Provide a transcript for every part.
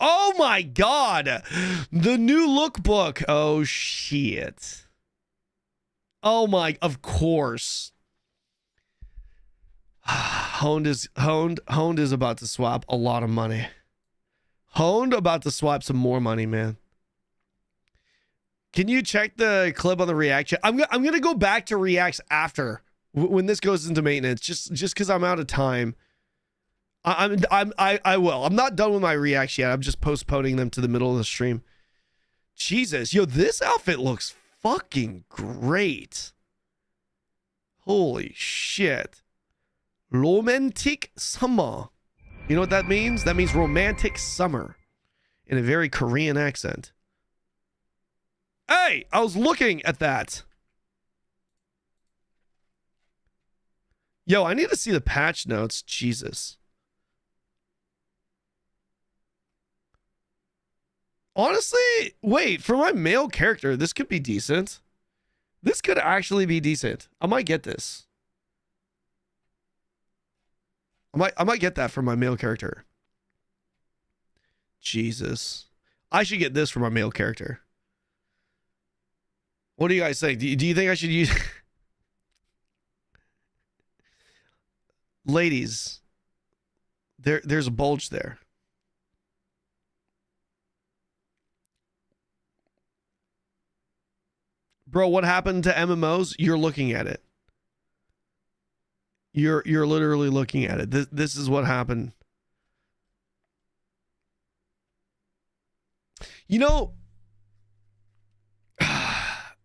Oh my god. The new lookbook. Oh shit. Oh my, of course. Honed is about to swap a lot of money. Honed about to swap some more money, man. Can you check the clip on the reaction? I'm gonna go back to reacts after when this goes into maintenance, just because I'm out of time. I will. I'm not done with my reacts yet. I'm just postponing them to the middle of the stream. Jesus, yo, this outfit looks fucking great. Holy shit. Romantic summer. You know what that means? That means romantic summer in a very Korean accent. Hey, I was looking at that. Yo, I need to see the patch notes. Jesus. Honestly, wait, for my male character, this could be decent. This could actually be decent. I might get this. I might get that for my male character. Jesus. I should get this for my male character. What do you guys think? Do you think I should use... Ladies, there's a bulge there. Bro, what happened to MMOs? You're looking at it. You're literally looking at it. This is what happened. You know,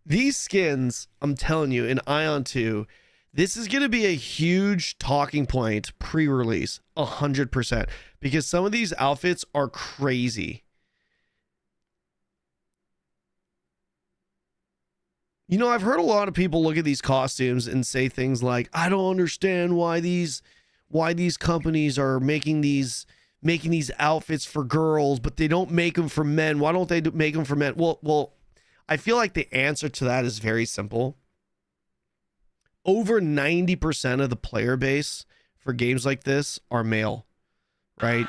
these skins, I'm telling you, in AION2, this is going to be a huge talking point pre-release, 100%, because some of these outfits are crazy. You know, I've heard a lot of people look at these costumes and say things like, I don't understand why these companies are making these outfits for girls, but they don't make them for men. Why don't they make them for men? Well, I feel like the answer to that is very simple. Over 90% of the player base for games like this are male, right?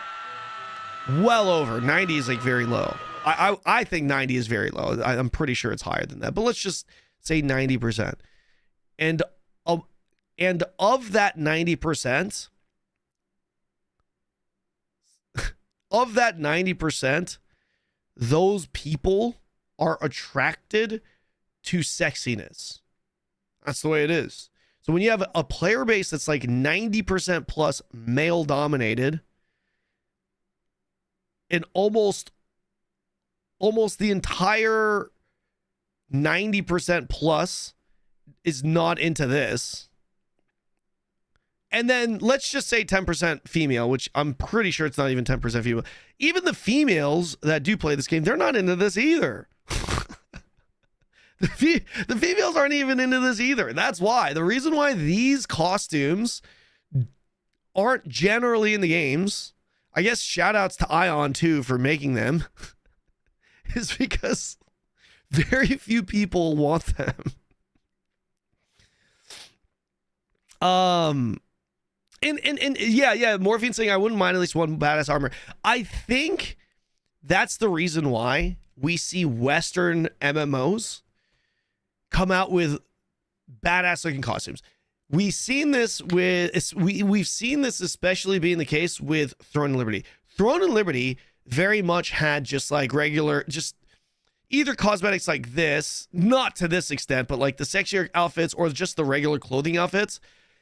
Well over. 90 is like very low. I think 90 is very low. I'm pretty sure it's higher than that, but let's just say 90%. And of that 90%, of that 90%, those people are attracted to sexiness. That's the way it is. So when you have a player base that's like 90% plus male dominated, and almost the entire 90% plus is not into this. And then let's just say 10% female, which I'm pretty sure it's not even 10% female. Even the females that do play this game, they're not into this either. The females aren't even into this either. That's why. The reason why these costumes aren't generally in the games, I guess shout outs to AION2 for making them, is because very few people want them. And yeah, Morphine saying I wouldn't mind at least one badass armor. I think that's the reason why we see Western MMOs come out with badass looking costumes. We've seen this especially being the case with Throne and Liberty. Throne and Liberty very much had just like regular, just either cosmetics like this, not to this extent, but like the sexier outfits or just the regular clothing outfits.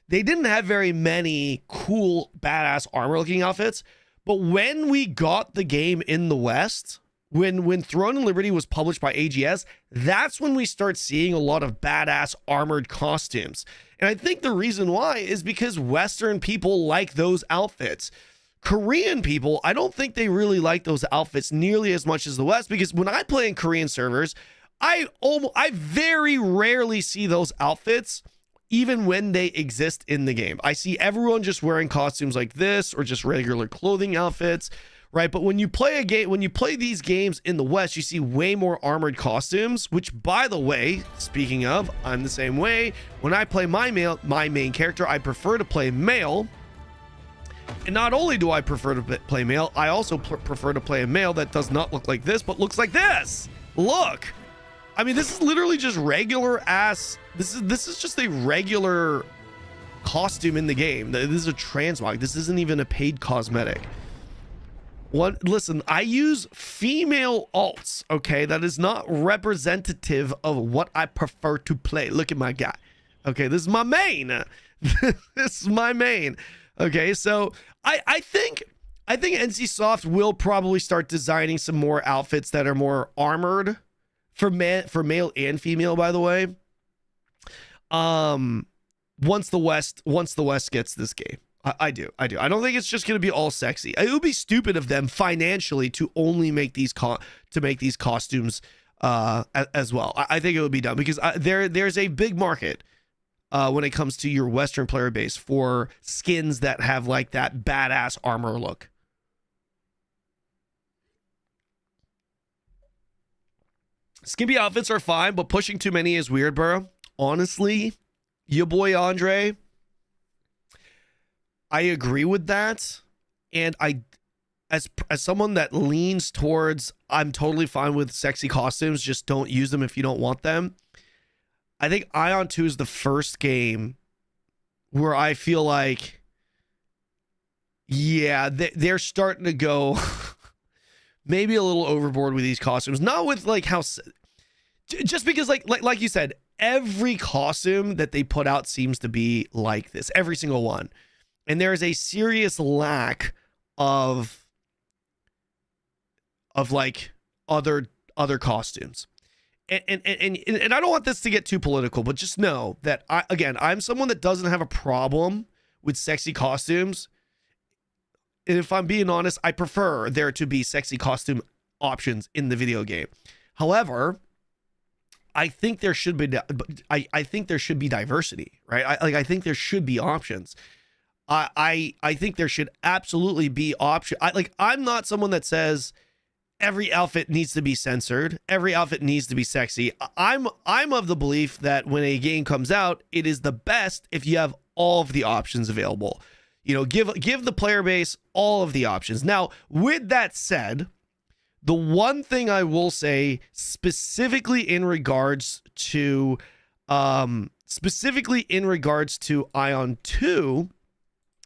They didn't have very many cool, badass armor looking outfits. But when we got the game in the West, when Throne and Liberty was published by AGS, that's when we start seeing a lot of badass armored costumes. And I think the reason why is because Western people like those outfits. Korean people, I don't think they really like those outfits nearly as much as the West, because when I play in Korean servers, I very rarely see those outfits even when they exist in the game. I see everyone just wearing costumes like this or just regular clothing outfits, right? But when you play these games in the West, you see way more armored costumes, which, by the way, speaking of, I'm the same way. When I play my main character, I prefer to play male not only do I prefer to play male, I also prefer to play a male that does not look like this, but looks like this. Look. I mean, this is literally just regular ass. This is just a regular costume in the game. This is a transmog. This isn't even a paid cosmetic. Listen, I use female alts, okay? That is not representative of what I prefer to play. Look at my guy. Okay, this is my main. This is my main. Okay, so I think NCSoft will probably start designing some more outfits that are more armored for male and female, by the way. Once the West gets this game. I do. I don't think it's just going to be all sexy. It would be stupid of them financially to only make these costumes as well. I think it would be dumb because there's a big market when it comes to your Western player base for skins that have like that badass armor look. Skimpy outfits are fine, but pushing too many is weird, bro. Honestly, your boy Andre, I agree with that, and as someone that leans towards I'm totally fine with sexy costumes, just don't use them if you don't want them. I think AION2 is the first game where I feel like, yeah, they're starting to go maybe a little overboard with these costumes. Not with like how, just because like you said, every costume that they put out seems to be like this, every single one. And there is a serious lack of like other costumes. And I don't want this to get too political, but just know that I'm someone that doesn't have a problem with sexy costumes. And if I'm being honest, I prefer there to be sexy costume options in the video game. However, I think there should be I think there should be diversity, right? I think there should be options. I think there should absolutely be option. I'm not someone that says every outfit needs to be censored, every outfit needs to be sexy. I'm of the belief that when a game comes out, it is the best if you have all of the options available. You know, give the player base all of the options. Now, with that said, the one thing I will say specifically in regards to AION2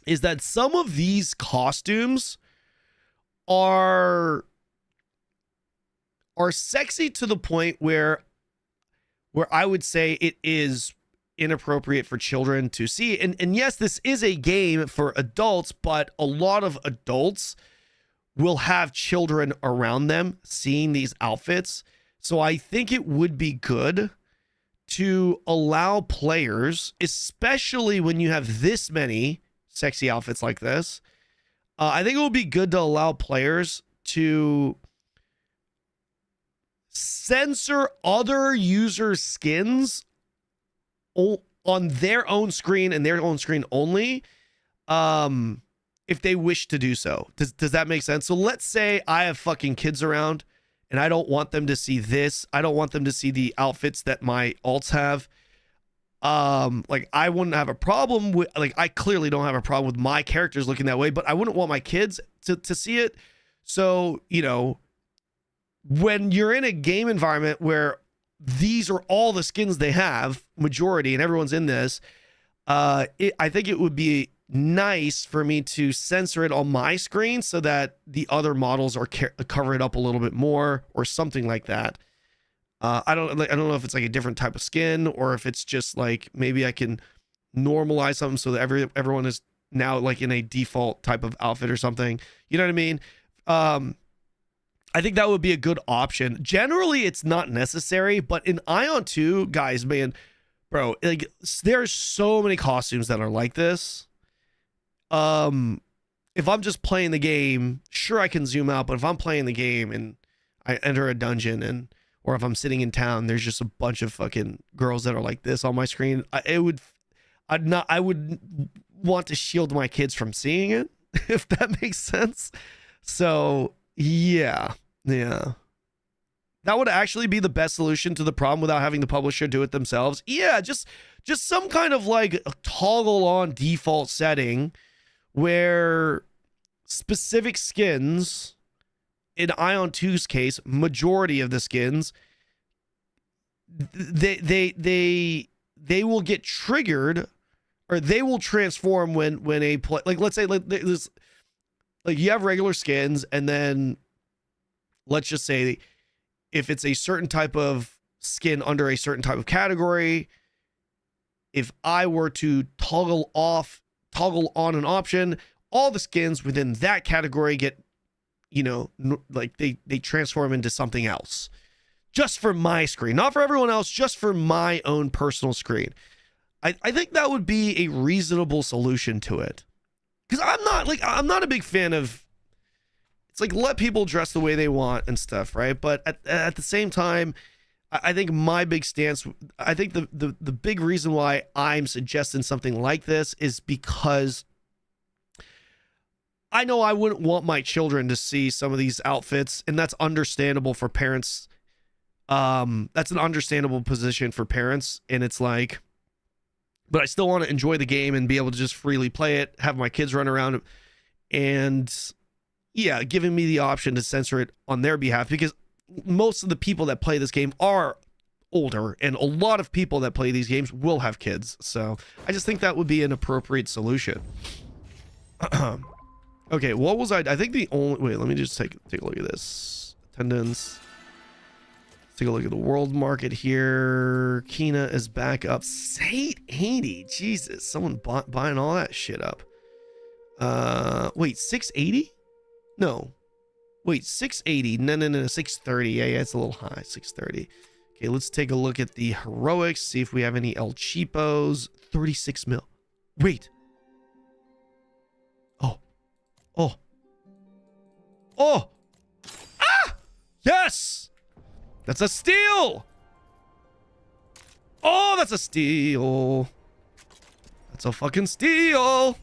is that some of these costumes are sexy to the point where I would say it is inappropriate for children to see. And yes, this is a game for adults, but a lot of adults will have children around them seeing these outfits. So I think it would be good to allow players, especially when you have this many sexy outfits like this, I think it would be good to allow players to censor other users' skins on their own screen and their own screen only, if they wish to do so. Does that make sense? So let's say I have fucking kids around and I don't want them to see this. I don't want them to see the outfits that my alts have. Like I wouldn't have a problem with, like, I clearly don't have a problem with my characters looking that way, but I wouldn't want my kids to see it. So, you know, when you're in a game environment where these are all the skins they have, majority, and everyone's in this, I think it would be nice for me to censor it on my screen so that the other models are cover it up a little bit more or something like that. I don't know if it's like a different type of skin or if it's just like maybe I can normalize something so that everyone is now like in a default type of outfit or something. You know what I mean? I think that would be a good option. Generally, it's not necessary, but in AION2, guys, man, bro, like there's so many costumes that are like this. If I'm just playing the game, sure I can zoom out, but if I'm playing the game and I enter a dungeon or if I'm sitting in town, there's just a bunch of fucking girls that are like this on my screen, I would want to shield my kids from seeing it, if that makes sense. So yeah. That would actually be the best solution to the problem without having the publisher do it themselves. Yeah, just some kind of like toggle on default setting where specific skins, in AION2's case, majority of the skins, they will get triggered, or they will transform when a play, like, let's say like you have regular skins, and then let's just say if it's a certain type of skin under a certain type of category, if I were to toggle on an option, all the skins within that category get, you know, like they transform into something else. Just for my screen, not for everyone else, just for my own personal screen. I think that would be a reasonable solution to it. Because I'm not a big fan of, it's like, let people dress the way they want and stuff, right? But at the same time, I think my big stance, I think the big reason why I'm suggesting something like this is because I know I wouldn't want my children to see some of these outfits, and that's understandable for parents. That's an understandable position for parents, and it's like, but I still want to enjoy the game and be able to just freely play it, have my kids run around, and yeah, giving me the option to censor it on their behalf, because most of the people that play this game are older, and a lot of people that play these games will have kids. So I just think that would be an appropriate solution. Okay, what was I think the only, wait, let me just take a look at this. Attendance. Let's take a look at the world market here. Kina is back up. 880. Jesus, someone buying all that shit up. Wait, 680? No. Wait, 680. No, 630. Yeah, it's a little high. 630. Okay, let's take a look at the heroics, see if we have any El Cheapos. 36 mil. Wait. Oh! Ah! Yes! That's a steal! Oh, that's a steal. That's a fucking steal.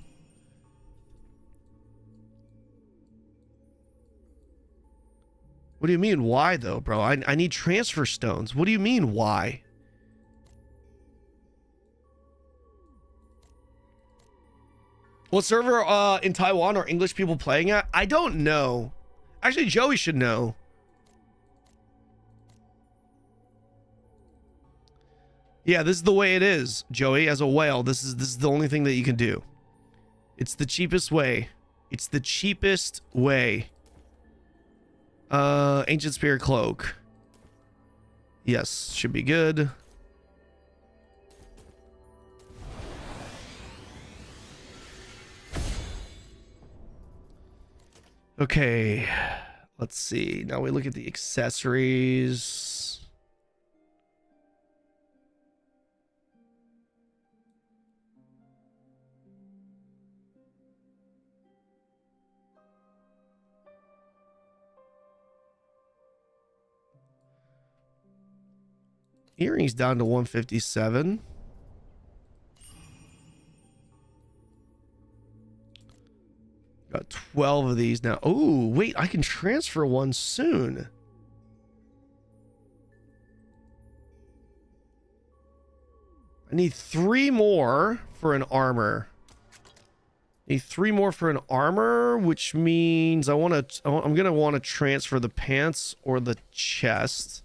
What do you mean, why, though, bro? I need transfer stones. What do you mean, why? What server in Taiwan are English people playing at? I don't know. Actually, Joey should know. Yeah, this is the way it is, Joey. As a whale, this is the only thing that you can do. It's the cheapest way. It's the cheapest way. Ancient Spear Cloak. Yes, should be good. Okay, let's see. Now we look at the accessories. Earrings down to 157. Got 12 of these now. Oh, wait, I can transfer one soon. I need 3 more for an armor. Need 3 more for an armor, which means I'm gonna want to transfer the pants or the chest.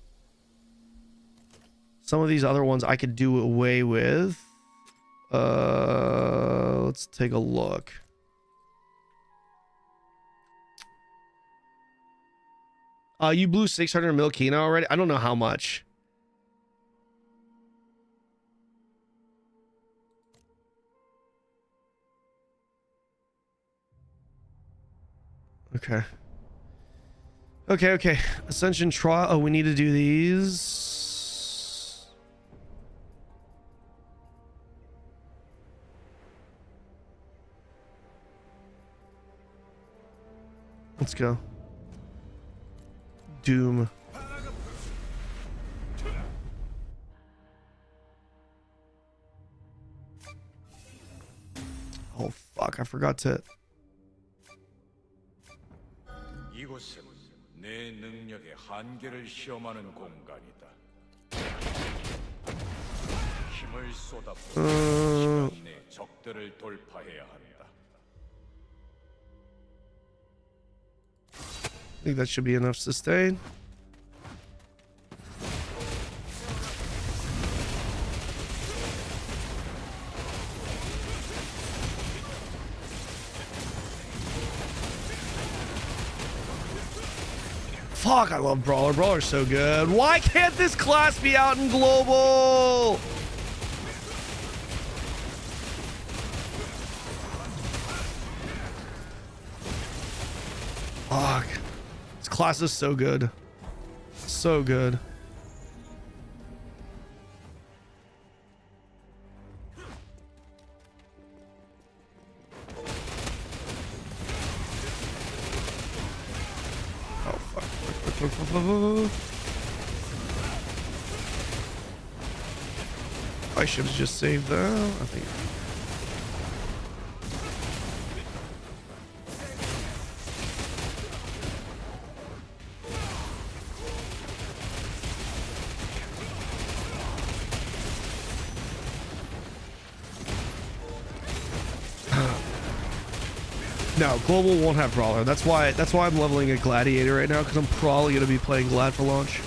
Some of these other ones I could do away with. Let's take a look. You blew 600 mil Kina already? I don't know how much. Okay. Okay. Ascension trial. Oh, we need to do these. Let's go. Doom. Oh fuck, I forgot to. 이곳은 내 능력의 한계를 시험하는 공간이다. 힘을 쏟아부어 시간 내 적들을 돌파해야 한다. I think that should be enough sustain. Fuck, I love Brawler. Brawler's so good. Why can't this class be out in global? Fuck. This class is so good. So good. Oh, fuck. I should have just saved that. I think. No, global won't have brawler. That's why I'm leveling a gladiator right now, because I'm probably gonna be playing glad for launch.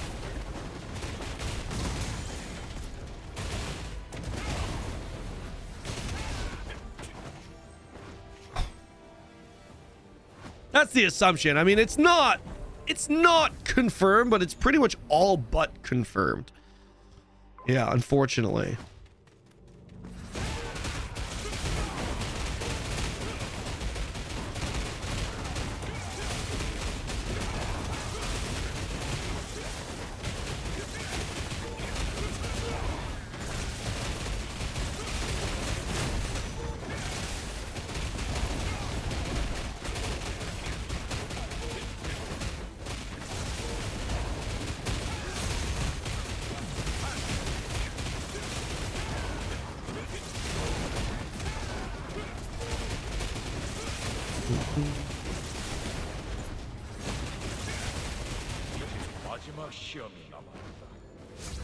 That's the assumption. I mean, it's not confirmed, but it's pretty much all but confirmed. Yeah, unfortunately.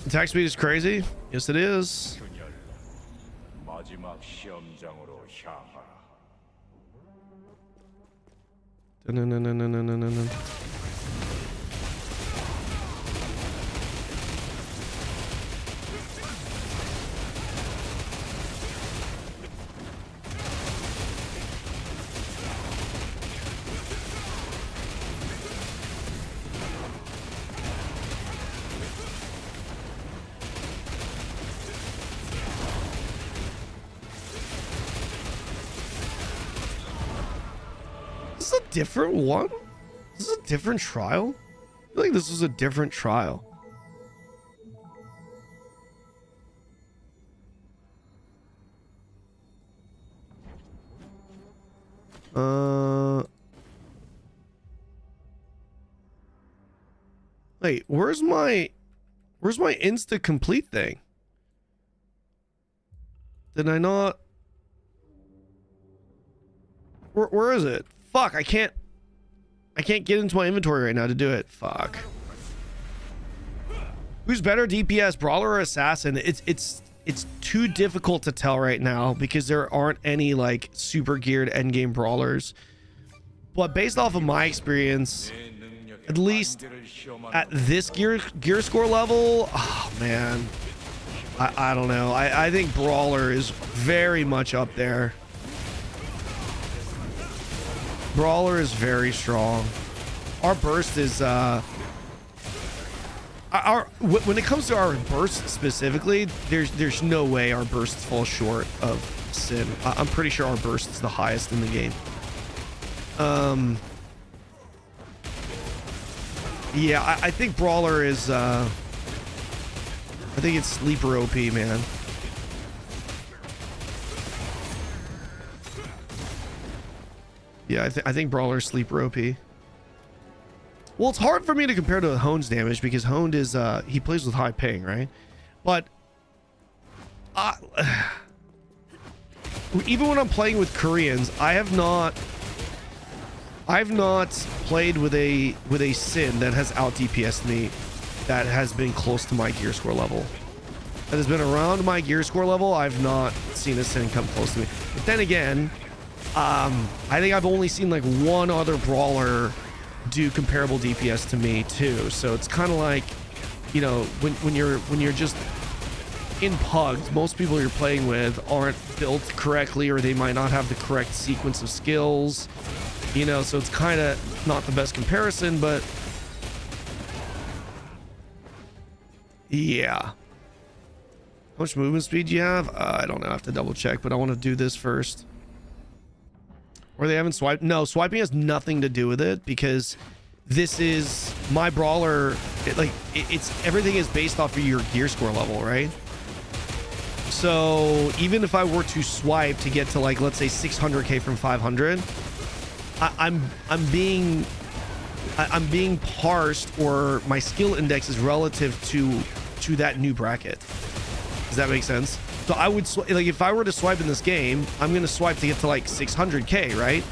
Attack speed is crazy. Yes, it is. This is a different one? This is a different trial? I feel like this was a different trial. Wait, where's my insta complete thing? Did I not? Where is it? Fuck, I can't get into my inventory right now to do it. Fuck. Who's better, DPS, brawler or assassin? It's too difficult to tell right now because there aren't any like super geared endgame brawlers. But based off of my experience, at least at this gear score level, oh man, I don't know. I think brawler is very much up there. Brawler is very strong. Our burst is when it comes to our burst specifically, there's no way our burst falls short of Sin. I'm pretty sure our burst is the highest in the game. Yeah, I think brawler is I think it's sleeper OP, man. Yeah, I think brawler sleeper OP. Well, it's hard for me to compare to Hone's damage because Hone is he plays with high ping, right? But even when I'm playing with Koreans, I've not played with a Sin that has out DPS'd me that has been close to my gear score level. That has been around my gear score level. I've not seen a Sin come close to me. But then again, I think I've only seen like one other brawler do comparable DPS to me too. So it's kind of like, you know, when you're just in pugs, most people you're playing with aren't built correctly, or they might not have the correct sequence of skills, you know, so it's kind of not the best comparison, but yeah. How much movement speed do you have? I don't know, I have to double check, but I want to do this first. Or they haven't swiped? No, swiping has nothing to do with it, because this is my brawler. It's everything is based off of your gear score level, right? So even if I were to swipe to get to, like, let's say 600k from 500, I'm being parsed, or my skill index is relative to that new bracket. Does that make sense? So I would like, if I were to swipe in this game, I'm gonna swipe to get to like 600k, right?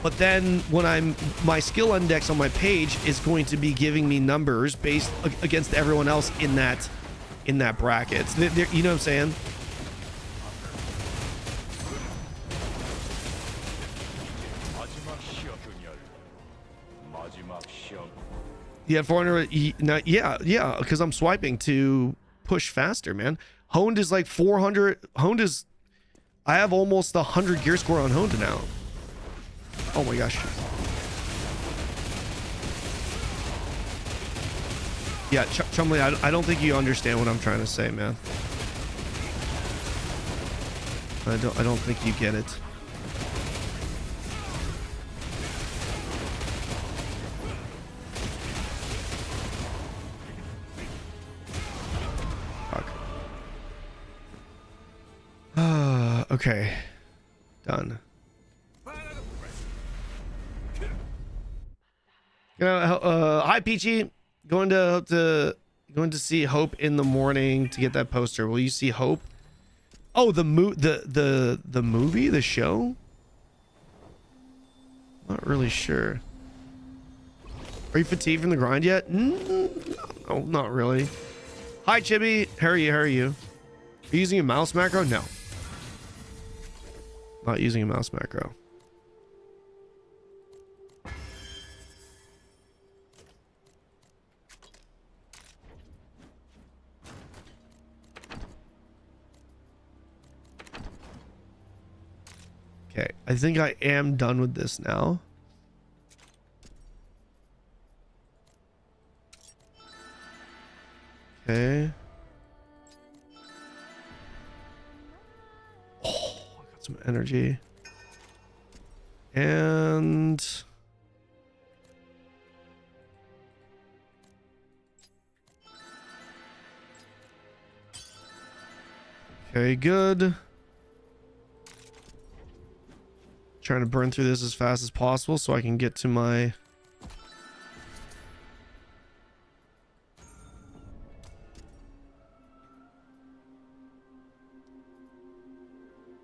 But then when my skill index on my page is going to be giving me numbers based against everyone else in that bracket. You know what I'm saying? Yeah, 400. Yeah, because I'm swiping to push faster, man. Honed is like 400. Honed is, I have almost 100 gear score on Honed now. Oh my gosh. Yeah, Chumley, I don't think you understand what I'm trying to say, man. I don't think you get it. Okay, done. Hi Peachy, going to see Hope in the morning to get that poster. Will you see Hope? Oh, the movie, the show? Not really sure. Are you fatigued from the grind yet? No, not really. Hi Chibi, how are you? Are you using a mouse macro? No. Not using a mouse macro. Okay, I think I am done with this now. Okay. Oh, I got some energy. And okay, good. Trying to burn through this as fast as possible so I can get to my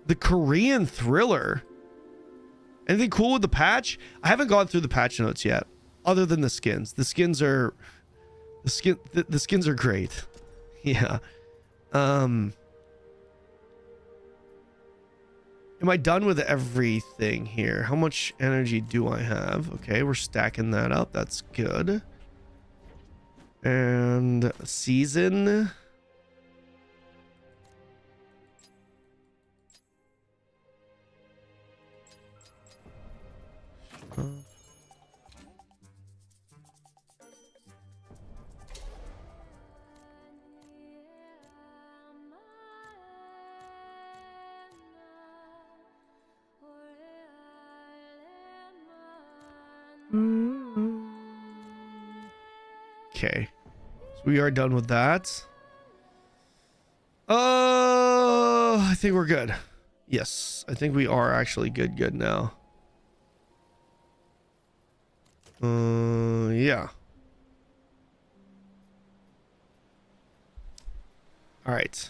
the Korean thriller. Anything cool with the patch? I haven't gone through the patch notes yet, other than the skins. The skins are the skins are great. Yeah. Am I done with everything here? How much energy do I have? Okay, we're stacking that up. That's good. And season. Okay, so we are done with that. I think we're good. Yes, I think we are actually good now. Yeah. All right.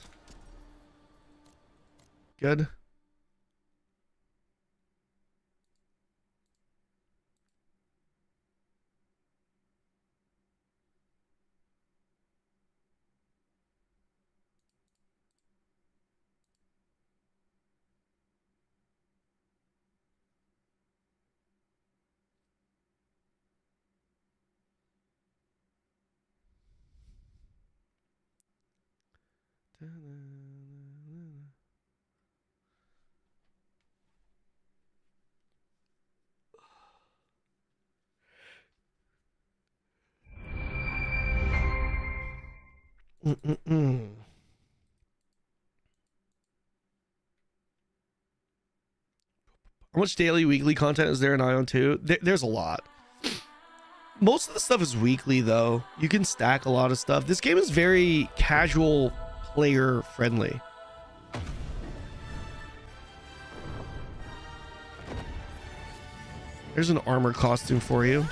Good. How much daily, weekly content is there in AION2? There's a lot. Most of the stuff is weekly, though. You can stack a lot of stuff. This game is very casual player friendly. There's an armor costume for you.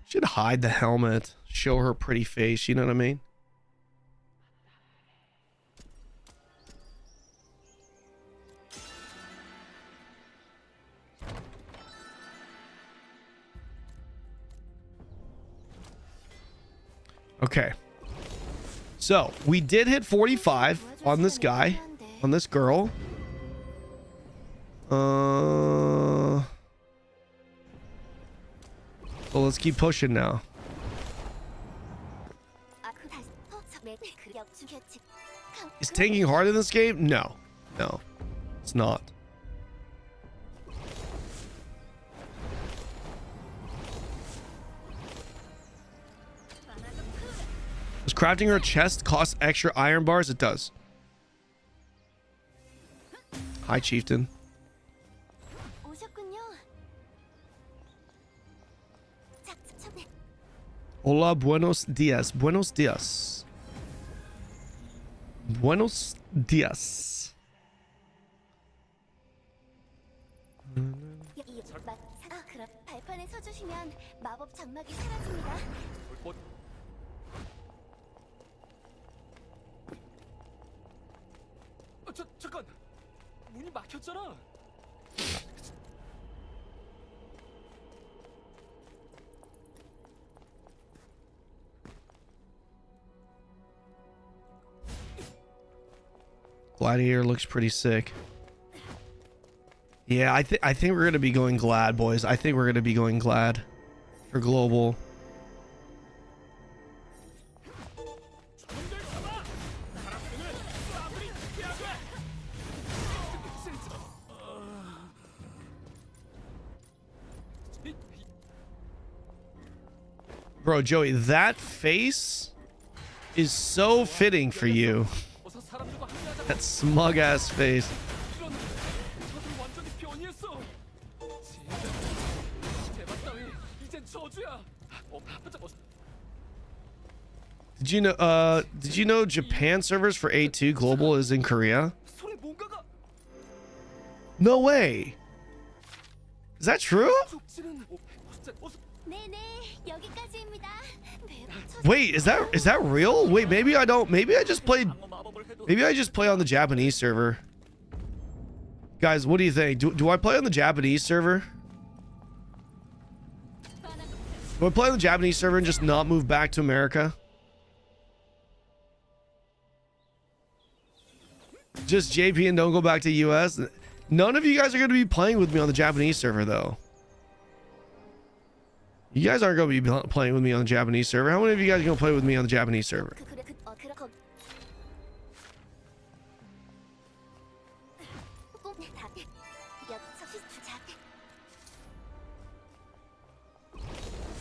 Should hide the helmet. Show her pretty face, you know what I mean? Okay. So, we did hit 45 on this guy, on this girl. So let's keep pushing now. Is tanking hard in this game? No. No. It's not. Does crafting her chest cost extra iron bars? It does. Hi, Chieftain. Hola, buenos dias. Buenos dias. Buenos dias. 잠깐. 문이 막혔잖아. Gladiator looks pretty sick. Yeah, I think we're gonna be going Glad, boys. I think we're gonna be going Glad for global. Bro, Joey, that face is so fitting for you. That smug ass face. Did you know Japan servers for A2 global is in Korea? No way. Is that true? Wait, is that real? Wait, maybe I just play on the Japanese server. Guys, what do you think? Do I play on the Japanese server? Do I play on the Japanese server and just not move back to America? Just JP and don't go back to US? None of you guys are going to be playing with me on the Japanese server, though. You guys aren't going to be playing with me on the Japanese server. How many of you guys are going to play with me on the Japanese server?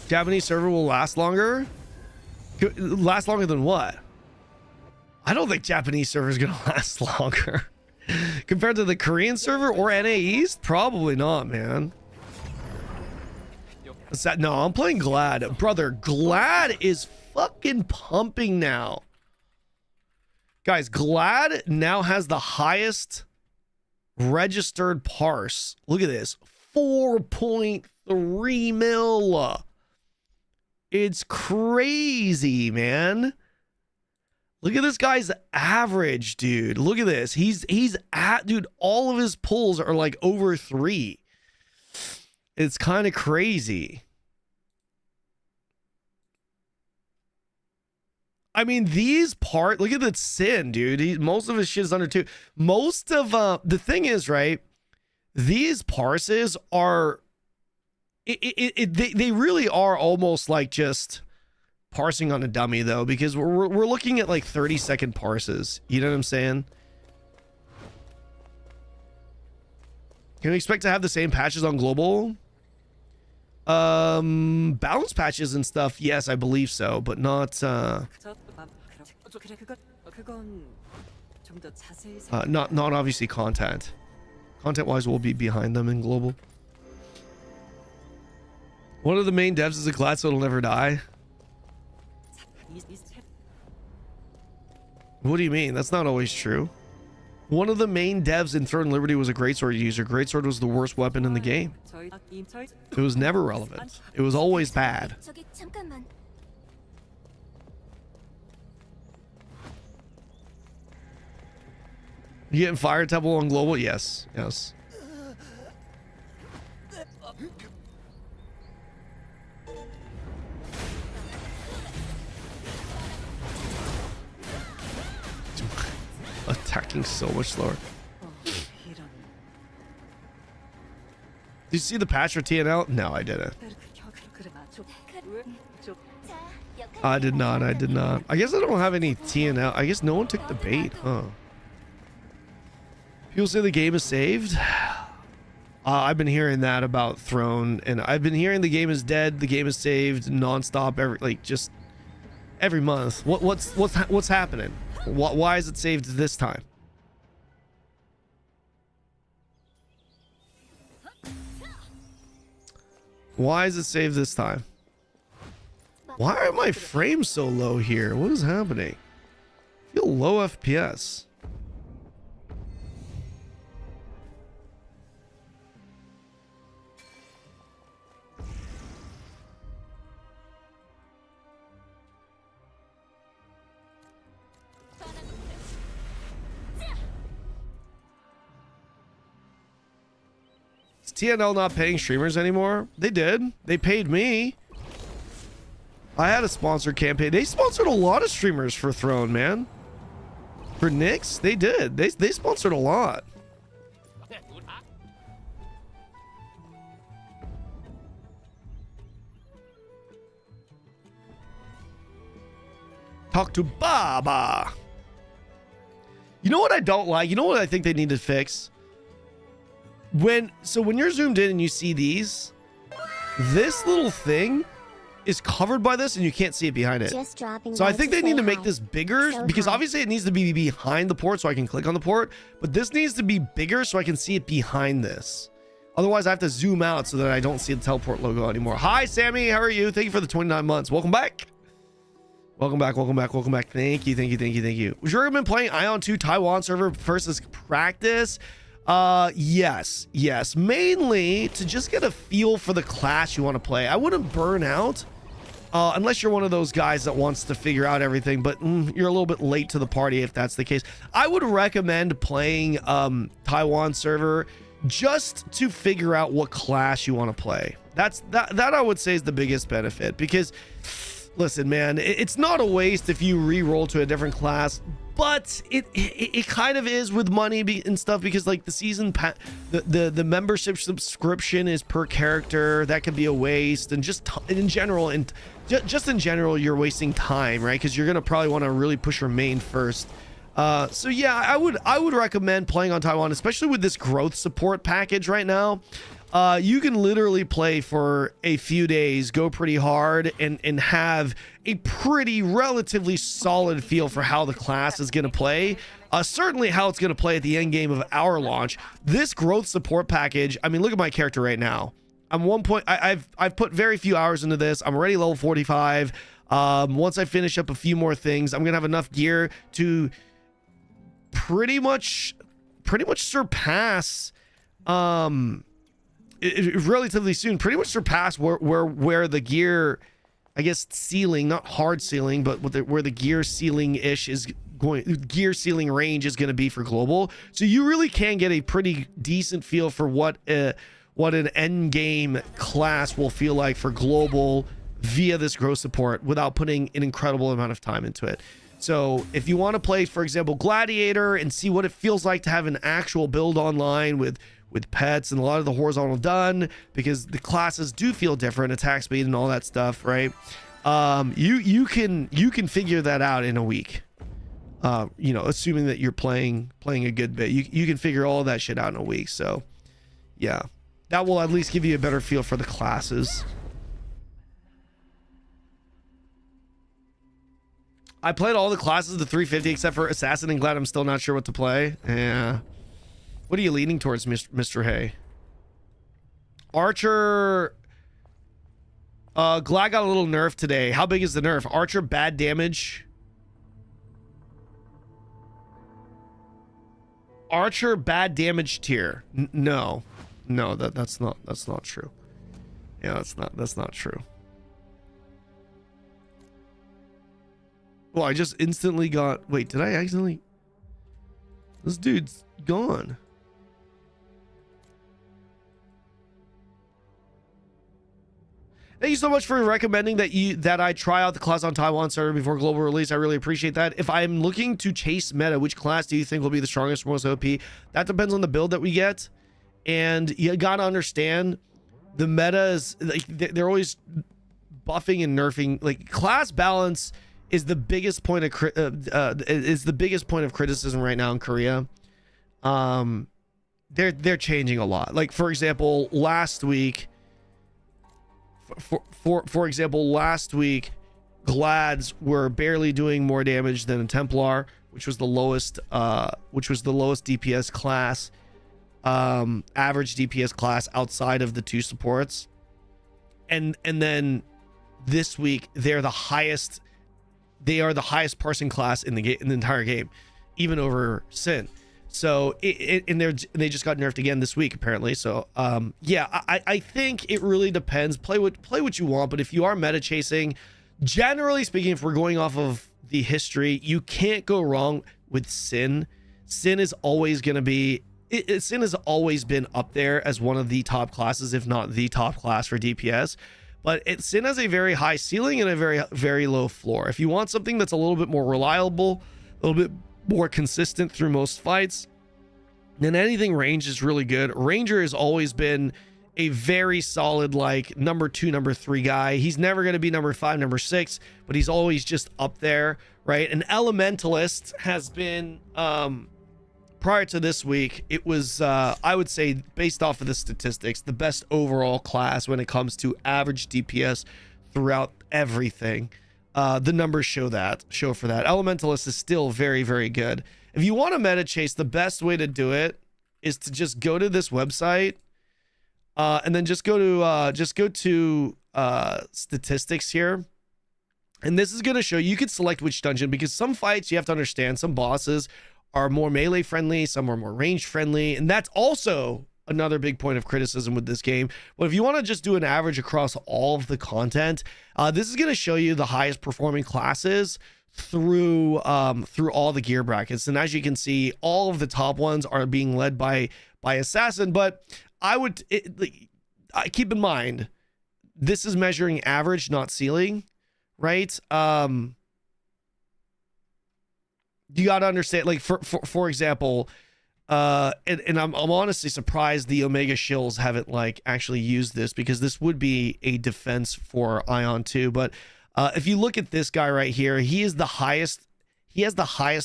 Japanese server will last longer? Last longer than what? I don't think Japanese server is going to last longer. Compared to the Korean server or NA East? Probably not, man. What's that? No, I'm playing Glad. Brother, Glad is fucking pumping now. Guys, Glad now has the highest registered parse. Look at this. 4.3 mil. It's crazy, man. Look at this guy's average, dude. Look at this. He's at, dude, all of his pulls are like over 3. It's kind of crazy. I mean, look at that Sin, dude. Most of his shit is under 2. Most of, the thing is, right? These parses are they really are almost like just parsing on a dummy though, because we're looking at like 30-second parses. You know what I'm saying? Can we expect to have the same patches on global? Balance patches and stuff, yes, I believe so, but not not obviously content. Content-wise, we'll be behind them in global. One of the main devs is a class that'll never die. What do you mean? That's not always true. One of the main devs in Throne and Liberty was a greatsword user. Greatsword was the worst weapon in the game. It was never relevant. It was always bad. You getting Fire Temple on global? Yes. Yes. Attacking so much slower. Did you see the patch for TNL? No, I didn't. I did not. I did not. I guess I don't have any TNL. I guess no one took the bait, huh? People say the game is saved. I've been hearing that about Throne, and I've been hearing the game is dead, the game is saved nonstop, every month. What's happening? Why is it saved this time? Why is it saved this time? Why are my frames so low here? What is happening? I feel low FPS. TNL not paying streamers anymore? They did. They paid me. I had a sponsored campaign. They sponsored a lot of streamers for Throne, man. For Nyx, they did. They sponsored a lot. Talk to Baba. You know what I don't like? You know what I think they need to fix? When you're zoomed in and you see these, this little thing is covered by this and you can't see it behind it. So I think they need to make this bigger, because obviously it needs to be behind the port so I can click on the port, but this needs to be bigger so I can see it behind this. Otherwise I have to zoom out so that I don't see the teleport logo anymore. Hi Sammy, how are you? Thank you for the 29 months. Welcome back. Welcome back, welcome back, welcome back. Thank you, thank you, thank you, thank you. Was you been playing AION2 Taiwan server versus practice? Yes, mainly to just get a feel for the class you want to play. I wouldn't burn out unless you're one of those guys that wants to figure out everything, but you're a little bit late to the party if that's the case. I would recommend playing Taiwan server just to figure out what class you want to play. That I would say is the biggest benefit, because listen, man, it's not a waste if you re-roll to a different class, but it kind of is with money and stuff, because like the season the membership subscription is per character. That could be a waste, and just in general you're wasting time, right? Because you're gonna probably want to really push your main first. So yeah, I would recommend playing on Taiwan, especially with this growth support package right now. You can literally play for a few days, go pretty hard, and have a pretty relatively solid feel for how the class is going to play. Certainly how it's going to play at the end game of our launch. This growth support package, I mean, look at my character right now. I'm I've put very few hours into this. I'm already level 45. Once I finish up a few more things, I'm going to have enough gear to pretty much surpass relatively soon, pretty much surpass where the gear, I guess, ceiling, not hard ceiling, but where the gear ceiling ish is going, gear ceiling range is going to be for global. So you really can get a pretty decent feel for what an end game class will feel like for global via this growth support without putting an incredible amount of time into it. So if you want to play, for example, Gladiator and see what it feels like to have an actual build online with with pets and a lot of the horizontal done, because the classes do feel different, attack speed and all that stuff, right? You can figure that out in a week. You know, assuming that you're playing a good bit, you can figure all that shit out in a week. So yeah, that will at least give you a better feel for the classes. I played all the classes to 350 except for Assassin, and glad I'm still not sure what to play. Yeah. What are you leaning towards, Mr. Hay? Archer. Glad got a little nerf today. How big is the nerf? Archer bad damage. Archer bad damage tier. No. No, that's not true. Yeah, that's not true. Well, I just instantly got... Wait, did I accidentally... This dude's gone. Thank you so much for recommending that I try out the class on Taiwan server before global release. I really appreciate that. If I'm looking to chase meta, which class do you think will be the strongest, most OP? That depends on the build that we get. And you gotta understand, the meta is... like, they're always buffing and nerfing. Like, class balance... is the biggest point of criticism right now in Korea. They're changing a lot. Like, for example, last week, last week, Glads were barely doing more damage than a Templar, which was the lowest DPS class, average DPS class outside of the two supports. And then this week they're the highest. They are the highest parsing class in the entire game, even over Sin. So they just got nerfed again this week apparently. So yeah, I think it really depends. Play what you want, but if you are meta chasing, generally speaking, if we're going off of the history, you can't go wrong with Sin. Sin is always going to be Sin has always been up there as one of the top classes, if not the top class for DPS. But Sin has a very high ceiling and a very, very low floor. If you want something that's a little bit more reliable, a little bit more consistent through most fights, then anything range is really good. Ranger has always been a very solid, like, number 2, number 3 guy. He's never going to be number 5, number 6, but he's always just up there, right? An Elementalist has been... prior to this week, it was, I would say, based off of the statistics, the best overall class when it comes to average DPS throughout everything. The numbers show for that. Elementalist is still very, very good. If you want to meta chase, the best way to do it is to just go to this website, and then just go to statistics here. And this is going to show you can select which dungeon, because some fights, you have to understand, some bosses are more melee friendly, some are more range friendly, and that's also another big point of criticism with this game. But if you want to just do an average across all of the content, this is going to show you the highest performing classes through all the gear brackets. And as you can see, all of the top ones are being led by Assassin. But keep in mind, this is measuring average, not ceiling, right? You got to understand, like, for example, and I'm honestly surprised the Omega Shills haven't, like, actually used this, because this would be a defense for AION2. But if you look at this guy right here, he has the highest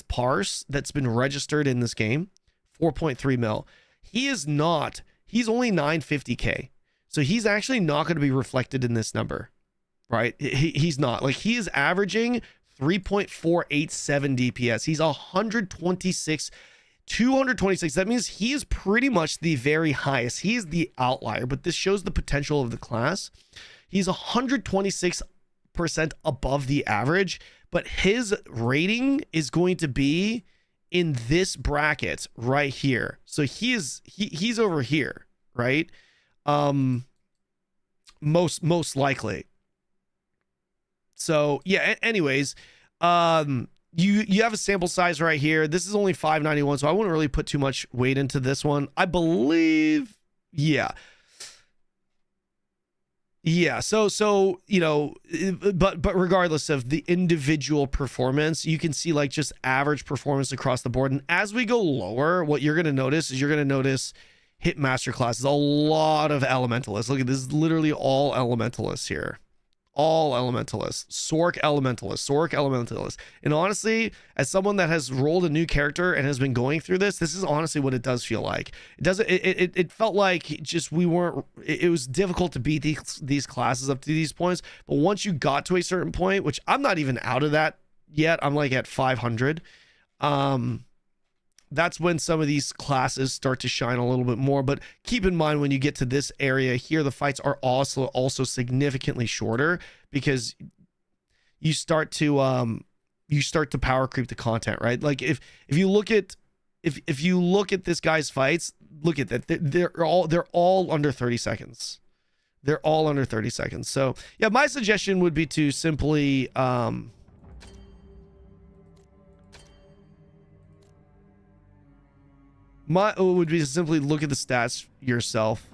parse that's been registered in this game, 4.3 mil. He's only 950k, so he's actually not going to be reflected in this number, right? He's not, like, he is averaging 3.487 DPS. He's 226. That means he is pretty much the very highest. He is the outlier, but this shows the potential of the class. He's 126% above the average, but his rating is going to be in this bracket right here. So he's over here, right? Most likely. So yeah, anyways, you have a sample size right here. This is only 591, so I wouldn't really put too much weight into this one. I believe, yeah. So you know, but regardless of the individual performance, you can see, like, just average performance across the board. And as we go lower, what you're going to notice is Hitmaster classes, a lot of elementalists. Look at this, is literally all elementalists here. All elementalists. Sork elementalist. And honestly, as someone that has rolled a new character and has been going through this is honestly what it does feel like. It felt like just we weren't, it was difficult to beat these classes up to these points. But once you got to a certain point, which I'm not even out of that yet, I'm like at 500. That's when some of these classes start to shine a little bit more. But keep in mind, when you get to this area here, the fights are also significantly shorter, because you start to power creep the content, right? Like if you look at this guy's fights, look at that. They're all under 30 seconds. They're all under 30 seconds. So yeah, my suggestion would be to simply would be to simply look at the stats yourself.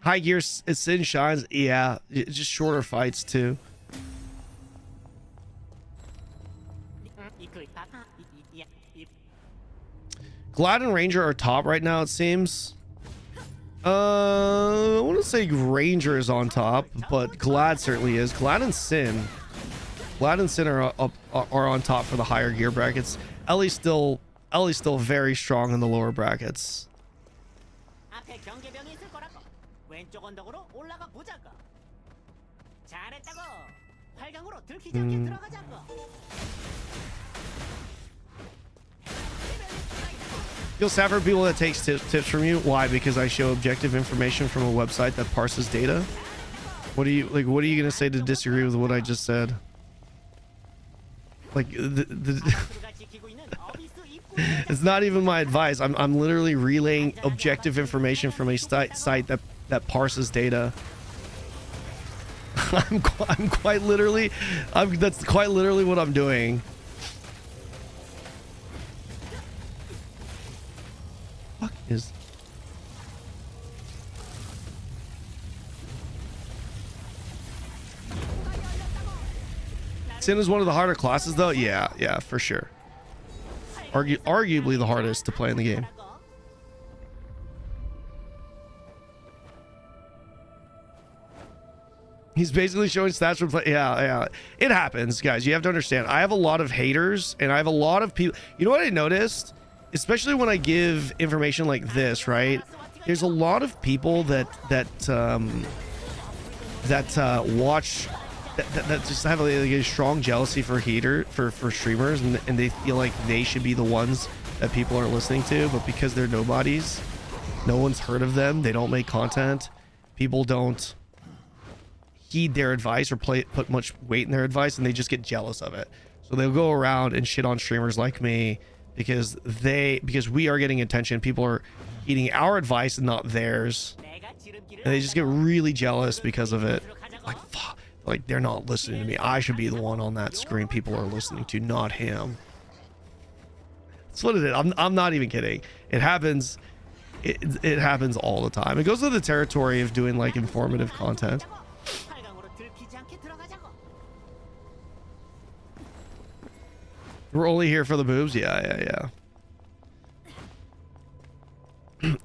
High gear sin shines, yeah, just shorter fights too. Glad and Ranger are top right now, it seems. I want to say Ranger is on top, but Glad certainly is. Glad and Sin are on top for the higher gear brackets. Ellie's still very strong in the lower brackets. You'll suffer people that takes tips from you. Why? Because I show objective information from a website that parses data. What are you gonna say to disagree with what I just said? Like it's not even my advice. I'm literally relaying objective information from a site that parses data. I'm quite literally, that's quite literally what I'm doing. Fuck is. Sin is one of the harder classes though. Yeah, for sure. Arguably the hardest to play in the game. He's basically showing stats from play. Yeah. It happens, guys. You have to understand. I have a lot of haters, and I have a lot of people. You know what I noticed? Especially when I give information like this, right? There's a lot of people that watch that just have a strong jealousy for streamers, and they feel like they should be the ones that people are listening to, but because they're nobodies, no one's heard of them, they don't make content, people don't heed their advice or put much weight in their advice, and they just get jealous of it. So they'll go around and shit on streamers like me because we are getting attention. People are eating our advice and not theirs, and they just get really jealous because of it. Like, fuck, like they're not listening to me. I should be the one on that screen people are listening to, not him. That's what it is. I'm not even kidding. It happens. It happens all the time. It goes to the territory of doing like informative content. We're only here for the boobs. Yeah.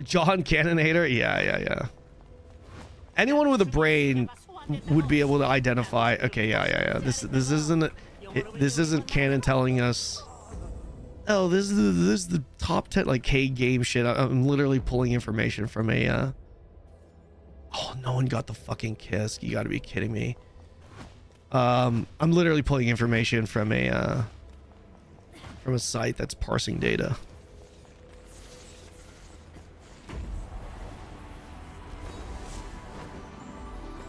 John Kanon hater. Yeah. Anyone with a brain would be able to identify. Okay, yeah. This isn't Kanon telling us. Oh, this is the top 10 like K game shit. I'm literally pulling information from a. Oh, no one got the fucking kiss. You got to be kidding me. I'm literally pulling information from a site that's parsing data.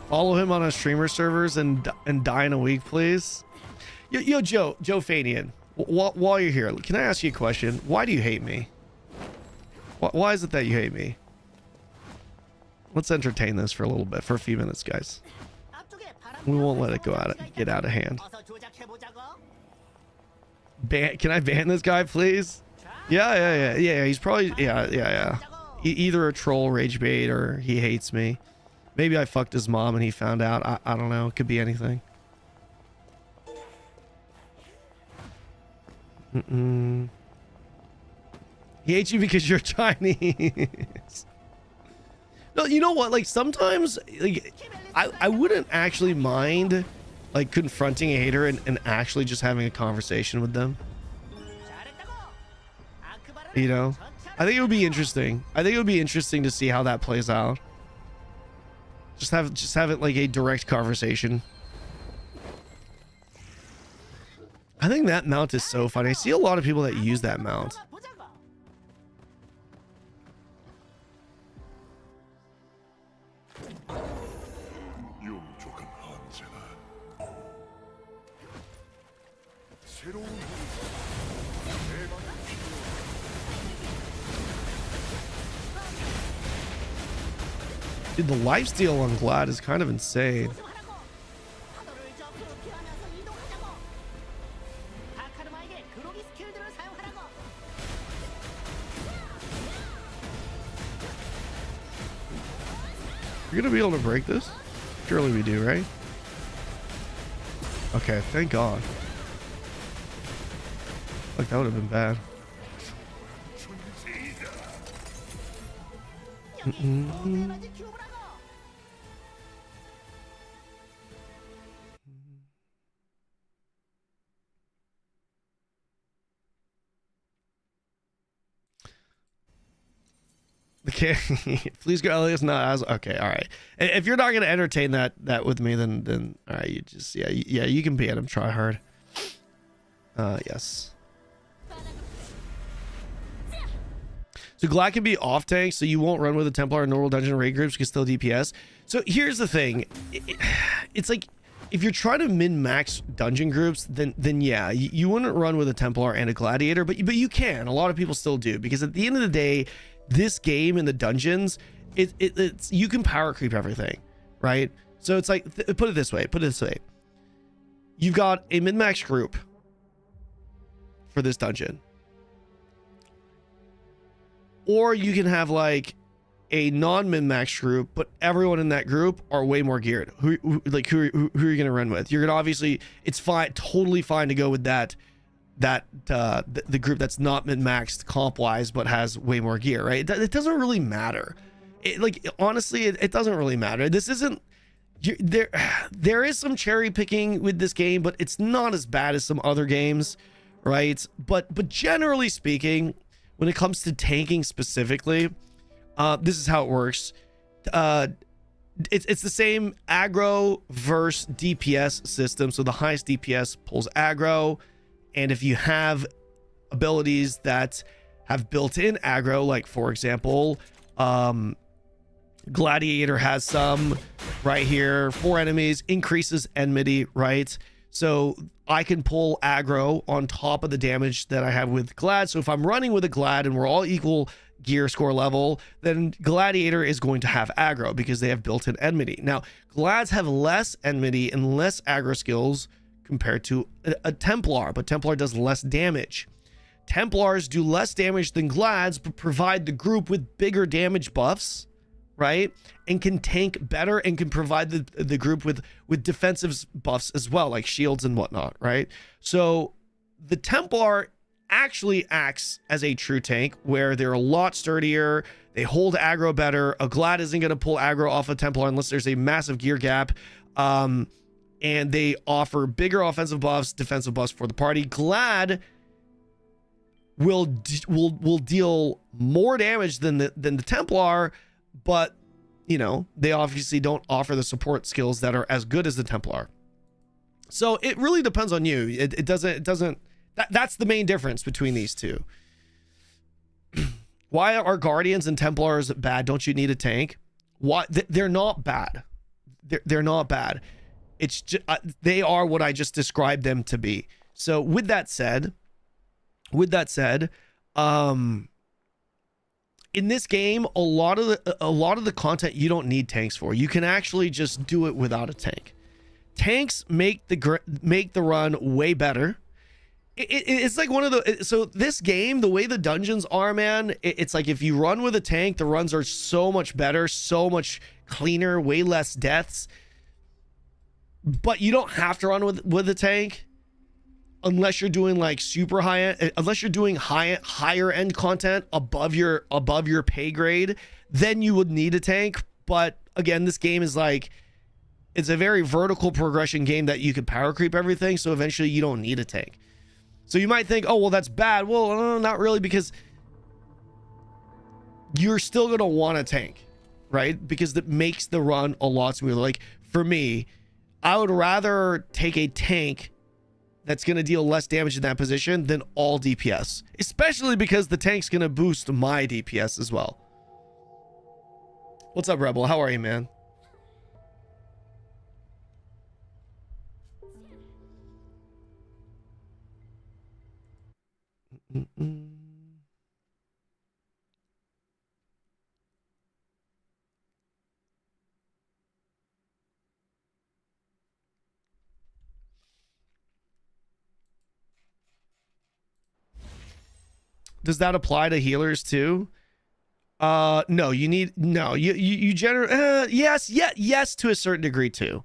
Follow him on our streamer servers and die in a week, please. Yo, Joe Fanian, while you're here, can I ask you a question? Why do you hate me? Why is it that you hate me? Let's entertain this for a little bit, for a few minutes, guys. We won't let it get out of hand. Can I ban this guy, please? Yeah. He's probably yeah. Either a troll rage bait or he hates me. Maybe I fucked his mom and he found out. I don't know. It could be anything. He hates you because you're Chinese. No, you know what? Like sometimes, like I wouldn't actually mind like confronting a hater and actually just having a conversation with them. You know, I think it would be interesting. I think it would be interesting to see how that plays out. Just have it like a direct conversation. I think that mount is so funny. I see a lot of people that use that mount. Dude, the lifesteal on Glad is kind of insane. You're gonna be able to break this? Surely we do, right? Okay, thank God. Like, that would have been bad. Okay, please go. Elias, not as okay. All right. If you're not gonna entertain that with me, then all right. You just yeah. You can be at him. Try hard. Yes. So Glad can be off tank, so you won't run with a Templar in normal dungeon raid groups. You can still DPS. So here's the thing. It's like if you're trying to min-max dungeon groups, then yeah, you wouldn't run with a Templar and a Gladiator, but you can. A lot of people still do, because at the end of the day, this game in the dungeons, it's you can power creep everything, right? So it's like, put it this way. You've got a min-max group for this dungeon. Or you can have like a non-min-max group, but everyone in that group are way more geared. Who are you going to run with? You're going to obviously, it's fine, totally fine to go with the group that's not min-maxed comp-wise, but has way more gear, right? It doesn't really matter. Honestly, it doesn't really matter. This isn't, there is some cherry picking with this game, but it's not as bad as some other games, right? But generally speaking, when it comes to tanking specifically, this is how it works. It's the same aggro versus DPS system. So the highest DPS pulls aggro, and if you have abilities that have built-in aggro, like for example, Gladiator has some right here, 4 enemies, increases enmity, right? So I can pull aggro on top of the damage that I have with Glad. So if I'm running with a Glad and we're all equal gear score level, then Gladiator is going to have aggro because they have built-in enmity. Now, Glads have less enmity and less aggro skills compared to a Templar, but Templar does less damage. Templars do less damage than Glads, but provide the group with bigger damage buffs, right? And can tank better and can provide the group with defensive buffs as well, like shields and whatnot, right? So the Templar actually acts as a true tank, where they're a lot sturdier, they hold aggro better. A Glad isn't going to pull aggro off a Templar unless there's a massive gear gap, and they offer bigger offensive buffs, defensive buffs for the party. Glad will deal more damage than the Templar, but you know, they obviously don't offer the support skills that are as good as the Templar. So it really depends on you. It doesn't that's the main difference between these two. Why are Guardians and Templars bad? Don't you need a tank? Why? They're not bad. they're not bad. It's just they are what I just described them to be. So with that said, in this game, a lot of the content you don't need tanks for. You can actually just do it without a tank. Tanks make the run way better. It's like one of the, so this game, the way the dungeons are, man, it's like if you run with a tank, the runs are so much better, so much cleaner, way less deaths. But you don't have to run with a tank unless you're doing like super high, unless you're doing higher end content above your pay grade, then you would need a tank. But again, this game is like, it's a very vertical progression game that you could power creep everything, so eventually you don't need a tank. So you might think, oh well, that's bad. Well, not really, because you're still gonna want a tank, right? Because that makes the run a lot smoother. Like for me, I would rather take a tank that's going to deal less damage in that position than all DPS, especially because the tank's going to boost my DPS as well. What's up, Rebel? How are you, man? Does that apply to healers too? No, you generally, yes, to a certain degree too.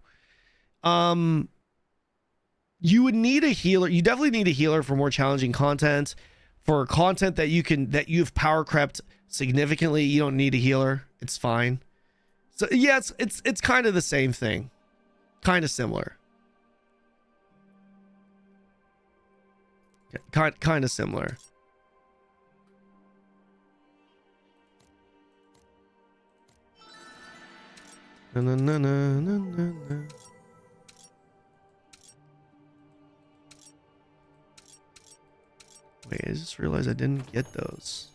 You would need a healer. You definitely need a healer for more challenging content. For content that you've power crept significantly, you don't need a healer. It's fine. So yeah, it's kind of the same thing. Kind of similar. Kind of similar. Na, na, na, na, na, na. Wait, I just realized I didn't get those.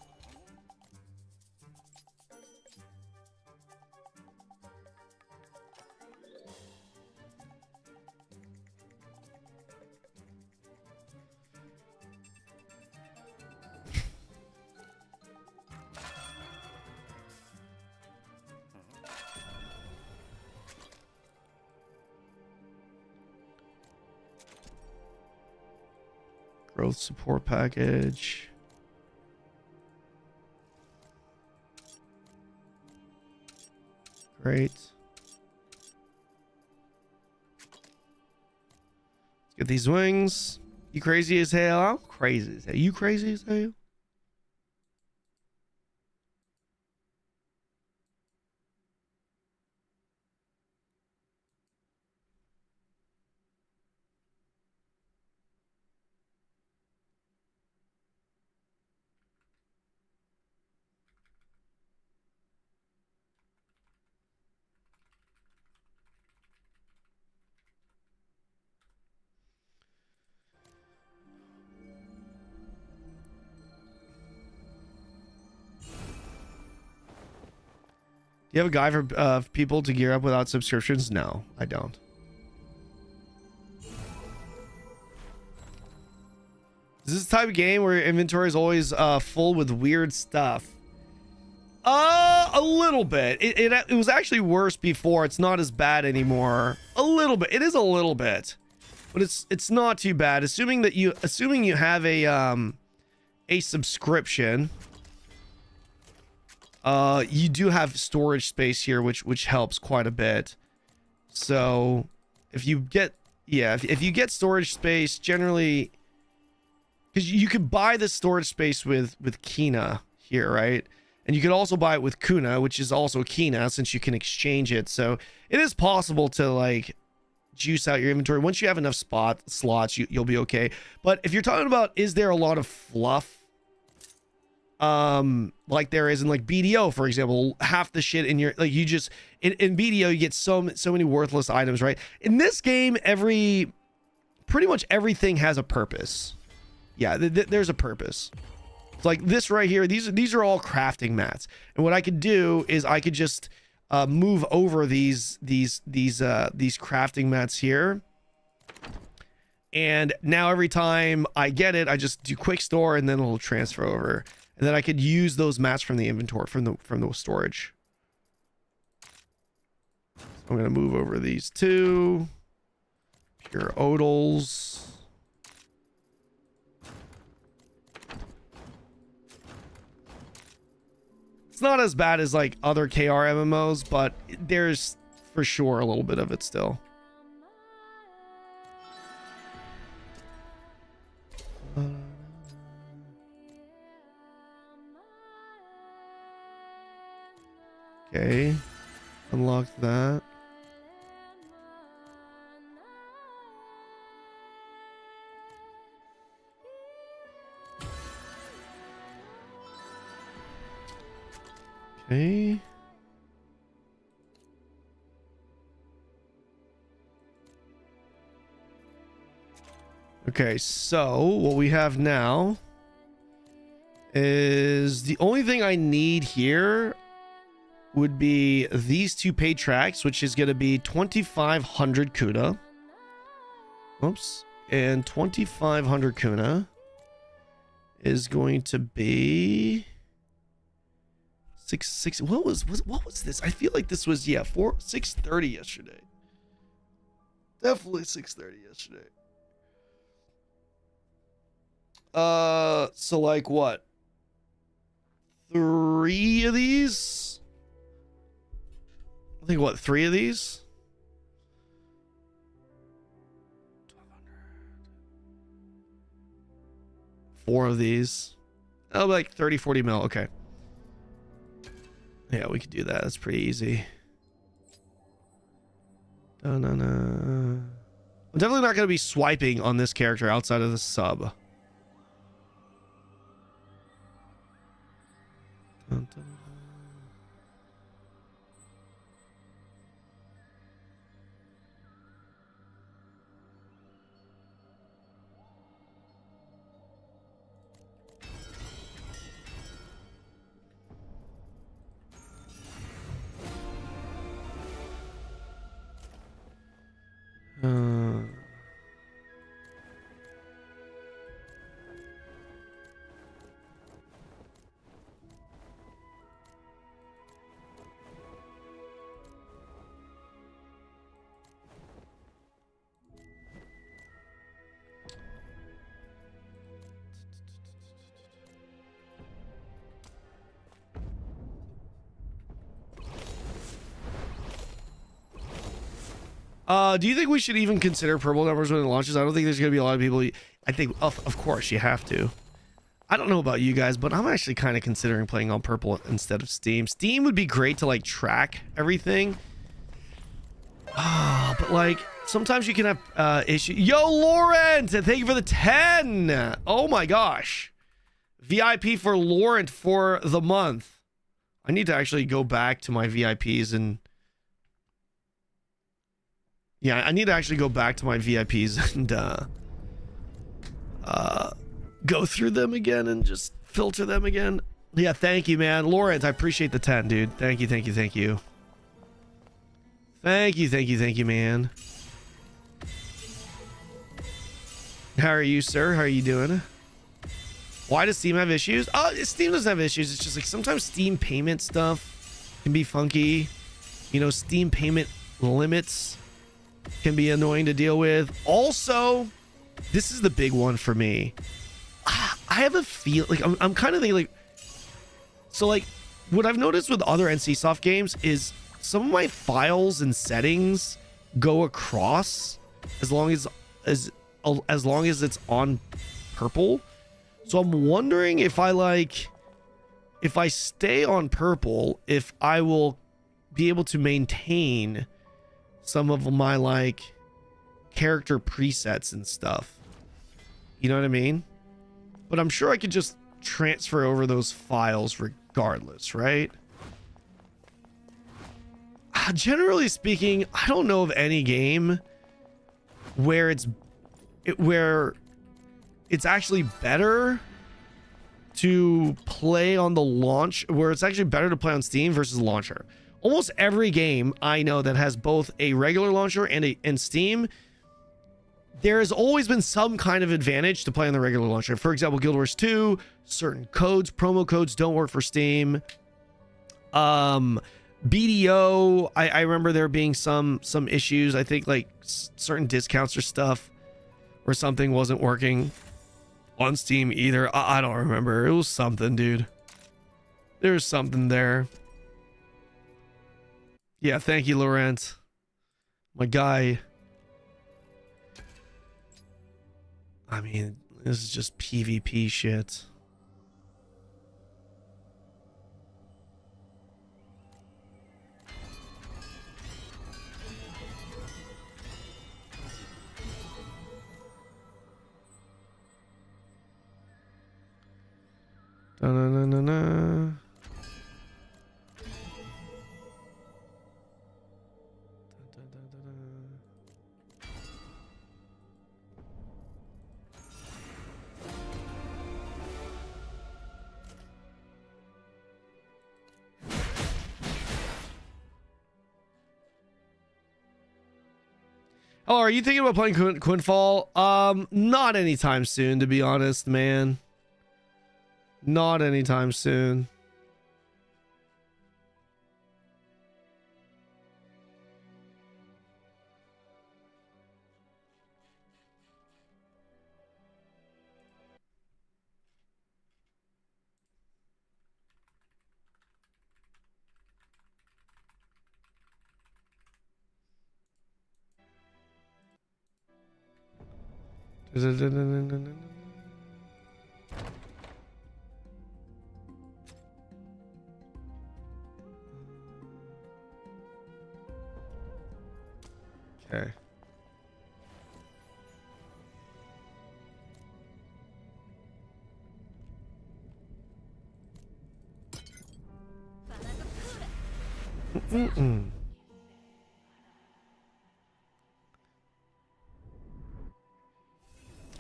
Growth support package. Great. Let's get these wings. You crazy as hell? I'm crazy as hell. You crazy as hell? Do you have a guide for people to gear up without subscriptions? No, I don't. Is this the type of game where your inventory is always full with weird stuff? A little bit. It was actually worse before. It's not as bad anymore. A little bit. It is a little bit, but it's not too bad. Assuming you have a subscription. You do have storage space here, which helps quite a bit. So if you get if you get storage space, generally, because you could buy the storage space with Kina here, right? And you could also buy it with Kuna, which is also Kina, since you can exchange it. So it is possible to like juice out your inventory. Once you have enough slots, you'll be okay. But if you're talking about, is there a lot of fluff? Like there is in like BDO, for example, half the shit in your, like, you just in BDO you get so many worthless items, right? In this game, pretty much everything has a purpose. Yeah, there's a purpose. It's like this right here, these are all crafting mats, and what I could do is I could just move over these crafting mats here. And now every time I get it, I just do quick store and then it'll transfer over. And then I could use those mats from the inventory, from the storage. So I'm going to move over these two. Pure odals. It's not as bad as like other KR MMOs, but there's for sure a little bit of it still. Okay, unlocked that. Okay. Okay, so what we have now is the only thing I need here would be these two paid tracks, which is going to be 2,500 Kuna. Oops. And 2,500 Kuna is going to be six. What was this? I feel like this was 6:30 yesterday. Definitely 6:30 yesterday. So like what? 3 of these? I think what, 3 of these? 4 of these. Oh, like 30-40 mil. Okay. Yeah, we could do that. That's pretty easy. I'm definitely not going to be swiping on this character outside of the sub. Do you think we should even consider purple numbers when it launches? I don't think there's going to be a lot of people. I think, of course, you have to. I don't know about you guys, but I'm actually kind of considering playing on purple instead of Steam. Steam would be great to like track everything. But like sometimes you can have issues. Yo, Laurent, thank you for the 10. Oh my gosh. VIP for Laurent for the month. I need to actually go back to my VIPs and yeah, I need to actually go back to my VIPs and go through them again and just filter them again. Yeah, thank you, man. Lawrence, I appreciate the 10, dude. Thank you, thank you, thank you. Thank you, thank you, thank you, man. How are you, sir? How are you doing? Why does Steam have issues? Oh, Steam doesn't have issues. It's just like sometimes Steam payment stuff can be funky. You know, Steam payment limits can be annoying to deal with. Also, this is the big one for me. I have a feel like I'm kind of thinking like, so like what I've noticed with other NCSoft games is some of my files and settings go across as long as it's on purple. So I'm wondering if I stay on purple, if I will be able to maintain some of my like character presets and stuff. You know what I mean? But I'm sure I could just transfer over those files regardless, right? Generally speaking, I don't know of any game where it's actually better to play on the launch, where it's actually better to play on Steam versus launcher. almost every game I know that has both a regular launcher and Steam, there has always been some kind of advantage to play on the regular launcher. For example, Guild Wars 2, certain codes, promo codes don't work for Steam. BDO, I remember there being some issues. I think like certain discounts or stuff or something wasn't working on Steam either. I don't remember. It was something, dude. There's something there. Yeah, thank you, Laurent. My guy. I mean, this is just PvP shit. Da-na-na-na-na. Oh, are you thinking about playing Quinfall? Not anytime soon, to be honest, man. Not anytime soon. Okay.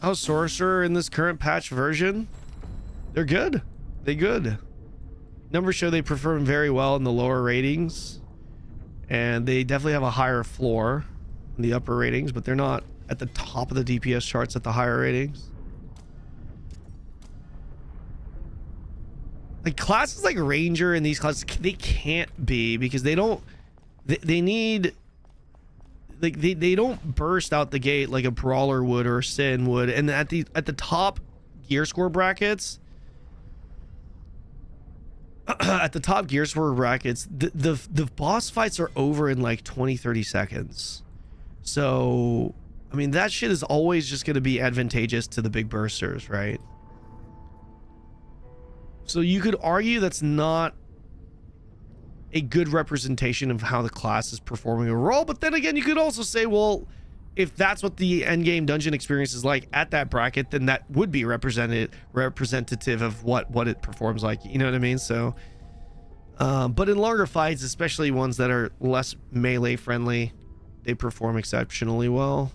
Oh, Sorcerer in this current patch version? They're good. They good. Numbers show they perform very well in the lower ratings. And they definitely have a higher floor in the upper ratings, but they're not at the top of the DPS charts at the higher ratings. Like classes like Ranger and these classes, they can't be because they don't, they need, like they don't burst out the gate like a Brawler would or a Sin would. And at the top gear score brackets, at the top gear score brackets, the boss fights are over in like 20-30 seconds. So I mean that shit is always just going to be advantageous to the big bursters, right? So you could argue that's not a good representation of how the class is performing overall, but then again you could also say, well, if that's what the end game dungeon experience is like at that bracket, then that would be representative of what it performs like, you know what I mean? So but in longer fights, especially ones that are less melee friendly, they perform exceptionally well.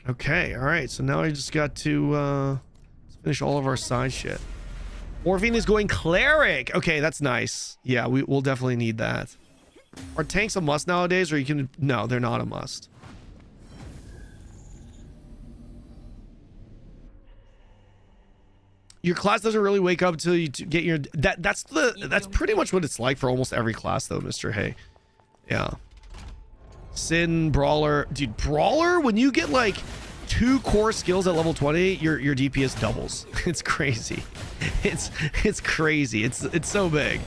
Okay, all right, so now I just got to finish all of our side shit. Morphine is going cleric. Okay, that's nice. Yeah, we'll definitely need that. Are tanks a must nowadays, or you can... No, they're not a must. Your class doesn't really wake up until you get your... That's pretty much what it's like for almost every class, though, Mr. Hay. Yeah. Sin, Brawler. Dude, Brawler, when you get like 2 core skills at level 20, your DPS doubles. It's crazy. It's crazy. It's so big.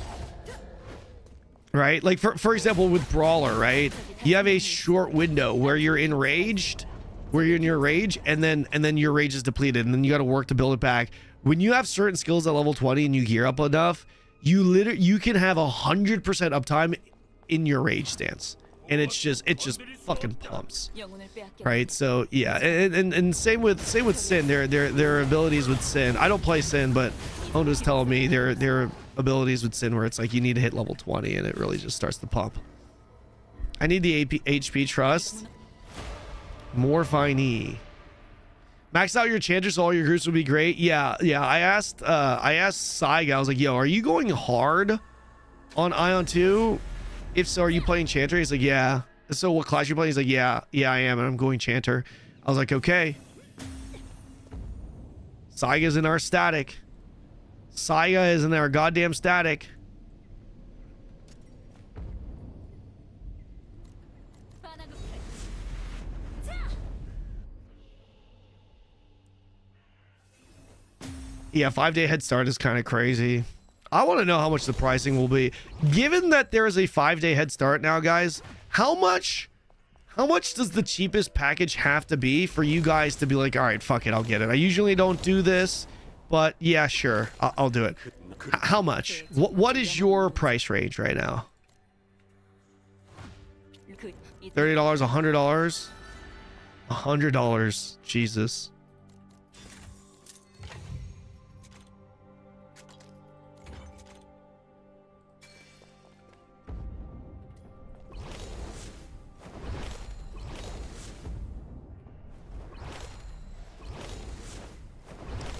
Right? Like for example with Brawler, right? You have a short window where you're enraged, where you're in your rage, and then your rage is depleted, and then you got to work to build it back. When you have certain skills at level 20 and you gear up enough, you can have 100% uptime in your rage stance. And it just fucking pumps, right? So yeah, and same with Sin. Their abilities with Sin. I don't play Sin, but Honda's telling me their abilities with Sin where it's like you need to hit level 20 and it really just starts to pump. I need the HP trust. Morphine. Max out your Chanter so all your groups would be great. Yeah. I asked Saiga, I was like, yo, are you going hard on AION2? If so, are you playing Chanter? He's like, yeah. So what class you playing? He's like, yeah, I am, and I'm going Chanter. I was like, okay. Saiga's in our static. Saiga is in our goddamn static. Yeah, 5-day head start is kind of crazy. I want to know how much the pricing will be. Given that there is a 5-day head start now, guys, how much does the cheapest package have to be for you guys to be like, all right, fuck it, I'll get it? I usually don't do this, but yeah, sure, I'll do it. How much? What is your price range right now? $30, $100? $100. Jesus.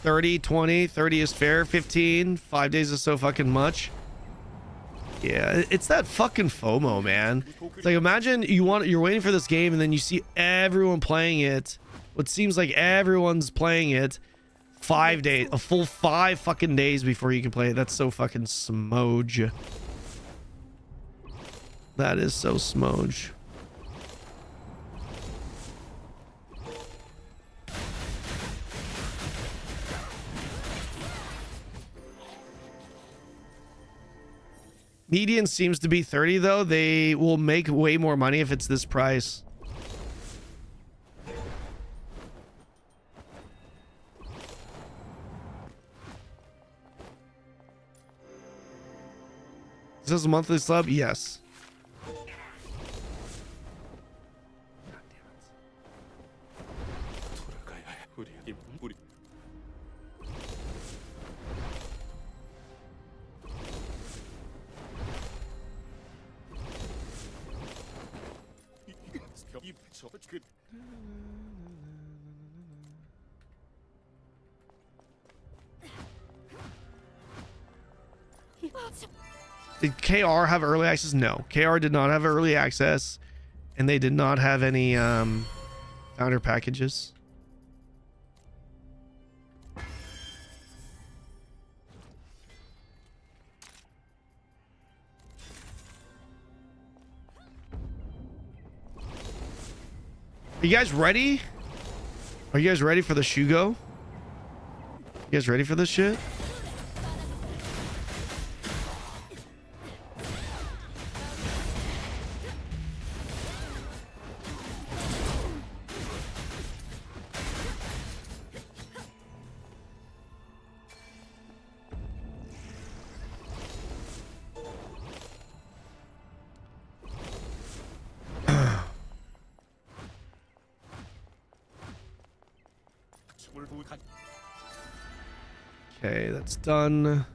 $30, $20, $30 is fair. 15, 5 days is so fucking much. Yeah, it's that fucking FOMO, man. It's like, imagine you're waiting for this game and then you see everyone playing it. What seems like everyone's playing it 5 days, a full 5 fucking days before you can play it. That's so fucking smoge. That is so smoge. Median seems to be 30 though. They will make way more money if it's this price. Is this a monthly sub? Yes. Did KR have early access? No, KR did not have early access, and they did not have any founder packages. Are you guys ready? Are you guys ready for the Shugo? You guys ready for this shit? Okay, that's done.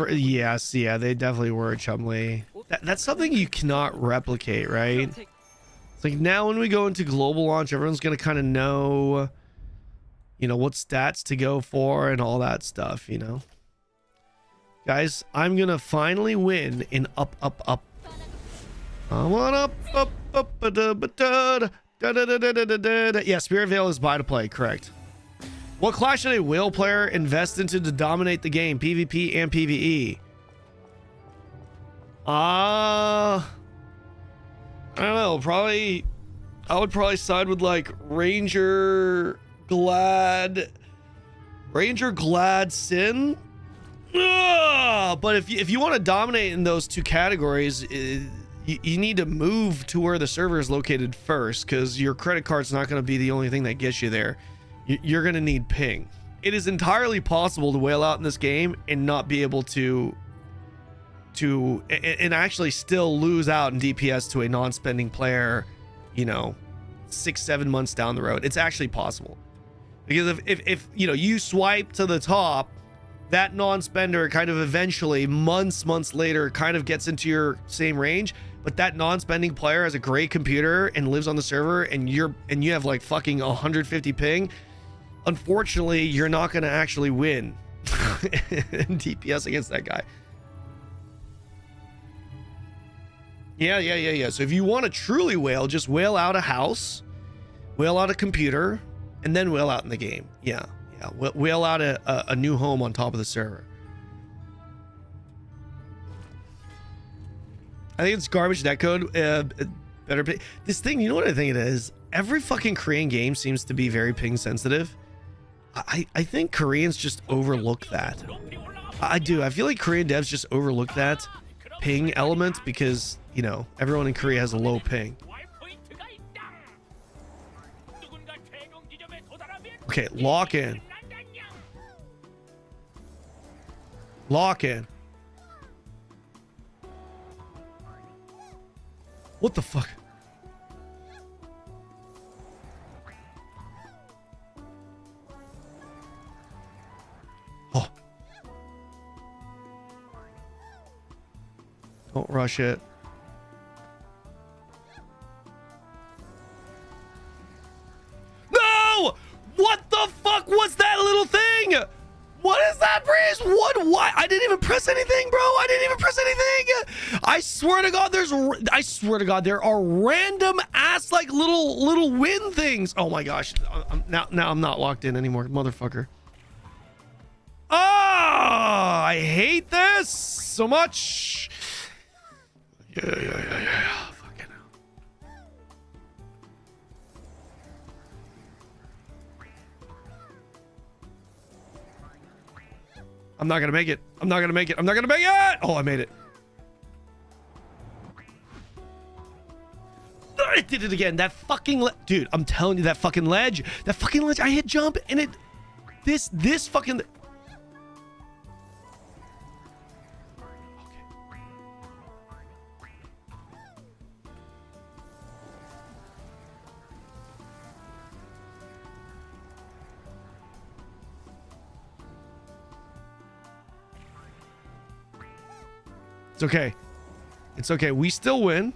Yes, yeah, they definitely were Chumley. That's something you cannot replicate, right? It's like now when we go into global launch, everyone's gonna kind of know, you know, what stats to go for and all that stuff, you know. Guys, I'm gonna finally win in up. I want up. Yeah, Spirit Veil is buy to play, correct. What class should a whale player invest into to dominate the game, PvP and PvE? I don't know. I would probably side with like Ranger Glad Sin. But if you want to dominate in those two categories, you need to move to where the server is located first, because your credit card's not going to be the only thing that gets you there. You're going to need ping. It is entirely possible to whale out in this game and not be able to actually still lose out in DPS to a non-spending player, you know, 6-7 months down the road. It's actually possible. Because if you know, you swipe to the top, that non-spender kind of eventually months later kind of gets into your same range, but that non-spending player has a great computer and lives on the server, and you have like fucking 150 ping. Unfortunately, you're not going to actually win in DPS against that guy. Yeah. So if you want to truly whale, just whale out a house, whale out a computer, and then whale out in the game. Yeah. Whale out a new home on top of the server. I think it's garbage netcode. Better pay. This thing, you know what I think it is? Every fucking Korean game seems to be very ping sensitive. I think Koreans just overlook that. I do. I feel like Korean devs just overlook that ping element because, you know, everyone in Korea has a low ping. Okay, lock in. Lock in. What the fuck? Oh. Don't rush it. No! What the fuck was that little thing? What is that, Breeze? What? Why? I didn't even press anything, bro. I didn't even press anything. I swear to God, there are random ass like little win things. Oh my gosh. Now I'm not locked in anymore, motherfucker. Oh, I hate this so much. Yeah. Fucking hell. I'm not gonna make it. I'm not gonna make it. Oh, I made it. I did it again. That fucking dude, I'm telling you, that fucking ledge. I hit jump and it this fucking It's okay. It's okay. We still win.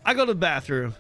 I go to the bathroom.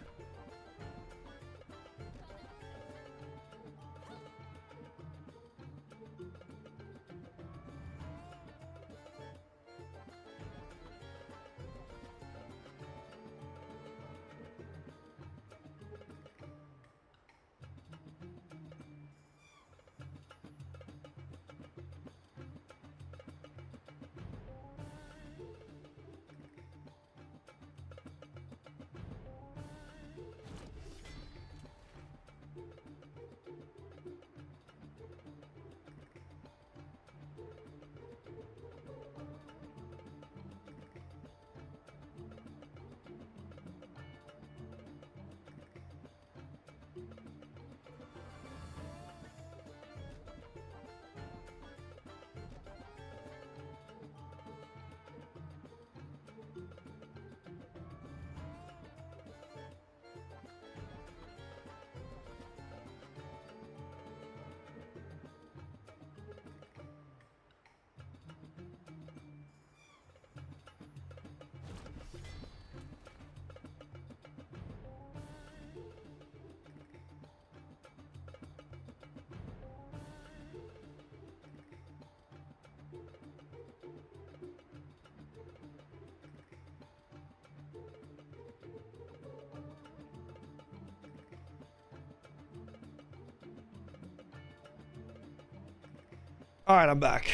All right, I'm back.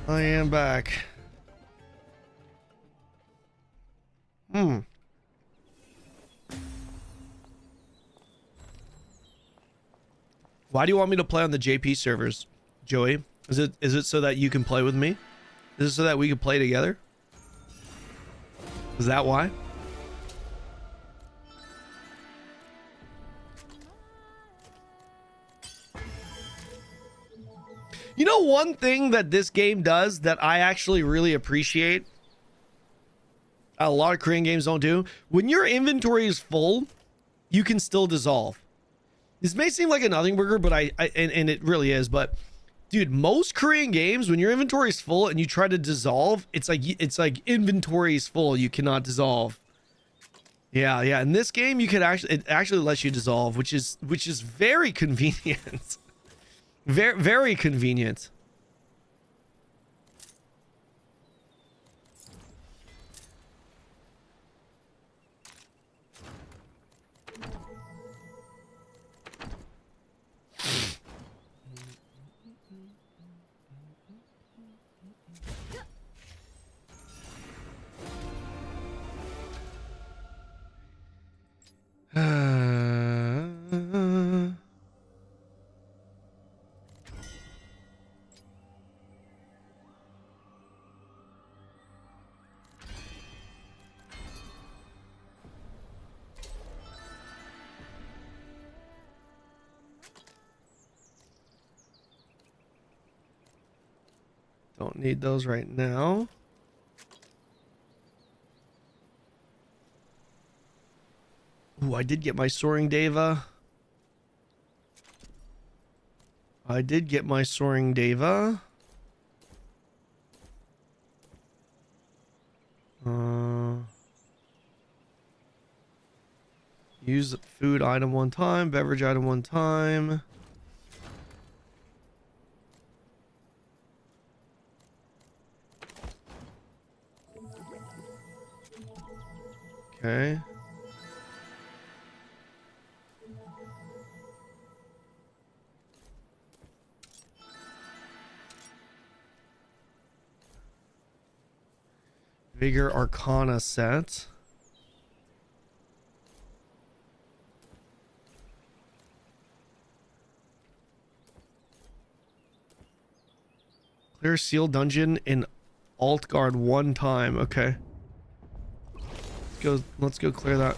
I am back. Why do you want me to play on the JP servers, Joey? Is it so that you can play with me? Is it so that we can play together? Is that why? You know, one thing that this game does that I actually really appreciate, a lot of Korean games don't do, when your inventory is full, you can still dissolve. This may seem like a nothing burger, but and it really is, but dude, most Korean games, when your inventory is full and you try to dissolve, it's like inventory is full, you cannot dissolve. Yeah, yeah. In this game, you can it actually lets you dissolve, which is very convenient. Very, very convenient. Don't need those right now. Ooh, I did get my soaring Deva. I did get my soaring Deva. Use food item one time, beverage item one time. Okay. Vigor Arcana set. Clear seal dungeon in alt guard one time. Okay. Let's go clear that.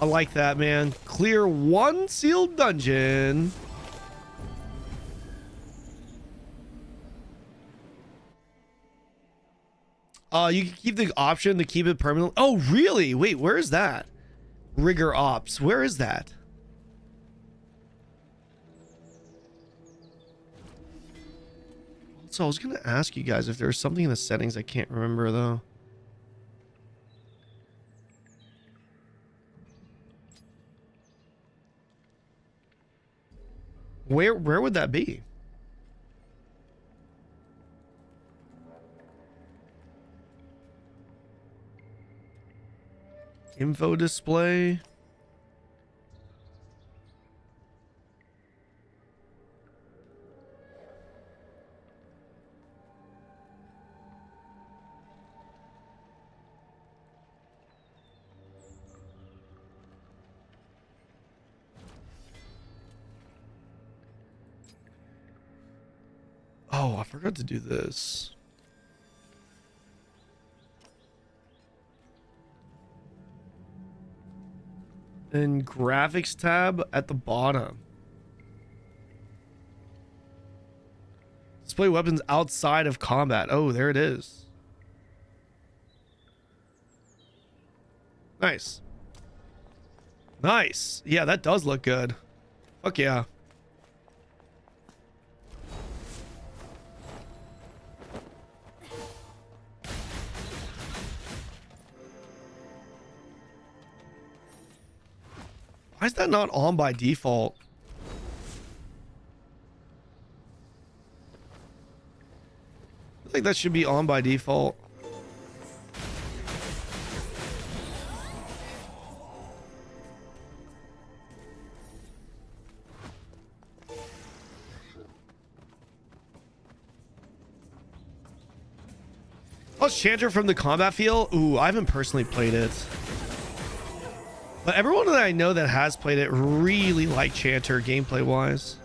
I like that, man. Clear one sealed dungeon. You can keep the option to keep it permanent. Oh, really? Wait, where is that? Rigor Ops. Where is that? So I was going to ask you guys if there was something in the settings I can't remember, though. Where would that be? Info display. Oh, I forgot to do this. Then graphics tab at the bottom. Display weapons outside of combat. Oh, there it is. Nice. Nice. Yeah, that does look good. Fuck yeah. Why is that not on by default? I think that should be on by default. Oh, Chanter from the combat feel. Ooh, I haven't personally played it, but everyone that I know that has played it really liked Chanter gameplay wise.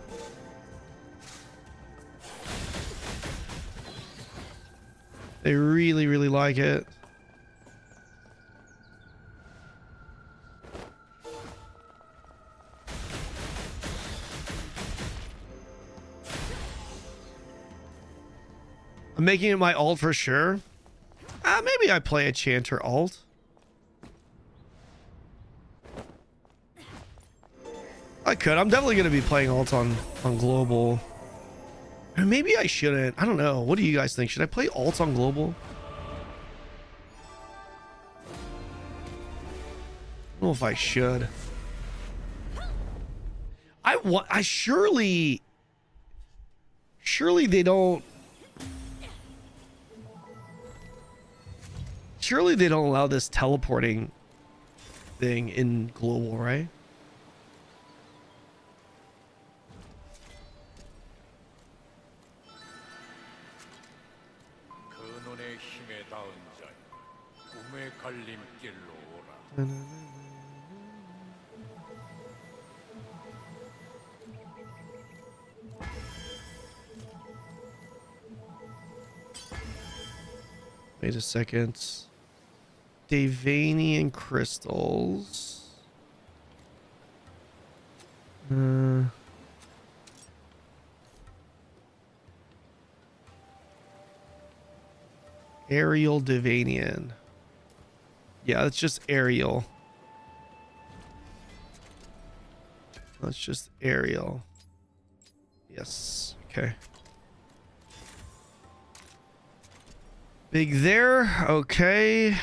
They really, really like it. I'm making it my alt for sure. Maybe I play a Chanter alt. I could. I'm definitely going to be playing alt on global. Or maybe I shouldn't. I don't know. What do you guys think? Should I play alt on global? I don't know if I should. I surely they don't. Surely they don't allow this teleporting thing in global, right? 근원의 힘에 닿은 자여, 꿈의 갈림길로 오라. Wait a second. Davanian crystals. Aerial Davanian. Yeah, it's just aerial. That's just aerial. Yes. Okay. Big there. Okay.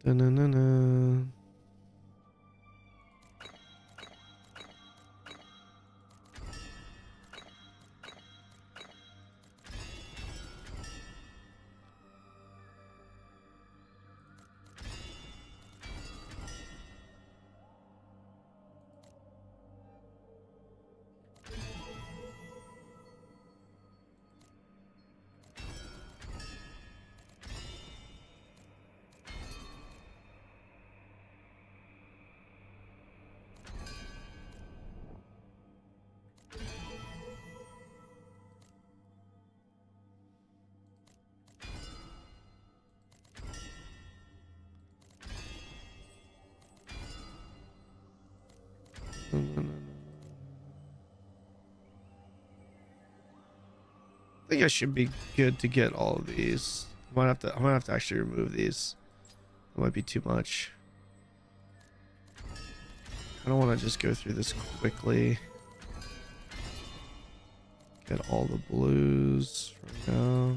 Da-na-na-na. I think I should be good to get all of these. I might have to actually remove these. That might be too much. I don't want to just go through this quickly. Get all the blues for now.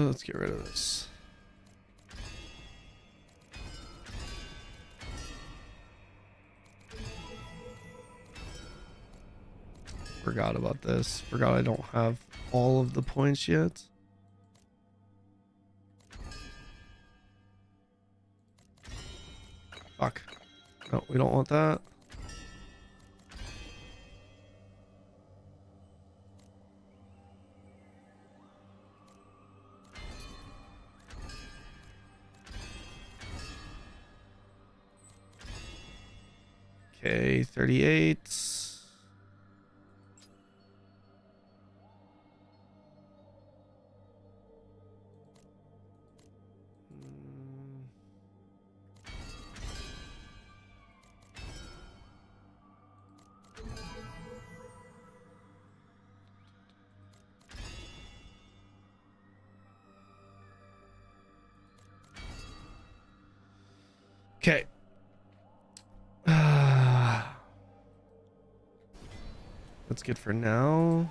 Let's get rid of this. Forgot about this. Forgot I don't have all of the points yet. Fuck. No, we don't want that. Okay, 38. Okay. That's good for now.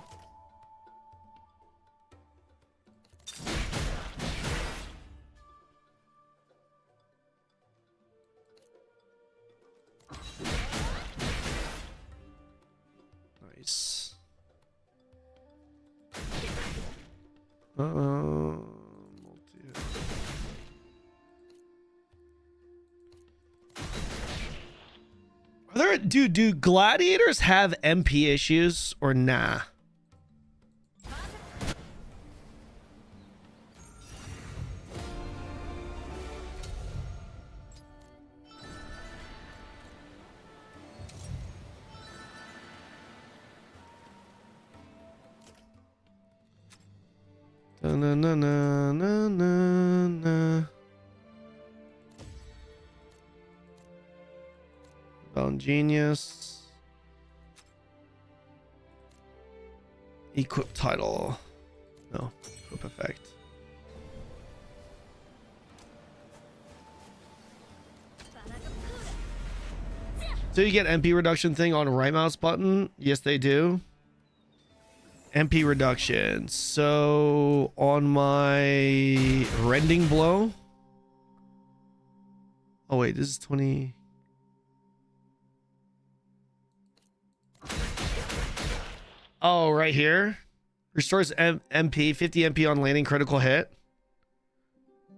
Nice. Are there, do gladiators have MP issues or nah? Na na na na na na. Bound Genius. Equip title. No, equip effect. So you get MP reduction thing on right mouse button? Yes, they do. MP reduction. So on my rending blow. Oh wait, this is 20. Oh, right here. Restores MP, 50 MP on landing critical hit.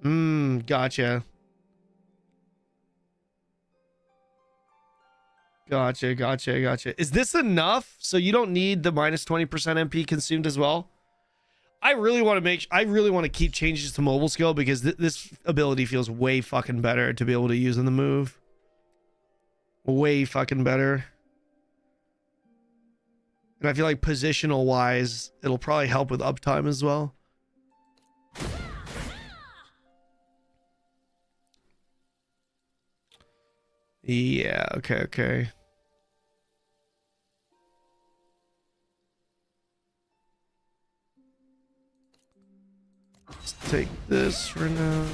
Gotcha. Gotcha. Is this enough? So you don't need the minus 20% MP consumed as well? I really want to keep changes to mobile skill because this ability feels way fucking better to be able to use in the move. Way fucking better. And I feel like positional wise, it'll probably help with uptime as well. Yeah, okay. Let's take this for now.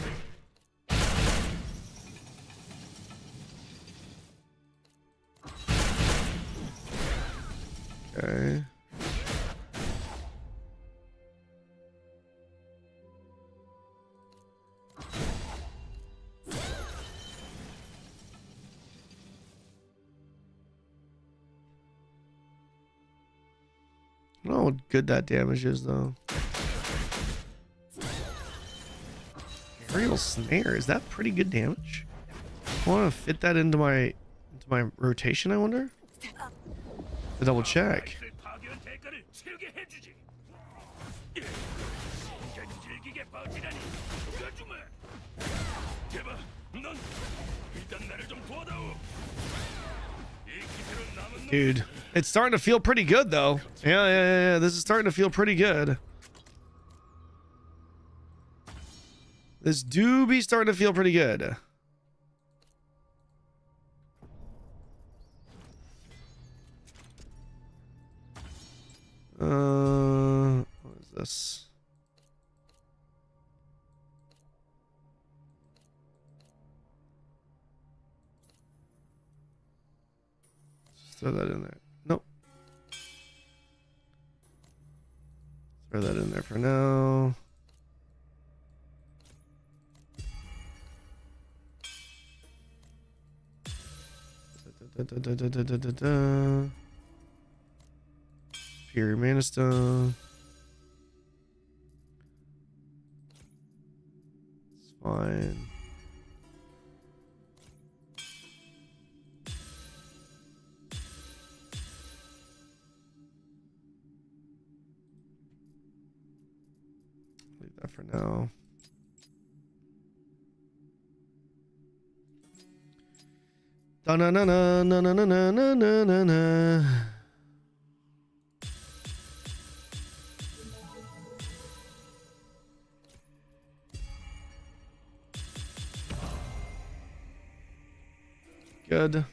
Okay. I don't know what good that damage is though. Aerial snare, is that pretty good damage? I want to fit that into my rotation, I wonder? To double check. Dude, it's starting to feel pretty good though. Yeah. This is starting to feel pretty good. This do be starting to feel pretty good. What is this? Just throw that in there. Nope. Throw that in there for now. Superior Mana Stone. It's fine. Leave that for now. Da na na na na na na na na na. Good.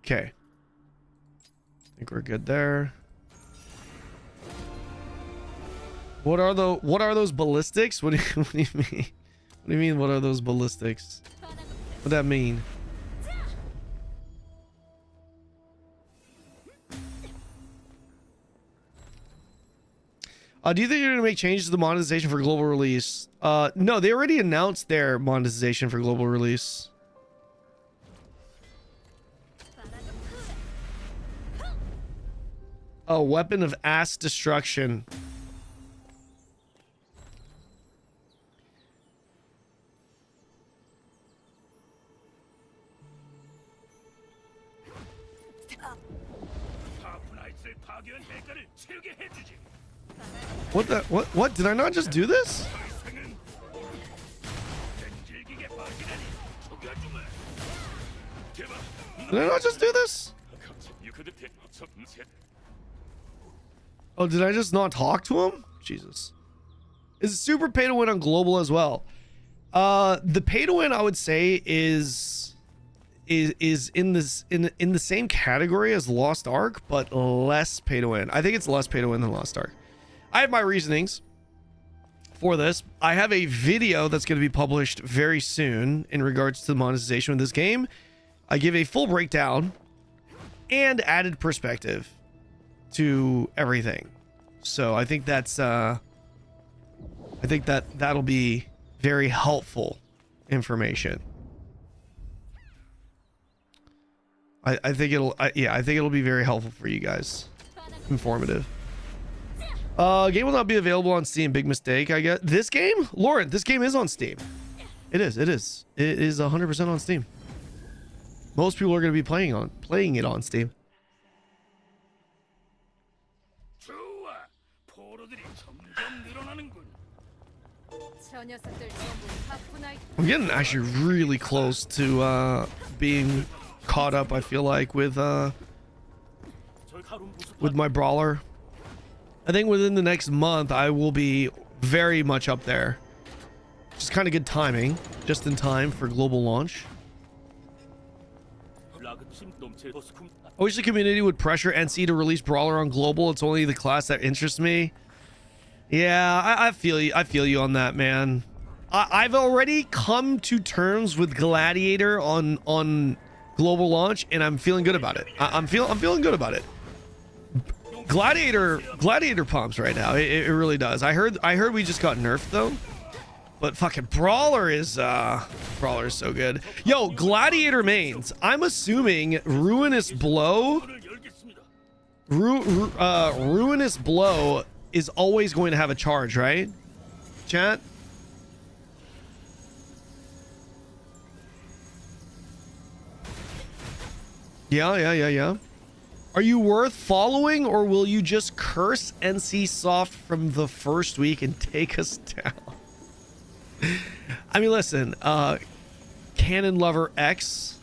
Okay. I think we're good there. What are those ballistics? What do you mean? What do you mean? What are those ballistics? What that mean? Do you think you're gonna make changes to the monetization for global release? No, they already announced their monetization for global release. A weapon of ass destruction. What the what did I not just do this? Did I not just do this? Oh, did I just not talk to him? Jesus. Is it super pay to win on global as well? The pay to win I would say is in the same category as Lost Ark, but less pay to win. I think it's less pay to win than Lost Ark. I have my reasonings for this. I have a video that's going to be published very soon in regards to the monetization of this game. I give a full breakdown and added perspective to everything. So I think that's I think that'll be very helpful information. I think it'll be very helpful for you guys. Informative. Game will not be available on Steam. Big mistake, I guess. This game? Lauren, this game is on Steam. It is 100% on Steam. Most people are going to be playing it on Steam. I'm getting actually really close to being caught up, I feel like, with my brawler. I think within the next month I will be very much up there. Just kind of good timing, just in time for global launch. I wish the community would pressure NC to release brawler on global. It's only the class that interests me. Yeah, I feel you. I feel you on that, man. I've already come to terms with Gladiator on global launch, and I'm feeling good about it. I'm feeling good about it. Gladiator pumps right now. It really does. I heard we just got nerfed though, but fucking brawler is so good. Yo, Gladiator mains. I'm assuming Ruinous Blow. Ruinous Blow is always going to have a charge, right? Chat. Yeah. Are you worth following, or will you just curse NC Soft from the first week and take us down? I mean, listen, Kanon Lover X.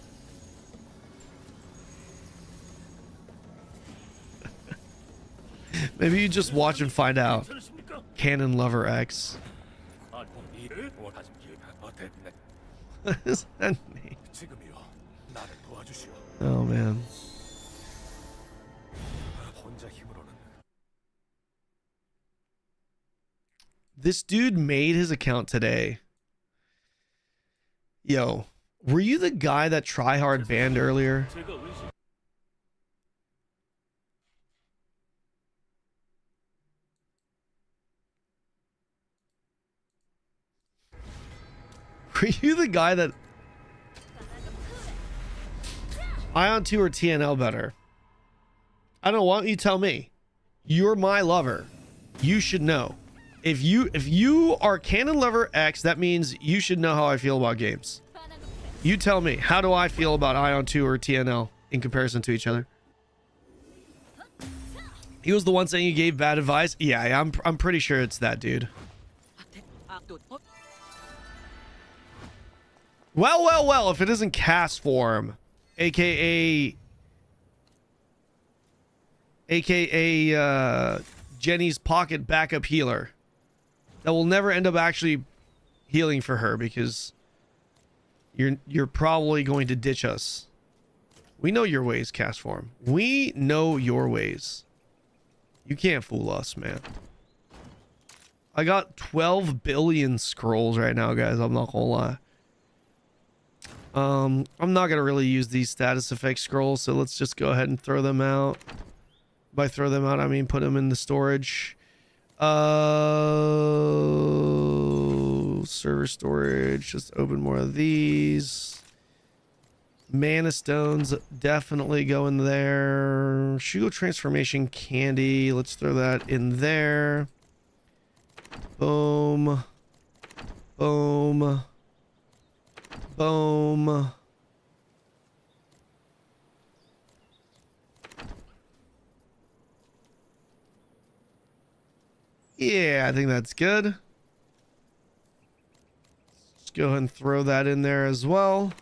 Maybe you just watch and find out. Kanon Lover X. What does that mean? Oh, man. This dude made his account today. Yo, were you the guy that tryhard banned earlier? Were you the guy that... AION2 or TNL better? I don't know. Why don't you tell me? You're my lover. You should know. If you are Kanon Lover X, that means you should know how I feel about games. You tell me. How do I feel about AION2 or TNL in comparison to each other? He was the one saying you gave bad advice. Yeah, I'm pretty sure it's that dude. Well, if it isn't cast form, aka Jenny's pocket backup healer, that will never end up actually healing for her because you're probably going to ditch us. We know your ways, cast form. We know your ways. You can't fool us, man. I got 12 billion scrolls right now, guys. I'm not gonna lie. I'm not gonna really use these status effect scrolls, so let's just go ahead and throw them out. By throw them out, I mean put them in the storage. Server storage. Just open more of these. Mana stones definitely go in there. Shugo transformation candy. Let's throw that in there. Boom. Boom. Boom. Yeah, I think that's good. Let's go ahead and throw that in there as well.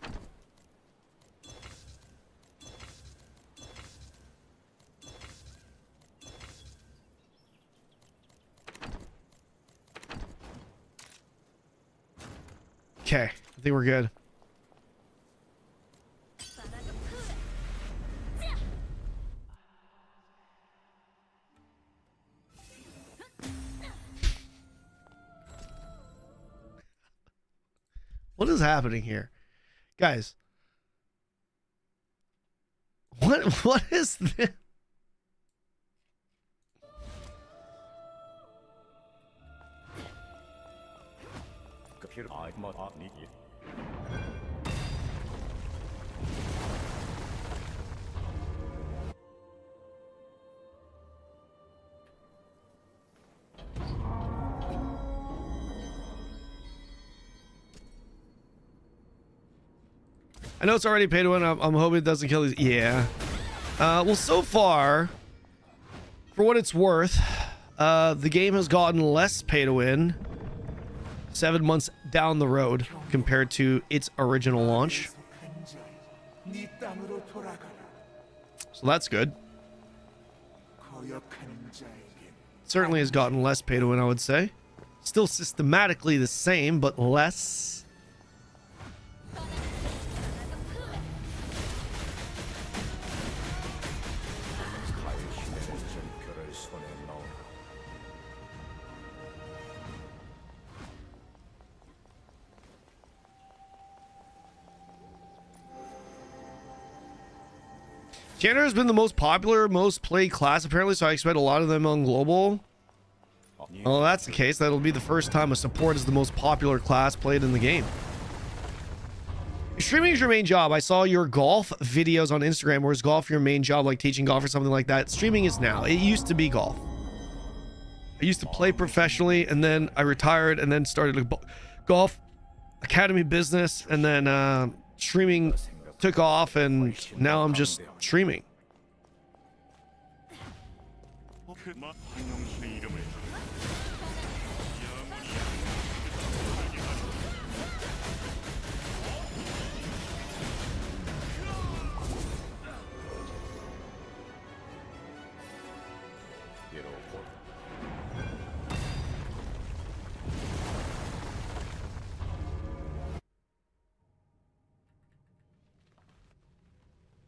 Okay, I think we're good. What is happening here? Guys. What is this? I know it's already pay to win. I'm hoping it doesn't kill these. Yeah. Well, so far, for what it's worth, the game has gotten less pay to win 7 months down the road compared to its original launch. So that's good. Certainly has gotten less pay to win, I would say. Still systematically the same, but less. Janitor has been the most popular, most played class apparently, so I expect a lot of them on global. Well, that's the case. That'll be the first time a support is the most popular class played in the game. Streaming is your main job. I saw your golf videos on Instagram. Where is golf your main job, like teaching golf or something like that? Streaming is now. It used to be golf. I used to play professionally, and then I retired, and then started a golf academy business, and then streaming took off, and now I'm just streaming.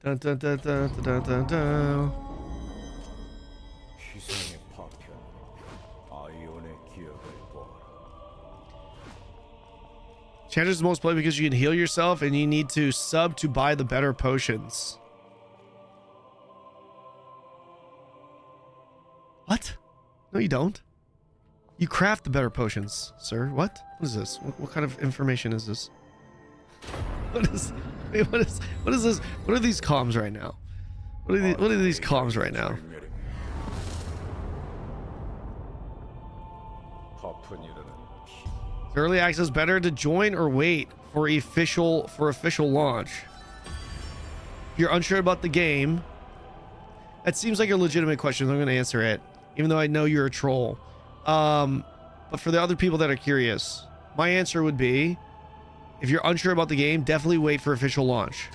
Dun, dun, dun, dun, dun, dun, dun. Chanter's the most played because you can heal yourself and you need to sub to buy the better potions. What? No, you don't. You craft the better potions, sir. What? What is this? What kind of information is this? What is... Wait, what is this? What are these comms right now? What are these comms right now? Is early access better to join or wait for official launch? If you're unsure about the game, that seems like a legitimate question. I'm going to answer it, even though I know you're a troll. But for the other people that are curious, my answer would be, if you're unsure about the game, definitely wait for official launch.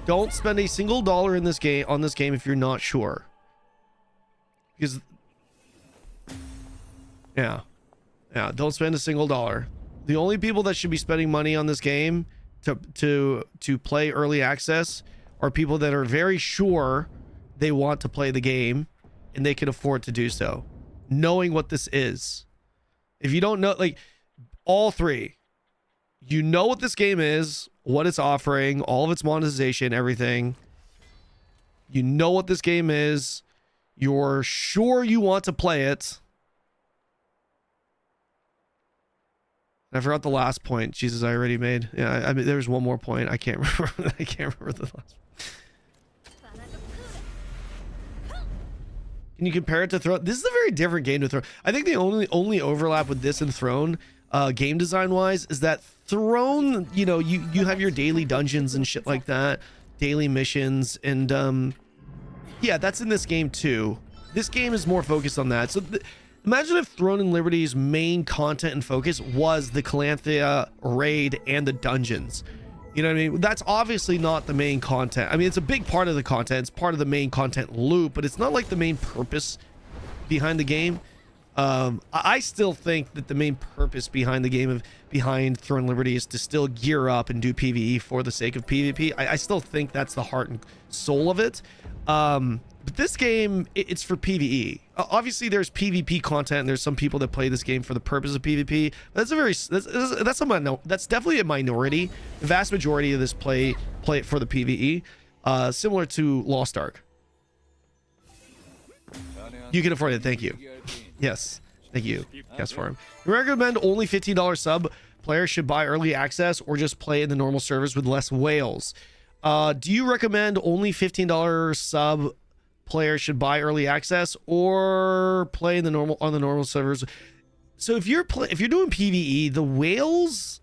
Don't spend a single dollar in this game on this game if you're not sure. Because yeah, don't spend a single dollar. The only people that should be spending money on this game to play early access are people that are very sure they want to play the game and they can afford to do so. knowing what this is. If you don't know, like all three, you know what this game is, what it's offering, all of its monetization, everything. You know what this game is. You're sure you want to play it. I forgot the last point. Jesus, I already made. Yeah, I mean, there's one more point. I can't remember. I can't remember the last. Can you compare it to Throne? This is a very different game to Throne. I think the only overlap with this and Throne, game design wise, is that Throne, you know, you have your daily dungeons and shit like that, daily missions, and yeah, that's in this game too. This game is more focused on that. So imagine if Throne and Liberty's main content and focus was the Calanthea raid and the dungeons. You know what I mean? That's obviously not the main content. I mean, it's a big part of the content. It's part of the main content loop, but it's not like the main purpose behind the game. I still think that the main purpose behind the game behind Throne and Liberty is to still gear up and do PvE for the sake of PvP. I still think that's the heart and soul of it. But this game, it's for PvE. Obviously, there's PvP content, and there's some people that play this game for the purpose of PvP. That's that's definitely a minority. The vast majority of this play it for the PvE, similar to Lost Ark. You can afford it. Thank you. Yes, thank you. Yes, for him. You recommend only $15 sub players should buy early access, or just play in the normal servers with less whales? Do you recommend only $15 sub players should buy early access, or play in the normal servers? So if you're doing PvE, the whales,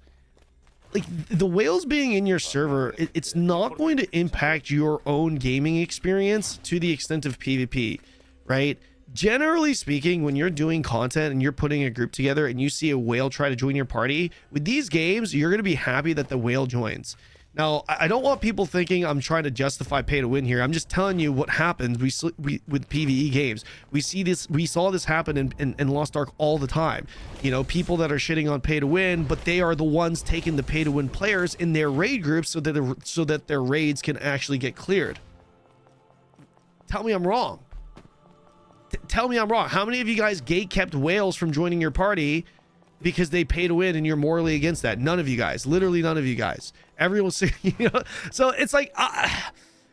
like the whales being in your server, it's not going to impact your own gaming experience to the extent of PvP, right? Generally speaking, when you're doing content and you're putting a group together and you see a whale try to join your party, with these games, you're going to be happy that the whale joins. Now, I don't want people thinking I'm trying to justify pay to win here. I'm just telling you what happens with PvE games. We saw this happen in Lost Ark all the time. You know, people that are shitting on pay to win, but they are the ones taking the pay to win players in their raid groups so that their raids can actually get cleared. Tell me I'm wrong. Tell me I'm wrong. How many of you guys gate-kept whales from joining your party because they pay to win and you're morally against that? None of you guys. Literally none of you guys. Everyone, you know? So it's like,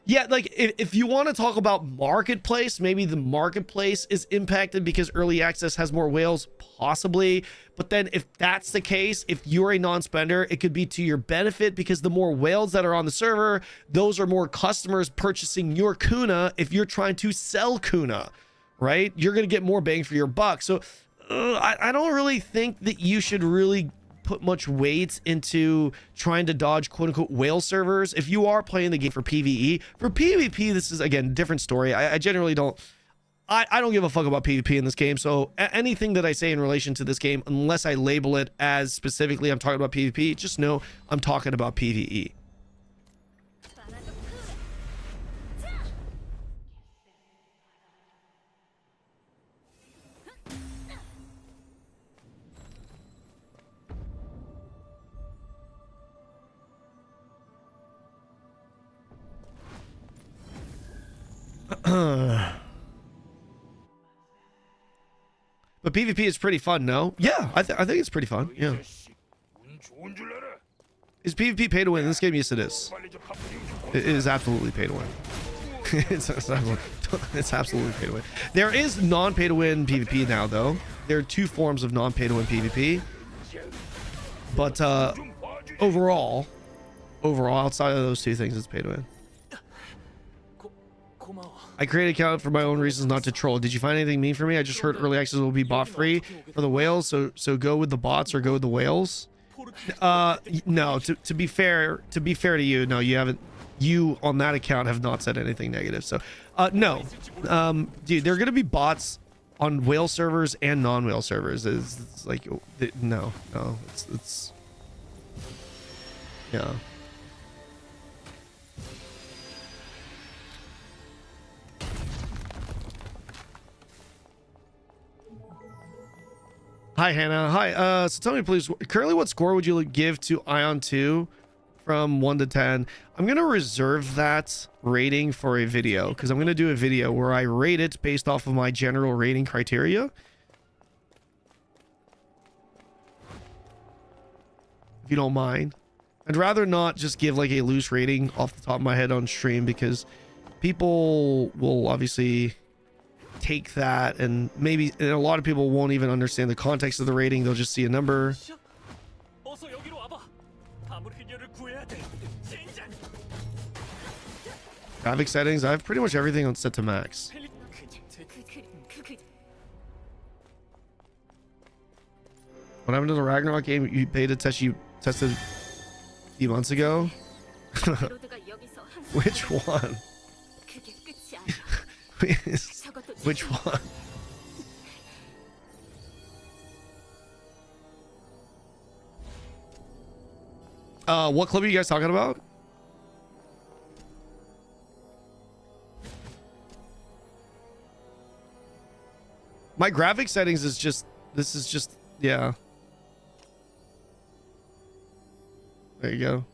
yeah, like if you want to talk about marketplace, maybe the marketplace is impacted because early access has more whales, possibly. But then if that's the case, if you're a non-spender, it could be to your benefit, because the more whales that are on the server, those are more customers purchasing your Kuna if you're trying to sell Kuna, right? You're going to get more bang for your buck. So I don't really think that you should really put much weight into trying to dodge quote-unquote whale servers. If you are playing the game for PvE, for PvP, this is, again, a different story. I generally don't, I don't give a fuck about PvP in this game. So anything that I say in relation to this game, unless I label it as specifically I'm talking about PvP, just know I'm talking about PvE. But PvP is pretty fun, no? Yeah, I think it's pretty fun. Yeah. Is PvP pay to win in this game? Yes, it is. It is absolutely pay to win. it's absolutely pay to win. There is non-pay to win PvP now, though. There are two forms of non-pay to win PvP. But overall, outside of those two things, it's pay to win. I created an account for my own reasons, not to troll. Did you find anything mean for me? I just heard early access will be bot free for the whales, so go with the bots or go with the whales. No, to be fair to you, no, you haven't. You on that account have not said anything negative. So no, dude, there are gonna be bots on whale servers and non-whale servers. It's like no, it's yeah. Hi, Hannah. Hi. So tell me, please, currently what score would you give to AION2 from 1 to 10? I'm going to reserve that rating for a video, because I'm going to do a video where I rate it based off of my general rating criteria. if you don't mind. I'd rather not just give like a loose rating off the top of my head on stream, because people will obviously take that, and maybe and a lot of people won't even understand the context of the rating. They'll just see a number. 어서 여기로 와봐. 아무 해결을 구해야 돼. 진짜. Graphic settings, I have pretty much everything on set to max. What happened to the Ragnarok game you beta test you tested a few months ago? Which one? Which one? What clip are you guys talking about? My graphic settings is just, this is just, yeah. There you go.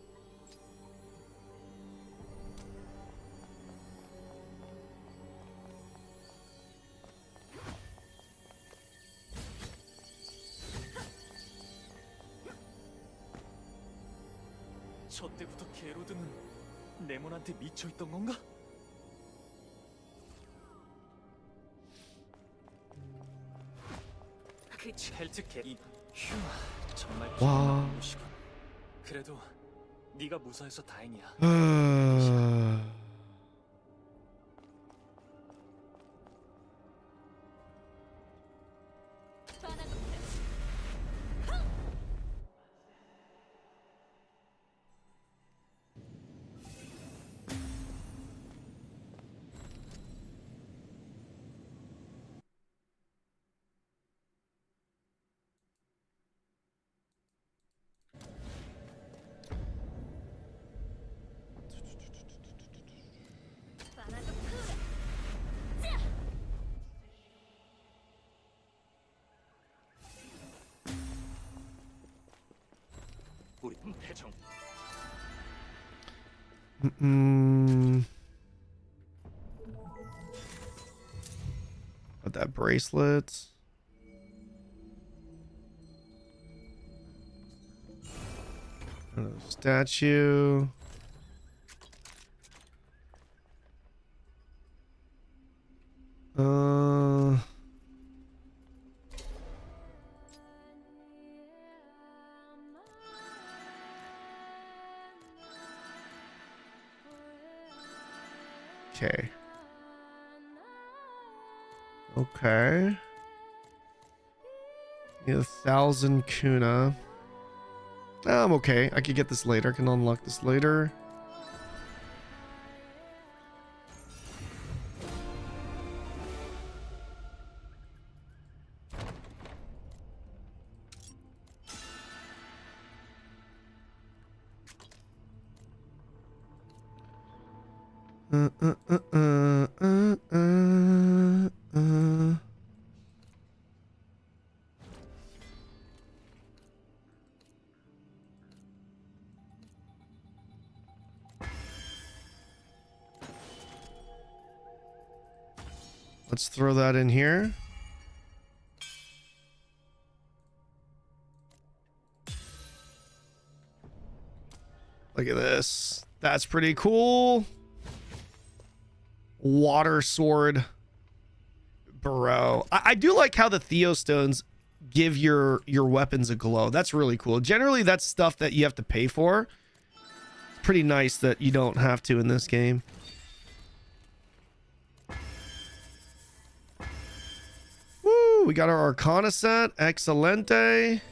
저 때부터 게로드는 레몬한테 미쳐 있던 건가? 그 헬트 개. 휴, 정말 와. 무시군. 그래도 네가 무사해서 다행이야. 우리 대청. Got that bracelet. Statue. Okay. Okay. Need 1,000 Kuna. I'm okay. I could get this later. I can unlock this later. Let's throw that in here. Look at this. That's pretty cool. Water sword. Bro. I do like how the Theostones give your weapons a glow. That's really cool. Generally, that's stuff that you have to pay for. It's pretty nice that you don't have to in this game. Woo! We got our Arcana set. Excelente.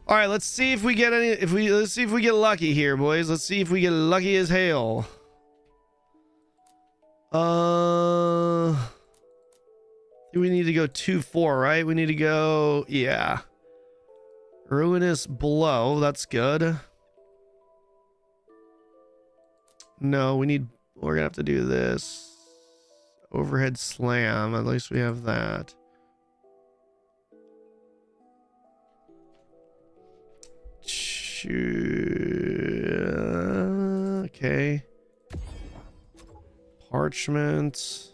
All right, let's see if we get any. Let's see if we get lucky here, boys. Let's see if we get lucky as hell. We need to go 2-4, right? We need to go, yeah. Ruinous blow. That's good. No, we're gonna have to do this. Overhead slam. At least we have that. Okay. Parchment.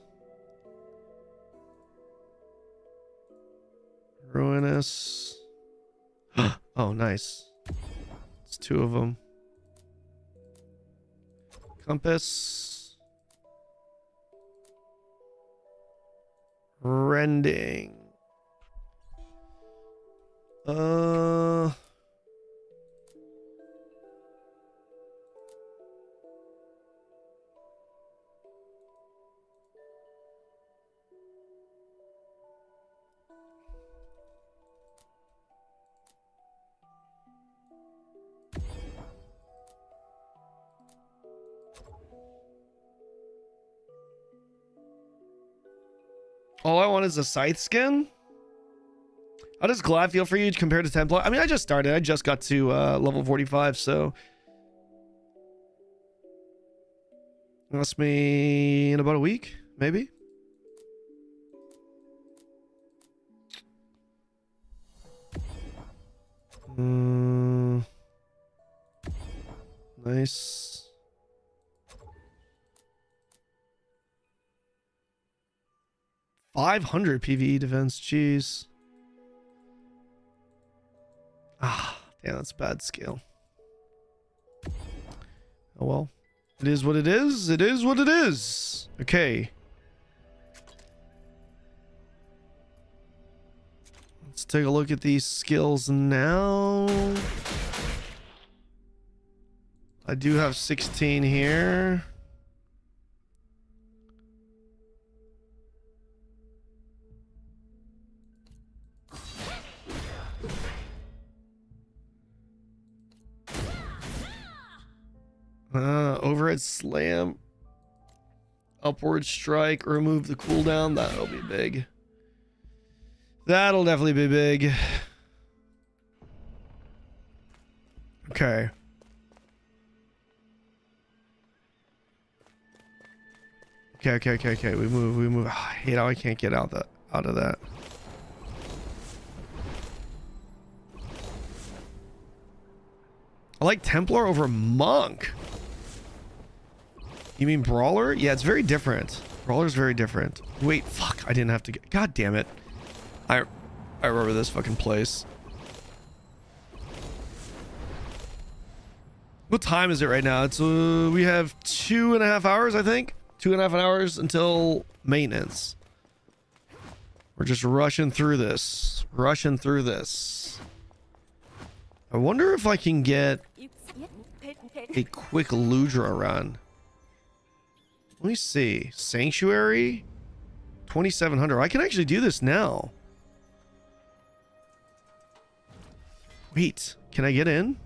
Ruinous. Oh, nice. It's 2 of them. Compass. Rending. All I want is a scythe skin. How does Glad feel for you compared to Templar? I mean, I just started. I just got to level 45, so must be in about a week, maybe. Nice. $500 PvE defense. Jeez. Ah, damn, that's bad scale. Oh well. It is what it is. It is what it is. Okay. Let's take a look at these skills now. I do have 16 here. Overhead slam, upward strike, remove the cooldown. That'll be big. That'll definitely be big. Okay. Okay. We move. Oh, I hate how I can't get out of that. I like Templar over Monk. You mean Brawler? Yeah, it's very different. Brawler's very different. Wait, fuck. I didn't have to get... God damn it. I remember this fucking place. What time is it right now? It's we have 2.5 hours, I think. 2.5 hours until maintenance. We're just rushing through this. I wonder if I can get a quick Ludra run. Let me see. Sanctuary? 2,700. I can actually do this now. Wait, can I get in?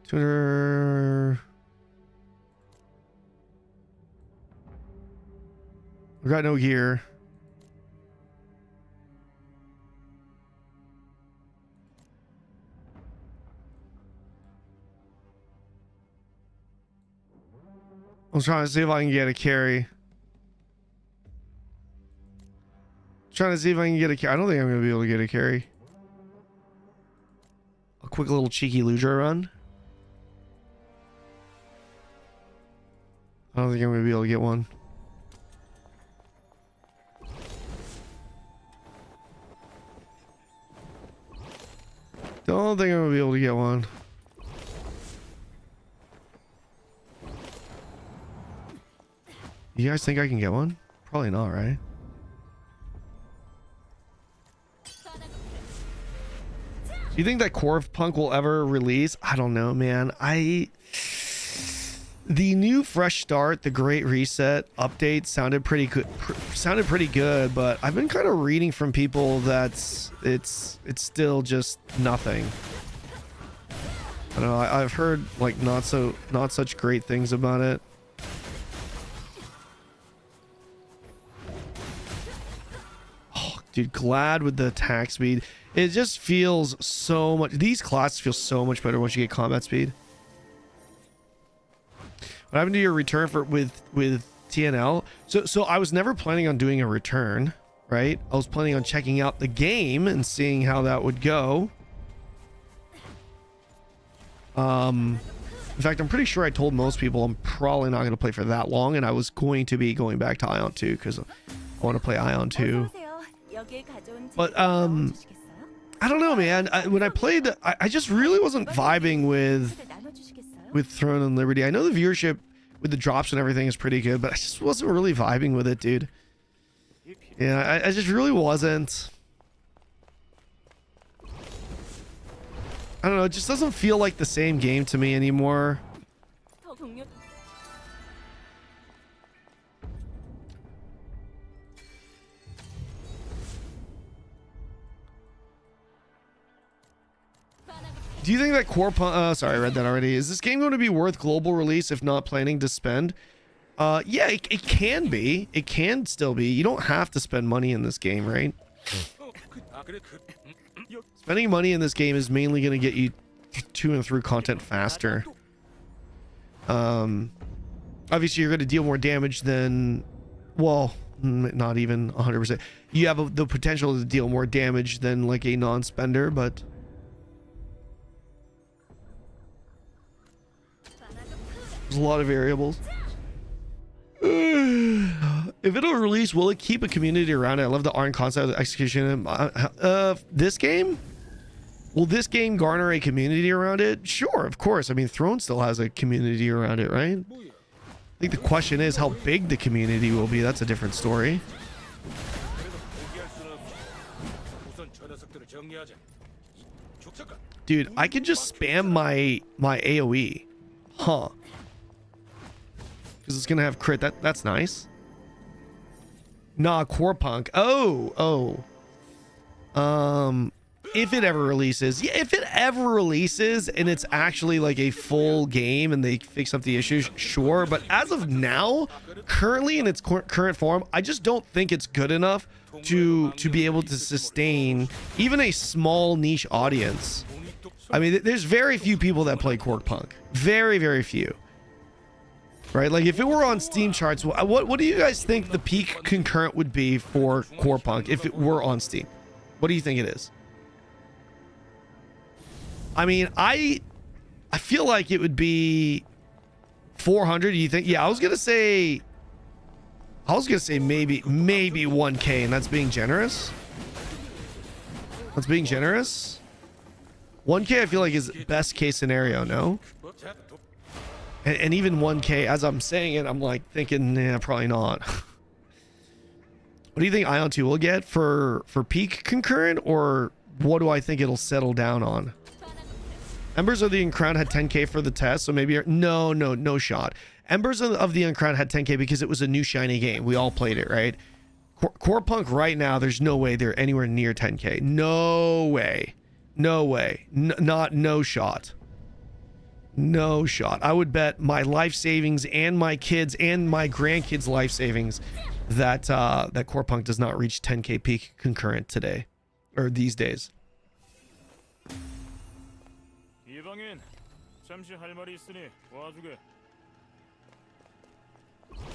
Twitter. I've got no gear. I'm trying to see if I can get a carry. I don't think I'm going to be able to get a carry. A quick little cheeky Ludra run. I don't think I'm going to be able to get one. Don't think I'm going to be able to get one. You guys think I can get one? Probably not, right? Do you think that Corv Punk will ever release? I don't know, man. The new Fresh Start, the Great Reset update sounded pretty good, but I've been kind of reading from people that it's still just nothing. I don't know. I've heard like not such great things about it. Dude, glad with the attack speed. It just feels so much. These classes feel so much better once you get combat speed. What happened to your return for with TNL? So I was never planning on doing a return, right? I was planning on checking out the game and seeing how that would go. In fact, I'm pretty sure I told most people I'm probably not going to play for that long, and I was going to be going back to AION2 because I want to play AION2. But I don't know, man. When I played, I just really wasn't vibing with Throne and Liberty. I know the viewership with the drops and everything is pretty good, but I just wasn't really vibing with it, dude. Yeah, I just really wasn't. I don't know, it just doesn't feel like the same game to me anymore. Do you think that sorry, I read that already. Is this game going to be worth global release if not planning to spend? Yeah, it can be. It can still be. You don't have to spend money in this game, right? Spending money in this game is mainly going to get you to and through content faster. Obviously, you're going to deal more damage than, well, not even 100%. You have the potential to deal more damage than like a non-spender, but there's a lot of variables. If it'll release, will it keep a community around it? I love the ARN concept of the execution. This game? Will this game garner a community around it? Sure, of course. I mean, Throne still has a community around it, right? I think the question is how big the community will be. That's a different story. Dude, I could just spam my AoE. Huh. Because it's going to have crit. That's nice. Nah, Core Punk. Oh. If it ever releases. Yeah, if it ever releases and it's actually like a full game and they fix up the issues, sure. But as of now, currently in its current form, I just don't think it's good enough to be able to sustain even a small niche audience. I mean, there's very few people that play Core Punk. Very, very few. Right? Like if it were on Steam charts, what do you guys think the peak concurrent would be for Core Punk if it were on Steam? What do you think it is? I mean, I feel like it would be 400. You think? Yeah, I was gonna say maybe 1K, and that's being generous. That's being generous. 1K I feel like is best case scenario, no? And even 1K, as I'm saying it, I'm like thinking, nah, probably not. What do you think AION2 will get for peak concurrent, or what do I think it'll settle down on? Embers of the Uncrowned had 10K for the test, so maybe no shot. Embers of the Uncrowned had 10K because it was a new shiny game. We all played it, right? Core Punk right now, there's no way they're anywhere near 10K. No way. No shot. No shot. I would bet my life savings and my kids and my grandkids' life savings that that Core Punk does not reach 10K peak concurrent today or these days.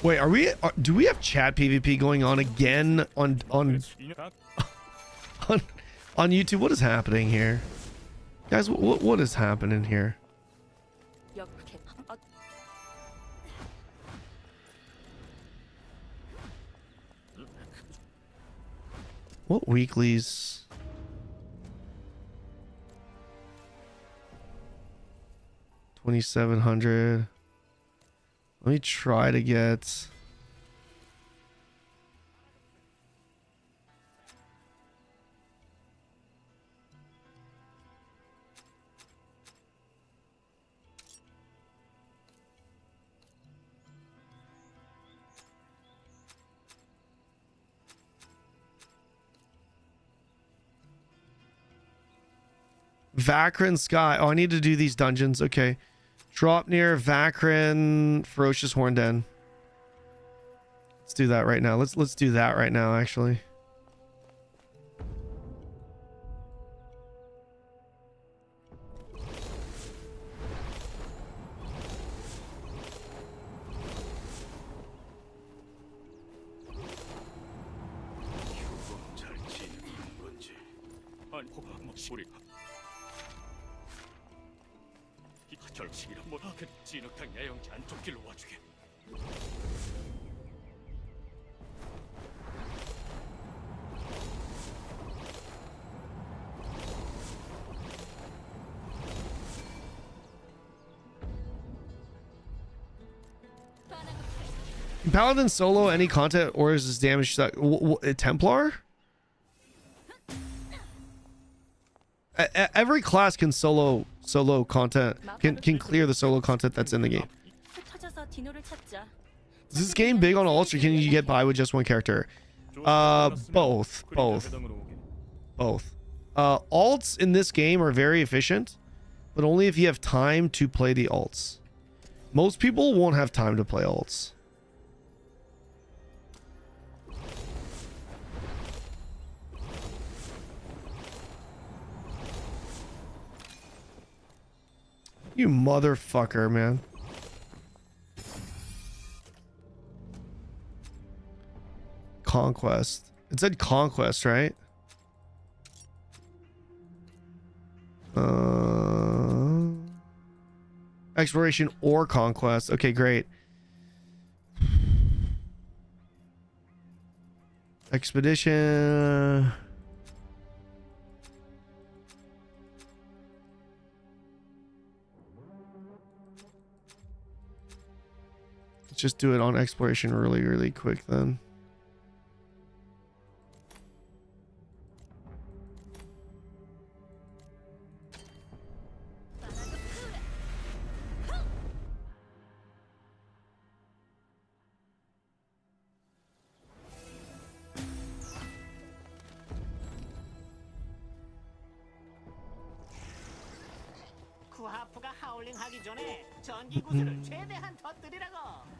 Wait, do we have chat PvP going on again on YouTube? What is happening here? Guys, what is happening here? What weeklies? 2,700. Let me try to get. Vakrin Sky. Oh, I need to do these dungeons. Okay. Drop near Vakrin Ferocious Horn Den. Let's do that right now. Let's do that right now, actually. 아니, 우리 이 결식이란 뭐? 그 진흙탕 야영지 안쪽 길로 와주게. Paladin solo any content or is this damage suck? Templar? Every class can solo content, can clear the solo content that's in the game. Is this game big on ults or can you get by with just one character? Both. Alts in this game are very efficient, but only if you have time to play the alts. Most people won't have time to play alts. You motherfucker, man. Conquest. It said conquest, right? Exploration or conquest. Okay, great. Expedition. Let's just do it on exploration really quick then. 쿠하프가 하울링 하기 전에 전기 구슬을 최대한 터뜨리라고.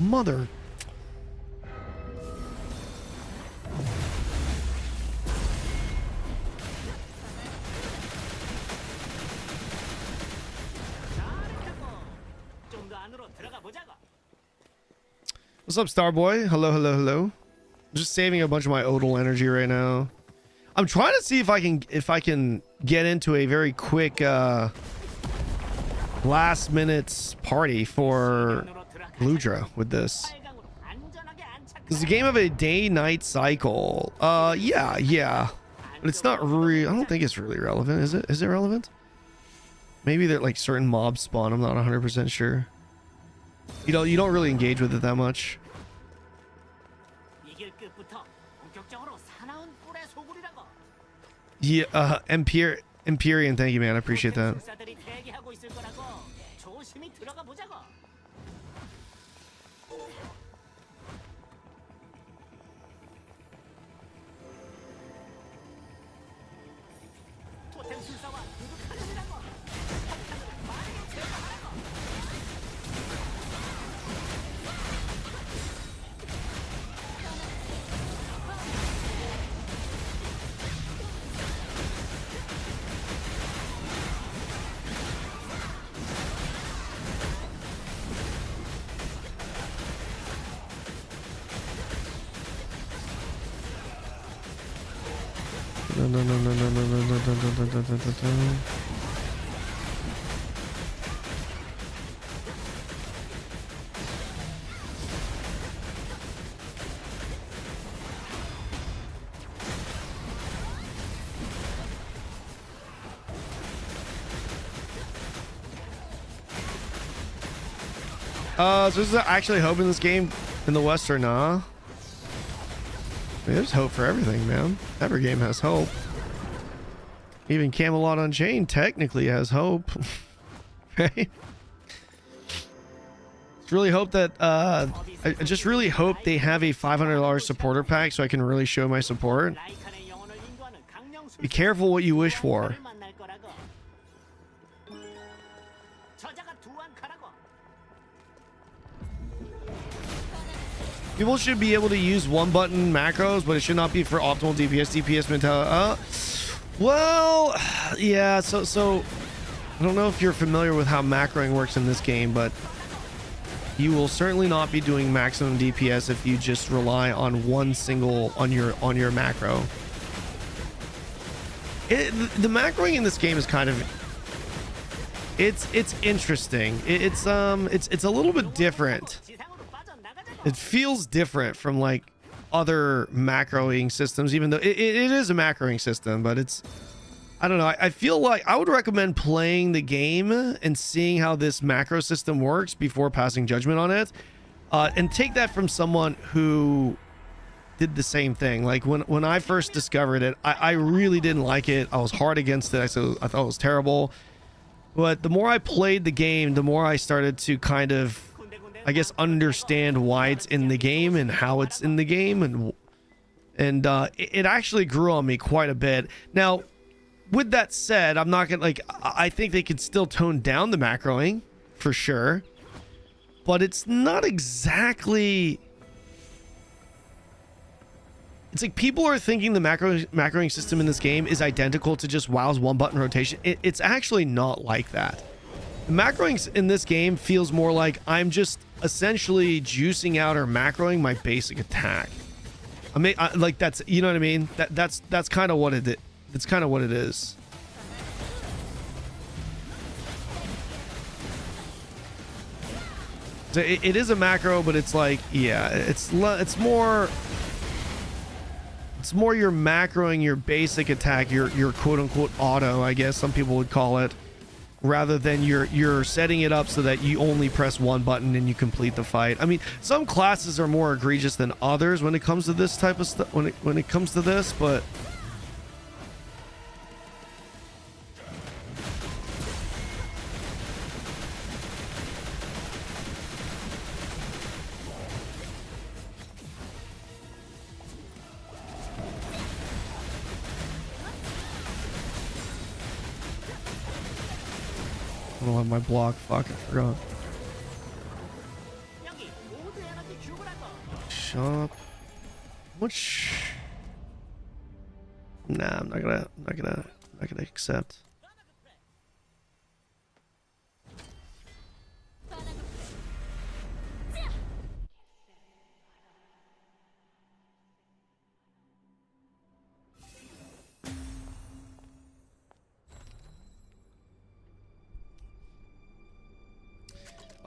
Mother. What's up, Starboy? Hello. I'm just saving a bunch of my odal energy right now. I'm trying to see if I can get into a very quick last minute party for Bludra with this. This is a game of a day-night cycle. Yeah. But it's not really, I don't think it's really relevant, is it? Is it relevant? Maybe that like certain mobs spawn, I'm not 100% sure. You don't really engage with it that much. Yeah, Empyrean, thank you, man. I appreciate that. So this is actually hope in this game in the West or nah? I mean, there's hope for everything, man. Every game has hope. Even Camelot Unchained technically has hope. Right? Just really hope that I just really hope they have a $500 supporter pack so I can really show my support. Be careful what you wish for. People should be able to use one button macros, but it should not be for optimal DPS mentality. Well, yeah. So I don't know if you're familiar with how macroing works in this game, but you will certainly not be doing maximum DPS if you just rely on one single on your macro. The macroing in this game is kind of it's interesting. It's a little bit different. It feels different from like other macroing systems, even though it is a macroing system, but it's, I don't know. I feel like I would recommend playing the game and seeing how this macro system works before passing judgment on it, and take that from someone who did the same thing. Like when I first discovered it, I really didn't like it. I was hard against it. I thought it was terrible. But the more I played the game, the more I started to kind of, I guess, understand why it's in the game and how it's in the game, and it actually grew on me quite a bit. Now, with that said, I'm not gonna I think they could still tone down the macroing for sure, but it's not exactly. It's like people are thinking the macroing system in this game is identical to just WoW's one button rotation. It's actually not like that. The macroing in this game feels more like I'm just essentially juicing out or macroing my basic attack. I mean, like that's, you know what I mean? That's kind of what it is. That's kind of what it is. So it is a macro, but it's like, yeah, it's more you're macroing your basic attack, your quote unquote auto, I guess some people would call it, rather than you're setting it up so that you only press one button and you complete the fight. I mean, some classes are more egregious than others when it comes to this type of stuff, when it comes to this, but I don't have my block. Fuck, I forgot. Shop. Much. Nah, I'm not gonna accept.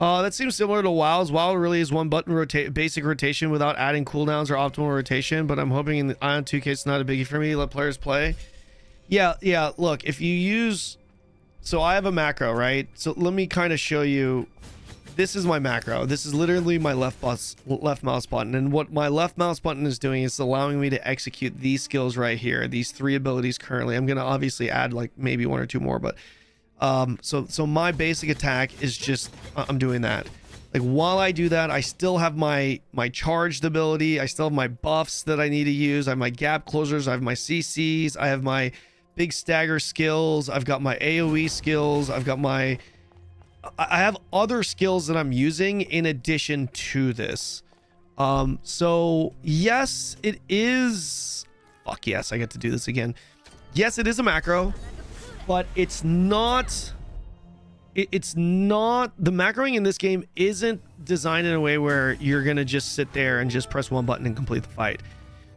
That seems similar to WoW's. WoW really is one button basic rotation without adding cooldowns or optimal rotation, but I'm hoping in the AION2 case it's not a biggie for me. Let players play. Yeah, look, if you use... So I have a macro, right? So let me kind of show you. This is my macro. This is literally my left mouse button. And what my left mouse button is doing is allowing me to execute these skills right here. These 3 abilities currently. I'm going to obviously add like maybe 1 or 2 more, but... so my basic attack is just, I'm doing that. Like while I do that, I still have my charged ability. I still have my buffs that I need to use. I have my gap closers. I have my CCs. I have my big stagger skills. I've got my AoE skills. I have other skills that I'm using in addition to this. So yes, it is, fuck yes, I get to do this again. Yes, it is a macro. But it's not the macroing in this game isn't designed in a way where you're gonna just sit there and just press one button and complete the fight.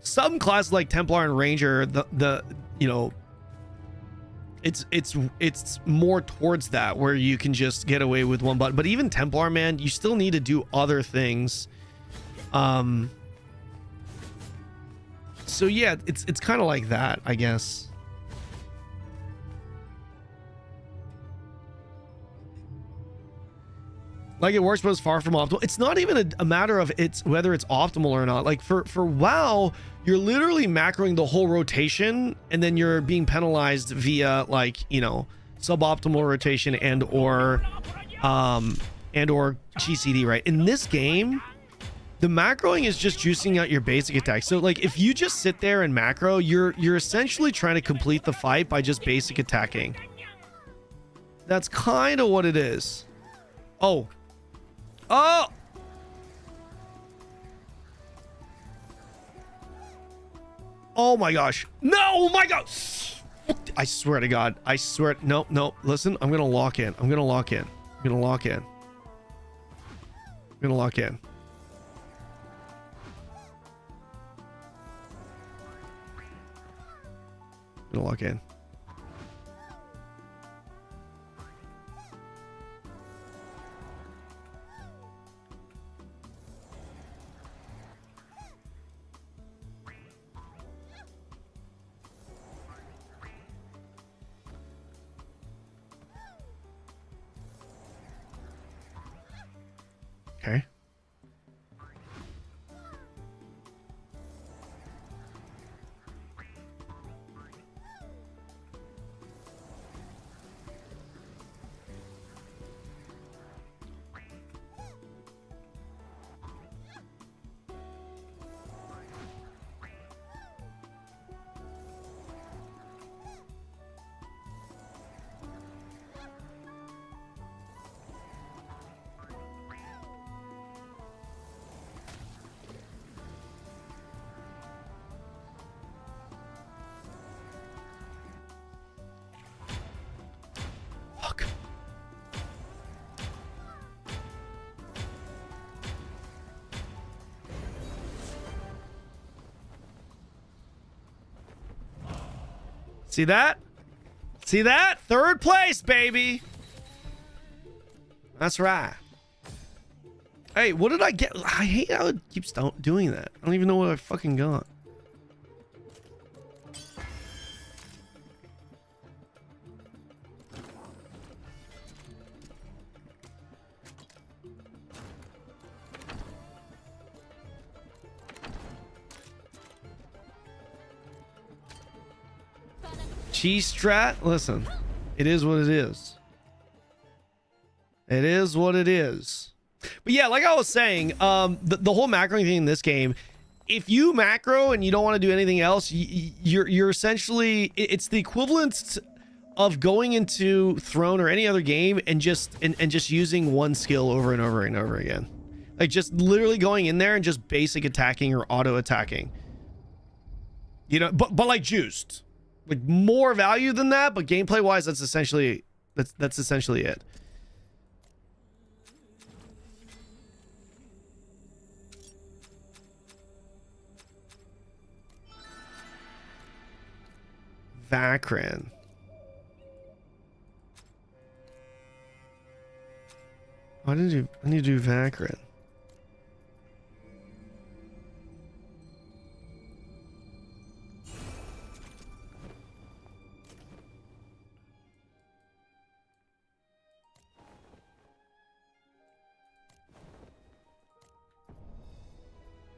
Some classes like Templar and Ranger, the you know, it's more towards that where you can just get away with one button. But even Templar, man, you still need to do other things. So yeah, it's kind of like that, I guess. Like it works, but it's far from optimal. It's not even a matter of whether it's optimal or not. Like for WoW, you're literally macroing the whole rotation, and then you're being penalized via like, you know, suboptimal rotation and or GCD, right? In this game, the macroing is just juicing out your basic attack. So like if you just sit there and macro, you're essentially trying to complete the fight by just basic attacking. That's kind of what it is. Oh. Oh my gosh. No, oh my god. I swear to God. I swear. No, no. Listen, I'm going to lock in. I'm going to lock in. I'm going to lock in. I'm going to lock in. I'm going to lock in. Okay. Fuck. See that? See that? Third place, baby. That's right. Hey, what did I get? I hate how it keeps doing that. I don't even know what I fucking got. Cheese strat? Listen, it is what it is. It is what it is. But yeah, like I was saying, the whole macroing thing in this game, if you macro and you don't want to do anything else, you're essentially, it's the equivalent of going into Throne or any other game and just using one skill over and over and over again. Like just literally going in there and just basic attacking or auto attacking. You know, but like juiced. Like more value than that, but gameplay wise, that's essentially it. Vakrin. Why did you? I need to do Vakrin.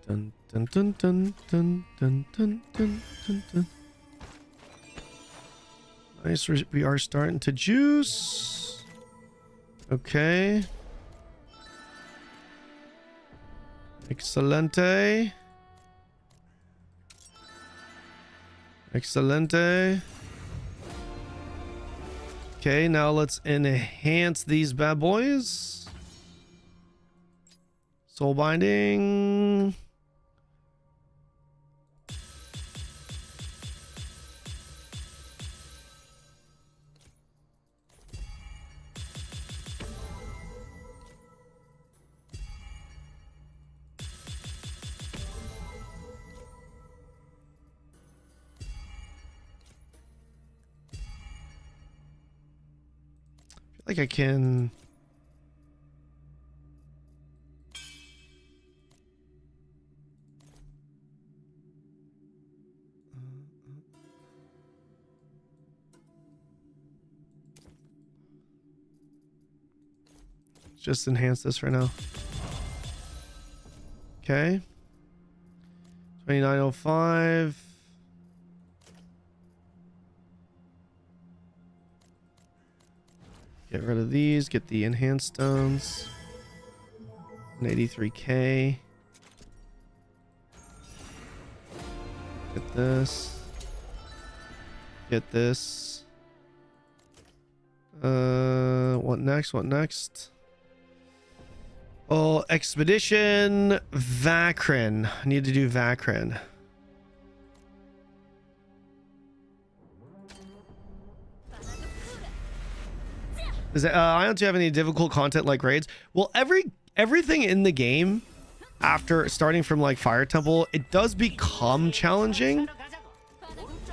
Dun dun dun dun dun dun dun dun dun dun. Nice, we are starting to juice. Okay. Excelente. Excelente. Okay, now let's enhance these bad boys. Soul binding. Like I can just enhance this right now. Okay. 2905. Get rid of these, get the enhanced stones. An 83k. Get this. Get this. What next? What next? Oh, Expedition Vakrin. I need to do Vakrin. Does AION2 have any difficult content like raids? Well, everything in the game after starting from like Fire Temple, it does become challenging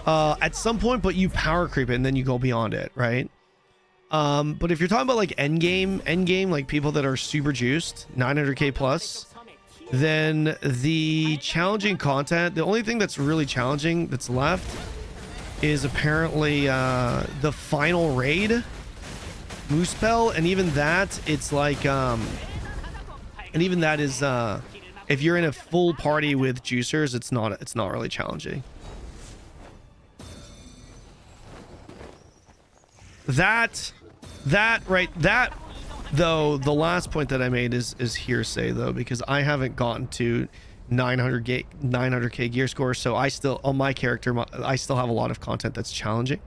at some point, but you power creep it and then you go beyond it, right? But if you're talking about like end game, like people that are super juiced, 900k plus, then the challenging content, the only thing that's really challenging that's left is apparently the final raid, Moosepel, and even that, it's like and even that is if you're in a full party with juicers, it's not really challenging. That though, the last point that I made is hearsay though, because I haven't gotten to 900k gear score, so I still, on my character, I still have a lot of content that's challenging.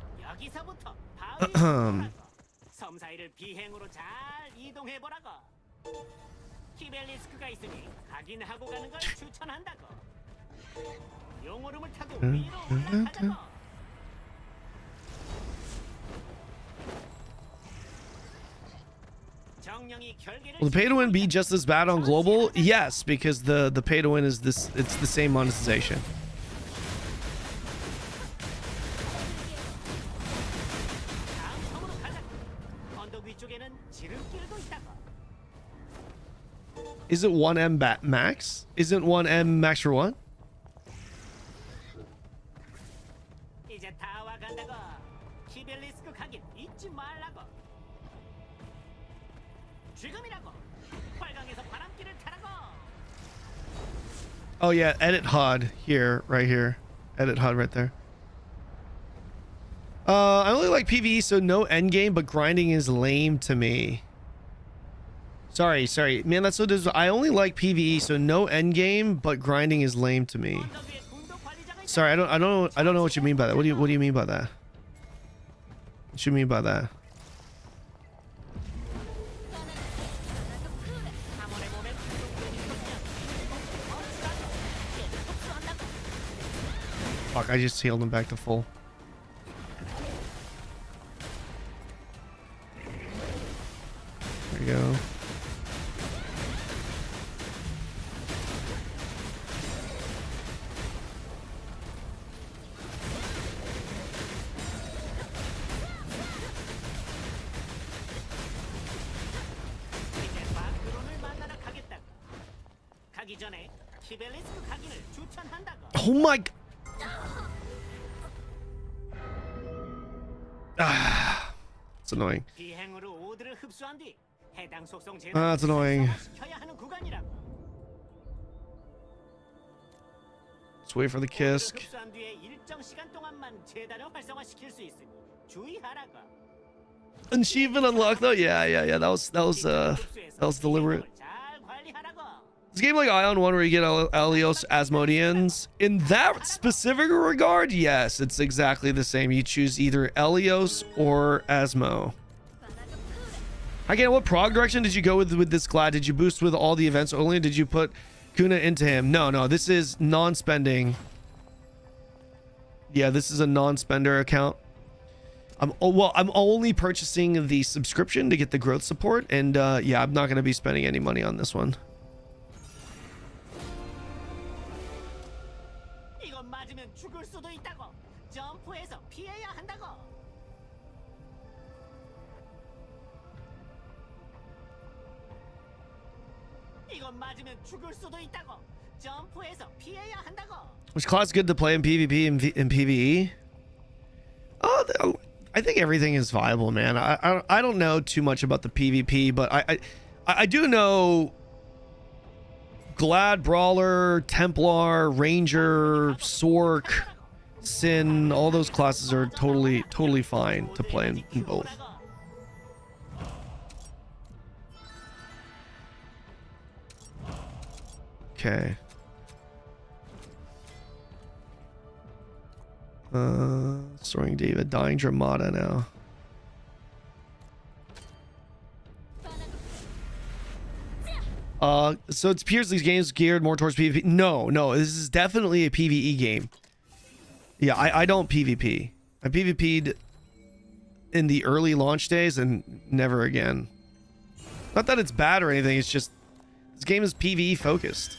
Will the pay to win be just as bad on global? Yes, because the pay to win is this, it's the same monetization. Is it 1M max? Isn't 1M max for what? Oh yeah, edit HUD here, right here. Edit HUD right there. I only like PvE, so no endgame, but grinding is lame to me. Sorry, man, that's so I only like PvE, so no endgame, but grinding is lame to me. Sorry, I don't know what you mean by that. What do you mean by that? What you mean by that? Fuck, I just healed him back to full. There we go. Oh my god. It's annoying. That's annoying. Let's wait for the Kisk. Achievement unlocked though? Yeah. That was deliberate. This game like AION1 where you get Elios Asmodeans, in that specific regard, yes, it's exactly the same. You choose either Elios or Asmo. Again, what prog direction did you go with this Glad? Did you boost with all the events only, or did you put Kuna into him? No, this is non-spending. Yeah, this is a non-spender account. I'm only purchasing the subscription to get the growth support, and yeah, I'm not going to be spending any money on this one. Which class is good to play in PvP and PvE? Oh, I think everything is viable, man. I don't know too much about the PvP, but I do know Glad, Brawler, Templar, Ranger, Sork, Sin, all those classes are totally fine to play in both. Okay. Soaring David, dying Dramata now. So it appears these games geared more towards PvP. No, this is definitely a PvE game. Yeah, I don't PvP. I PvP'd in the early launch days and never again. Not that it's bad or anything, it's just this game is PvE focused.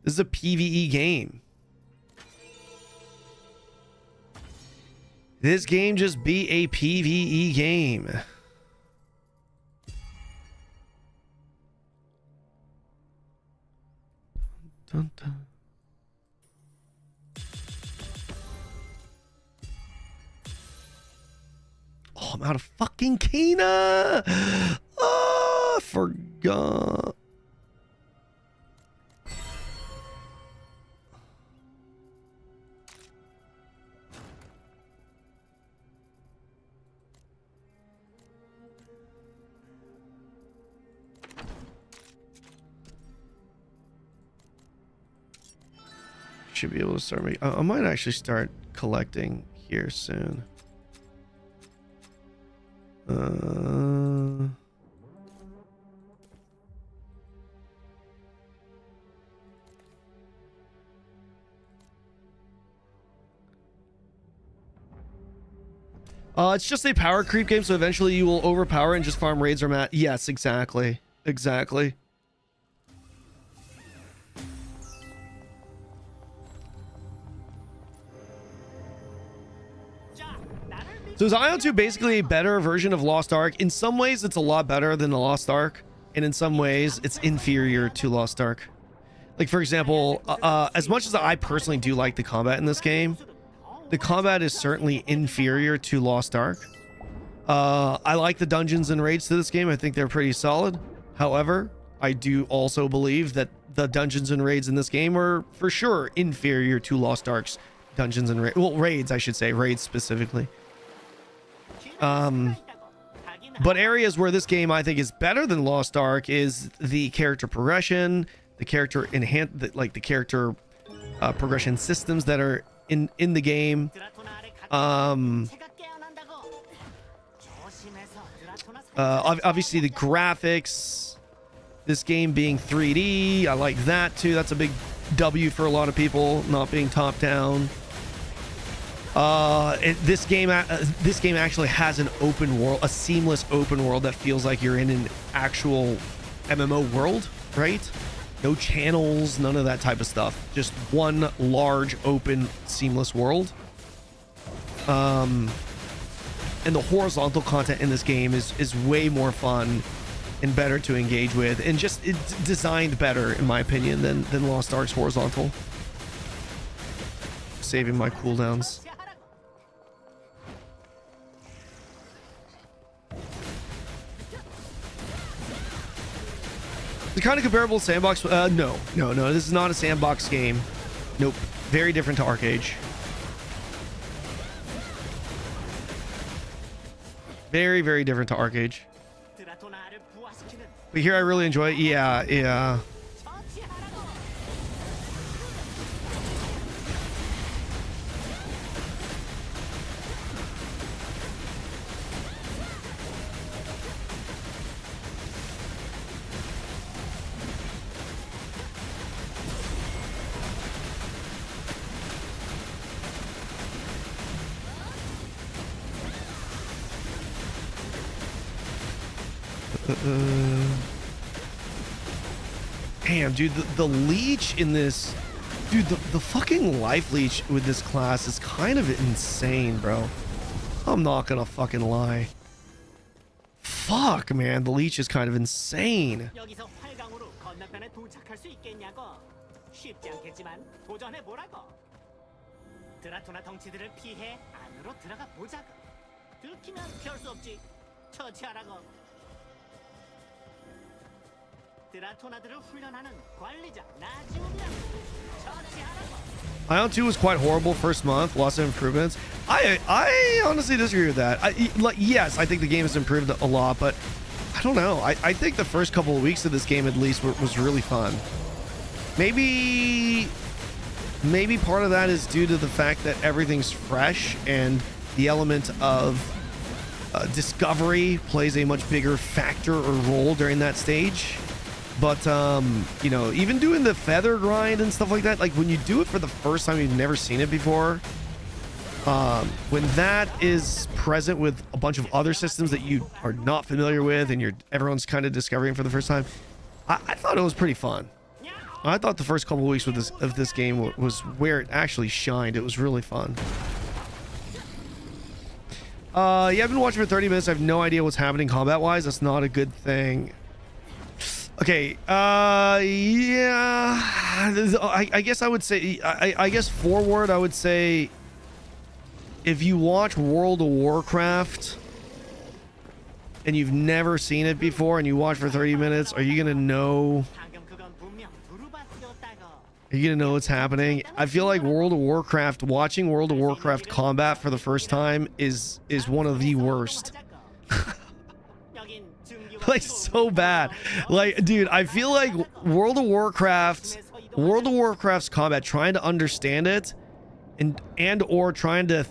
This is a PvE game. This game just be a PvE game. Dun, dun. Oh, I'm out of fucking Kena. Oh, I forgot. Should be able to start making. I might actually start collecting here soon. It's just a power creep game, so eventually you will overpower and just farm raids or mat. Yes, exactly. Exactly. So is AION2 basically a better version of Lost Ark? In some ways, it's a lot better than the Lost Ark, and in some ways, it's inferior to Lost Ark. Like, for example, as much as I personally do like the combat in this game, the combat is certainly inferior to Lost Ark. I like the dungeons and raids to this game. I think they're pretty solid. However, I do also believe that the dungeons and raids in this game are for sure inferior to Lost Ark's dungeons and raids. Well, raids, I should say. Raids specifically. But areas where this game I think is better than Lost Ark is the character progression, the character the character progression systems that are in the game. Obviously the graphics, this game being 3D, I like that too. That's a big W for a lot of people, not being top down. This game actually has an open world, a seamless open world that feels like you're in an actual MMO world, right? No channels, none of that type of stuff. Just one large, open, seamless world. And the horizontal content in this game is way more fun and better to engage with, and just it's designed better, in my opinion, than Lost Ark's horizontal. Saving my cooldowns. The kind of comparable sandbox. No. This is not a sandbox game. Nope. Very different to ArcAge. Very, very different to ArcAge. But here I really enjoy it. Yeah. Damn, dude, the leech in this, dude, the fucking life leech with this class is kind of insane, bro. I'm not gonna fucking lie. Fuck, man, the leech is kind of insane. AION2 was quite horrible first month, lots of improvements. I honestly disagree with that. Yes, I think the game has improved a lot, but I don't know. I think the first couple of weeks of this game at least was really fun. Maybe part of that is due to the fact that everything's fresh and the element of discovery plays a much bigger factor or role during that stage. But you know, even doing the feather grind and stuff like that, like when you do it for the first time, you've never seen it before, When that is present with a bunch of other systems that you are not familiar with and everyone's kind of discovering for the first time, I thought it was pretty fun. I thought the first couple of weeks of this game was where it actually shined. It was really fun. Yeah, I've been watching for 30 minutes. I have no idea what's happening combat-wise. That's not a good thing. Okay, yeah. I guess I would say, I guess forward, I would say, if you watch World of Warcraft and you've never seen it before and you watch for 30 minutes, are you gonna know? Are you gonna know what's happening? I feel like World of Warcraft, watching World of Warcraft combat for the first time is one of the worst. Like, so bad. Like, dude, I feel like World of Warcraft's combat, trying to understand it and or trying to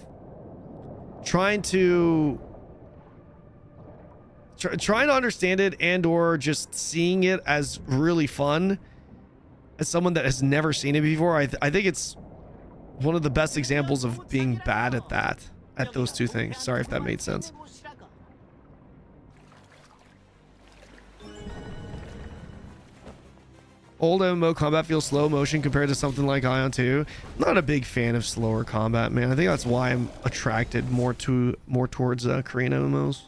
understand it and or just seeing it as really fun as someone that has never seen it before, I think it's one of the best examples of being bad at those two things. Sorry if that made sense. Old MMO combat feels slow motion compared to something like AION2. Not a big fan of slower combat, man. I think that's why I'm attracted more towards Korean MMOs.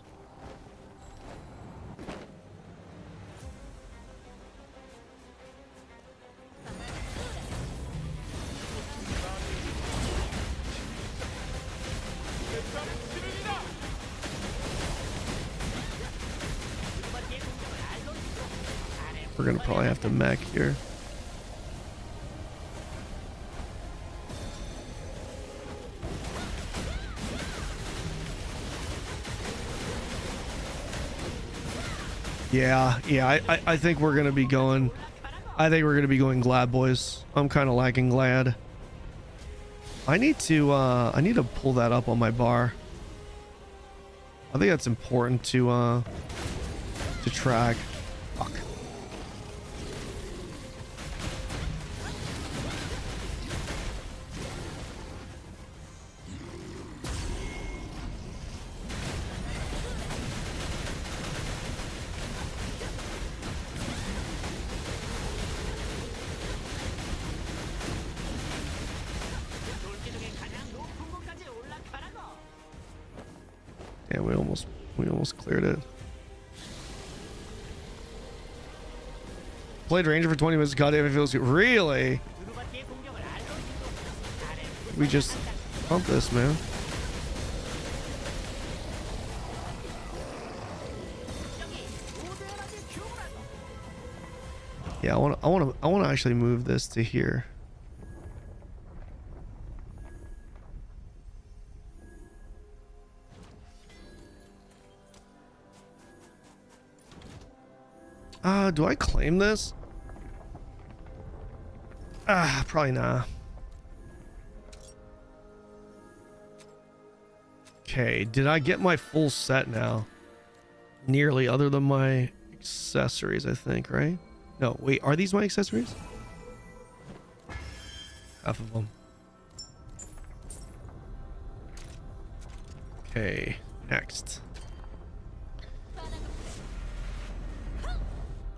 We're gonna probably have to mech here. Yeah, I think we're gonna be going. I think we're gonna be going Glad, boys. I'm kind of liking Glad. I need to pull that up on my bar. I think that's important to track. Fuck. Yeah, we almost cleared it. Played Ranger for 20 minutes. Goddamn, it feels good. Really? We just pump this, man. Yeah, I want to actually move this to here. Do I claim this? Probably not. Okay, did I get my full set now? Nearly, other than my accessories, I think, right? No, wait, are these my accessories? Half of them. Okay, next.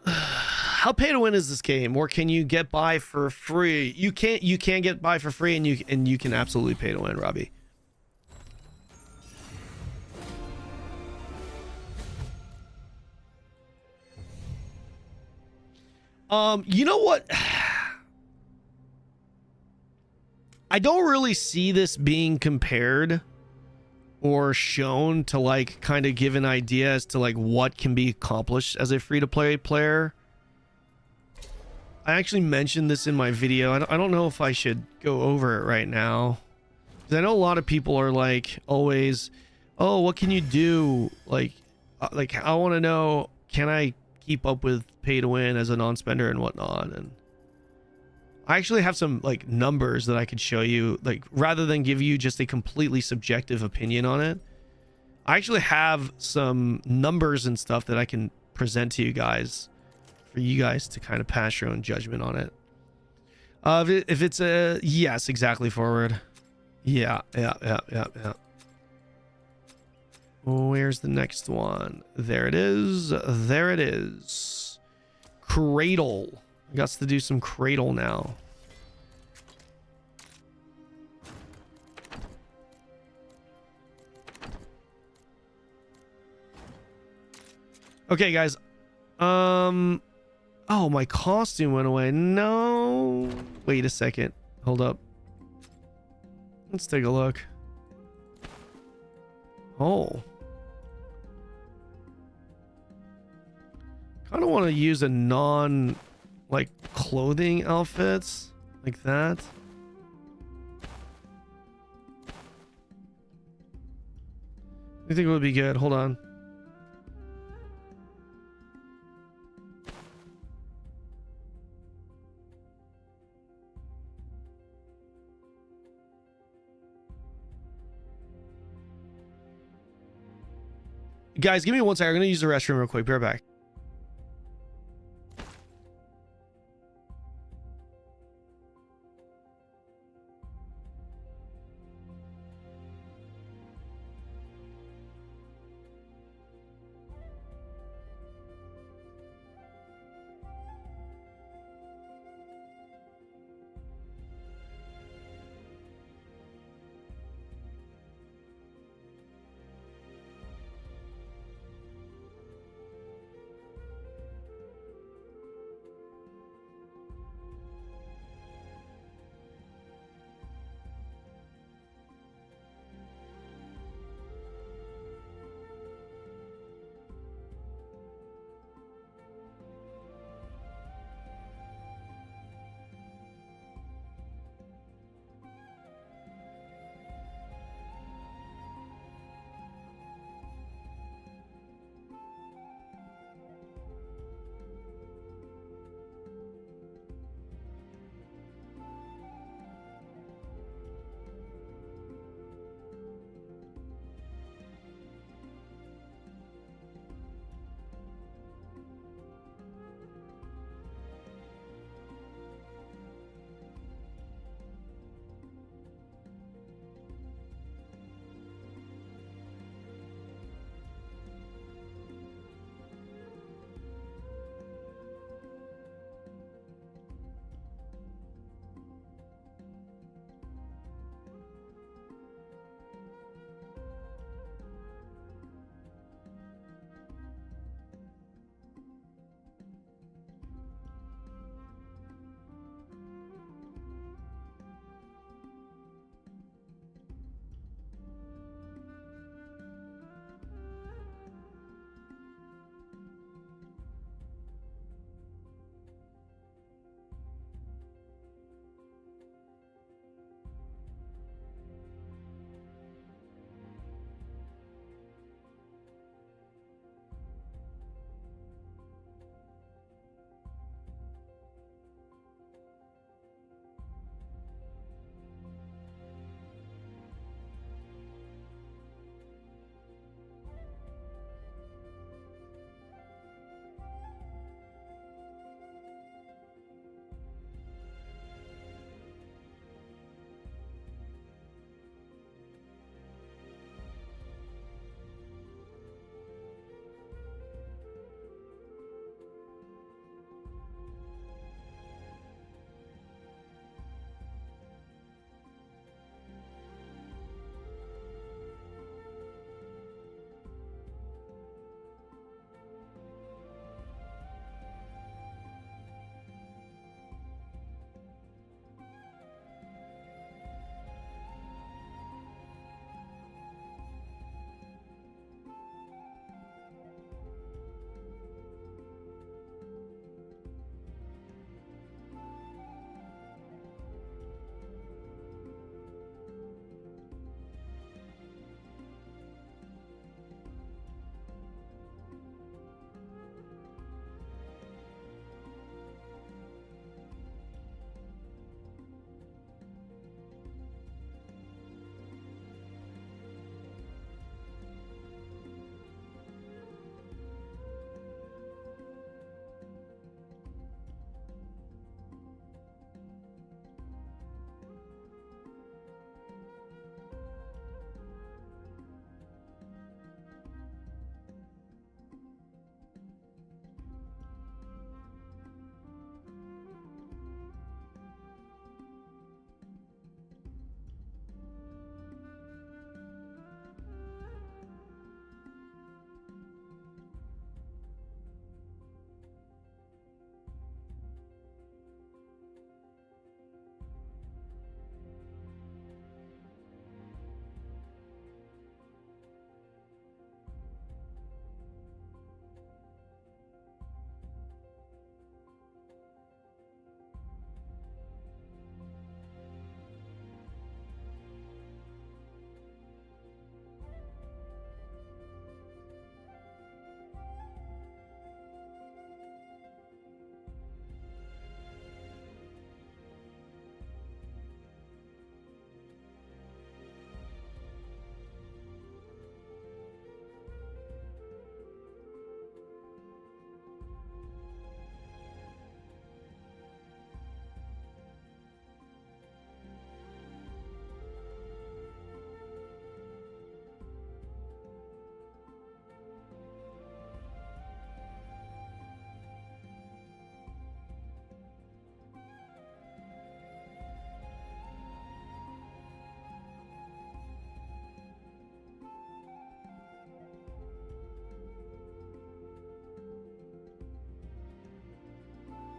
How pay to win is this game, or can you get by for free? You can get by for free, and you can absolutely pay to win, Robbie. You know what? I don't really see this being compared or shown to like kind of give an idea as to like what can be accomplished as a free-to-play player. I actually mentioned this in my video. I don't know if I should go over it right now, because I know a lot of people are like always, oh, what can you do? Like I want to know, can I keep up with pay to win as a non-spender and whatnot? And I actually have some like numbers that I could show you, like rather than give you just a completely subjective opinion on it. I actually have some numbers and stuff that I can present to you guys for you guys to kind of pass your own judgment on it. If it's a yes, exactly, forward. Yeah. Where's the next one? There it is. There it is. Cradle. I got to do some cradle now. Okay, guys. Oh, my costume went away. No. Wait a second. Hold up. Let's take a look. Oh. Kind of want to use a non, like, clothing outfits like that. I think it would be good. Hold on. Guys, give me 1 second. I'm gonna use the restroom real quick. Be right back.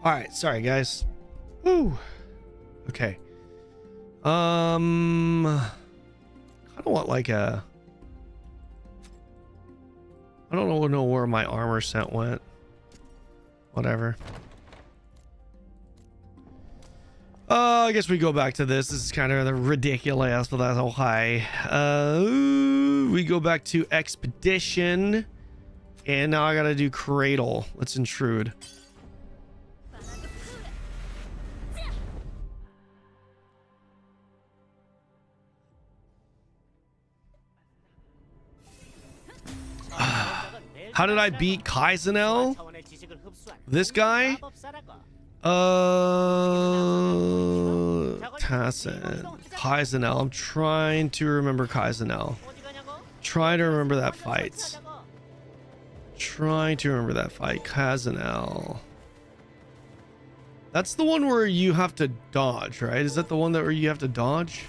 All right, sorry guys. Woo. Okay. I don't want like a. I don't know where my armor set went. Whatever. I guess we go back to this. This is kind of ridiculous, but that's okay. We go back to expedition, and now I gotta do cradle. Let's intrude. How did I beat Kaizenel? This guy? Tassin. Kaizenel. I'm trying to remember Kaizenel. Trying to remember that fight. Trying to remember that fight. Kaizenel. That's the one where you have to dodge, right? Is that the one that where you have to dodge?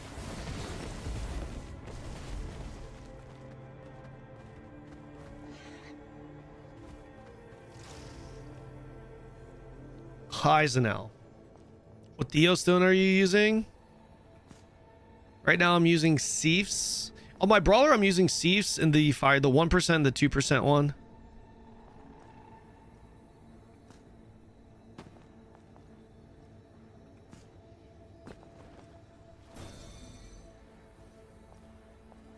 Kaizenel. What Theostone are you using? Right now I'm using Seif's. On my brawler I'm using Seif's in the 1%, the 2% one.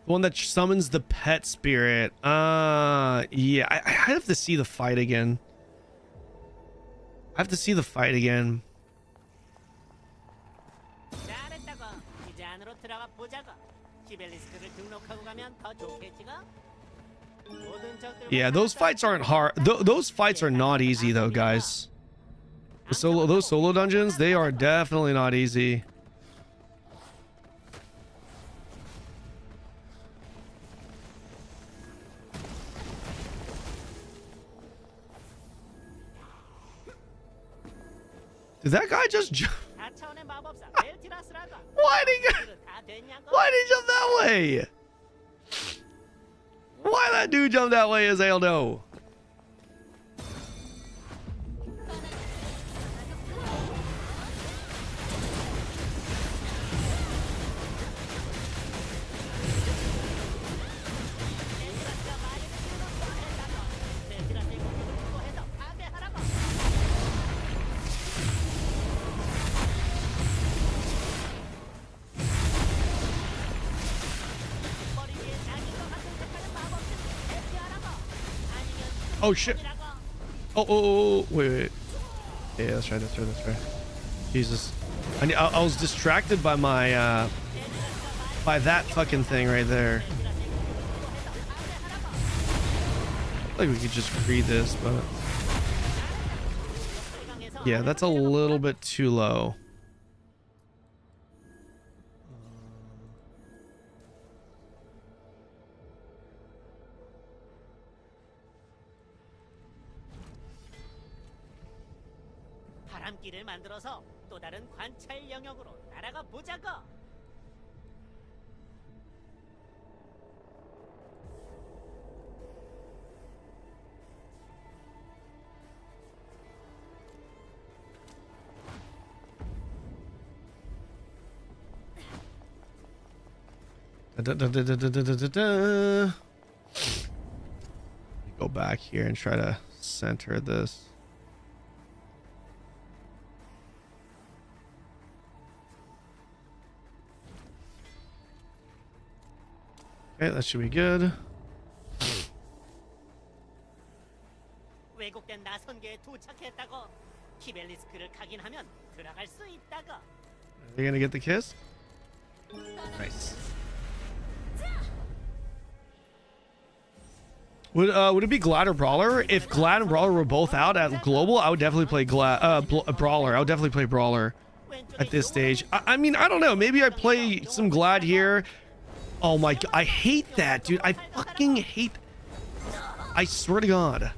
The one that summons the pet spirit. Yeah, I have to see the fight again. I have to see the fight again. Yeah, those fights aren't hard. Those fights are not easy though, guys. Those solo dungeons, they are definitely not easy. Did that guy just jump? Why did he jump that way? Why that dude jump that way is I don't know. Oh shit. Oh, wait. Yeah, that's right. Jesus. I was distracted by my, by that fucking thing right there. I feel like we could just read this, but. Yeah, that's a little bit too low. 바람길을 만들어서 또 다른 관찰 영역으로 날아가 보자고. Go back here and try to center this. Okay, that should be good. 왜곡된 나선계에 도착했다고. 키벨리스크를 각인하면 들어갈 수 있다고. Are they gonna get the kiss? Nice. Would it be Glad or Brawler? If Glad and Brawler were both out at Global, I would definitely play Brawler. I would definitely play Brawler at this stage. I mean, I don't know. Maybe I play some Glad here. Oh my god, I hate that, dude. I fucking hate. I swear to God.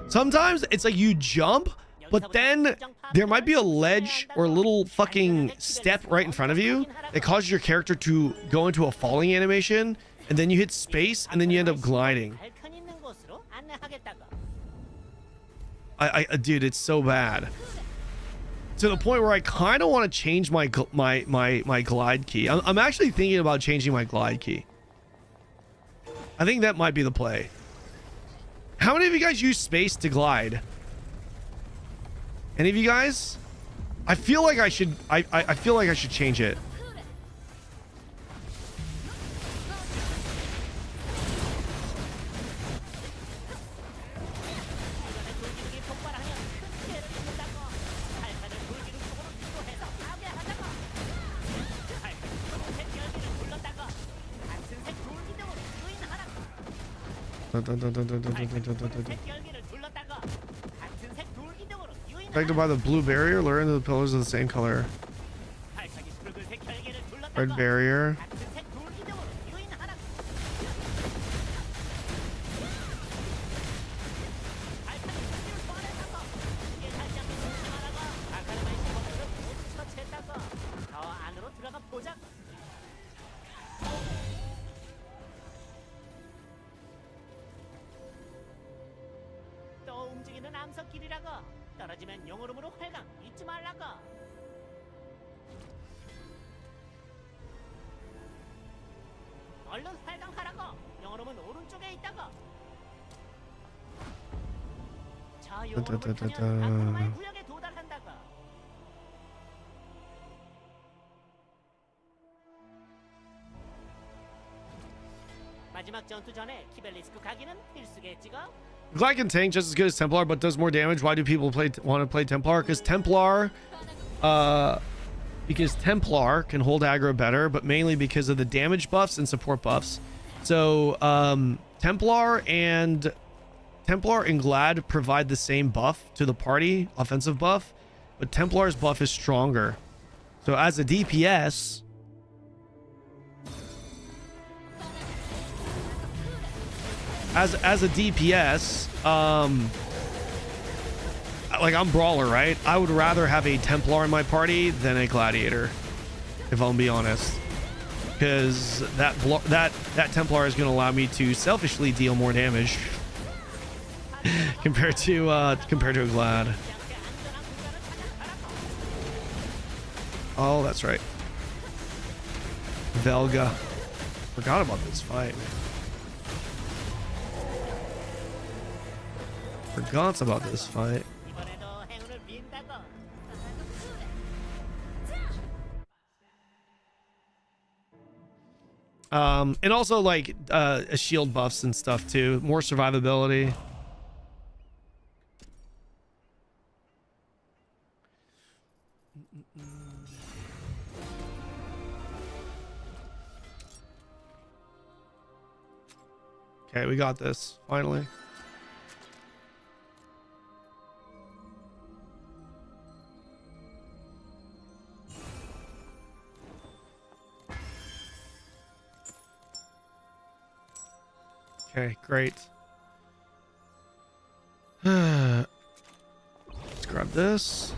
Sometimes it's like you jump, but then there might be a ledge or a little fucking step right in front of you that causes your character to go into a falling animation, and then you hit space, and then you end up gliding. Dude, it's so bad. To the point where I kind of want to change my glide key. I'm actually thinking about changing my glide key. I think that might be the play. How many of you guys use space to glide? Any of you guys? I feel like I should. I feel like I should change it. Affected by the blue barrier, lure into the pillars of the same color. Red barrier. 떨어지면 영어름으로 활강 잊지 말라고. 얼른 활강하라고. 영어름은 오른쪽에 있다고. 저 영어름을 타면 아크로마의 구역에 도달한다고. 마지막 전투 전에 키벨리스크 가기는 필수겠지고. Glide can tank just as good as Templar, but does more damage. Why do people want to play Templar? Because Templar can hold aggro better, but mainly because of the damage buffs and support buffs. So Templar and Glad provide the same buff to the party, offensive buff, but Templar's buff is stronger. So as a DPS, as a DPS, like I'm brawler, right? I would rather have a Templar in my party than a Gladiator, if I'll be honest, because that Templar is going to allow me to selfishly deal more damage compared to a Glad. Oh, that's right. Velga. Forgot about this fight. Forgot about this fight. And also like shield buffs and stuff too. More survivability. Okay, we got this finally. Okay, great. Let's grab this.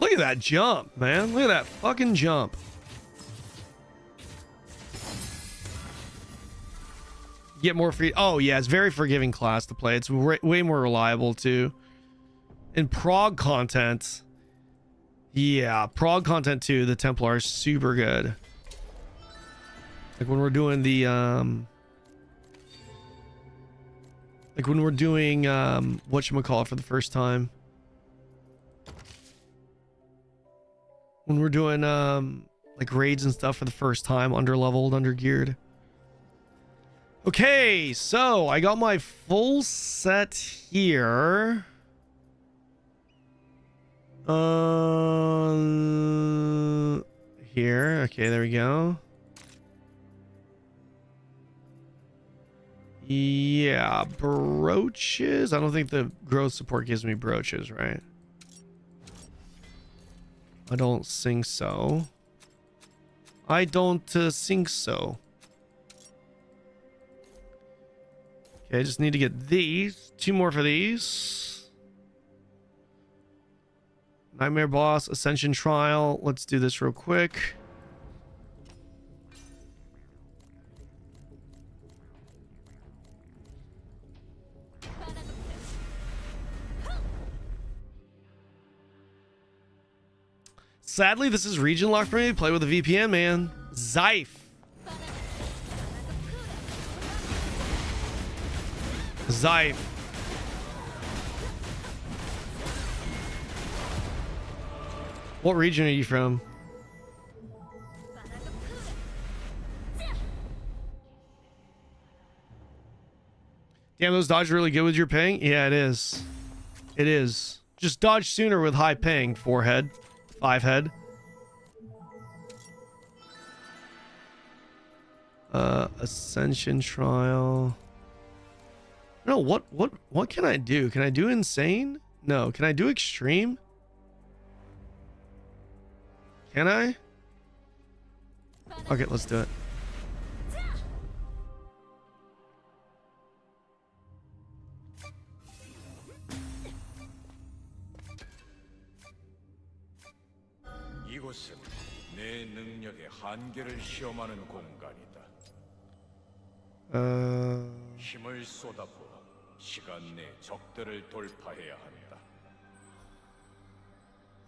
Look at that jump, man. Look at that fucking jump. Get more free. Oh, yeah, it's very forgiving class to play. It's way more reliable, too. And prog content. Yeah, prog content, too. The Templar is super good. Like when we're doing the, like when we're doing whatchamacallit for the first time. When we're doing like raids and stuff for the first time, underleveled, undergeared. Okay, so I got my full set here. Here. Okay, there we go. Yeah, brooches. I don't think the growth support gives me brooches, right? I don't think so. I don't think so. Okay, I just need to get these. 2 more for these. Nightmare Boss, Ascension Trial. Let's do this real quick. Sadly, this is region locked for me. Play with a VPN, man. Zyfe. Zyfe. What region are you from? Damn, those dodge really good with your ping? Yeah, it is. It is. Just dodge sooner with high ping. 4 head. 5 head. Ascension trial. No, what can I do? Can I do insane? No. Can I do extreme? Can I? Okay, let's do it. 이곳은 내 능력의 한계를 시험하는 공간이다. 힘을 쏟아부어 시간 내 적들을 돌파해야 한다.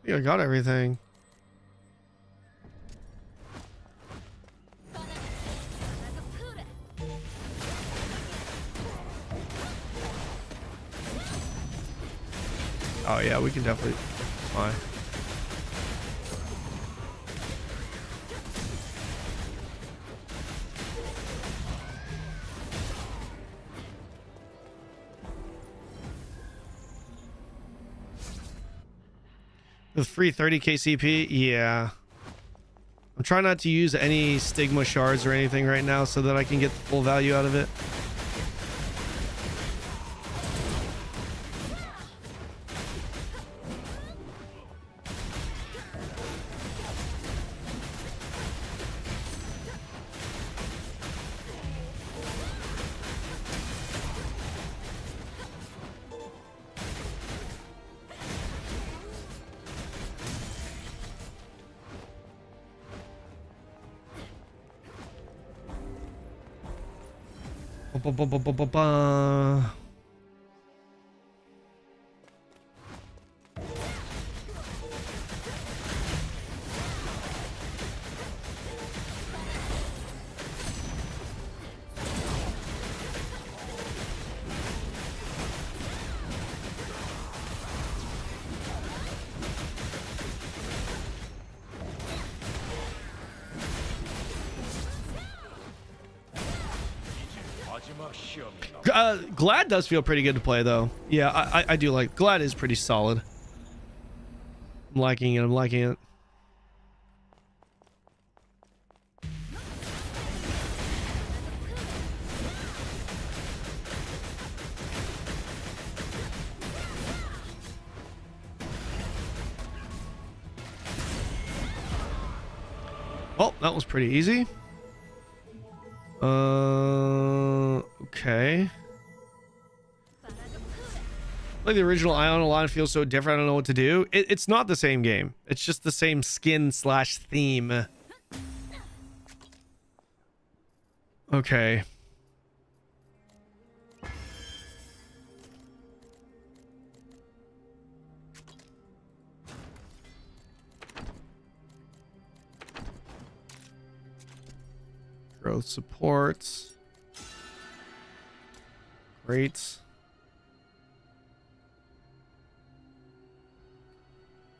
I think I got everything. Oh yeah, we can definitely fly. With free 30k CP, yeah. I'm trying not to use any stigma shards or anything right now so that I can get the full value out of it. Ba-ba-ba-ba-ba-ba. Glad does feel pretty good to play though. Yeah, I do like Glad is pretty solid. I'm liking it. I'm liking it. Oh, that was pretty easy. Okay. Like the original Ion line feels so different. I don't know what to do. It's not the same game. It's just the same skin slash theme. Okay. Growth supports. Great.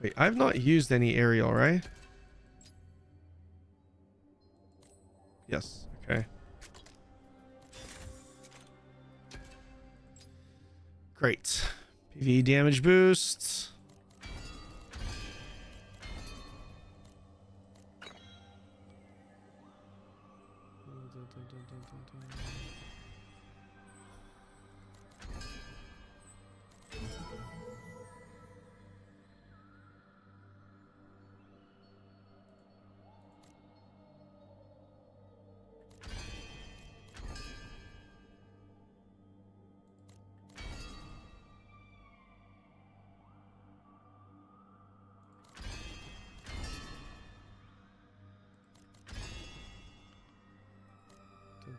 Wait, I've not used any aerial, right? Yes, okay. Great. PvE damage boosts.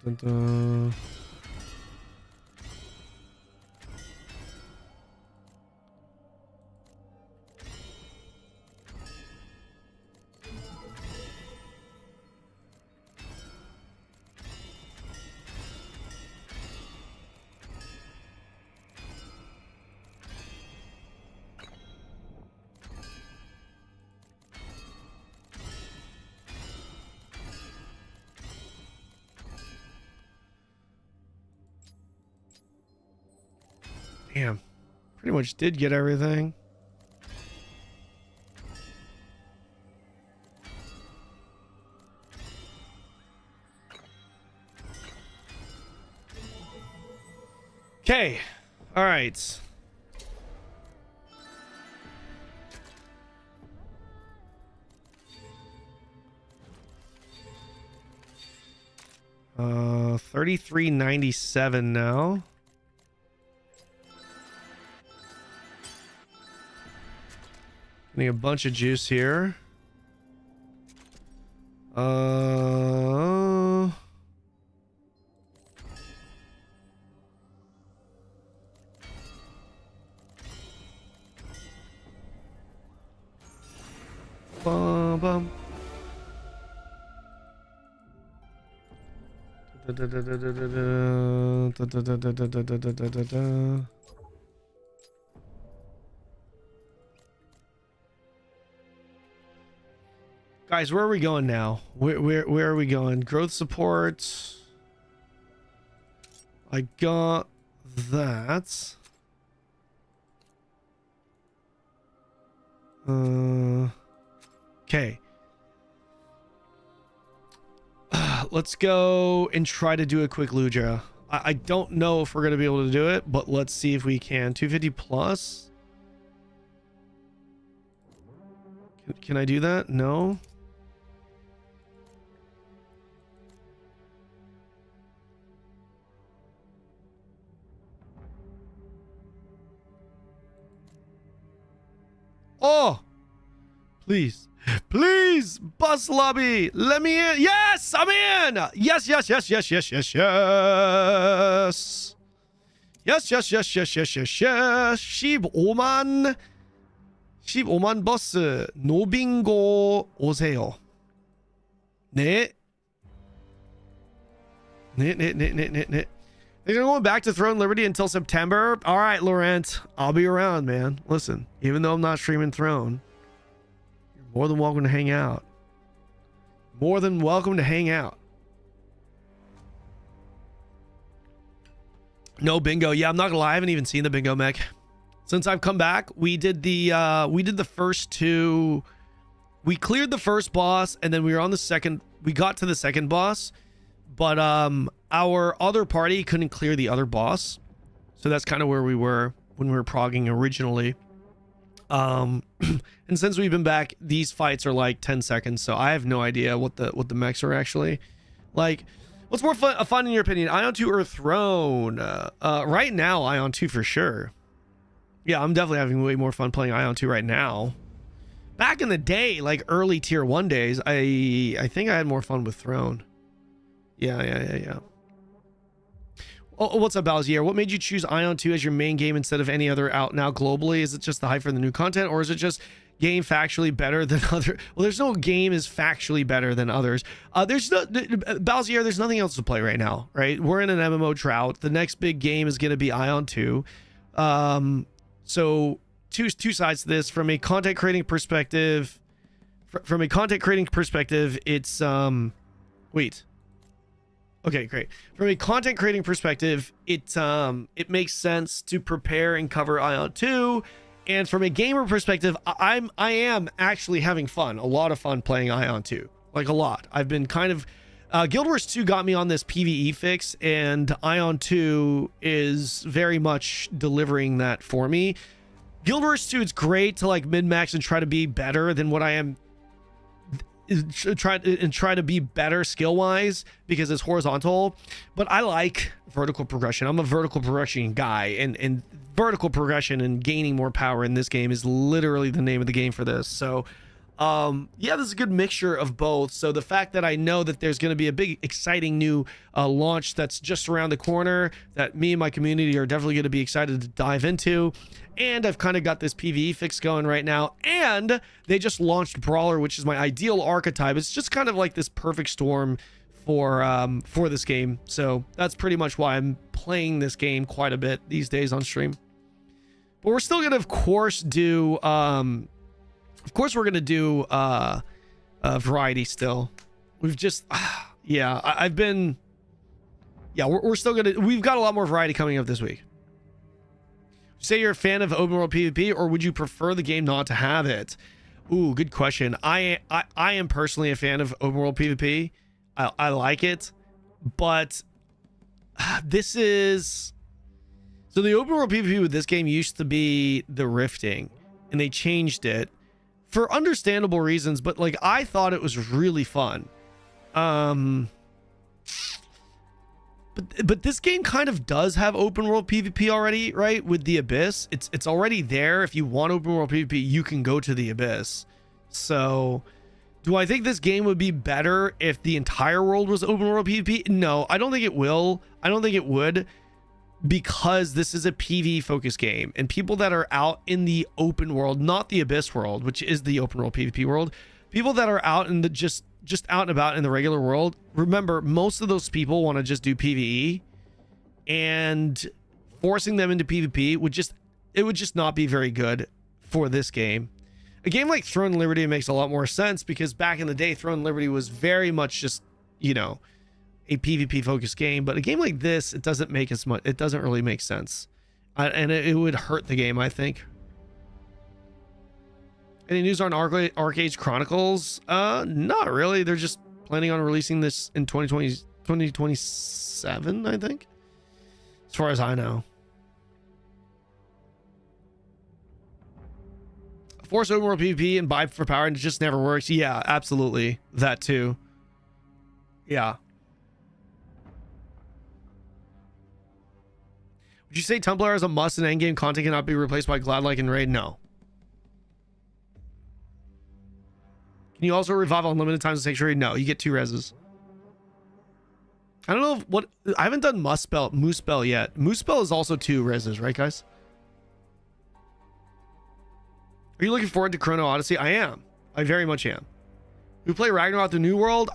Dun, dun. Damn. Pretty much did get everything. Okay. All right. $33.97 now. Getting a bunch of juice here. Bum, bum. Guys, where are we going now? Where are we going? Growth support. I got that. Okay. Let's go and try to do a quick Luja. I don't know if we're going to be able to do it, but let's see if we can. 250 plus. Can I do that? No. Oh, please, please, bus lobby, let me in. Yes, I'm in. Yes, yes, yes, yes, yes, yes, yes. Yes, yes, yes, yes, yes, yes, yes. 15만 15만 버스 노빙고 오세요. 네. 네. They're going back to Throne Liberty until September. All right, Laurent, I'll be around, man. Listen, even though I'm not streaming Throne, you're more than welcome to hang out. More than welcome to hang out. No bingo. Yeah, I'm not gonna lie, I haven't even seen the bingo mech. Since I've come back, we did the first two. We cleared the first boss, and then we were on the second. We got to the second boss, but our other party couldn't clear the other boss, so that's kind of where we were when we were progging originally. And since we've been back, these fights are like 10 seconds, so I have no idea what the mechs are actually like. What's more fun in your opinion, AION2 or Throne? Right now, AION2 for sure. Yeah, I'm definitely having way more fun playing AION2 right now. Back in the day, like early tier 1 days, I think I had more fun with Throne. Yeah. Oh, what's up, Balzier? What made you choose AION2 as your main game instead of any other out now globally? Is it just the hype for the new content, or is it just game factually better than other? Well, there's no game is factually better than others. There's no Balzier. There's nothing else to play right now, right? We're in an MMO drought. The next big game is going to be AION2. So two sides to this. From a content creating perspective, it's wait. Okay, great. From a content creating perspective, it makes sense to prepare and cover AION2. And from a gamer perspective, I am actually having fun, a lot of fun playing AION2, like a lot. I've been kind of Guild Wars 2 got me on this PvE fix, and AION2 is very much delivering that for me. Guild Wars 2, it's great to like min-max and try to be better than what I am. Try to be better skill-wise because it's horizontal, but I like vertical progression. I'm a vertical progression guy, and vertical progression and gaining more power in this game is literally the name of the game for this. So yeah, this is a good mixture of both. So the fact that I know that there's going to be a big exciting new launch that's just around the corner that me and my community are definitely going to be excited to dive into, and I've kind of got this PvE fix going right now, and they just launched Brawler, which is my ideal archetype. It's just kind of like this perfect storm for this game. So that's pretty much why I'm playing this game quite a bit these days on stream. But we're still gonna, of course, do we're gonna do variety still. We've just yeah, we're still gonna, we've got a lot more variety coming up this week. say you're a fan of open world PvP, or would you prefer the game not to have it? Ooh, good question. I am personally a fan of open world PvP. I like it, but this is... So the open world PvP with this game used to be the rifting, and they changed it for understandable reasons, but like I thought it was really fun. But this game kind of does have open world PvP already, right? With the Abyss, it's already there. If you want open world PvP, you can go to the Abyss. So do I think this game would be better if the entire world was open world PvP? No, I don't think it will. I don't think it would, because this is a PvE focused game, and people that are out in the open world, not the Abyss world, which is the open world PvP world, people that are out in the just out and about in the regular world, remember, most of those people want to just do PvE, and forcing them into PvP would just not be very good for this game. A game like Throne and Liberty makes a lot more sense, because back in the day, Throne and Liberty was very much just, you know, a PvP focused game. But a game like this, it doesn't make as much, it doesn't really make sense, and it would hurt the game, I think. Any news on Arcade Chronicles? Not really. They're just planning on releasing this in 2027, I think, as far as I know. Force open world PvP and buy for power, and it just never works. Yeah, absolutely. That too. Yeah. Would you say Templar is a must and endgame content cannot be replaced by Gladlike and Raid? No. Can you also revive unlimited times in Sanctuary? No, you get 2 reses. I don't know what... I haven't done Moose Spell yet. Moose Spell is also 2 reses, right, guys? Are you looking forward to Chrono Odyssey? I am. I very much am. We play Ragnarok the New World?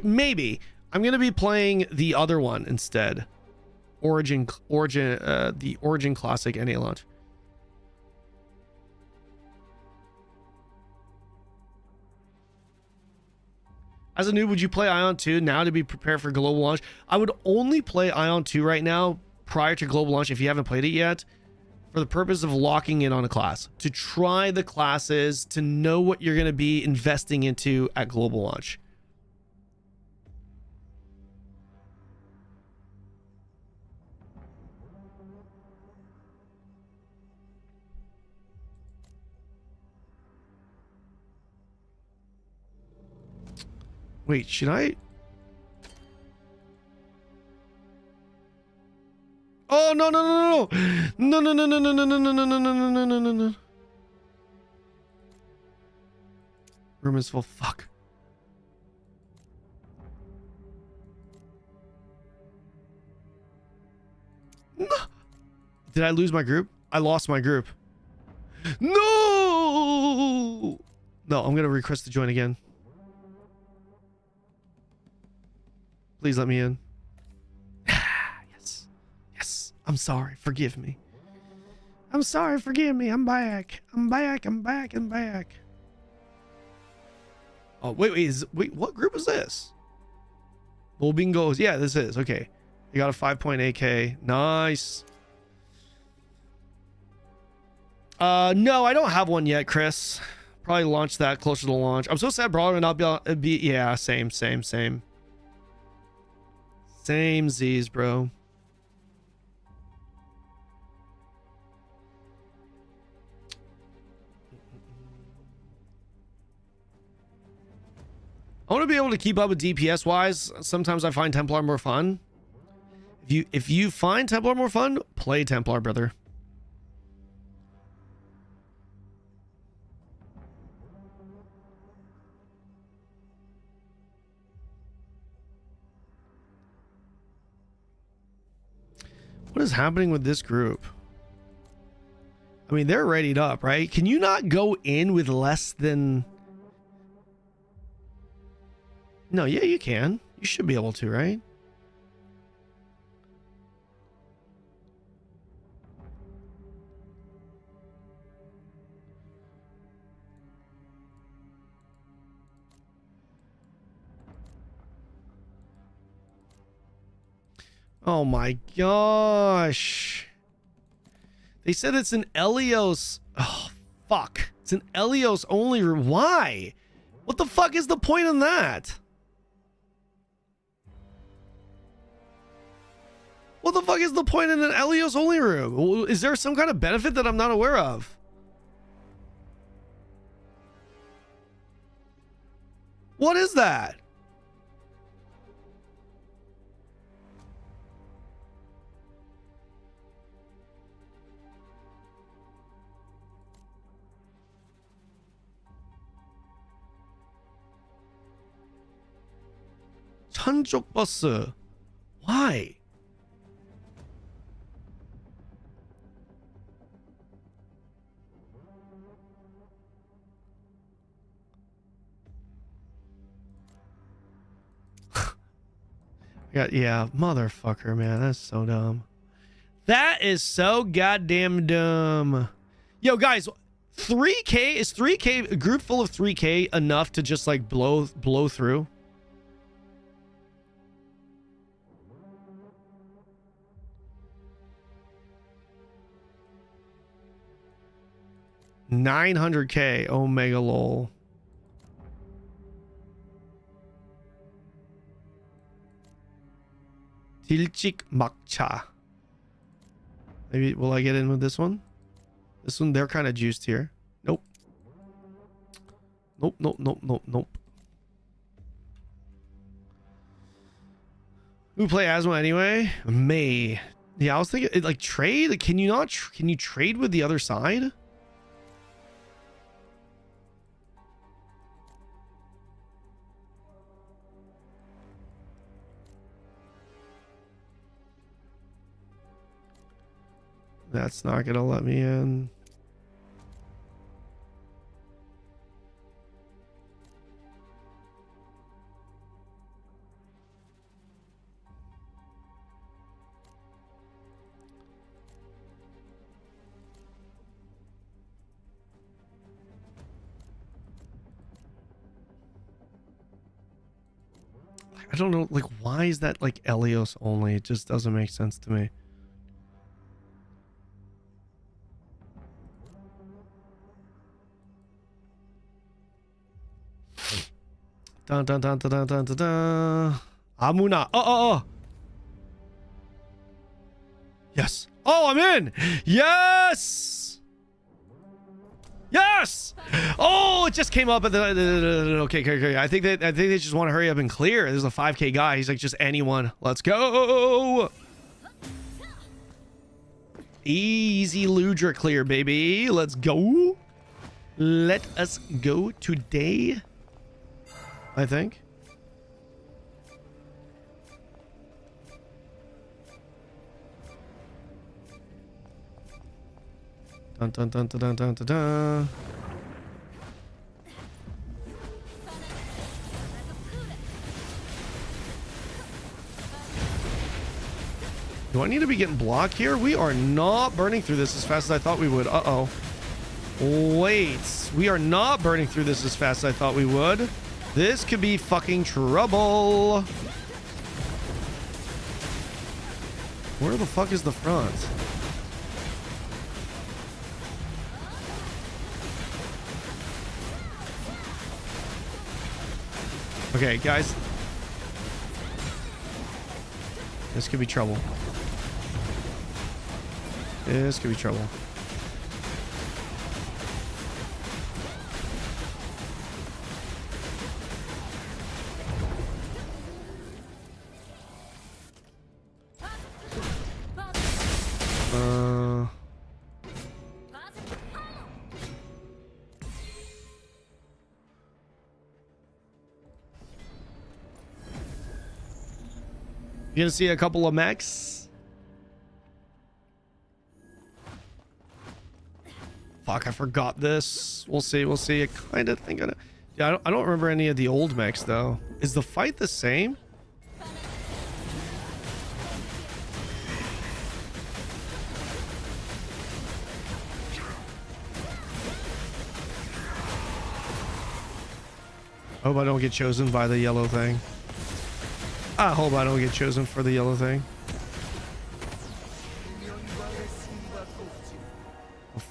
Maybe. I'm going to be playing the other one instead. The Origin Classic NA launch. As a noob, would you play AION2 now to be prepared for global launch? I would only play AION2 right now prior to global launch, if you haven't played it yet, for the purpose of locking in on a class, to try the classes, to know what you're going to be investing into at global launch. Wait, should I? Oh, no, no, no, no, no, no, no, no, no, no, no, no, no, no, no, no, no, no. Room is full. Fuck. No. Did I lose my group? I lost my group. No. No, I'm gonna request to join again. Please let me in. Yes. Yes. I'm sorry. Forgive me. I'm sorry. Forgive me. I'm back. I'm back. I'm back. I'm back. Oh, wait, what group is this? Bull Bingos. Yeah, this is. Okay. You got a 5.8K. Nice. No, I don't have one yet, Chris. Probably launch that closer to launch. I'm so sad Brawler would not be yeah, same. Same Z's, bro. I want to be able to keep up with DPS wise. Sometimes I find Templar more fun. If you find Templar more fun, play Templar, brother. What is happening with this group? I mean, they're readied up, right? Can you not go in with less than... No, yeah, you can. You should be able to, right? Oh my gosh. They said it's an Elios. Oh, fuck. It's an Elios only room. Why? What the fuck is the point in that? What the fuck is the point in an Elios only room? Is there some kind of benefit that I'm not aware of? What is that? 천쪽 버스. Why? Yeah, motherfucker, man. That's so dumb. That is so goddamn dumb. Yo, guys, 3K is 3K, a group full of 3K enough to just like blow through? $900K Omega lol. 딜찍 막차. Maybe will I get in with this one? This one, they're kind of juiced here. Nope. Nope. Who play Asmo anyway? May. Yeah, I was thinking like trade. Can you not? Can you trade with the other side? That's not gonna let me in. I don't know, like, why is that like Elios only? It just doesn't make sense to me. Dun dun dun dun dun dun dun dun. 아무나. Oh. Yes. Oh, I'm in. Yes. Yes. Oh, it just came up at the. Okay. I think they just want to hurry up and clear. There's a 5K guy. He's like, just anyone. Let's go. Easy Ludra clear, baby. Let's go. Let us go today. I think. Dun dun dun dun dun dun dun dun. Do I need to be getting blocked here? We are not burning through this as fast as I thought we would. Uh-oh. Wait. We are not burning through this as fast as I thought we would. This could be fucking trouble. Where the fuck is the front? Okay, guys. This could be trouble. This could be trouble. You're gonna see a couple of mechs. Fuck, I forgot this. We'll see. I kind of think yeah, I don't remember any of the old mechs though. Is the fight the same? I hope I don't get chosen by the yellow thing. I hope I don't get chosen for the yellow thing.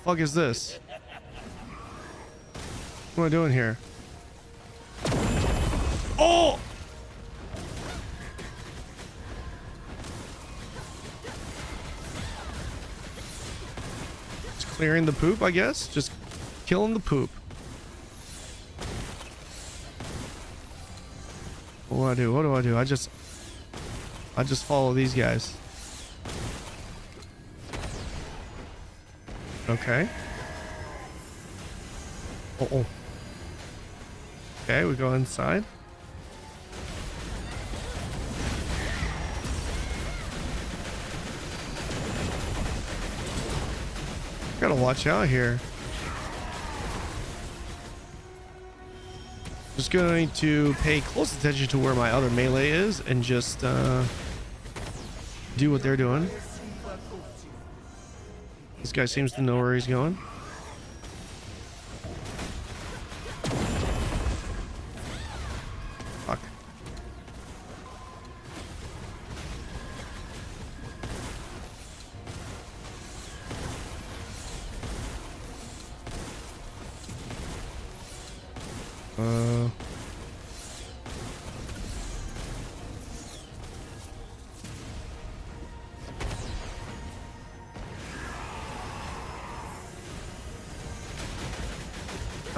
fuck is this? What am I doing here? Oh! Just clearing the poop, I guess. Just killing the poop. What do I do? What do I do? I just follow these guys. Okay. Oh. Okay, we go inside. Gotta watch out here. Just going to pay close attention to where my other melee is and just do what they're doing. This guy seems to know where he's going. Fuck.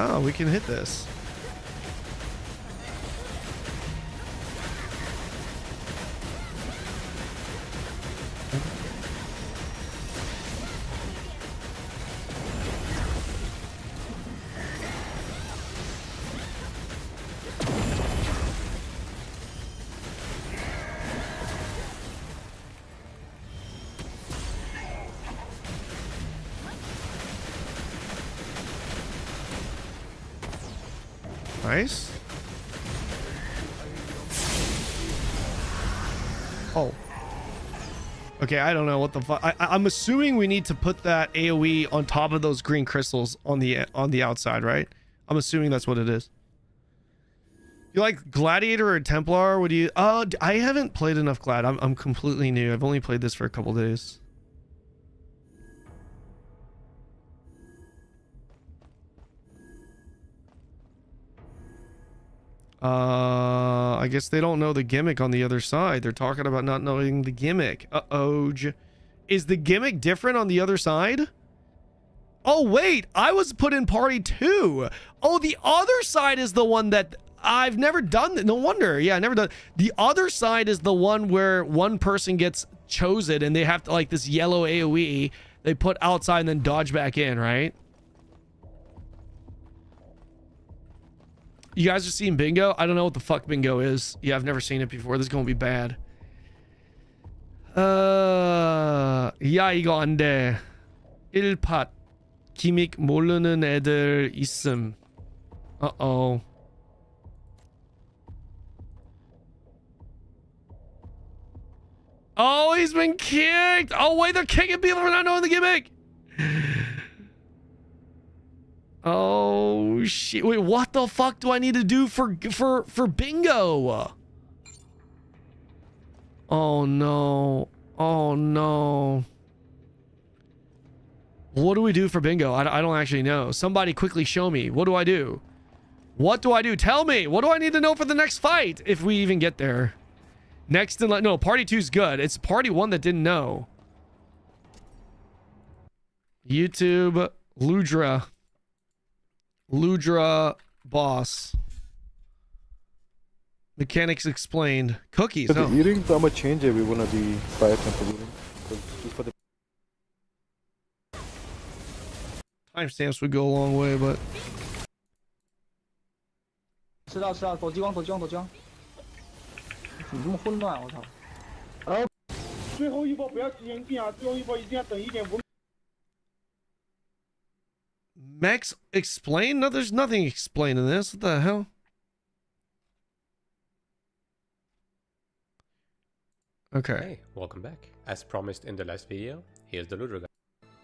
Oh, we can hit this. Nice. Oh. Okay, I don't know what the fuck. I'm assuming we need to put that AoE on top of those green crystals on the outside, right? I'm assuming that's what it is. You like Gladiator or Templar? What do you? I haven't played enough Glad. I'm completely new. I've only played this for a couple days. I guess they don't know the gimmick on the other side. They're talking about not knowing the gimmick. Uh-oh. Is the gimmick different on the other side? Oh, wait. I was put in party 2. Oh, the other side is the one that I've never done. No wonder. Yeah, I never done. The other side is the one where one person gets chosen and they have to, like, this yellow AoE they put outside and then dodge back in, right? You guys are seeing bingo? I don't know what the fuck bingo is. Yeah, I've never seen it before. This is gonna be bad. 야 이거 안 돼. 1팟. 기믹 모르는 애들 있음. Uh-oh. Oh, he's been kicked. Oh, wait, they're kicking people for not knowing the gimmick. Oh shit! Wait, what the fuck do I need to do for bingo? Oh no! Oh no! What do we do for bingo? I don't actually know. Somebody quickly show me. What do I do? What do I do? Tell me. What do I need to know for the next fight if we even get there? Next in no, party 2's good. It's party 1 that didn't know. YouTube Ludra boss. Mechanics explained. Cookies. The eating, I'm gonna change it. We wanna be fire temple eating. For the timestamps would go a long way, but 知道，躲激光，怎么这么混乱？我操！最后一波不要提前进啊！最后一波一定要等1.5。Max explain? No, there's nothing explained in this. What the hell? Okay. Hey, welcome back. As promised in the last video, here's the Ludra guy.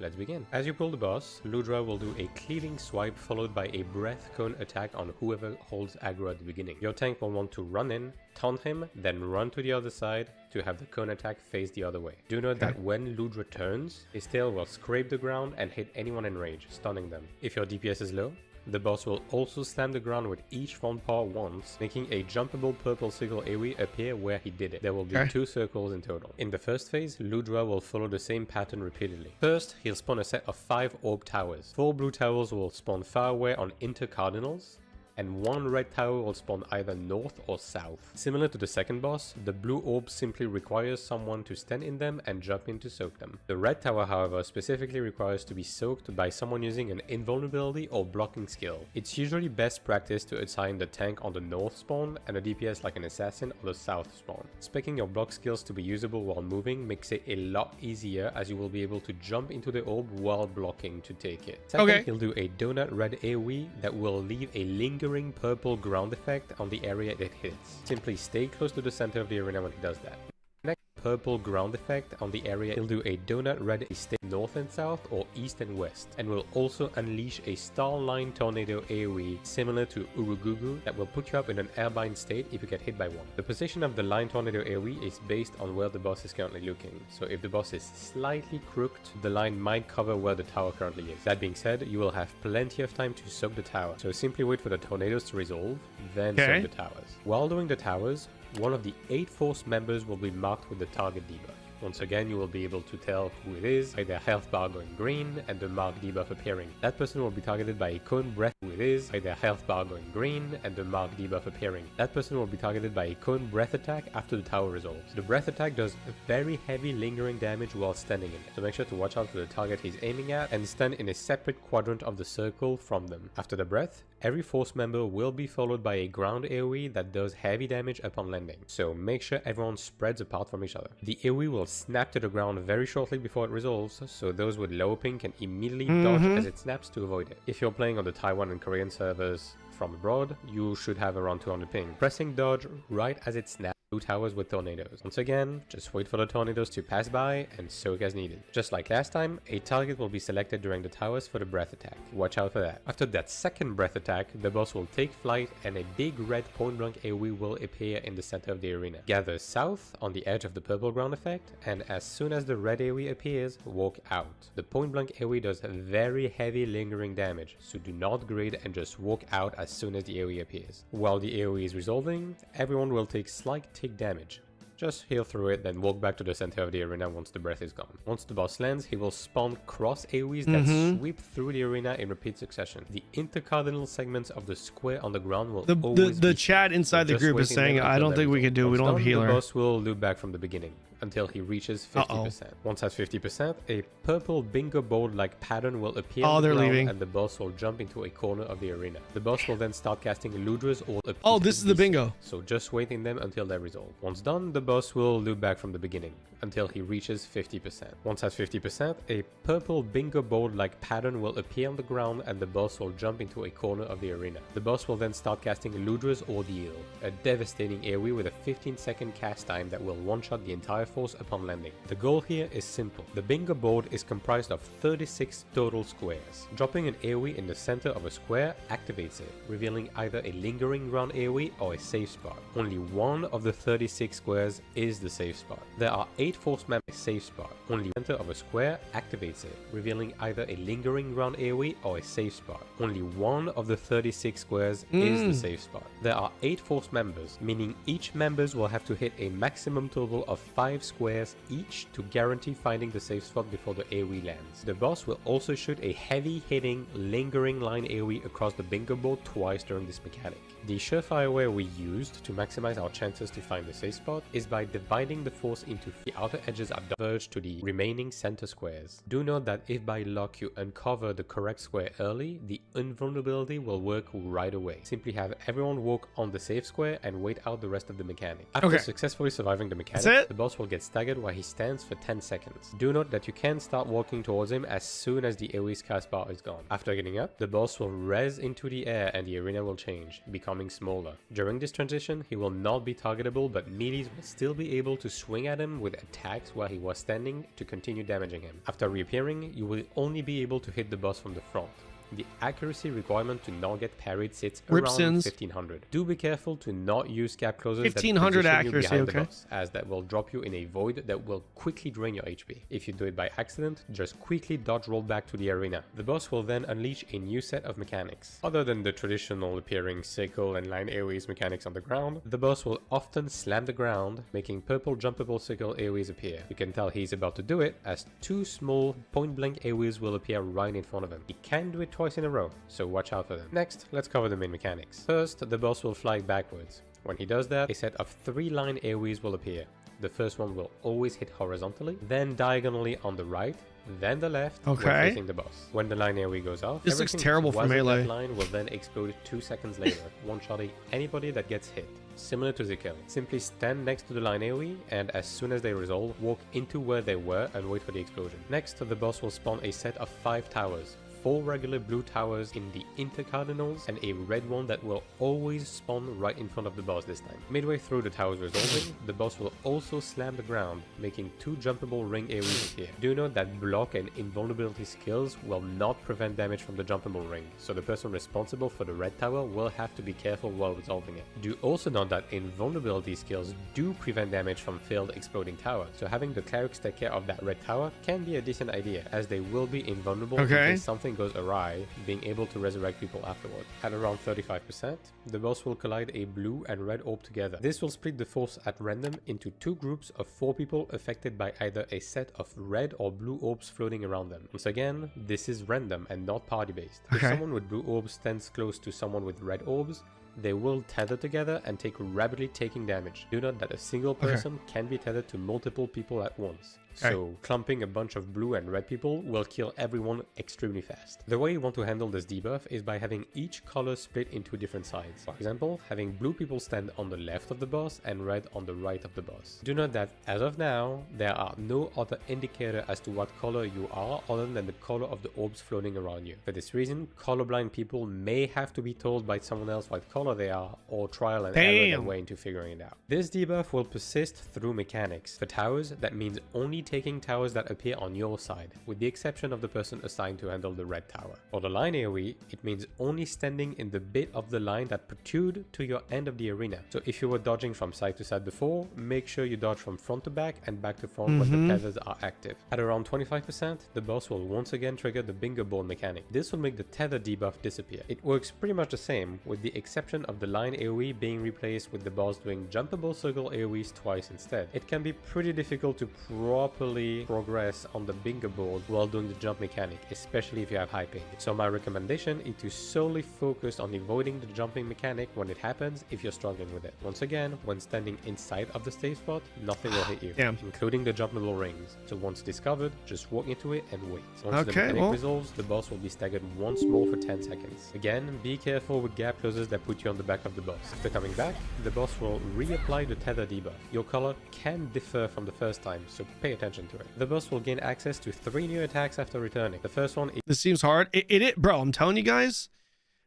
let's begin. As you pull the boss, Ludra will do a cleaving swipe followed by a breath cone attack on whoever holds aggro at the beginning. Your tank will want to run in, taunt him, then run to the other side to have the cone attack face the other way. Do note that when Ludra turns, his tail will scrape the ground and hit anyone in range, stunning them. If your DPS is low, the boss will also slam the ground with each front paw once, making a jumpable purple circle AoE appear where he did it. There will be 2 circles in total. In the first phase, Ludra will follow the same pattern repeatedly. First, he'll spawn a set of 5 orb towers. 4 blue towers will spawn far away on intercardinals, and 1 red tower will spawn either north or south. Similar to the second boss, the blue orb simply requires someone to stand in them and jump in to soak them. The red tower, however, specifically requires to be soaked by someone using an invulnerability or blocking skill. It's usually best practice to assign the tank on the north spawn and a DPS like an assassin on the south spawn. Speccing your block skills to be usable while moving makes it a lot easier, as you will be able to jump into the orb while blocking to take it. Second, he'll do a donut red AoE that will leave a lingering purple ground effect on the area it hits. Simply stay close to the center of the arena when he does that. Next, purple ground effect on the area, he'll do a donut red stay north and south or east and west, and will also unleash a star line tornado AoE similar to Urugugu that will put you up in an airbind state if you get hit by one. The position of the line tornado AoE is based on where the boss is currently looking, so if the boss is slightly crooked, the line might cover where the tower currently is. That being said, you will have plenty of time to soak the tower, so simply wait for the tornadoes to resolve, then soak the towers. While doing the towers, one of the 8 force members will be marked with the target debuff. Once again, you will be able to tell who it is by their health bar going green and the marked debuff appearing. That person will be targeted by a cone breath, who it is by their health bar going green and the marked debuff appearing. That person will be targeted by a cone breath attack after the tower resolves. The breath attack does very heavy lingering damage while standing in it, so make sure to watch out for the target he's aiming at and stand in a separate quadrant of the circle from them. After the breath, every force member will be followed by a ground AoE that does heavy damage upon landing, so make sure everyone spreads apart from each other. The AoE will snap to the ground very shortly before it resolves, so those with lower ping can immediately dodge as it snaps to avoid it. If you're playing on the Taiwan and Korean servers from abroad, you should have around 200 ping. Pressing dodge right as it snaps blue towers with tornadoes. Once again, just wait for the tornadoes to pass by and soak as needed. Just like last time, a target will be selected during the towers for the breath attack. Watch out for that. After that second breath attack, the boss will take flight and a big red point blank AoE will appear in the center of the arena. Gather south on the edge of the purple ground effect, and as soon as the red AoE appears, walk out. The point blank AoE does very heavy lingering damage, so do not grid and just walk out as soon as the AoE appears. While the AoE is resolving, everyone will take slight tick damage. Just heal through it, then walk back to the center of the arena once the breath is gone. Once the boss lands, he will spawn cross AoEs that sweep through the arena in repeat succession. The intercardinal segments of the square on the ground will always the be chat inside the group is saying, I don't think we can do, we don't have a healer. The boss will loop back from the beginning until he reaches 50%. Once at 50%, a purple bingo board-like pattern will appear on the ground and the boss will jump into a corner of the arena. The boss will then start casting Ludra's or this is the bingo. So just waiting them until they resolve. Once done, the boss will loop back from the beginning until he reaches 50%. Once at 50%, a purple bingo board-like pattern will appear on the ground and the boss will jump into a corner of the arena. The boss will then start casting Ludra's Ordeal, a devastating AoE with a 15-second cast time that will one-shot the entire force upon landing. The goal here is simple. The bingo board is comprised of 36 total squares. Dropping an AoE in the center of a square activates it, revealing either a lingering ground AoE or a safe spot. Only one of the 36 squares is the safe spot. There are 8 force members safe spot. Only the center of a square activates it, revealing either a lingering ground AoE or a safe spot. Only one of the 36 squares is the safe spot. There are 8 force members, meaning each members will have to hit a maximum total of 5 squares each to guarantee finding the safe spot before the AoE lands. The boss will also shoot a heavy hitting lingering line AoE across the bingo board twice during this mechanic. The surefire way we used to maximize our chances to find the safe spot is by dividing the force into the outer edges are diverged to the remaining center squares. Do note that if by luck you uncover the correct square early, the invulnerability will work right away. Simply have everyone walk on the safe square and wait out the rest of the mechanic. After successfully surviving the mechanic, the boss will will get staggered while he stands for 10 seconds. Do note that you can start walking towards him as soon as the AoE's cast bar is gone. After getting up, the boss will res into the air and the arena will change, becoming smaller. During this transition, he will not be targetable, but melees will still be able to swing at him with attacks while he was standing to continue damaging him. After reappearing, you will only be able to hit the boss from the front. The accuracy requirement to not get parried sits around 1500. Do be careful to not use gap closers 1500 that position you behind accuracy, the boss, as that will drop you in a void that will quickly drain your HP. If you do it by accident, just quickly dodge roll back to the arena. The boss will then unleash a new set of mechanics. Other than the traditional appearing circle and line AoEs mechanics on the ground, the boss will often slam the ground, making purple jumpable circle AoEs appear. You can tell he's about to do it, as two small point-blank AoEs will appear right in front of him. He can do it twice in a row, so watch out for them. Next, let's cover the main mechanics. First, the boss will fly backwards. When he does that, a set of 3 line AoEs will appear. The first one will always hit horizontally, then diagonally on the right, then the left when facing the boss. When the line AoE goes off, this looks terrible for melee. That line will then explode 2 seconds later, one-shotting anybody that gets hit. Similar to the kill. Simply stand next to the line AoE, and as soon as they resolve, walk into where they were and wait for the explosion. Next, the boss will spawn a set of 5 towers. 4 regular blue towers in the intercardinals and a red one that will always spawn right in front of the boss this time. Midway through the towers resolving, the boss will also slam the ground, making 2 jumpable ring AoEs appear. Do note that block and invulnerability skills will not prevent damage from the jumpable ring, so the person responsible for the red tower will have to be careful while resolving it. Do also note that invulnerability skills do prevent damage from failed exploding tower, so having the clerics take care of that red tower can be a decent idea, as they will be invulnerable in case something goes awry, being able to resurrect people afterward. At around 35%, the boss will collide a blue and red orb together. This will split the force at random into 2 groups of 4 people affected by either a set of red or blue orbs floating around them. Once again, this is random and not party based. If someone with blue orbs stands close to someone with red orbs, they will tether together and take rapidly taking damage. Do note that a single person can be tethered to multiple people at once. So clumping a bunch of blue and red people will kill everyone extremely fast. The way you want to handle this debuff is by having each color split into different sides. For example, having blue people stand on the left of the boss and red on the right of the boss. Do note that as of now, there are no other indicator as to what color you are other than the color of the orbs floating around you. For this reason, colorblind people may have to be told by someone else what color they are, or trial and error their way into figuring it out. This debuff will persist through mechanics. For towers, that means only taking towers that appear on your side, with the exception of the person assigned to handle the red tower. For the line AoE, it means only standing in the bit of the line that protrude to your end of the arena. So if you were dodging from side to side before, make sure you dodge from front to back and back to front when the tethers are active. At around 25%, the boss will once again trigger the bingo board mechanic. This will make the tether debuff disappear. It works pretty much the same, with the exception of the line AoE being replaced with the boss doing jumpable circle AoEs twice instead. It can be pretty difficult to properly progress on the bingo board while doing the jump mechanic, especially if you have high ping. So my recommendation is to solely focus on avoiding the jumping mechanic when it happens if you're struggling with it. Once again, when standing inside of the safe spot, nothing will hit you, including the jumpable rings. So once discovered, just walk into it and wait. Once the mechanic resolves, the boss will be staggered once more for 10 seconds. Again, be careful with gap closers that put you on the back of the boss. After coming back, the boss will reapply the tether debuff. Your color can differ from the first time, so pay attention to it. The boss will gain access to 3 new attacks after returning. The first one is... This seems hard. Bro, I'm telling you guys.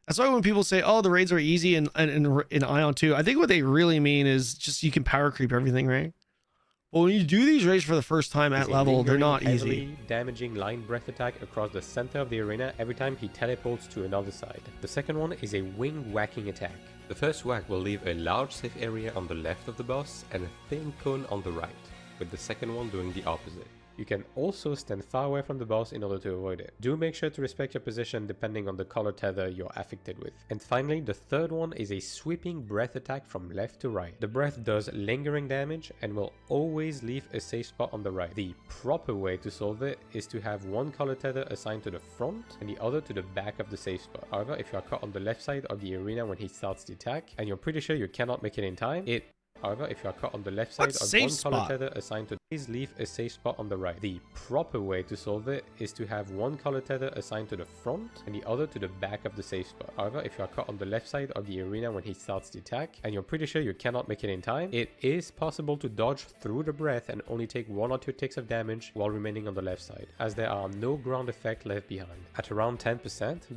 That's why when people say, oh, the raids are easy in AION2, I think what they really mean is just you can power creep everything, right? Well, when you do these raids for the first time at level, they're not easy. Damaging line breath attack across the center of the arena every time he teleports to another side. The second one is a wing whacking attack. The first whack will leave a large safe area on the left of the boss and a thin cone on the right, with the second one doing the opposite. You can also stand far away from the boss in order to avoid it. Do make sure to respect your position depending on the color tether you're affected with. And finally, the third one is a sweeping breath attack from left to right. The breath does lingering damage and will always leave a safe spot on the right. The proper way to solve it is to have one color tether assigned to the front and the other to the back of the safe spot. However, if you are caught on the left side of the arena when he starts the attack and you're pretty sure you cannot make it in time, However, if you are caught on the left side of one color tether assigned to Please leave a safe spot on the right. The proper way to solve it is to have one color tether assigned to the front and the other to the back of the safe spot. However, if you are caught on the left side of the arena when he starts the attack and you're pretty sure you cannot make it in time, it is possible to dodge through the breath and only take 1 or 2 ticks of damage while remaining on the left side, as there are no ground effect left behind. At around 10%,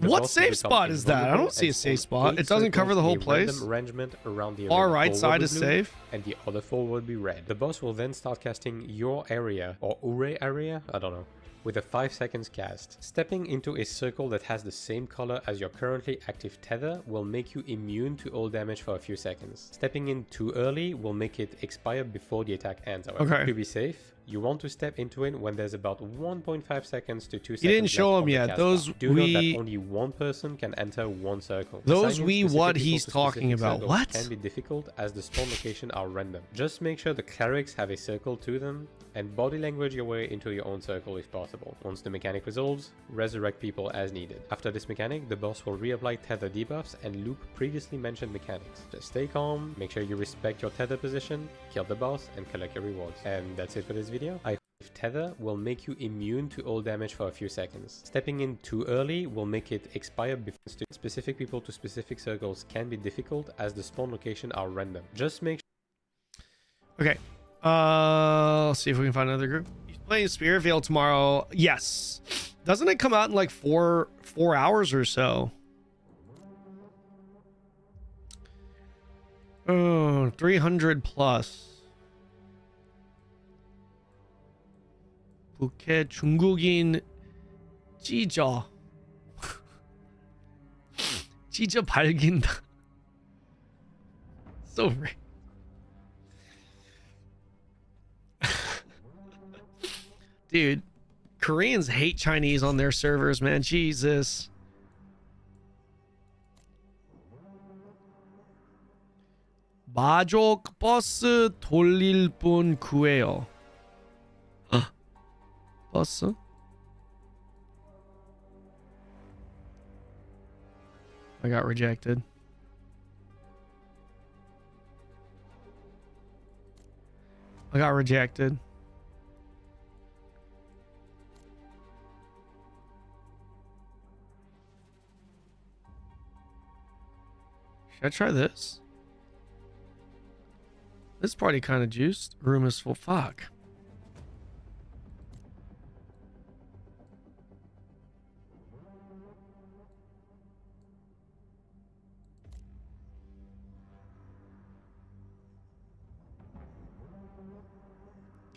the What boss will safe become spot is that? I invulnerable don't see a and safe spawn spot. 8 It doesn't cover the circles whole in a place. random arrangement around the arena. Our right 4 will side be is blue, safe. and the other 4 will be red. The boss will then start casting your area, or Ure area, I don't know, with a 5 seconds cast. Stepping into a circle that has the same color as your currently active tether will make you immune to all damage for a few seconds. Stepping in too early will make it expire before the attack ends, however. Okay. To be safe, you want to step into it when there's about 1.5 seconds to 2 seconds. You didn't show left them on the yet. cast Those bar. Do note we- that only one person can enter one circle. Those Assigning we specific what people he's to talking specific about. circles What? can be difficult as the spawn location are random. Just make sure the clerics have a circle to them and body language your way into your own circle if possible. Once the mechanic resolves, resurrect people as needed. After this mechanic, the boss will reapply tether debuffs and loop previously mentioned mechanics. Just stay calm, make sure you respect your tether position, kill the boss, and collect your rewards. And that's it for this video. Tether will make you immune to all damage for a few seconds. Stepping in too early will make it expire before specific people to specific circles can be difficult as the spawn location are random. Just make Okay. Let's see if we can find another group. He's playing Spiritfield tomorrow. Yes. Doesn't it come out in like four hours or so? Oh, 300 plus. 부캐 중국인 찢어. 찢어 발긴다. So right. Dude, Koreans hate Chinese on their servers, man. Jesus. 마족 버스 돌릴 분 구해요. 버스? I got rejected. I got rejected. Should I try this? This party kind of juiced. Room is full. Fuck.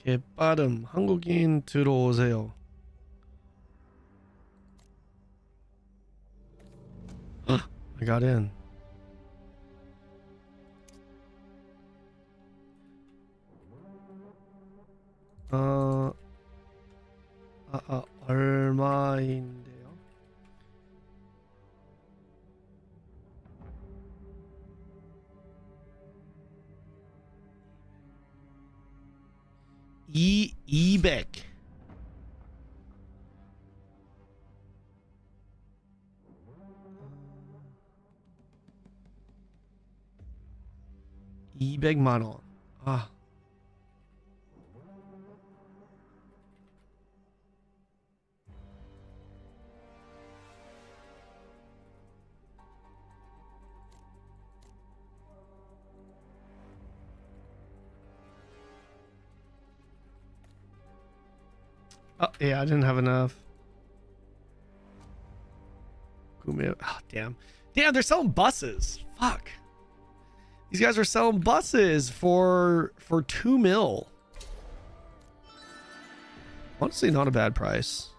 개빠름. 한국인 들어오세요. I got in. 얼마인데요? 이 200. $200만. 아. Oh, yeah, I didn't have enough. Oh, damn. Damn, they're selling buses. Fuck. These guys are selling buses for 2 mil. Honestly, not a bad price.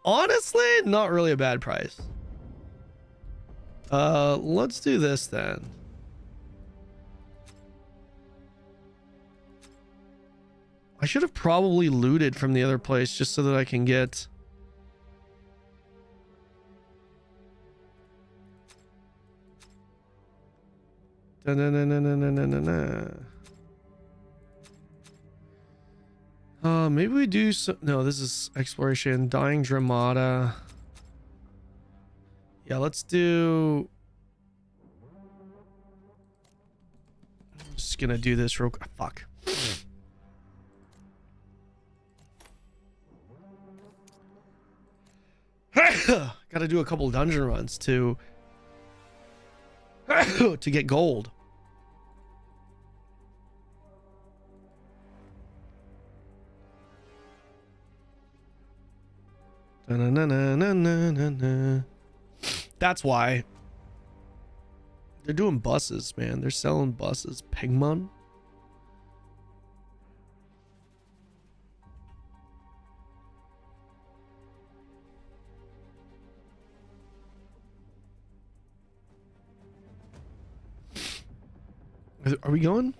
Honestly, not really a bad price. Let's do this then. I should have probably looted from the other place just so that I can get... maybe we do some... No, this is exploration. Dying Dramata. Yeah, let's do... I'm just gonna do this real quick. Fuck. Got to do a couple dungeon runs to to get gold. Da-na-na-na-na-na-na. That's why they're doing buses, man. They're selling buses. Pegmon. Are we going?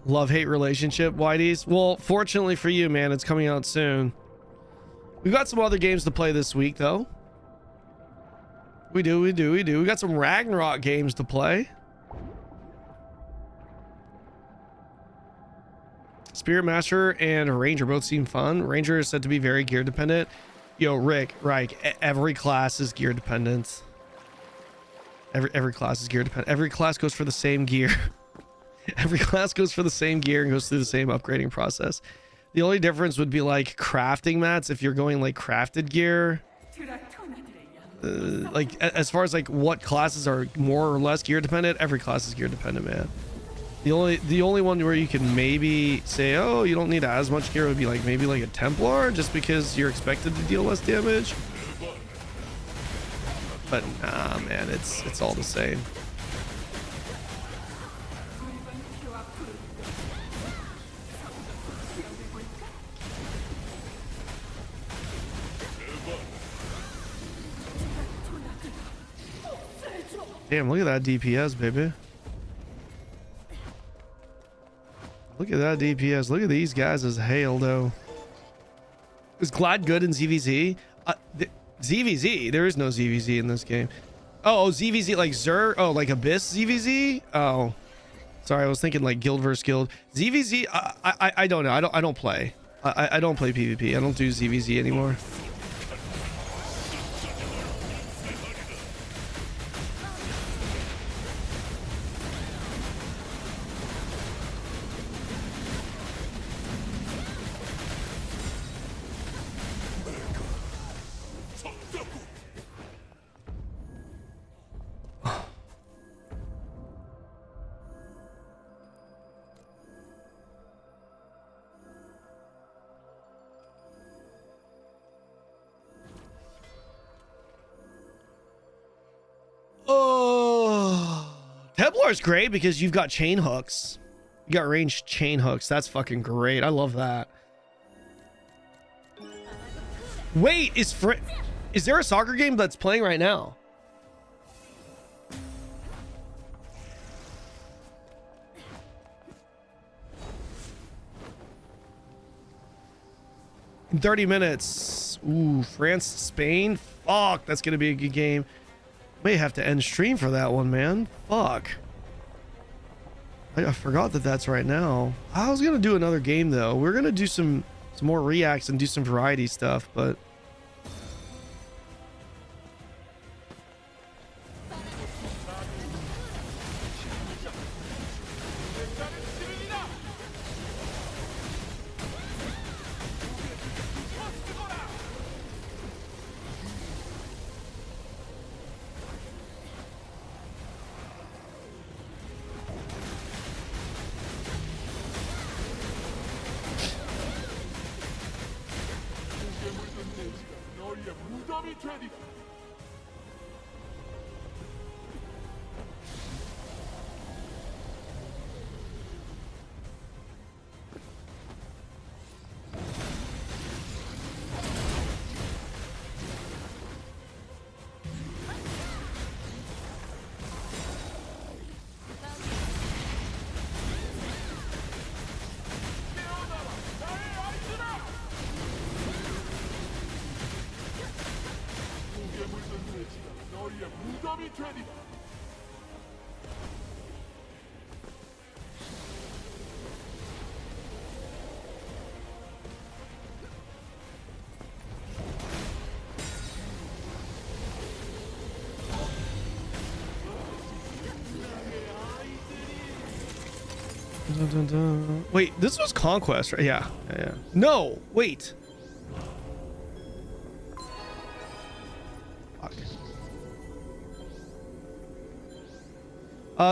Love-hate relationship, Whiteys. Well, fortunately for you, man, it's coming out soon. We've got some other games to play this week, though. We do. We got some Ragnarok games to play. Spirit Master and Ranger both seem fun. Ranger is said to be very gear dependent. Yo, Rick, every class is gear dependent. Every class is gear dependent. Every class goes for the same gear. Every class goes for the same gear and goes through the same upgrading process. The only difference would be like crafting mats. If you're going like crafted gear, like as far as like what classes are more or less gear dependent, every class is gear dependent, man. The only one where you can maybe say, oh, you don't need as much gear would be like maybe like a Templar, just because you're expected to deal less damage. But nah, man, it's all the same. Damn, look at that DPS, baby. Look at that DPS. Look at these guys as hail, though. Is Glad good in ZVZ? ZVZ? There is no ZVZ in this game. Oh, ZVZ like Zur? Oh, like Abyss ZVZ? Oh. Sorry, I was thinking like Guild vs. Guild. ZVZ? I don't know. I don't play. I don't play PvP. I don't do ZVZ anymore. Templar's great because you've got chain hooks. You got ranged chain hooks. That's fucking great. I love that. Wait, is there a soccer game that's playing right now? In 30 minutes. Ooh, France, Spain. Fuck, that's gonna be a good game. May have to end stream for that one, man. Fuck. I forgot that that's right now. I was gonna do another game though. We're gonna do some more reacts and do some variety stuff, but Dun, dun, dun. Wait, this was Conquest, right? Yeah. Yeah. No, wait. Fuck.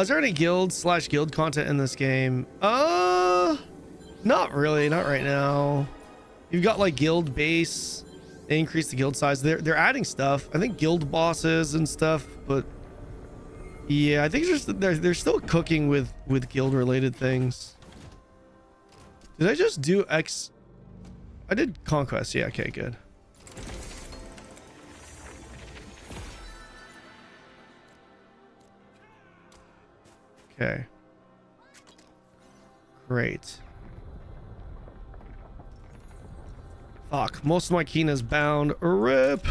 Is there any guild content in this game? Not really, not right now. You've got like guild base. They increase the guild size. They're adding stuff. I think guild bosses and stuff, but yeah, I think they're still cooking with guild related things. Did I just do X? I did Conquest. Yeah, okay, good. Okay. Great. Fuck, most of my Kina's bound. RIP.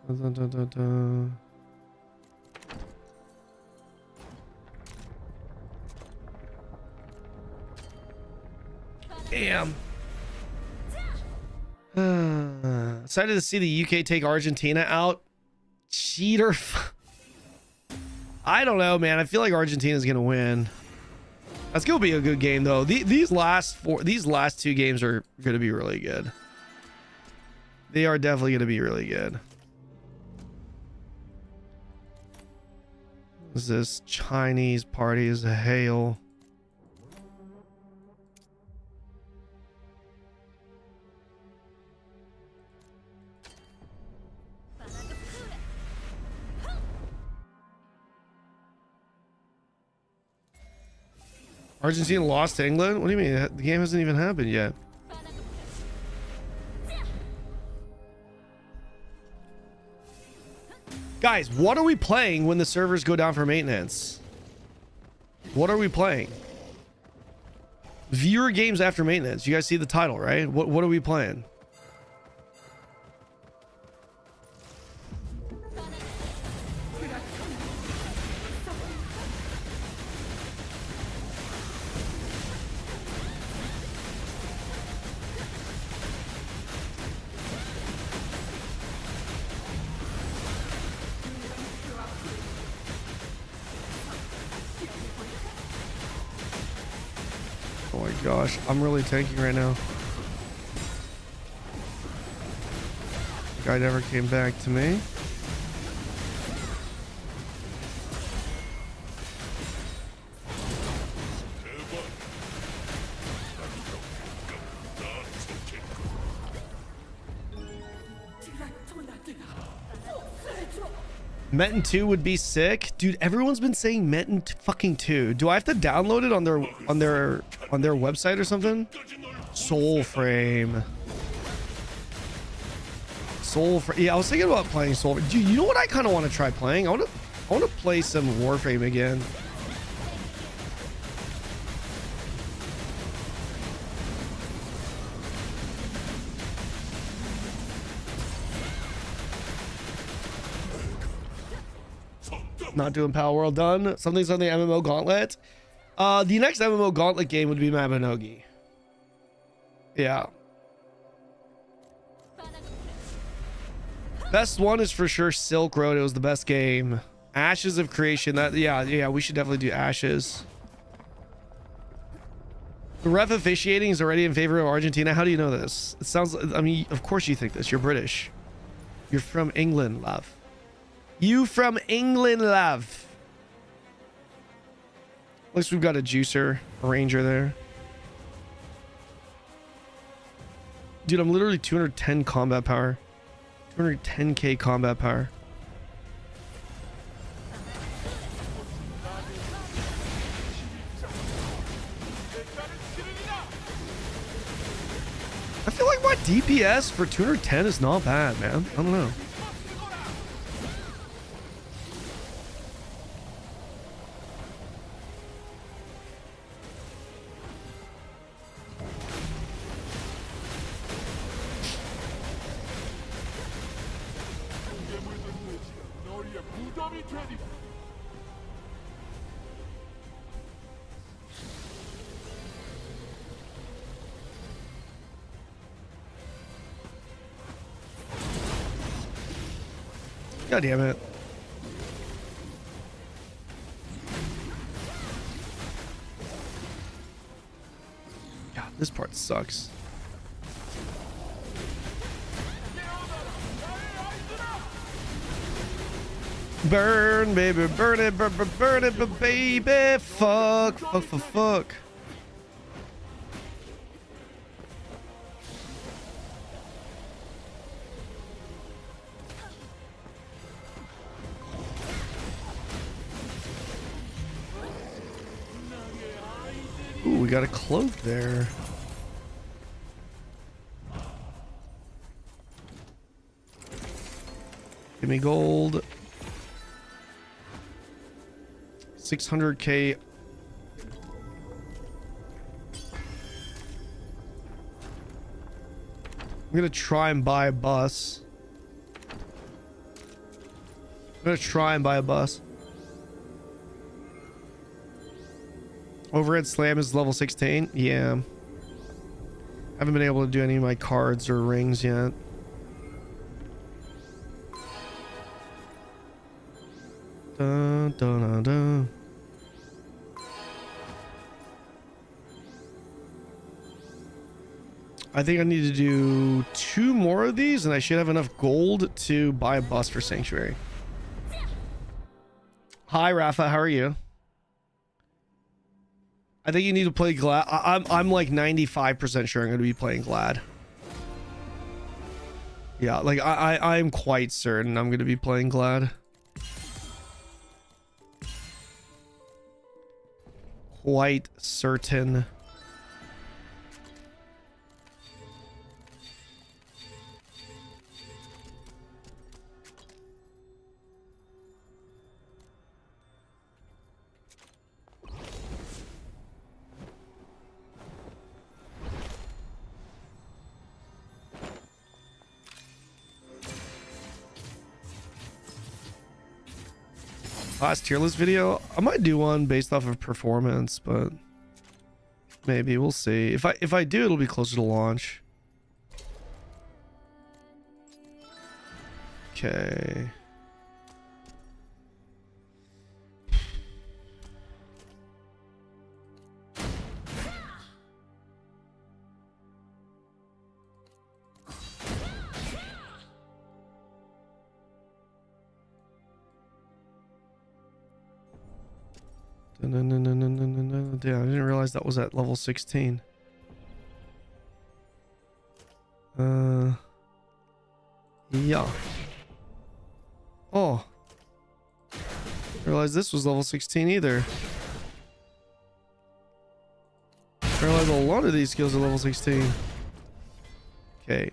Dun, dun, dun, dun. Damn. Excited to see the UK take Argentina out. Cheater. I don't know, man. I feel like Argentina's gonna win. That's gonna be a good game, though. These last two games are gonna be really good. They are definitely gonna be really good. What is this? Chinese party is a hail. Argentina lost to England? What do you mean? The game hasn't even happened yet. Guys, what are we playing when the servers go down for maintenance? What are we playing? Viewer games after maintenance. You guys see the title, right? What are we playing? Oh my gosh, I'm really tanking right now. The guy never came back to me. MAINT 2 would be sick, dude. Everyone's been saying MAINT fucking 2. Do I have to download it on their website or something? Soulframe. Yeah, I was thinking about playing Soulframe. Dude, you know what I kind of want to try playing? I want to play some Warframe again. Not doing Pal World done. Something's on the MMO Gauntlet. The next MMO Gauntlet game would be Mabinogi. Yeah. Best one is for sure Silk Road. It was the best game. Ashes of Creation. Yeah, we should definitely do Ashes. The ref officiating is already in favor of Argentina. How do you know this? It sounds, I mean, of course you think this. You're British. You're from England, love. You from England, love. At least we've got a juicer, a ranger there. Dude, I'm literally 210 combat power. 210k combat power. I feel like my DPS for 210 is not bad, man. I don't know. God damn it. God, this part sucks. Burn, baby, burn it, burn it, baby. Fuck, fuck, fuck, fuck. Ooh, we got a cloak there. Give me gold. 600k. I'm gonna try and buy a bus. Overhead slam is level 16. Yeah. Haven't been able to do any of my cards or rings yet. Dun, dun, dun, dun. I think I need to do 2 more of these and I should have enough gold to buy a bus for Sanctuary. Hi Rafa, how are you? I think you need to play Glad. I'm like 95% sure I'm going to be playing Glad. Yeah, like I'm quite certain I'm going to be playing Glad. Quite certain. Last tier list video, I might do one based off of performance, but maybe we'll see. If I do, it'll be closer to launch. Okay. No. Damn, I didn't realize that was at level 16. Yeah. Oh. Didn't realize this was level 16 either. I realize a lot of these skills are level 16. Okay,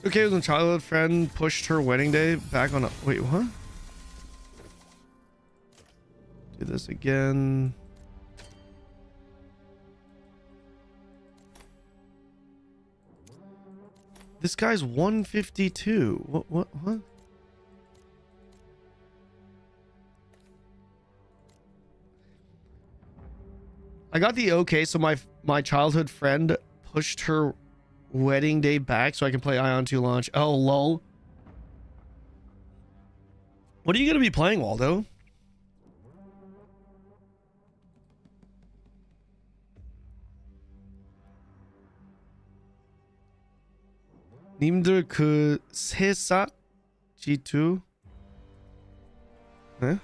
okay, when a childhood friend pushed her wedding day back on a... Wait, what? Do this again. This guy's 152. What? I got the okay, so my childhood friend pushed her wedding day back so I can play AION2 launch. Oh, lol. What are you going to be playing, Waldo? 님들 그 새싹 G2? 네?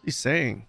He's saying.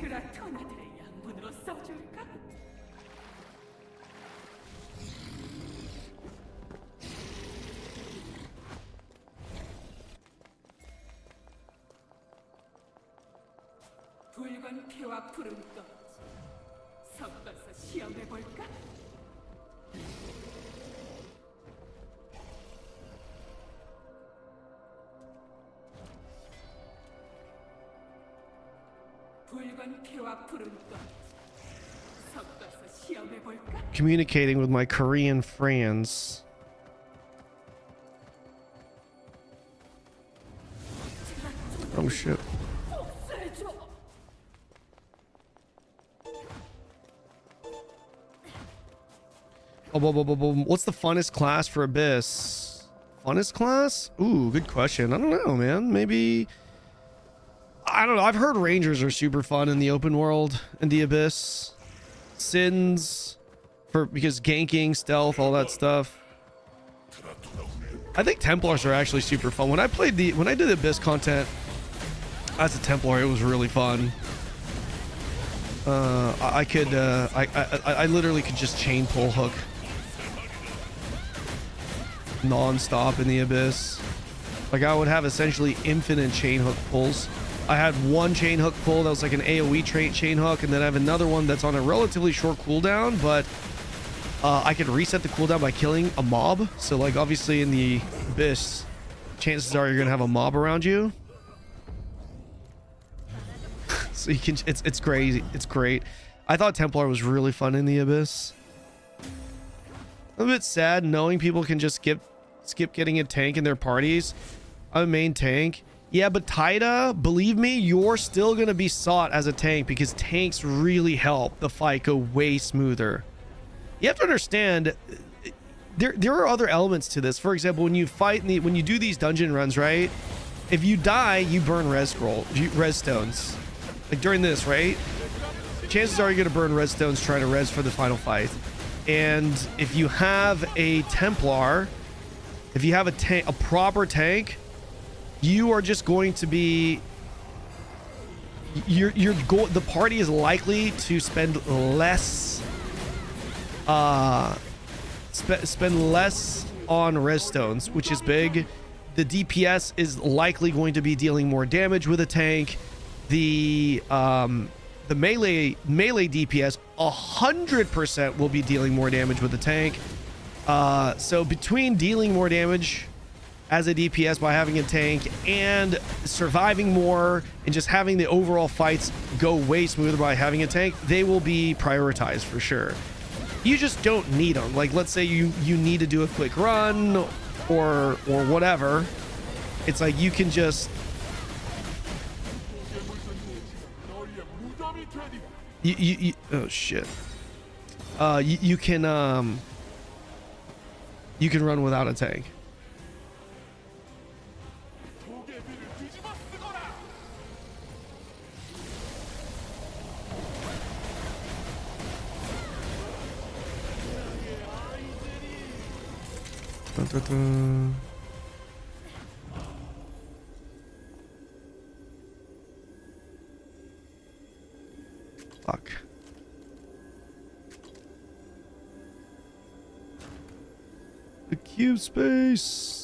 드라토나들의 양분으로 써줄까? 붉은 피와 푸른 꽃 섞어서 시험해볼까? 붉은 피와 푸른 꽃 섞어서 시험해볼까? Communicating with my Korean friends. Oh shit. What's the funnest class for Abyss? Funnest class? Ooh, good question. I don't know, man. Maybe... I don't know. I've heard Rangers are super fun in the open world, in the Abyss. Sins, because ganking, stealth, all that stuff. I think Templars are actually super fun. When I did the Abyss content as a Templar, it was really fun. I literally could just chain pull hook non-stop in the Abyss. Like, I would have essentially infinite chain hook pulls. I had one chain hook pull that was like an AoE chain hook, and then I have another one that's on a relatively short cooldown, but I could reset the cooldown by killing a mob. So, like, obviously in the Abyss, chances are you're gonna have a mob around you. So you can, it's crazy. It's great. I thought Templar was really fun in the Abyss. I'm a bit sad knowing people can just skip getting a tank in their parties. I'm a main tank. Yeah, but Taida, believe me, you're still going to be sought as a tank because tanks really help the fight go way smoother. You have to understand, there are other elements to this. For example, when you fight, when you do these dungeon runs, right? If you die, you burn res stones. Like during this, right? Chances are you're going to burn res stones trying to res for the final fight. And if you have a Templar, if you have a proper tank, you are just going to be, the party is likely to spend less spend less on res stones, which is big. The DPS is likely going to be dealing more damage with a tank. The melee DPS 100% will be dealing more damage with the tank. So between dealing more damage as a DPS by having a tank and surviving more and just having the overall fights go way smoother by having a tank, they will be prioritized for sure. You just don't need them. Like, let's say you need to do a quick run or whatever. It's like you can just oh shit. You can run without a tank. The cube space.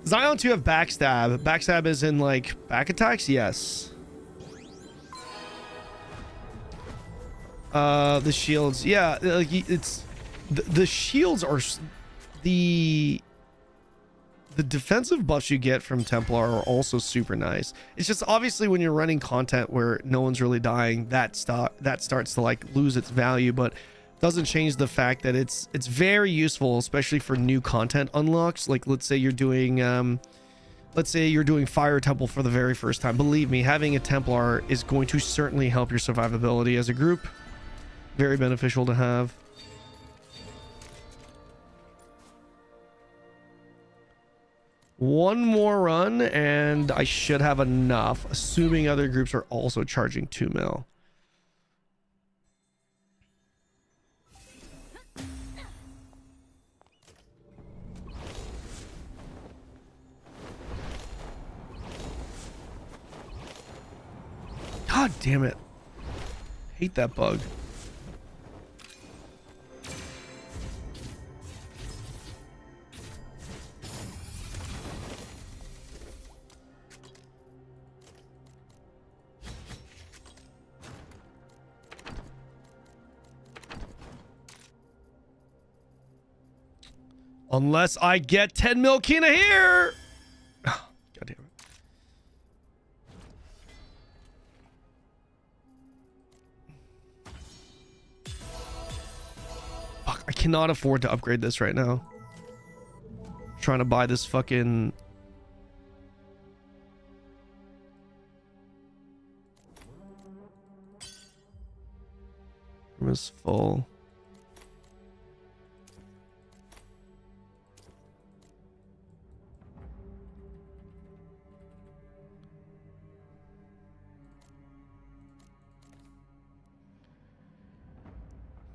Does AION2 have backstab? Backstab is in like back attacks? Yes. The shields. Yeah, like it's the shields are the defensive buffs you get from Templar are also super nice. It's just obviously when you're running content where no one's really dying, that starts to like lose its value, but doesn't change the fact that it's very useful, especially for new content unlocks. Like let's say you're doing Fire Temple for the very first time. Believe me, having a Templar is going to certainly help your survivability as a group. Very beneficial to have. One more run and I should have enough, assuming other groups are also charging 2 mil. God damn it. Hate that bug. Unless I get 10 mil Kina here. Oh, God damn it. Fuck, I cannot afford to upgrade this right now. I'm trying to buy this fucking... Room is full.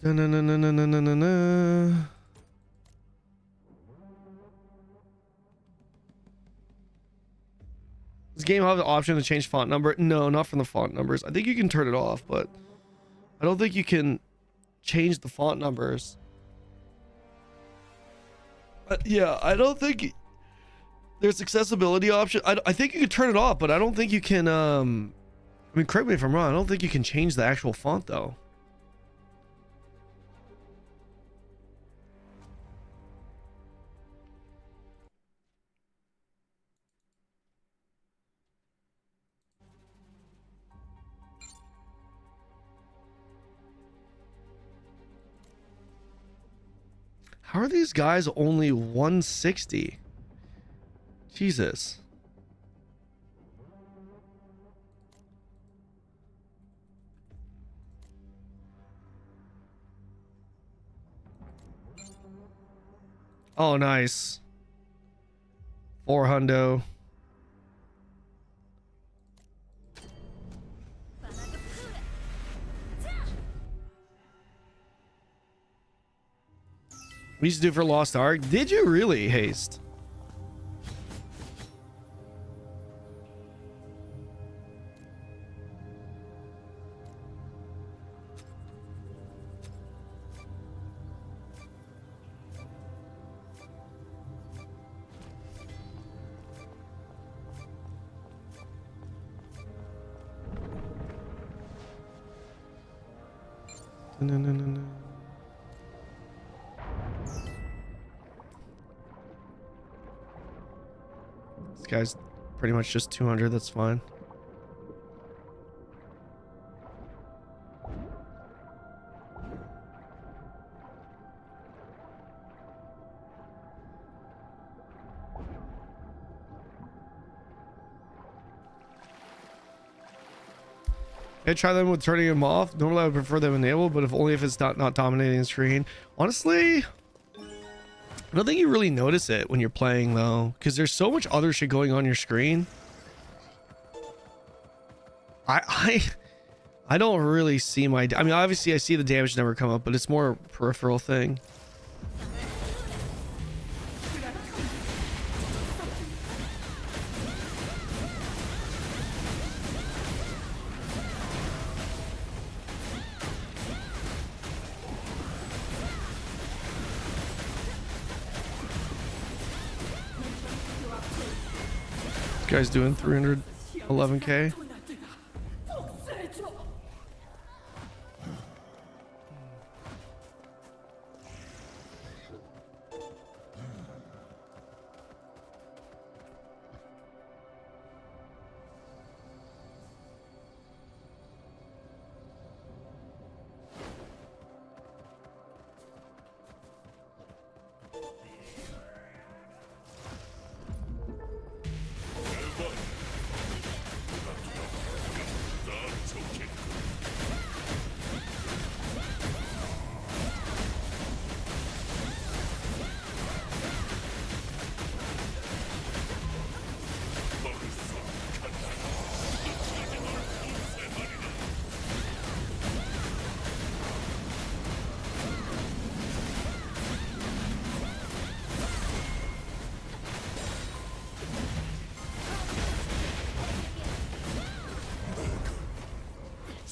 Na-na-na-na-na-na-na-na. Does game have the option to change font number? No, not from the font numbers. I think you can turn it off, but I don't think you can change the font numbers. Yeah, I don't think there's accessibility option. I think you can turn it off, but I don't think you can I mean, correct me if I'm wrong, I don't think you can change the actual font though. How are these guys only 160? Jesus. Oh, nice. 400. We used to do for Lost Ark. Did you really, Haste? No. This guy's pretty much just 200. That's fine. I try them with turning them off. Normally I would prefer them enabled, but if only if it's not dominating the screen. Honestly, I don't think you really notice it when you're playing though, because there's so much other shit going on your screen. I don't really see my... I mean, obviously I see the damage number come up, but it's more a peripheral thing. This guy's doing 311k.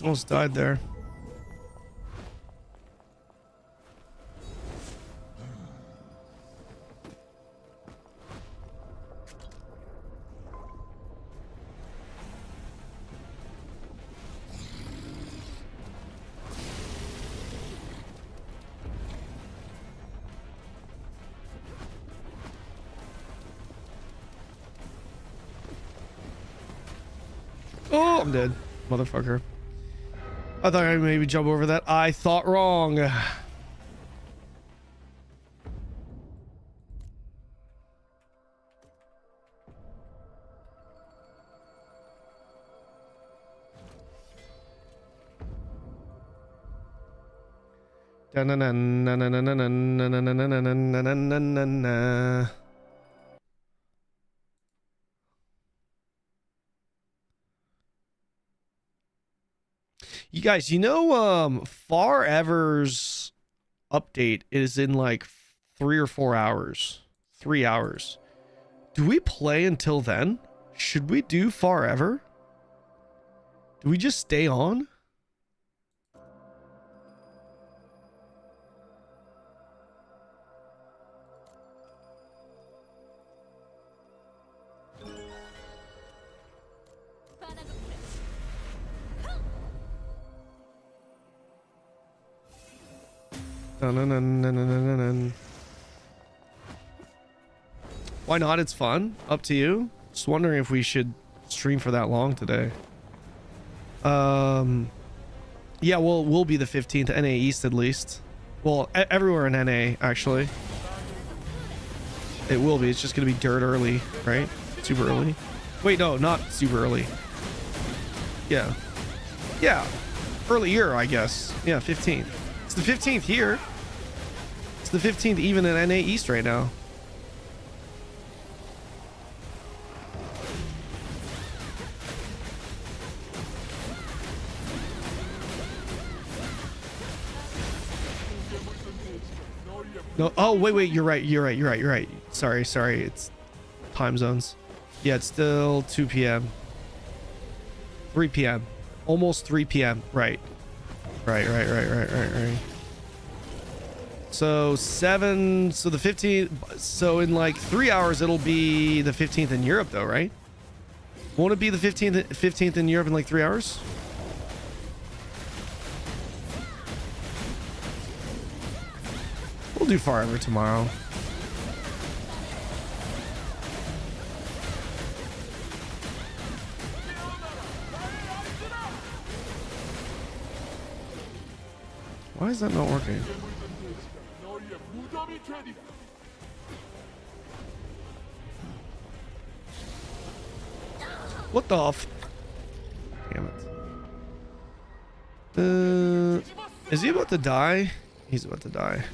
Almost died there. Oh, I'm dead, motherfucker. I thought I'd maybe jump over that. I thought wrong. You guys, you know, Far Ever's update is in like 3 or 4 hours. 3 hours. Do we play until then? Should we do Far Ever? Do we just stay on? Why not? It's fun. Up to you. Just wondering if we should stream for that long today. Yeah, we'll be the 15th NA East at least. Well, everywhere in NA actually. It will be. It's just gonna be dirt early, right? Super early. Wait, no, not super early. Yeah. Yeah. Earlier, I guess. Yeah, 15th. It's the 15th here. It's the 15th even in NA East right now. No, oh wait, you're right. Sorry, it's time zones. Yeah, it's still 2 p.m. 3 p.m. Almost 3 p.m. Right. So so the 15th, so in like 3 hours it'll be the 15th in Europe though, right? Won't it be the 15th in Europe in like 3 hours? We'll do Far Ever tomorrow. Why is that not working? What the f... Damn it. Is he about to die? He's about to die.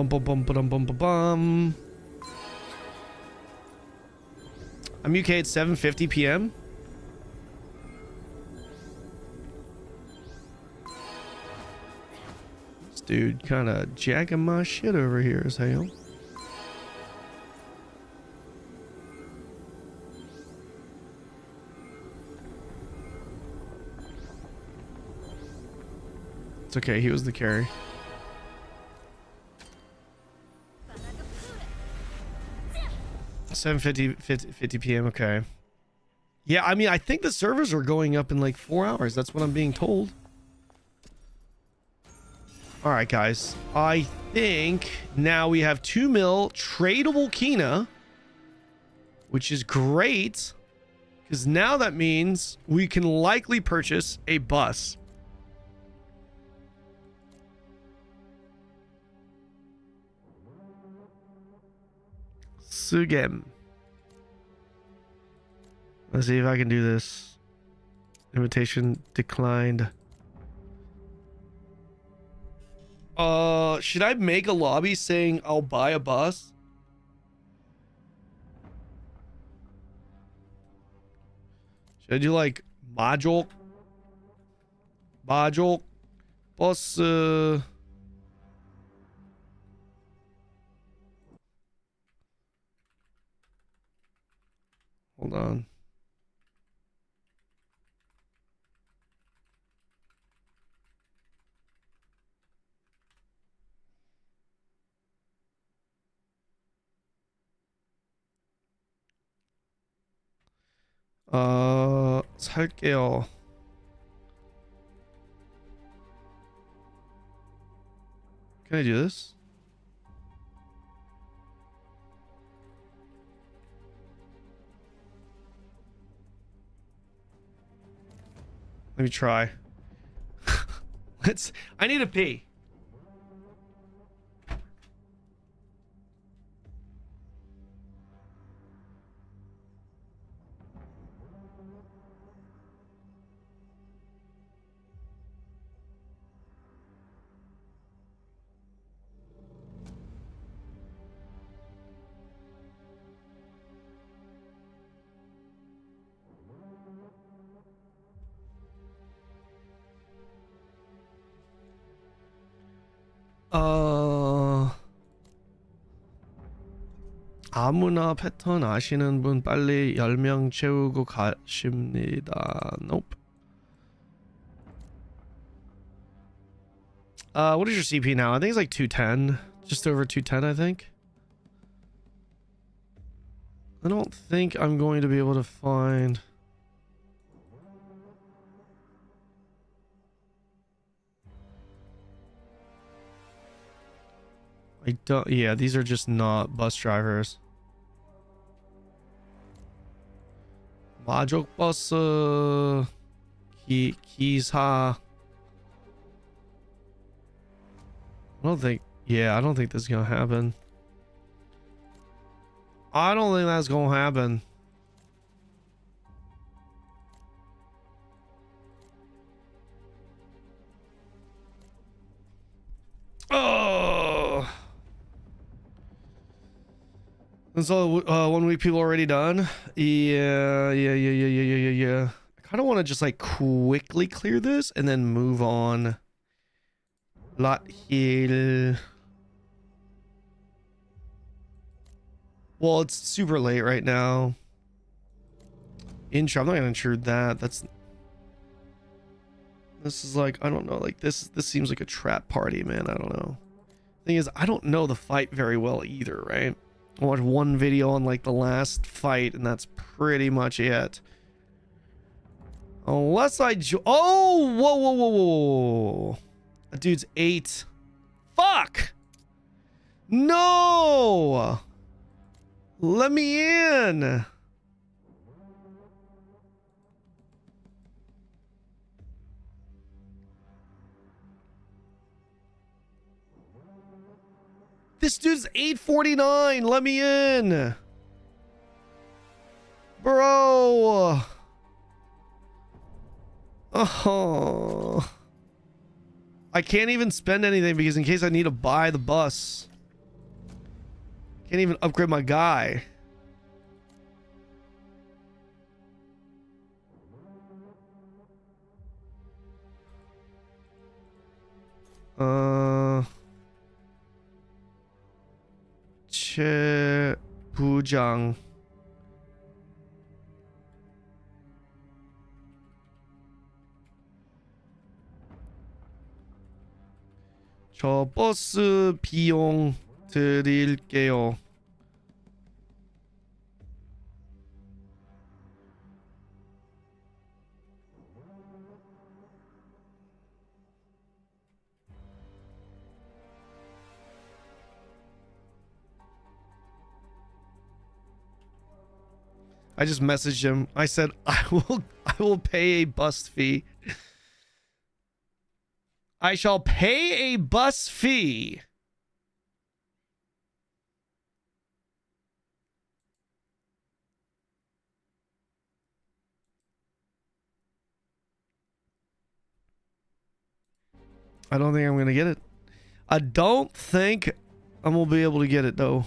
Bum, bum, bum, bum, bum, bum, bum. I'm UK at 7:50 p.m. This dude kind of jacking my shit over here as hell. It's okay, he was the carry. 7:50 p.m. Okay. Yeah, I mean, I think the servers are going up in like 4 hours. That's what I'm being told. All right, guys. I think now we have 2 mil tradable Kina, which is great because now that means we can likely purchase a bus. Sugem. Let's see if I can do this. Invitation declined. Should I make a lobby saying I'll buy a bus? Should I do like module bus hold on. 살게요. Can I do this? Let me try. I need to pee. 아무나 패턴 아시는 분 빨리 10명 채우고 가십니다. Nope. What is your CP now? I think it's like 210. Just over 210, I think. I don't think I'm going to be able to find... I don't... Yeah, these are just not bus drivers. 마족 버스 기사. I don't think... Yeah, I don't think this is gonna happen. I don't think that's gonna happen. Oh! And so 1 week people already done. Yeah. I kind of want to just like quickly clear this and then move on. Lot Hill. Well, it's super late right now. Intro. I'm not gonna intrude that. This is like, I don't know, like this seems like a trap party, man. I don't know. Thing is, I don't know the fight very well either, right? I watched one video on like the last fight, and that's pretty much it. Unless I oh, whoa. That dude's 8. Fuck! No! Let me in! This dude's 849. Let me in. Bro. Oh. I can't even spend anything because in case I need to buy the bus. Can't even upgrade my guy. 최 부장. 저 버스 비용 드릴게요. I just messaged him. I said I will pay a bus fee. I shall pay a bus fee. I don't think I'm going to get it. I don't think I'm going to be able to get it, though.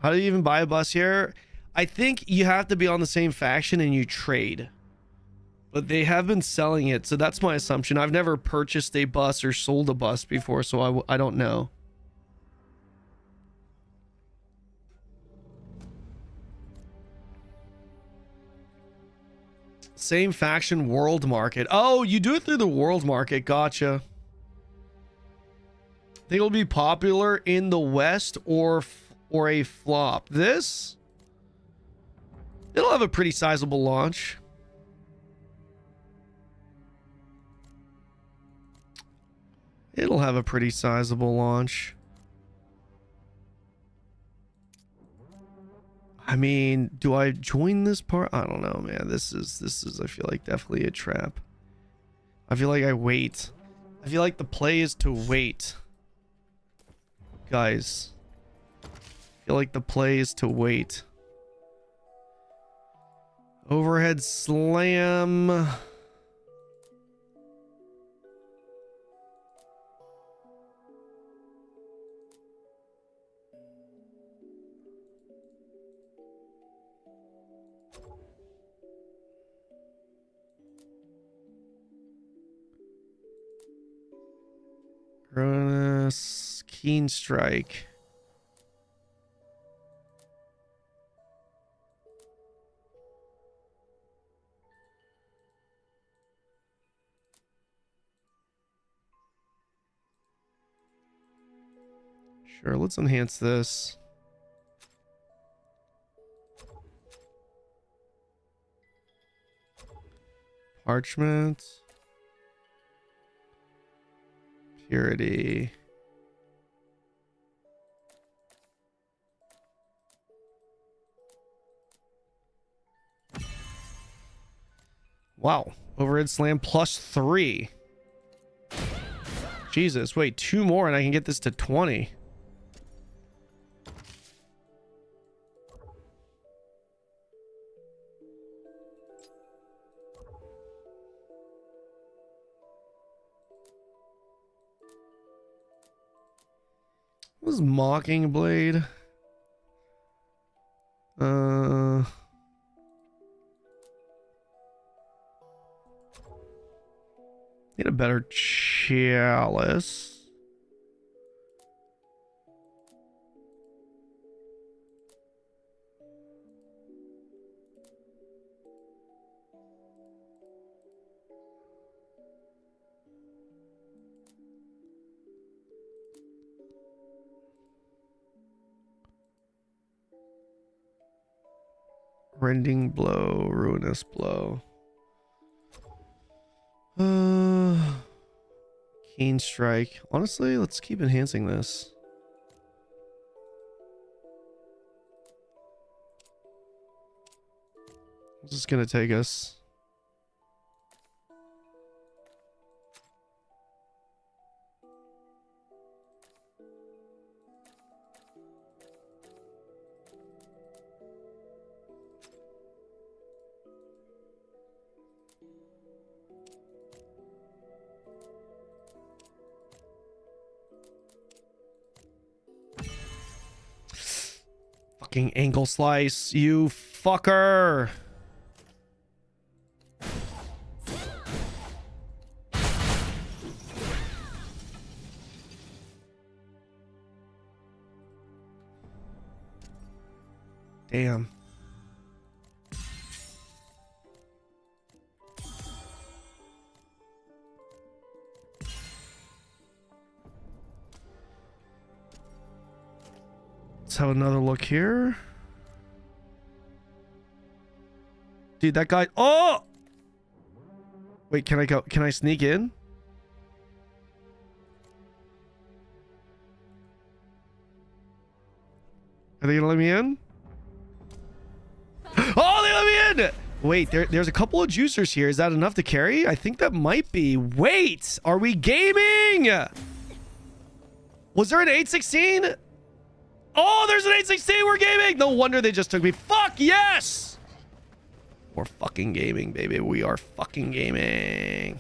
How do you even buy a bus here? I think you have to be on the same faction and you trade. But they have been selling it, so that's my assumption. I've never purchased a bus or sold a bus before, so I don't know. Same faction, world market. Oh, you do it through the world market. Gotcha. Think it'll be popular in the West or a flop. This? It'll have a pretty sizable launch. It'll have a pretty sizable launch. I mean, do I join this part? I don't know, man. This is I feel like definitely a trap. I feel like I wait. I feel like the play is to wait. Guys. I feel like the play is to wait. Overhead slam. Keen strike. Sure, let's enhance this. Parchment. Purity. Wow. Overhead slam +3. Jesus, wait, 2 more and I can get this to 20. What was Mocking Blade? Need a better chalice. Rending blow, ruinous blow. Keen strike. Honestly, let's keep enhancing this. This is gonna take us. fucking ankle slice, you fucker. Damn. Let's have another look here. Dude, that guy. Oh! Wait, can I go? Can I sneak in? Are they gonna let me in? Oh, they let me in! Wait, there's a couple of juicers here. Is that enough to carry? I think that might be. Wait, are we gaming? Was there an 816? Oh, there's an 816. We're gaming. No wonder they just took me. Fuck yes! We're fucking gaming, baby. We are fucking gaming.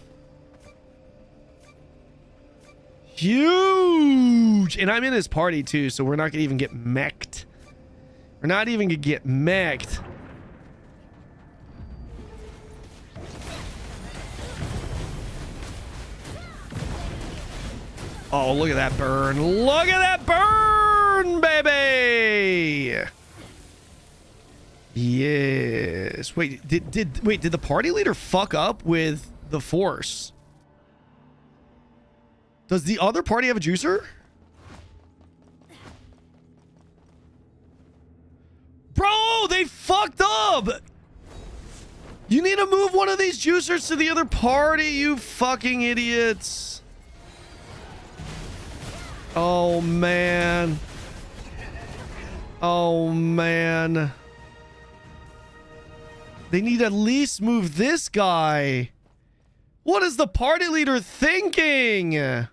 Huge! And I'm in his party too, so we're not gonna even get mech'd. We're not even gonna get mech'd. Oh, look at that burn. Look at that burn, baby. Yes. Wait, did the party leader fuck up with the force? Does the other party have a juicer? Bro, they fucked up. You need to move one of these juicers to the other party, you fucking idiots. Oh, man. Oh, man. They need to at least move this guy. What is the party leader thinking?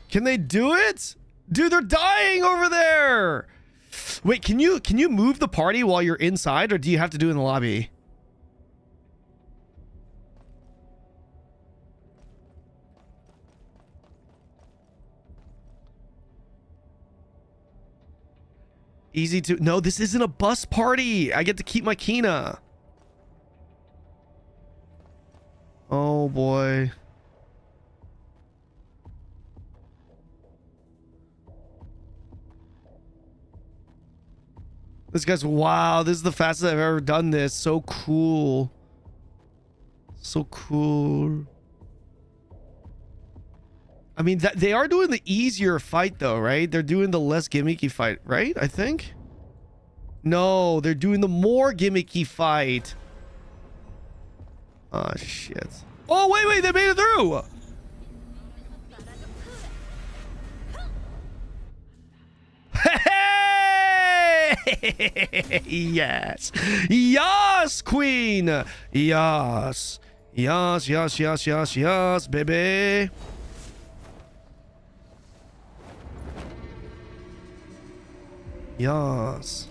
Can they do it? Dude, they're dying over there. Wait, can you move the party while you're inside, or do you have to do it in the lobby? Easy to... No, this isn't a bus party. I get to keep my Kina. Oh, boy. This guy's... Wow, this is the fastest I've ever done this. So cool. So cool. I mean, they are doing the easier fight, though, right? They're doing the less gimmicky fight, right? I think? No, they're doing the more gimmicky fight. Oh, shit. Oh, wait, they made it through! Hey! Yes! Yes, queen! Yes! Yes, yes, yes, yes, yes, baby! Yes.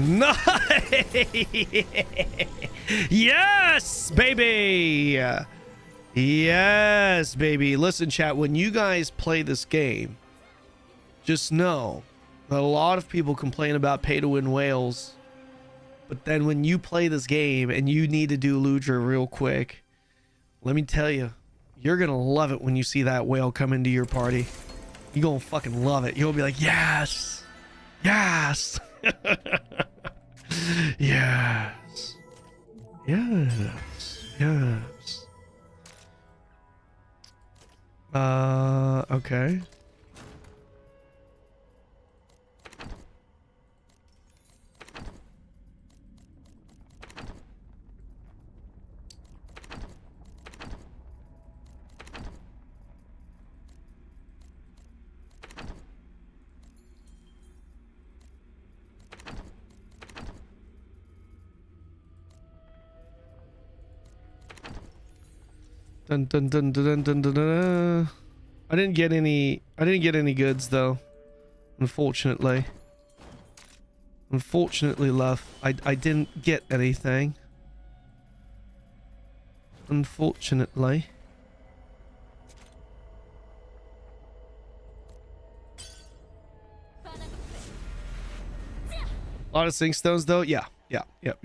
Nice! Yes, baby! Yes, baby. Listen, chat, when you guys play this game, just know that a lot of people complain about pay-to-win whales, but then when you play this game and you need to do Ludra real quick, let me tell you, you're gonna love it when you see that whale come into your party. You're gonna fucking love it. You'll be like, yes! Yes! Yes. Yes. Yes. Okay. Dun dun dun dun dun dun dun. I didn't get any goods though. Unfortunately. Unfortunately, love. I didn't get anything. Unfortunately. A lot of sink stones though. Yeah. Yep.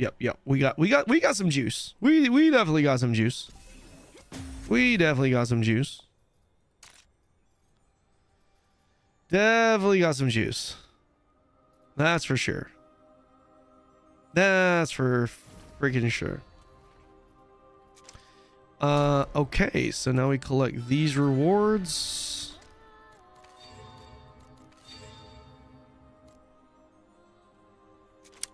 We got some juice. We definitely got some juice. We definitely got some juice. Definitely got some juice. That's for sure. That's for freaking sure. Okay, so now we collect these rewards.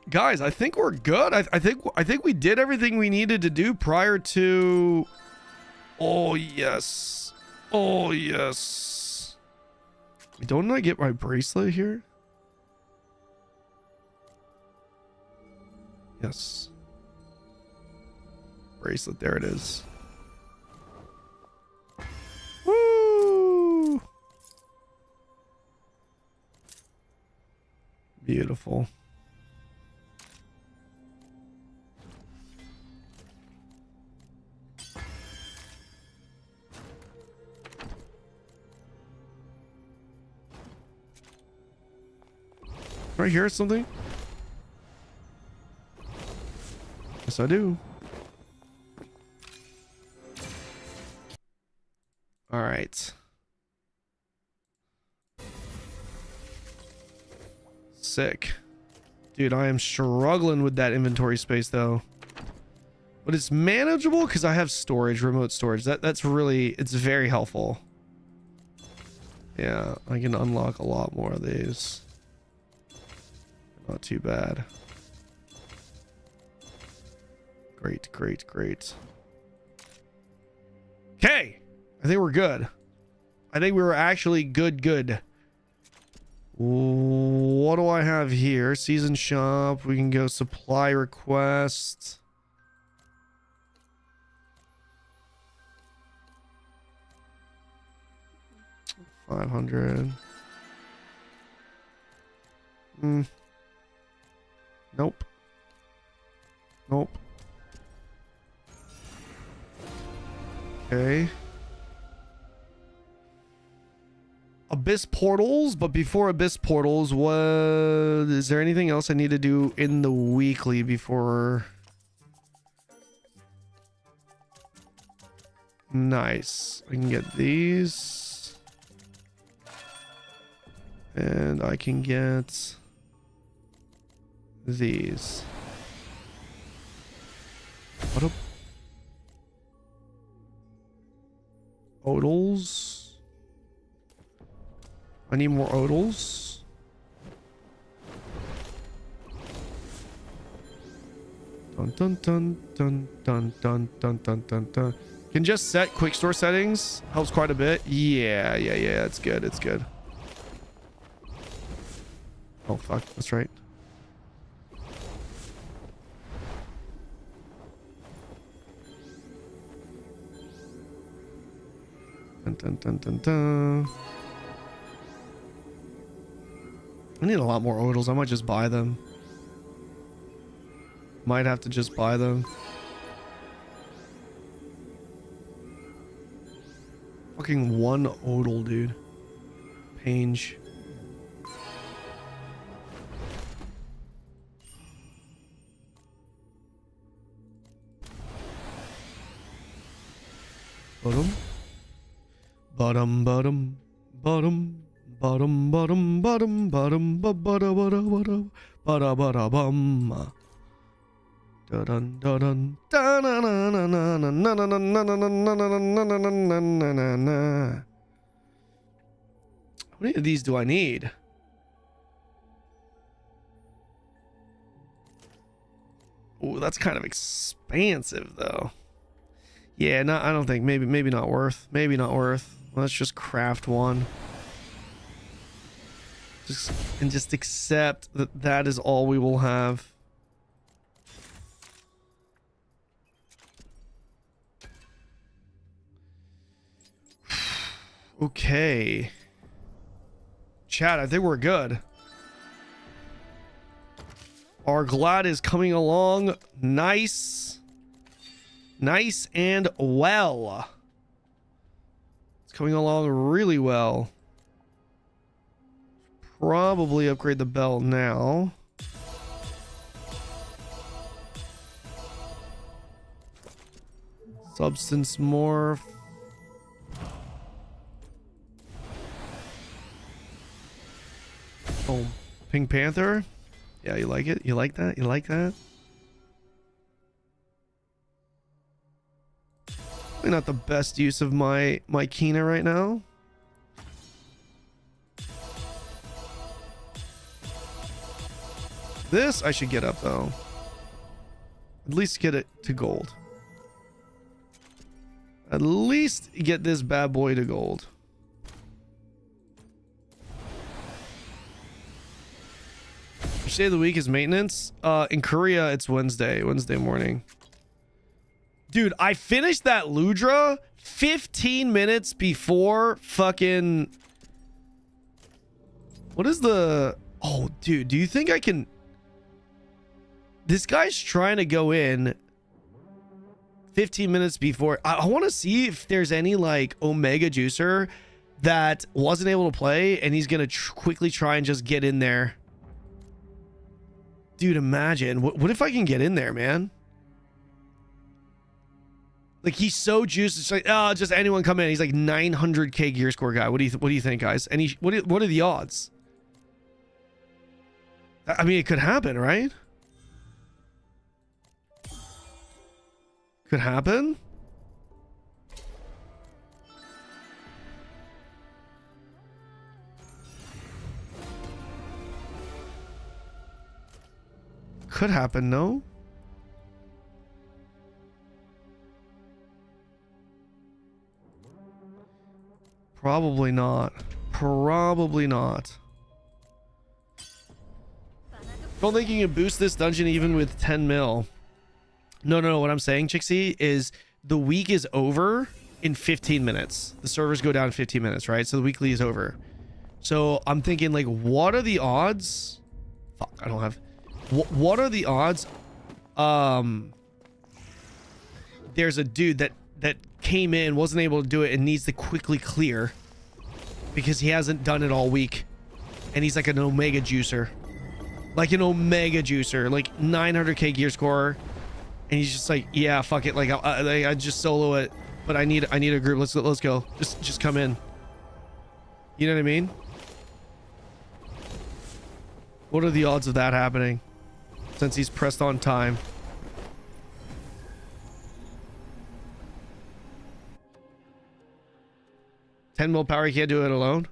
Guys, I think we're good. I think we did everything we needed to do prior to. Oh yes. Oh yes. Don't I get my bracelet here? Yes. Bracelet, there it is. Woo! Beautiful. Right here, something? Yes, I do. All right. Sick. Dude, I am struggling with that inventory space though. But it's manageable because I have storage, remote storage. That's really, it's very helpful. Yeah, I can unlock a lot more of these. Not too bad. Great. Okay. I think we're good. I think we were actually good. What do I have here? Season shop. We can go supply request. $500. Nope. Okay. Abyss portals, but before Abyss portals, is there anything else I need to do in the weekly before? Nice. I can get these. And I can get these. What a odals. I need more odals. Dun. Can just set quick store settings. Helps quite a bit. Yeah. It's good. Oh fuck, that's right. Dun. I need a lot more odals. I might just buy them. Might have to just buy them. Fucking one odal, dude. Pange. Bottom. How many of these do I need? Oh, that's kind of expansive though. Yeah, no, I don't think. Maybe not worth. Maybe not worth. Let's just craft one. Just accept that that is all we will have. Okay. Chat, I think we're good. Our Glad is coming along nice. Nice and well. It's coming along really well. Probably upgrade the belt now. Substance morph. Oh, Pink Panther? Yeah, you like it? You like that? You like that? Probably not the best use of my Kina right now. This I should get up though. At least get it to gold. At least get this bad boy to gold. Which day of the week is maintenance? In Korea, it's Wednesday morning. Dude, I finished that Ludra 15 minutes before fucking... What is the... Oh, dude, do you think I can... This guy's trying to go in 15 minutes before. I want to see if there's any like Omega Juicer that wasn't able to play and he's going to quickly try and just get in there. Dude, imagine. What if I can get in there, man? Like, he's so juiced. It's like, oh, just anyone come in. He's like 900k gear score guy. What do you think, guys? And what are the odds? I mean, it could happen, right? Could happen. Could happen, no? Probably not. Probably not. Don't think you can boost this dungeon even with 10 mil. No. What I'm saying, Chixie, is the week is over in 15 minutes. The servers go down in 15 minutes, right? So the weekly is over. So I'm thinking, like, what are the odds? Fuck, I don't have... What are the odds? There's a dude that came in, wasn't able to do it, and needs to quickly clear because he hasn't done it all week. And he's like an Omega Juicer. Like an Omega Juicer. Like 900k gear score. And he's just like, yeah, fuck it. Like I just solo it, but I need a group. Let's go. Just come in. You know what I mean? What are the odds of that happening? Since he's pressed on time. $10 mil power, he can't do it alone.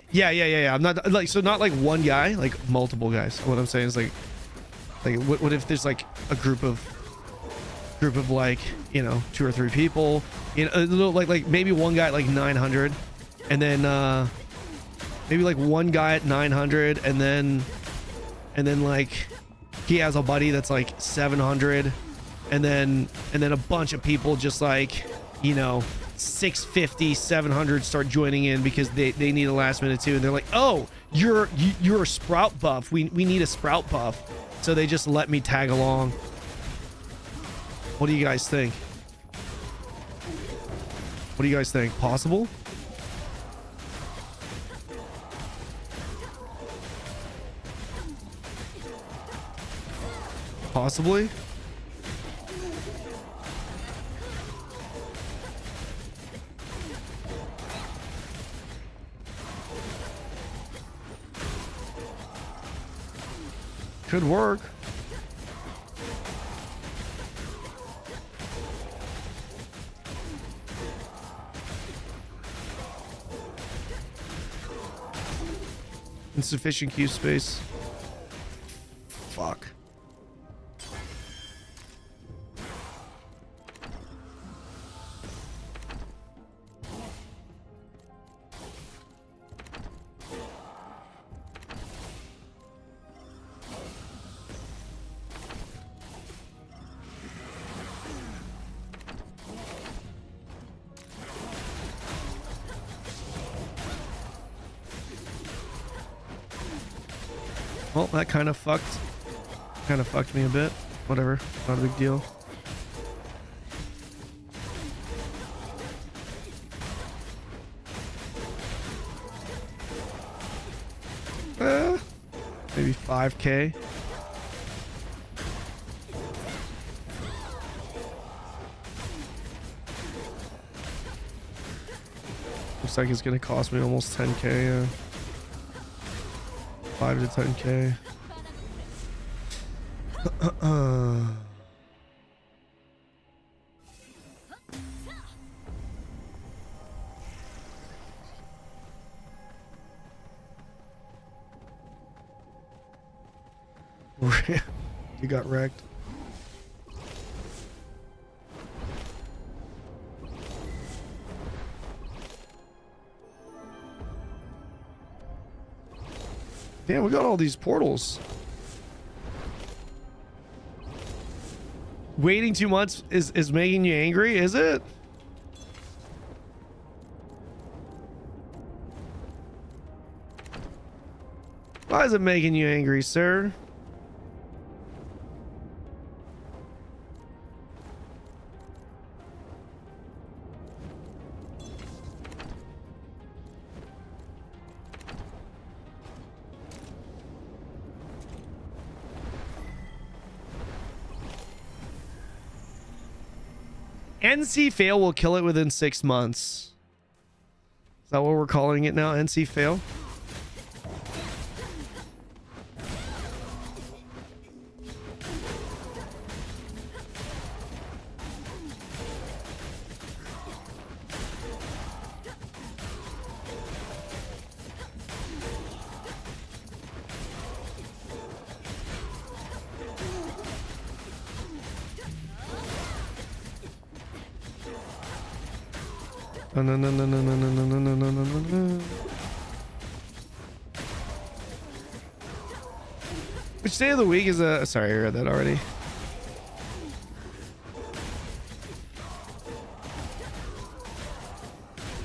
Yeah. I'm not like, so not like one guy, like multiple guys. What I'm saying is like what if there's like a group of like, you know, 2 or 3 people, you know, a little like maybe one guy at like 900, and then maybe like one guy at 900, and then like he has a buddy that's like 700, and then a bunch of people just like, you know, 650, 700 start joining in because they need a last minute too, and they're like, oh, you're a Sprout buff, we need a Sprout buff, so they just let me tag along. What do you guys think? What do you guys think? Possible? Possibly? Could work. Insufficient queue space. Fuck. Well, that kind of fucked me a bit. Whatever, not a big deal. Maybe 5k. Looks like it's gonna cost me almost 10k. 5 to 10k. You got wrecked. Damn, we got all these portals. Waiting 2 months is making you angry, is it? Why is it making you angry, sir? NC fail will kill it within 6 months. Is that what we're calling it now? NC fail? No. Which day of the week is a... Sorry, I read that already.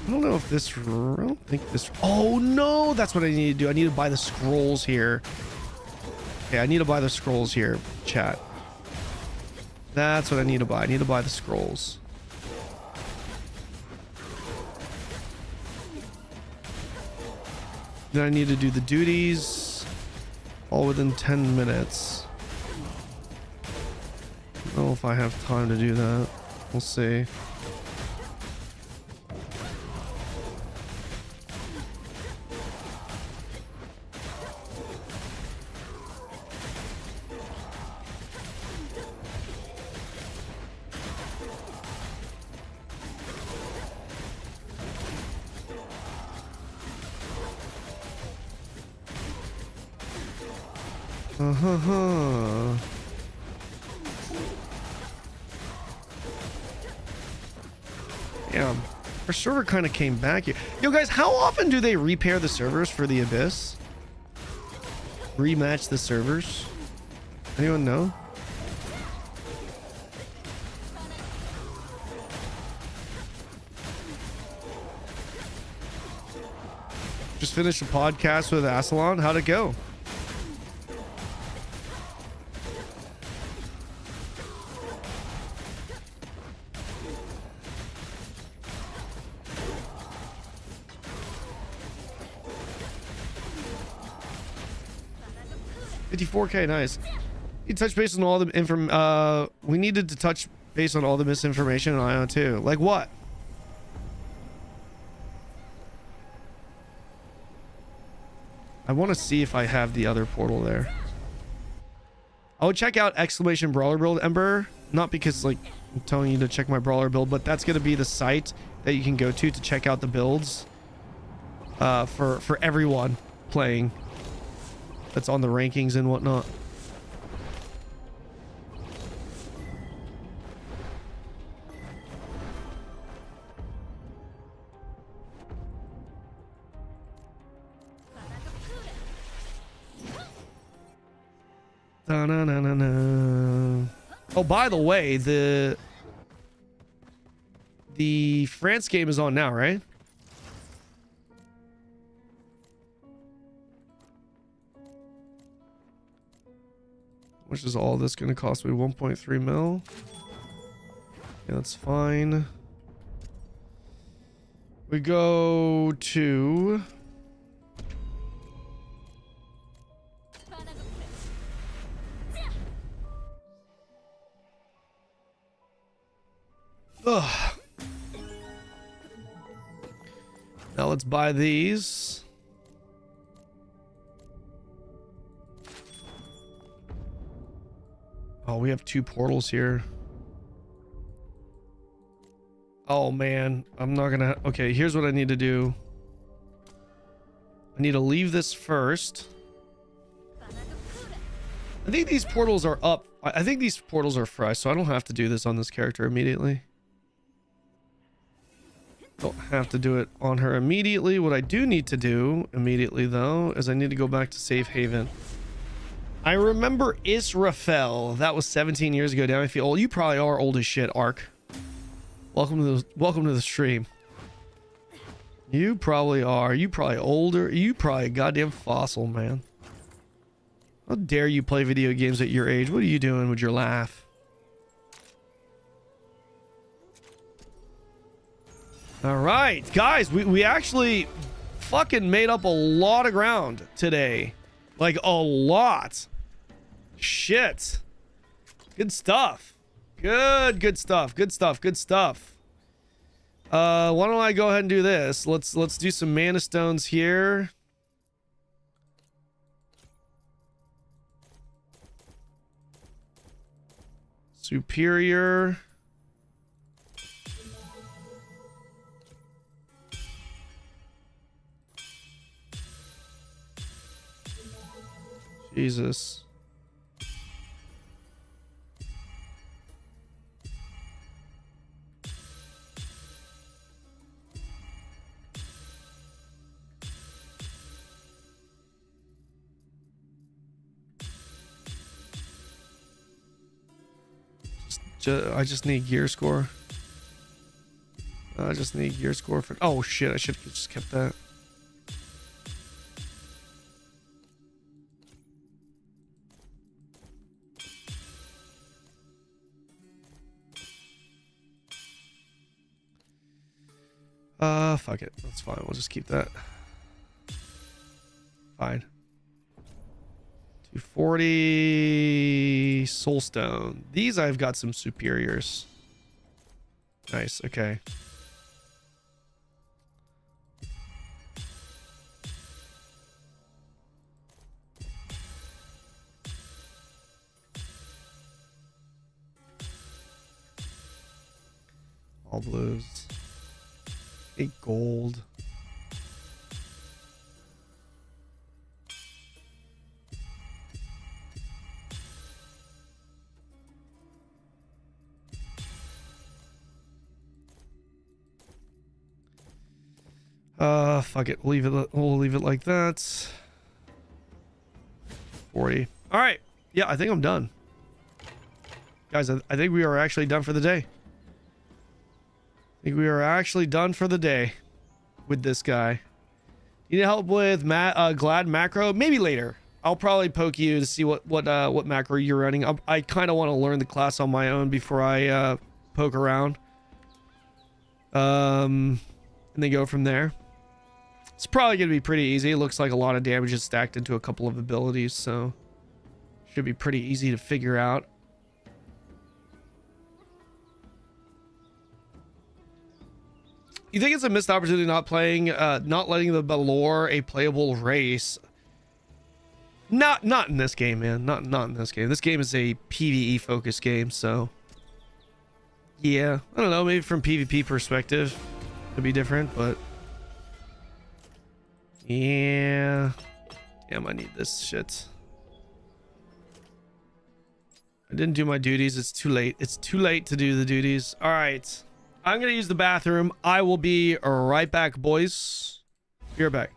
I don't know if this... I don't think this... Oh, no! That's what I need to do. I need to buy the scrolls here. Okay, I need to buy the scrolls here, chat. That's what I need to buy. I need to buy the scrolls. Then I need to do the duties all within 10 minutes. I don't know if I have time to do that. We'll see. Yeah, our server kind of came back here. Yo, guys, how often do they repair the servers for the Abyss? Rematch the servers? Anyone know? Just finished a podcast with Assalon. How'd it go? $54K, nice. You touch base on all the we needed to touch base on all the misinformation in AION2. Like what? I want to see if I have the other portal there. I would check out exclamation brawler build, Ember. Not because like I'm telling you to check my brawler build, but that's gonna be the site that you can go to check out the builds for everyone playing. That's on the rankings and whatnot. Oh, by the way, the France game is on now, right? much is all this going to cost me? 1.3 mil. Yeah, that's fine. We go to... Ugh. Now let's buy these. Oh, we have 2 portals here. Oh man, I'm not gonna... Okay, here's what I need to do. I need to leave this first. I think these portals are up. I think these portals are fresh, so I don't have to do this on this character immediately. Don't have to do it on her immediately. What I do need to do immediately, though, is I need to go back to Safe Haven. I remember Israfel. That was 17 years ago. Now I feel old. You probably are old as shit, Ark. Welcome to the stream. You probably are. You probably older. You probably a goddamn fossil, man. How dare you play video games at your age? What are you doing with your laugh? All right, guys, we actually fucking made up a lot of ground today. Like a lot. Shit. Good stuff. Good stuff. Good stuff. Good stuff. Why don't I go ahead and do this? Let's do some mana stones here. Superior. Jesus. I just need gear score. I just need gear score for... Oh shit, I should have just kept that. Fuck it. That's fine. We'll just keep that. Fine. 240 soulstone. These I've got some superiors. Nice. Okay. All blues. 8 gold. Fuck it. We'll leave it like that. 40. All right. Yeah, I think I'm done. Guys, I think we are actually done for the day. I think we are actually done for the day with this guy. You need help with Glad macro? Maybe later. I'll probably poke you to see what macro you're running. I kind of want to learn the class on my own before I poke around. And then go from there. It's probably going to be pretty easy. It looks like a lot of damage is stacked into a couple of abilities, so should be pretty easy to figure out. You think it's a missed opportunity not letting the Balor a playable race? Not in this game, man. Not in this game. This game is a PvE focused game, so yeah. I don't know, maybe from PvP perspective it'd be different, but yeah. Damn, I need this shit. I didn't do my duties. It's too late. It's too late to do the duties. All right. I'm going to use the bathroom. I will be right back, boys. You're back.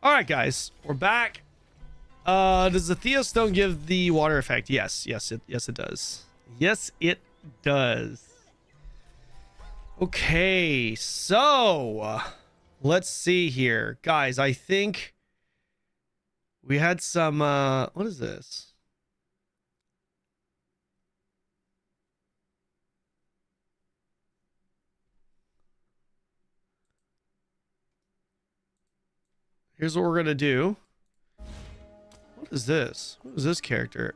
All right, guys, we're back. Does the Theo Stone give the water effect? Yes, it does. Yes, it does. Okay, so let's see here, guys. I think we had some. What is this? Here's what we're gonna do. What is this? What is this character?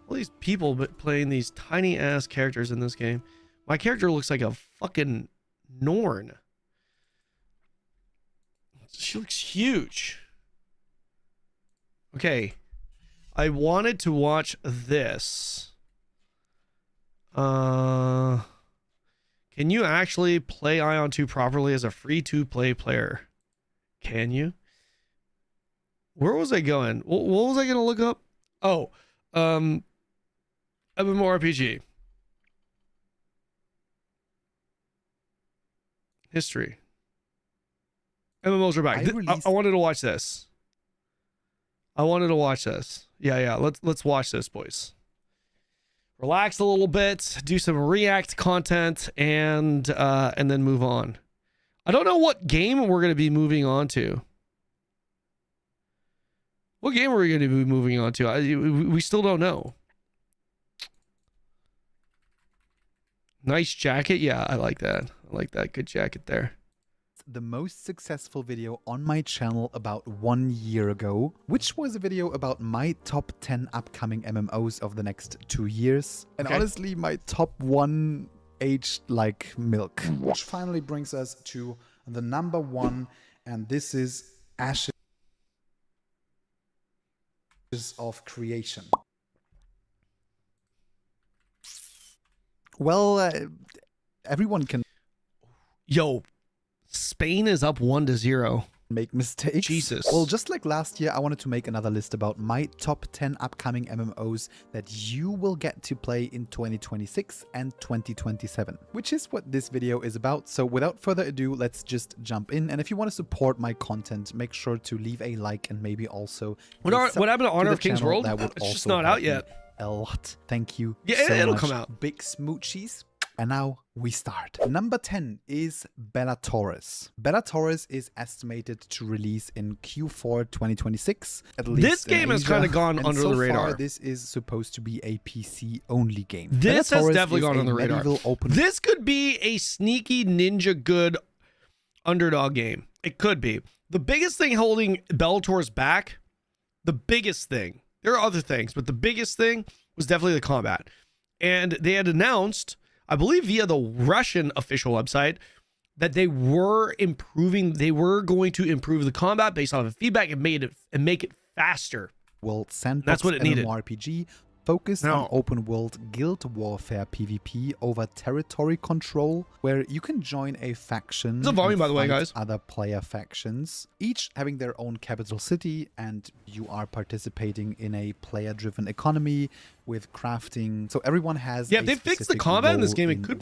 All these people playing these tiny ass characters in this game. My character looks like a fucking Norn. She looks huge. Okay. I wanted to watch this. Can you actually play AION2 properly as a free-to-play player? Can you? Where was I going? What was I going to look up? Oh, MMORPG. History. MMOs are back. I wanted to watch this. Yeah. Let's watch this, boys. Relax a little bit, do some React content, and then move on. I don't know what game we're going to be moving on to. What game are we going to be moving on to? We still don't know. Nice jacket. Yeah, I like that. I like that. Good jacket there. The most successful video on my channel about 1 year ago, which was a video about my top 10 upcoming MMOs of the next 2 years. And honestly, my top 1 aged like milk. Which finally brings us to the number 1, and this is Ashes of Creation. Well, everyone can... Yo, Spain is up 1-0. Make mistakes. Jesus. Well, just like last year, I wanted to make another list about my top 10 upcoming MMOs that you will get to play in 2026 and 2027, which is what this video is about. So without further ado, let's just jump in. And if you want to support my content, make sure to leave a like and maybe also what happened to Honor of Kings World? That would it's just not out yet. A lot. Thank you. Yeah, so it'll much. come out. Big smoochies. And now we start. Number 10 is Bellatorus. Bellatorus is estimated to release in Q4 2026. At least this game has kind of gone under the radar. Far, this is supposed to be a PC-only game. This has definitely gone under the radar. Open... This could be a sneaky ninja good underdog game. It could be. The biggest thing holding Bellatorus back, the biggest thing, there are other things, but the biggest thing was definitely the combat. And they had announced, I believe via the Russian official website, that they were going to improve the combat based on the feedback and make it faster. Well, sandbox that's what it needed. MMORPG focused on open world guild warfare PvP over territory control, where you can join a faction. There's a volume, by the way, guys. Other player factions, each having their own capital city, and you are participating in a player-driven economy with crafting. So everyone has. Yeah, if they fixed the combat in this game, it could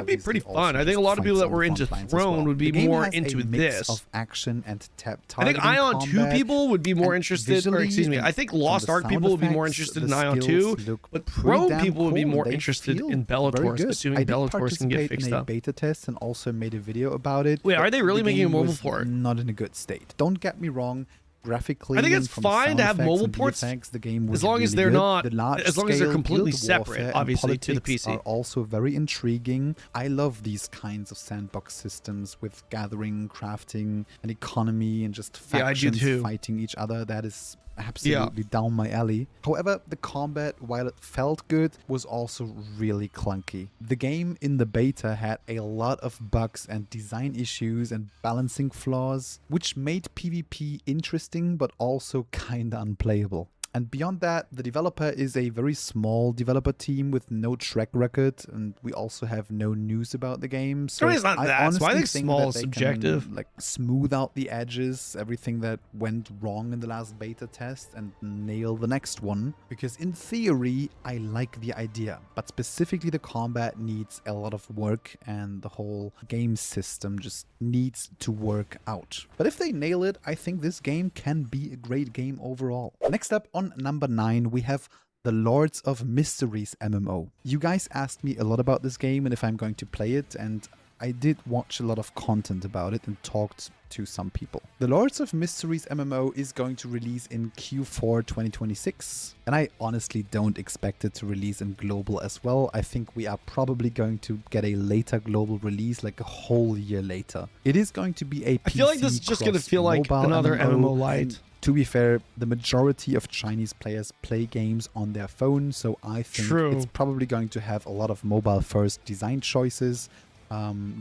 be pretty fun. I think a lot of people that were into Throne would be more into this. Of action and I think AION2 people would be more interested, or excuse me, I think Lost Ark people would be more interested in AION2, but Throne people would be more interested in Bellatorus, assuming Bellatorus can get fixed up. I did participate in a beta test and also made a video about it. Wait, are they really making a mobile port? Not in a good state. Don't get me wrong. Graphically, I think it's fine to have mobile ports the game as long as they're not, as long as they're completely separate, obviously, to the PC. Are also very intriguing. I love these kinds of sandbox systems with gathering, crafting, and economy, and just factions fighting each other. That is absolutely down my alley. However, the combat, while it felt good, was also really clunky. The game in the beta had a lot of bugs and design issues and balancing flaws, which made PvP interesting but also kinda unplayable. And beyond that, the developer is a very small developer team with no track record, and we also have no news about the game. So It's not that. So I think small that is they subjective. can, like, smooth out the edges, everything that went wrong in the last beta test, and nail the next one. Because in theory, I like the idea, but specifically the combat needs a lot of work, and the whole game system just needs to work out. But if they nail it, I think this game can be a great game overall. Next up, on number 9, we have the Lords of Mysteries MMO. You guys asked me a lot about this game and if I'm going to play it, and I did watch a lot of content about it and talked to some people. The Lords of Mysteries MMO is going to release in Q4 2026, and I honestly don't expect it to release in global as well. I think we are probably going to get a later global release, like a whole year later. It is going to be a PC. I feel like this is just going to feel like another MMO light. To be fair, the majority of Chinese players play games on their phone, so I think it's probably going to have a lot of mobile-first design choices,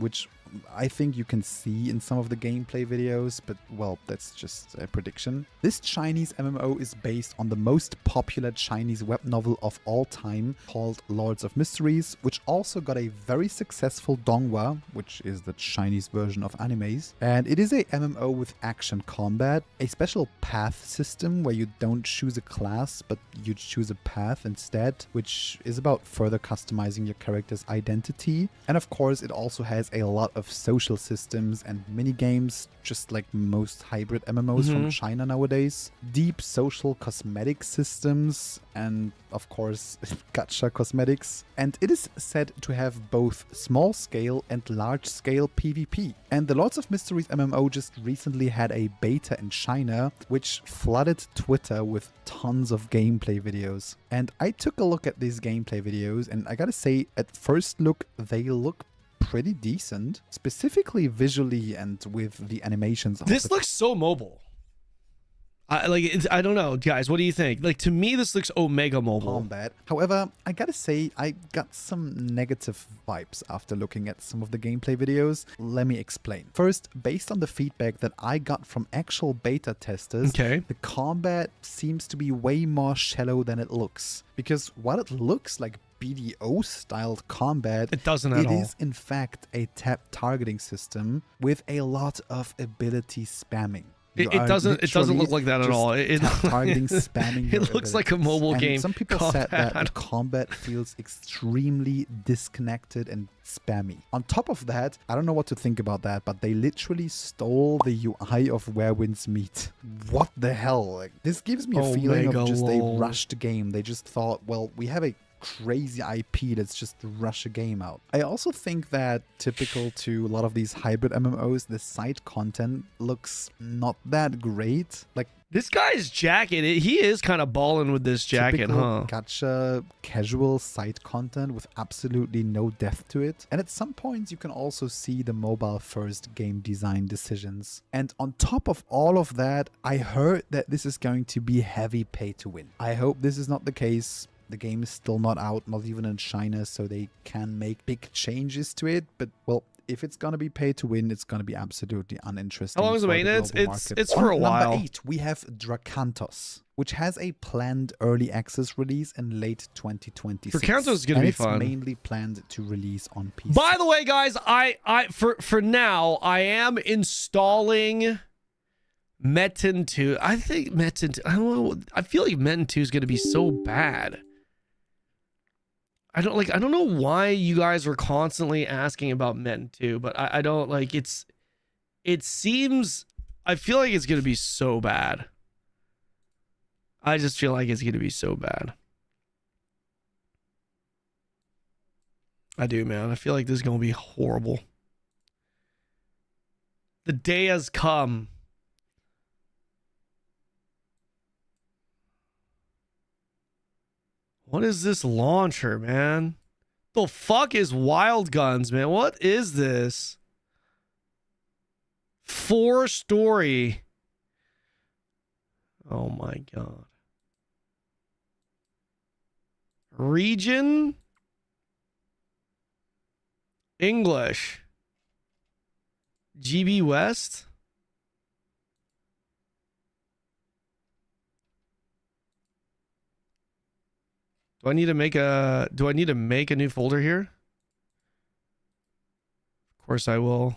which I think you can see in some of the gameplay videos, but well, that's just a prediction. This Chinese MMO is based on the most popular Chinese web novel of all time called Lords of Mysteries, which also got a very successful donghua, which is the Chinese version of animes. And it is a MMO with action combat, a special path system where you don't choose a class, but you choose a path instead, which is about further customizing your character's identity. And of course, it also has a lot of social systems and mini games, just like most hybrid MMOs from China nowadays. Deep social cosmetic systems, and of course gacha cosmetics. And it is said to have both small scale and large scale PvP. And the Lords of Mysteries MMO just recently had a beta in China, which flooded Twitter with tons of gameplay videos. And I took a look at these gameplay videos, and I gotta say, at first look, they look pretty decent, specifically visually and with the animations. This looks so mobile. I don't know, guys. What do you think? Like, to me, this looks Omega mobile. Combat. However, I gotta say, I got some negative vibes after looking at some of the gameplay videos. Let me explain. First, based on the feedback that I got from actual beta testers, the combat seems to be way more shallow than it looks. Because while it looks like BDO-styled combat, it doesn't at all. It is, in fact, a tap targeting system with a lot of ability spamming. It doesn't look like that at all. Targeting, spamming. It looks like a mobile game. Some people said that the combat feels extremely disconnected and spammy. On top of that, I don't know what to think about that, but they literally stole the UI of Where Winds Meet. What the hell? Like, this gives me a feeling of just a rushed game. They just thought, well, we have a crazy IP, let's just rush a game out. I also think that, typical to a lot of these hybrid MMOs, the side content looks not that great. Like, this guy's jacket, he is kind of balling with this jacket, huh? Gacha casual side content with absolutely no depth to it. And at some points, you can also see the mobile first game design decisions. And on top of all of that, I heard that this is going to be heavy pay to win. I hope this is not the case. The game is still not out, not even in China, so they can make big changes to it. But, well, if it's going to be pay to win, it's going to be absolutely uninteresting. How long is it maintenance? It's for a while. Number 8, we have Drakantos, which has a planned early access release in late 2026. Drakantos is going to be fun. It's mainly planned to release on PC. By the way, guys, for now, I am installing Metin 2. I think Metin 2, I don't know. I feel like Metin 2 is going to be so bad. I don't know why you guys were constantly asking about Metin 2, but I don't like it seems, I feel like it's going to be so bad. I just feel like it's going to be so bad. I do, man. I feel like this is going to be horrible. The day has come. What is this launcher, man? The fuck is Wild Guns, man? What is this? 4-story. Oh my god. Region? English. GB West? Do I need to make a new folder here? Of course I will.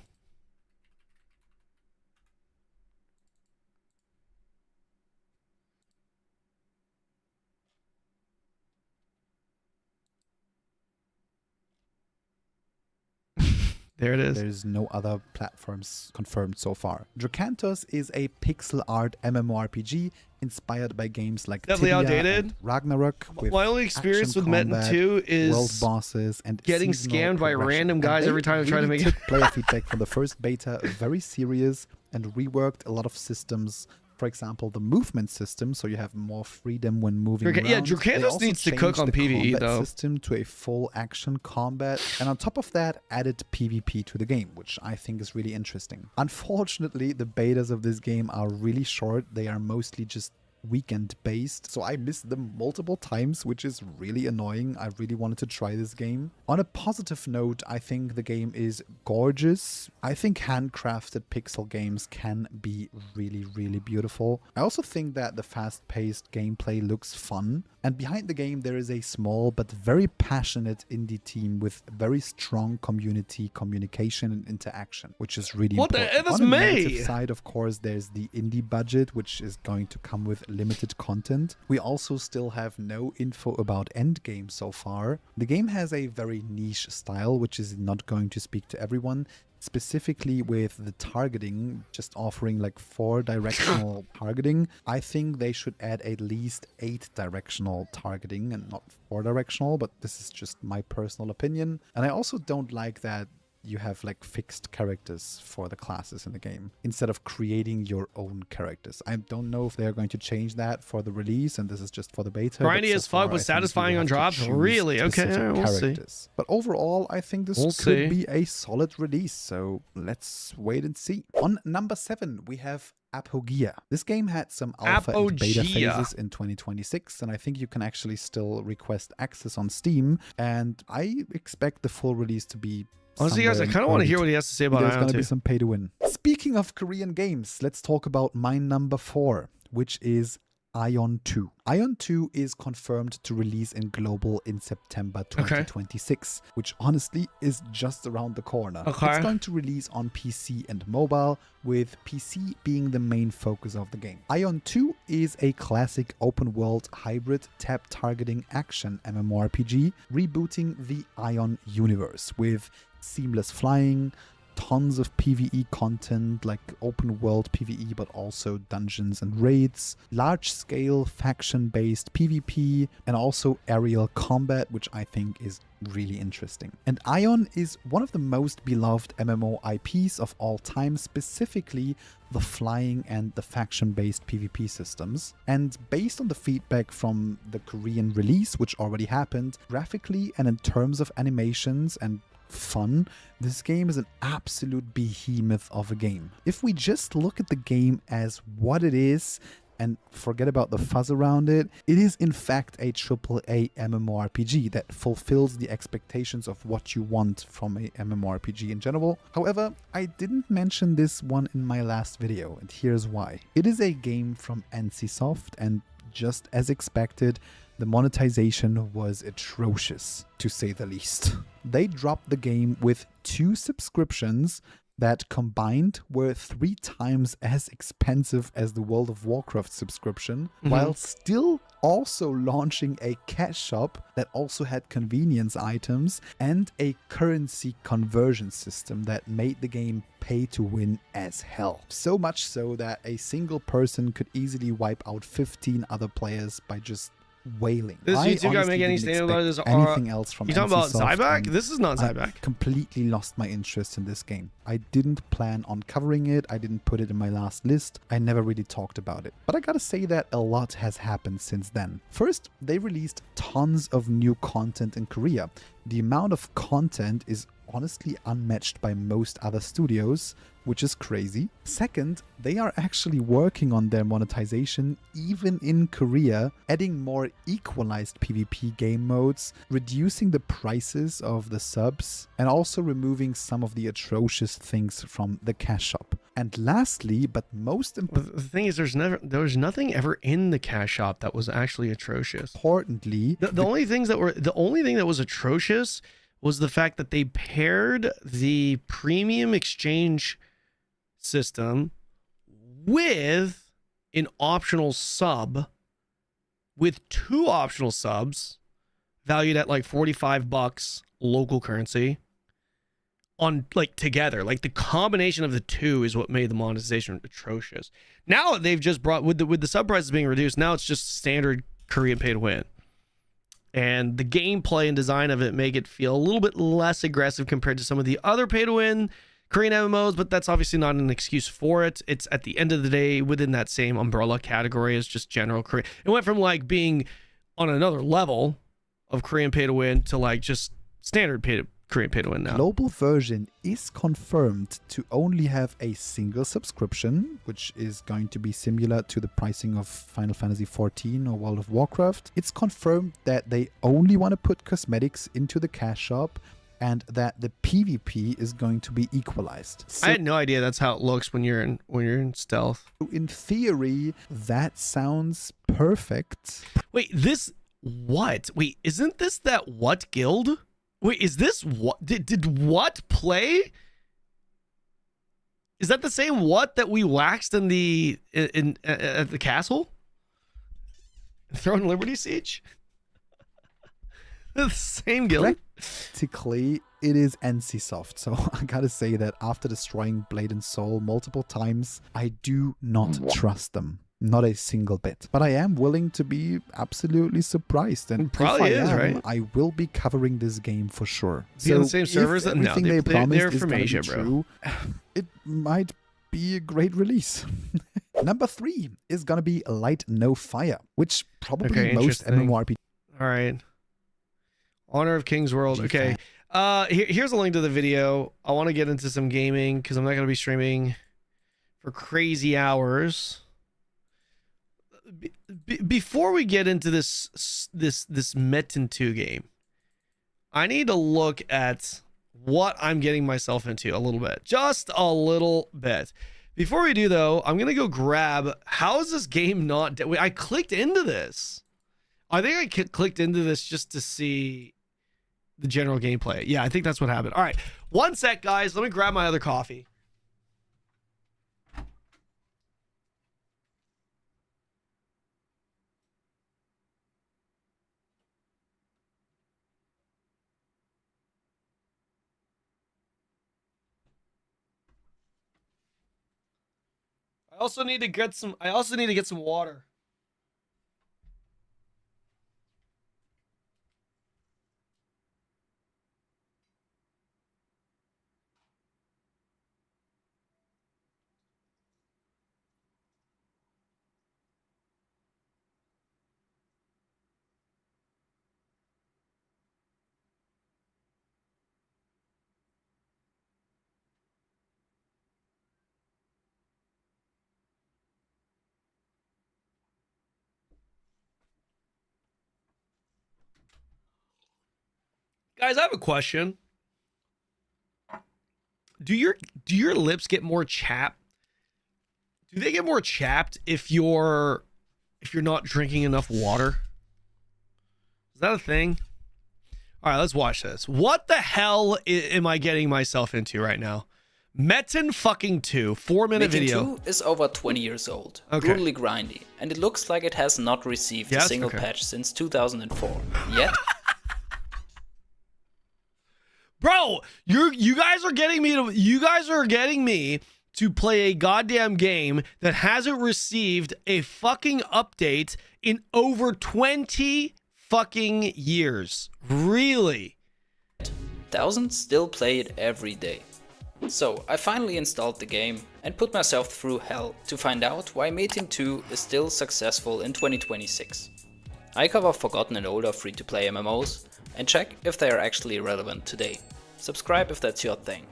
There it is. There's no other platforms confirmed so far. Dracantos is a pixel art MMORPG inspired by games like Definitely Tibia outdated. and Ragnarok. With my only experience with action MAINT combat, 2 is world bosses and getting seasonal scammed by progression. random And guys they every time I try to really make it. took player feedback from the first beta very serious and reworked a lot of systems. For example, the movement system, so you have more freedom when moving around. Yeah, Dracantos needs to cook on the PvE combat though. System to a full action combat, and on top of that, added PvP to the game, which I think is really interesting. Unfortunately, the betas of this game are really short. They are mostly just weekend based, so I missed them multiple times, which is really annoying. I really wanted to try this game. On a positive note, I think the game is gorgeous. I think handcrafted pixel games can be really, really beautiful. I also think that the fast-paced gameplay looks fun, and behind the game there is a small but very passionate indie team with very strong community communication and interaction, which is really important. That's On the May. negative side, of course, there's the indie budget, which is going to come with limited content. We also still have no info about endgame so far. The game has a very niche style, which is not going to speak to everyone. Specifically with the targeting, just offering like 4 directional targeting. I think they should add at least 8 directional targeting and not 4 directional, but this is just my personal opinion. And I also don't like that you have like fixed characters for the classes in the game instead of creating your own characters. I don't know if they're going to change that for the release, and this is just for the beta. Grindy as fuck was satisfying on drops. Really? Okay, we'll see. But overall, I think this could be a solid release, so let's wait and see. On number 7, we have ARPG. This game had some alpha and beta phases in 2026, and I think you can actually still request access on Steam, and I expect the full release to be honestly, guys, I kind of want to hear what he has to say about There's going to AION2. be some pay to win. Speaking of Korean games, let's talk about my number 4, which is AION2. AION2 is confirmed to release in global in September 2026, which honestly is just around the corner. It's going to release on PC and mobile, with PC being the main focus of the game. AION2 is a classic open-world hybrid tab targeting action MMORPG, rebooting the AION universe with seamless flying, tons of PvE content like open world PvE, but also dungeons and raids, large scale faction based PvP, and also aerial combat, which I think is really interesting. And AION is one of the most beloved MMO IPs of all time, specifically the flying and the faction-based PvP systems. And based on the feedback from the Korean release, which already happened, graphically and in terms of animations and fun, this game is an absolute behemoth of a game. If we just look at the game as what it is and forget about the fuzz around it, it is in fact a AAA MMORPG that fulfills the expectations of what you want from a MMORPG in general. However, I didn't mention this one in my last video, and here's why. It is a game from NCSoft, and just as expected, the monetization was atrocious, to say the least. They dropped the game with 2 subscriptions that combined were 3 times as expensive as the World of Warcraft subscription, while still also launching a cash shop that also had convenience items and a currency conversion system that made the game pay to win as hell. So much so that a single person could easily wipe out 15 other players by just wailing. This YouTube guy make any statement about this? Anything else from you talking about Zyback? This is not I Zyback. completely lost my interest in this game. I didn't plan on covering it. I didn't put it in my last list. I never really talked about it. But I gotta say that a lot has happened since then. First, they released tons of new content in Korea. The amount of content is honestly unmatched by most other studios, which is crazy. Second, they are actually working on their monetization even in Korea, adding more equalized PvP game modes, reducing the prices of the subs, and also removing some of the atrocious things from the cash shop. And lastly, but most the thing is, there was nothing ever in the cash shop that was actually atrocious. Importantly, the only thing that was atrocious was the fact that they paired the premium exchange system with an optional sub, with 2 optional subs valued at like $45 local currency on like together. Like the combination of the 2 is what made the monetization atrocious. Now they've just brought, with the sub prices being reduced, now it's just standard Korean pay to win. And the gameplay and design of it make it feel a little bit less aggressive compared to some of the other pay to win Korean MMOs, but that's obviously not an excuse for it. It's at the end of the day within that same umbrella category as just general Korean. It went from like being on another level of Korean pay to win to like just standard Korean pay to win now. Global version is confirmed to only have a single subscription, which is going to be similar to the pricing of Final Fantasy XIV or World of Warcraft. It's confirmed that they only want to put cosmetics into the cash shop, and that the PvP is going to be equalized. So, I had no idea that's how it looks when you're in stealth. in theory, that sounds perfect. Wait, Wait, isn't this that What guild? Wait, is this what? Did What play? Is that the same What that we waxed in at the castle? Throne Liberty Siege? The same guild. Practically, it is NCSoft, so I gotta say that after destroying Blade and Soul multiple times, I do not trust them. Not a single bit. But I am willing to be absolutely surprised, and probably if I am, right? I will be covering this game for sure. Be on the same servers? If No, everything they promised they're is from gonna Asia, be bro. true, it might be a great release. Number 3 is gonna be Light No Fire, which probably most interesting. MMORPG. All right. Honor of King's World. Okay. Here's a link to the video. I want to get into some gaming because I'm not going to be streaming for crazy hours. Before we get into this MAINT 2 game, I need to look at what I'm getting myself into a little bit. Just a little bit. Before we do, though, I'm going to go grab... How is this game not... Wait, I clicked into this. I think I clicked into this just to see the general gameplay. Yeah, I think that's what happened. All right. One sec, guys. Let me grab my other coffee. I also need to get some water. Guys, I have a question. Do your lips get more chapped? Do they get more chapped if you're not drinking enough water? Is that a thing? All right, let's watch this. What the hell am I getting myself into right now? MAINT fucking 2, 4-minute video. MAINT 2 is over 20 years old, Okay. brutally grindy, and it looks like it has not received a single patch since 2004. Yet, bro, you guys are getting me to play a goddamn game that hasn't received a fucking update in over 20 fucking years. Really? thousands still play it every day. So I finally installed the game and put myself through hell to find out why MAINT 2 is still successful in 2026. I cover forgotten and older free-to-play MMOs and check if they are actually relevant today. subscribe if that's your thing.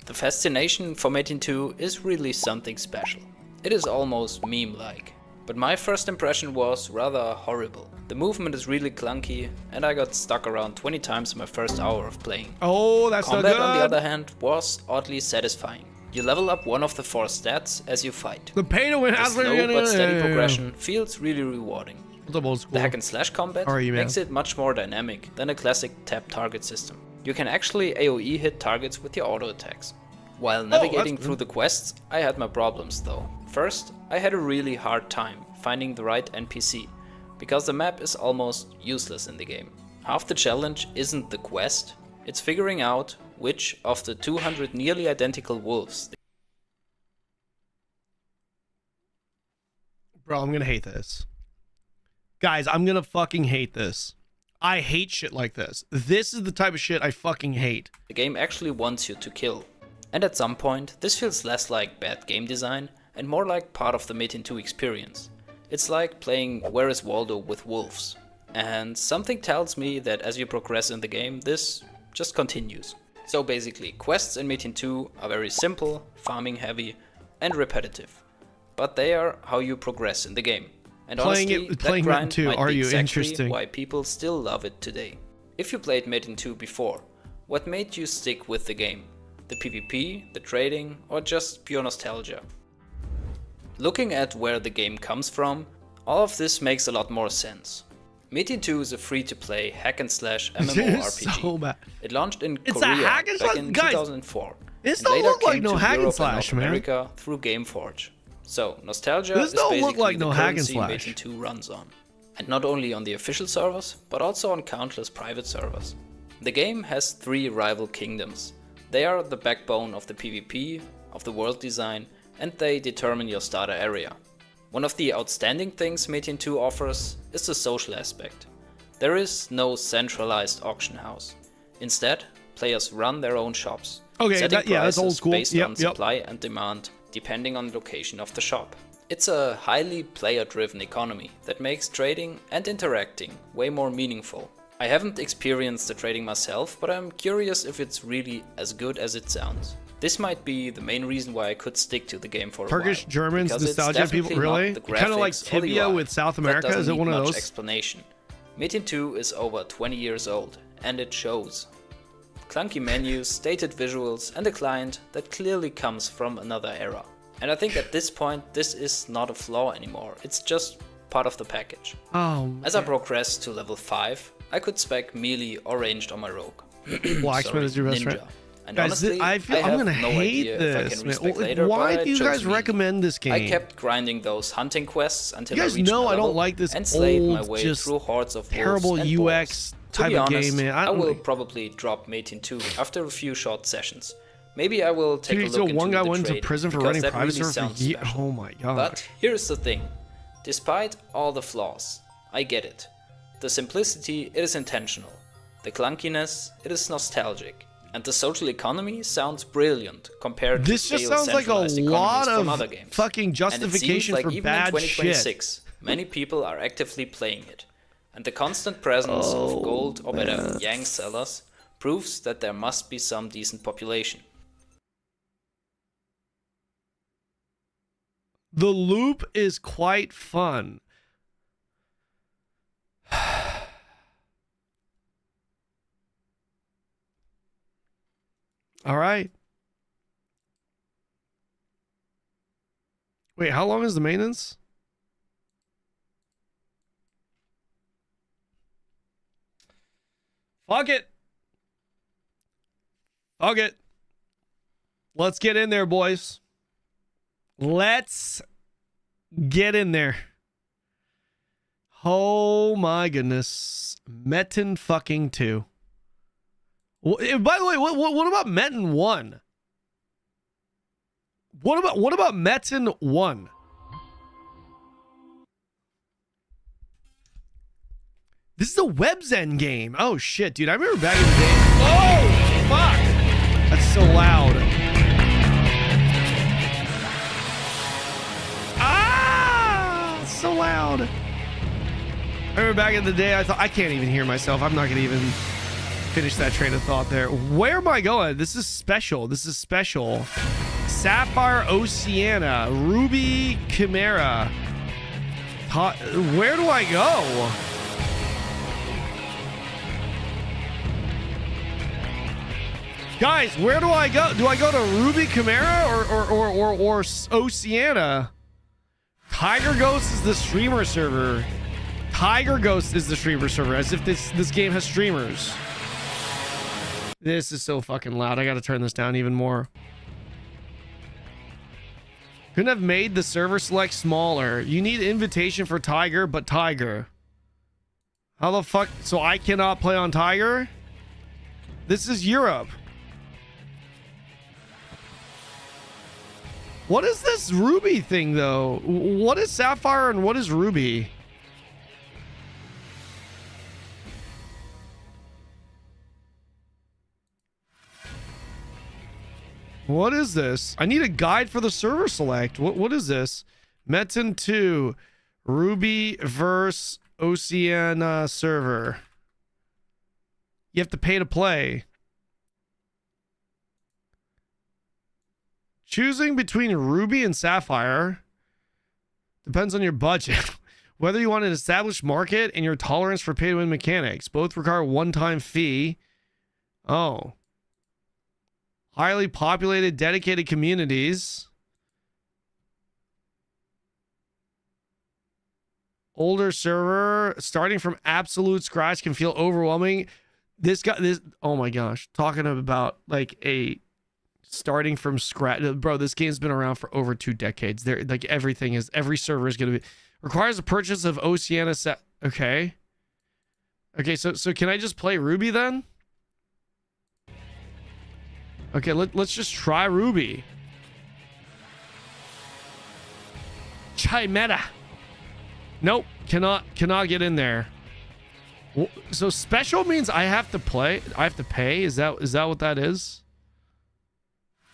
The fascination for Mating 2 is really something special. It is almost meme-like. But my first impression was rather horrible. The movement is really clunky and I got stuck around 20 times in my first hour of playing. Oh, that's Combat, not good. on the other hand, was oddly satisfying. You level up one of the 4 stats as you fight. The pay to win The has slow but steady progression feels really rewarding. The hack and slash combat makes it much more dynamic than a classic tap target system. You can actually AoE hit targets with your auto attacks. While navigating through the quests, I had my problems though. First, I had a really hard time finding the right NPC, because the map is almost useless in the game. Half the challenge isn't the quest, it's figuring out which of the 200 nearly identical wolves. Bro, I'm gonna hate this. Guys, I'm gonna fucking hate this. I hate shit like this. This is the type of shit I fucking hate. The game actually wants you to kill. And at some point, this feels less like bad game design and more like part of the Mating 2 experience. It's like playing Where is Waldo with wolves. And something tells me that as you progress in the game, this just continues. So basically, quests in Mating 2 are very simple, farming heavy, and repetitive. But they are how you progress in the game. And honestly, that grind might be exactly why people still love it today. If you played Mating 2 before, what made you stick with the game? The PvP, the trading, or just pure nostalgia? Looking at where the game comes from, all of this makes a lot more sense. Mating 2 is a free-to-play hack-and-slash MMORPG. So bad. It launched in Korea back in 2004, this and don't later look like came no to hack and Europe slash, and North man. America through Gameforge. So, nostalgia This is don't basically look like the no hack and currency slash. Mating 2 runs on. And not only on the official servers, but also on countless private servers. The game has 3 rival kingdoms. They are the backbone of the PvP, of the world design, and they determine your starter area. One of the outstanding things Mating 2 offers is the social aspect. There is no centralized auction house. Instead, players run their own shops, setting that's old prices school. based on supply and demand, depending on the location of the shop. It's a highly player-driven economy that makes trading and interacting way more meaningful. I haven't experienced the trading myself, but I'm curious if it's really as good as it sounds. This might be the main reason why I could stick to the game for a Turkish, while. Germans, because nostalgia it's people, definitely really? not the Kind of like graphics or the Tibia UI. with South That America? doesn't Is it need one of much those? explanation. Mating 2 is over 20 years old, and it shows. Clunky menus, dated visuals, and a client that clearly comes from another era. And I think at this point, this is not a flaw anymore, it's just part of the package. Oh, as I progress to level 5, I could spec melee or ranged on my rogue. Blacksmith is your best friend. And Guys, honestly, I feel I'm gonna no hate idea this. if I can Man. respec Like, later, why but do you I chose guys melee. recommend this game? I kept grinding those hunting quests until You guys I reached know my I don't level like this and slayed my old, way just through hordes of terrible wolves and UX boars. type to be of honest, game, man. I don't will like- probably drop Mating 2 after a few short sessions. Maybe I will take a Dude, so look into one guy the went to trading, prison for because running that private really server for sounds years. special. Oh my god. But here's the thing. Despite all the flaws, I get it. The simplicity, it is intentional. The clunkiness, it is nostalgic. And the social economy sounds brilliant compared to This just stale sounds like a centralized economies lot from of other games. fucking justification and it seems like for even bad in shit. 2026, many people are actively playing it. And the constant presence of gold, or better, Yang sellers, proves that there must be some decent population. The loop is quite fun. All right. Wait, how long is the maintenance? Fuck it. Fuck it. Let's get in there, boys. Let's get in there. Oh my goodness. Metin fucking 2. By the way, what about Metin 1? What about Metin 1? This is a WebZen game. Oh shit, dude. I remember back in the day. Oh fuck. That's so loud. Ah, so loud. I remember back in the day, I thought I can't even hear myself. I'm not gonna even. finish that train of thought there. Where am I going? This is special. This is special. Sapphire Oceana, Ruby Chimera. Where do I go? Guys, where do I go? Do I go to Ruby Chimera or Oceana? Tiger Ghost is the streamer server. Tiger Ghost is the streamer server, as if this game has streamers. This is so fucking loud. I gotta turn this down even more. Couldn't have made the server select smaller. You need invitation for Tiger, but Tiger. How the fuck? So I cannot play on Tiger? This is Europe. What is this Ruby thing, though? What is Sapphire and what is Ruby? What is this? I need a guide for the server select. What is this? Metin 2, Ruby verse Oceana server. You have to pay to play. Choosing between Ruby and Sapphire depends on your budget. Whether you want an established market and your tolerance for pay-to-win mechanics. Both require a one-time fee. Oh. Highly populated, dedicated communities. Older server. Starting from absolute scratch can feel overwhelming. Oh my gosh. Talking about like a starting from scratch. Bro, this game's been around for over 2 decades. There, like every server is going to be... Requires a purchase of Oceana set. Okay. Okay, so can I just play Ruby then? Okay, let's just try Ruby. Chimera. Nope, cannot get in there. So special means I have to play. I have to pay. Is that what that is?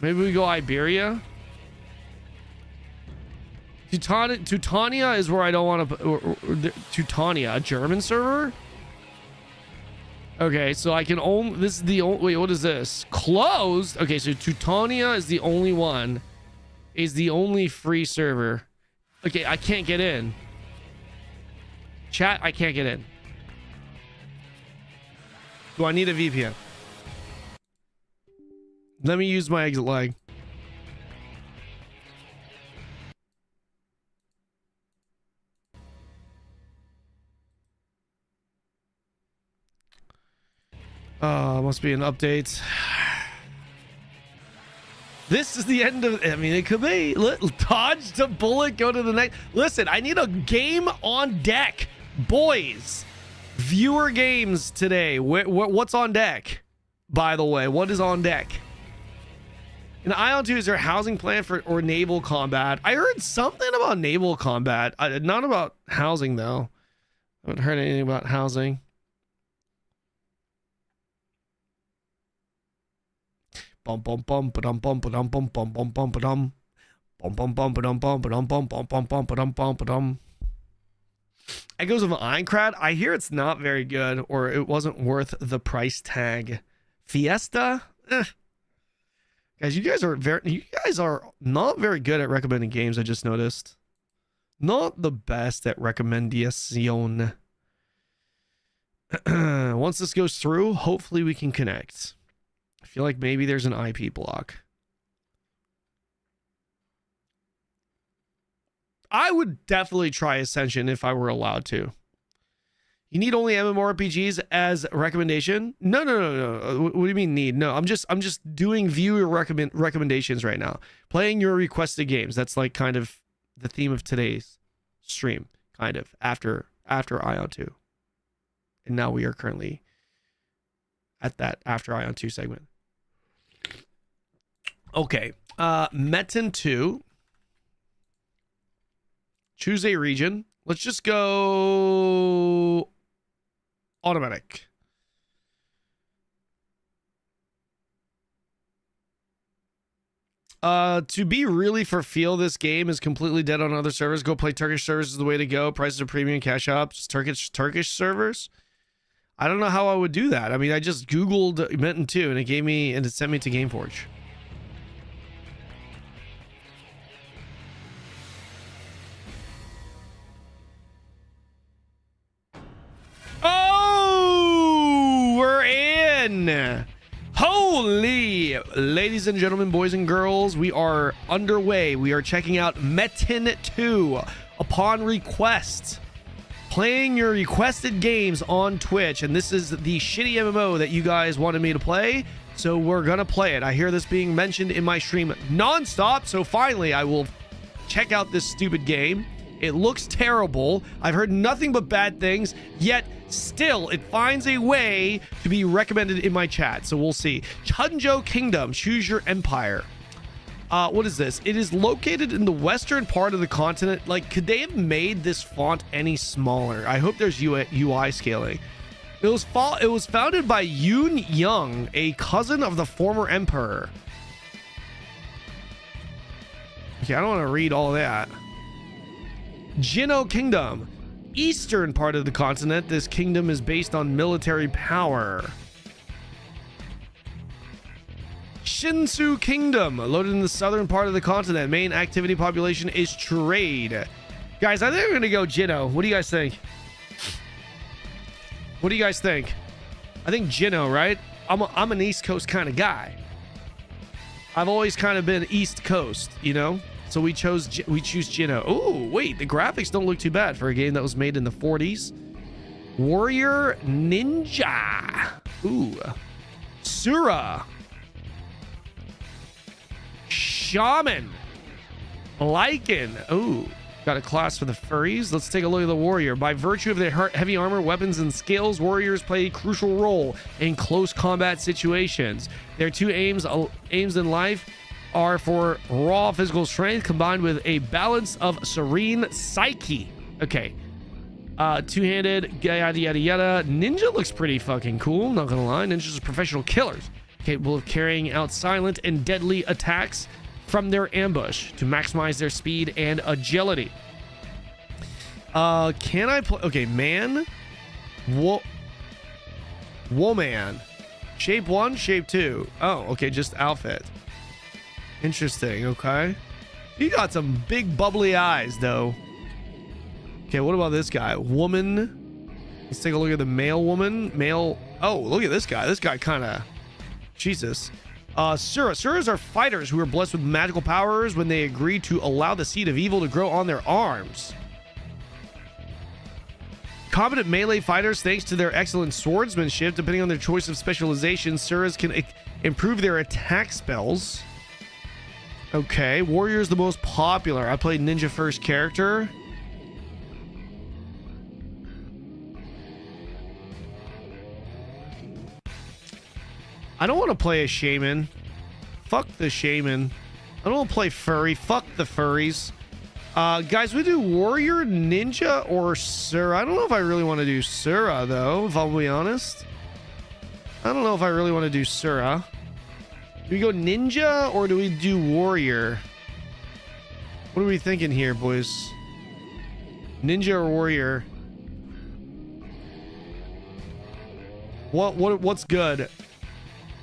Maybe we go Iberia. Teutania is where I don't want to. Teutania, a German server. Okay, so I can only... This is the only... Wait, what is this? Closed? Okay, so Teutania is the only one. Is the only free server. Okay, I can't get in. Chat, I can't get in. Do I need a VPN? Let me use my exit lag. Must be an update. This is the end of... I mean, it could be. Dodge the bullet, go to the next... Listen, I need a game on deck. Boys, viewer games today. What's on deck? By the way, what is on deck? In AION2, is there a housing plan or naval combat? I heard something about naval combat. Not about housing, though. I haven't heard anything about housing. Bum bum bum ba-dum bum ba-dum bum bum bum bum ba-dum. Bum bum bum ba-dum bum ba-dum bum bum bum bum ba-dum bum ba-dum. Echoes of Aincrad. I hear it's not very good, or it wasn't worth the price tag. Fiesta? Guys, you guys are not very good at recommending games, I just noticed. Not the best at recommendation. Once this goes through, hopefully we can connect. I feel like maybe there's an IP block. I would definitely try Ascension if I were allowed to. You need only MMORPGs as a recommendation? No. What do you mean need? No, I'm just doing viewer recommendations right now. Playing your requested games. That's like kind of the theme of today's stream, kind of after AION2. And now we are currently at that after AION2 segment. Okay, Metin 2. Choose a region. Let's just go automatic. To be really for feel, this game is completely dead on other servers. Go play Turkish servers is the way to go. Prices are premium, cash ups. Turkish servers. I don't know how I would do that. I mean, I just Googled MAINT 2 and it sent me to Gameforge. Oh, we're in. Holy, ladies and gentlemen, boys and girls, we are underway. We are checking out MAINT 2 upon request. Playing your requested games on Twitch, and this is the shitty MMO that you guys wanted me to play, so we're gonna play it. I hear this being mentioned in my stream non-stop, so finally I will check out this stupid game. It looks terrible. I've heard nothing but bad things, yet still it finds a way to be recommended in my chat, so we'll see. Chunjo Kingdom, choose your empire. What is this? It is located in the western part of the continent. Like, could they have made this font any smaller? I hope there's UI scaling. It was founded by Yoon Young, a cousin of the former emperor. Okay, I don't want to read all that. Jinno Kingdom, eastern part of the continent. This kingdom is based on military power. Shinsu Kingdom, located in the southern part of the continent. Main activity population is trade. Guys, I think we're gonna go Jinno. What do you guys think? What do you guys think? I think Jinno, right? I'm an East Coast kind of guy. I've always kind of been East Coast, you know? So we choose Jinno. Oh, wait, the graphics don't look too bad for a game that was made in the 40s. Warrior Ninja. Ooh. Sura. Shaman. Lycan. Ooh, got a class for the furries. Let's take a look at the warrior. By virtue of their heavy armor, weapons, and skills, warriors play a crucial role in close combat situations. Their two aims in life are for raw physical strength combined with a balance of serene psyche. Okay. Two-handed, yada yada yada. Ninja looks pretty fucking cool, not gonna lie. Ninjas are professional killers, capable of carrying out silent and deadly attacks from their ambush to maximize their speed and agility. Can I play? Okay, man. Woman. Shape 1, shape 2. Oh, okay, just outfit. Interesting, okay. He got some big bubbly eyes, though. Okay, what about this guy? Woman. Let's take a look at the male woman. Male. Oh, look at this guy. This guy kind of... Jesus. Suras are fighters who are blessed with magical powers when they agree to allow the seed of evil to grow on their arms. Competent melee fighters, thanks to their excellent swordsmanship, depending on their choice of specialization, Suras can improve their attack spells. Okay, warrior is the most popular. I played ninja first character. I don't want to play a shaman. Fuck the shaman. I don't want to play furry. Fuck the furries. Guys, we do warrior, ninja, or Sura. I don't know if I really want to do Sura, though, if I'll be honest. I don't know if I really want to do Sura. Do we go ninja, or do we do warrior? What are we thinking here, boys? Ninja or warrior? What's good?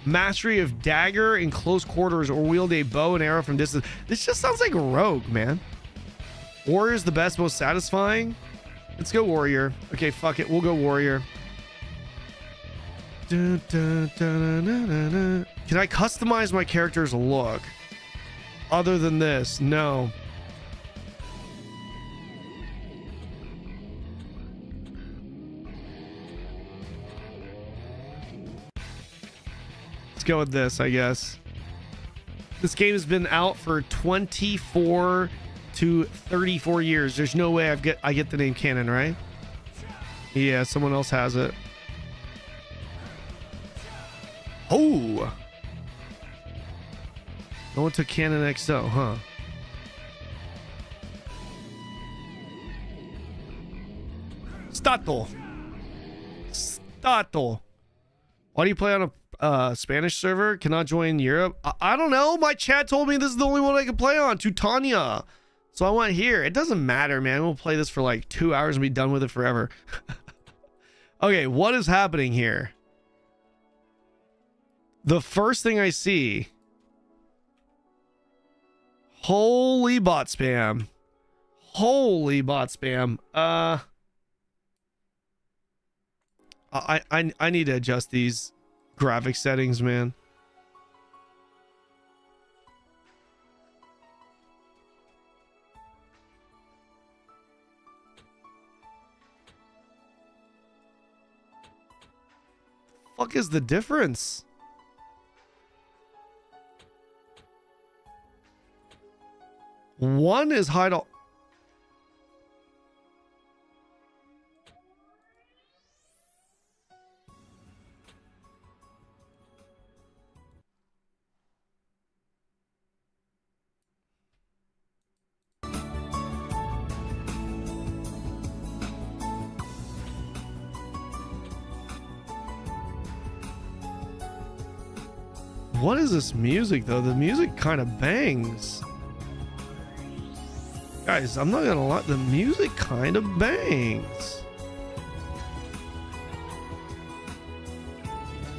Mastery of dagger in close quarters or wield a bow and arrow from distance. This just sounds like a rogue, man. Warrior's the best, most satisfying. Let's go warrior. Okay, fuck it. We'll go warrior. Can I customize my character's look? Other than this, no. Let's go with this, I guess. This game has been out for 24 to 34 years. There's no way I get the name Kanon, right? Yeah, someone else has it. Oh! No one took Kanon XO, huh? Stato. Why do you play on a Spanish server? Cannot join Europe? I don't know. My chat told me this is the only one I can play on. Tutania. So I went here. It doesn't matter, man. We'll play this for like 2 hours and be done with it forever. Okay, what is happening here? The first thing I see. Holy bot spam. Holy bot spam. I need to adjust these graphic settings, man. Fuck is the difference? One is hide all. What is this music though? The music kind of bangs. Guys, I'm not gonna lie, the music kind of bangs.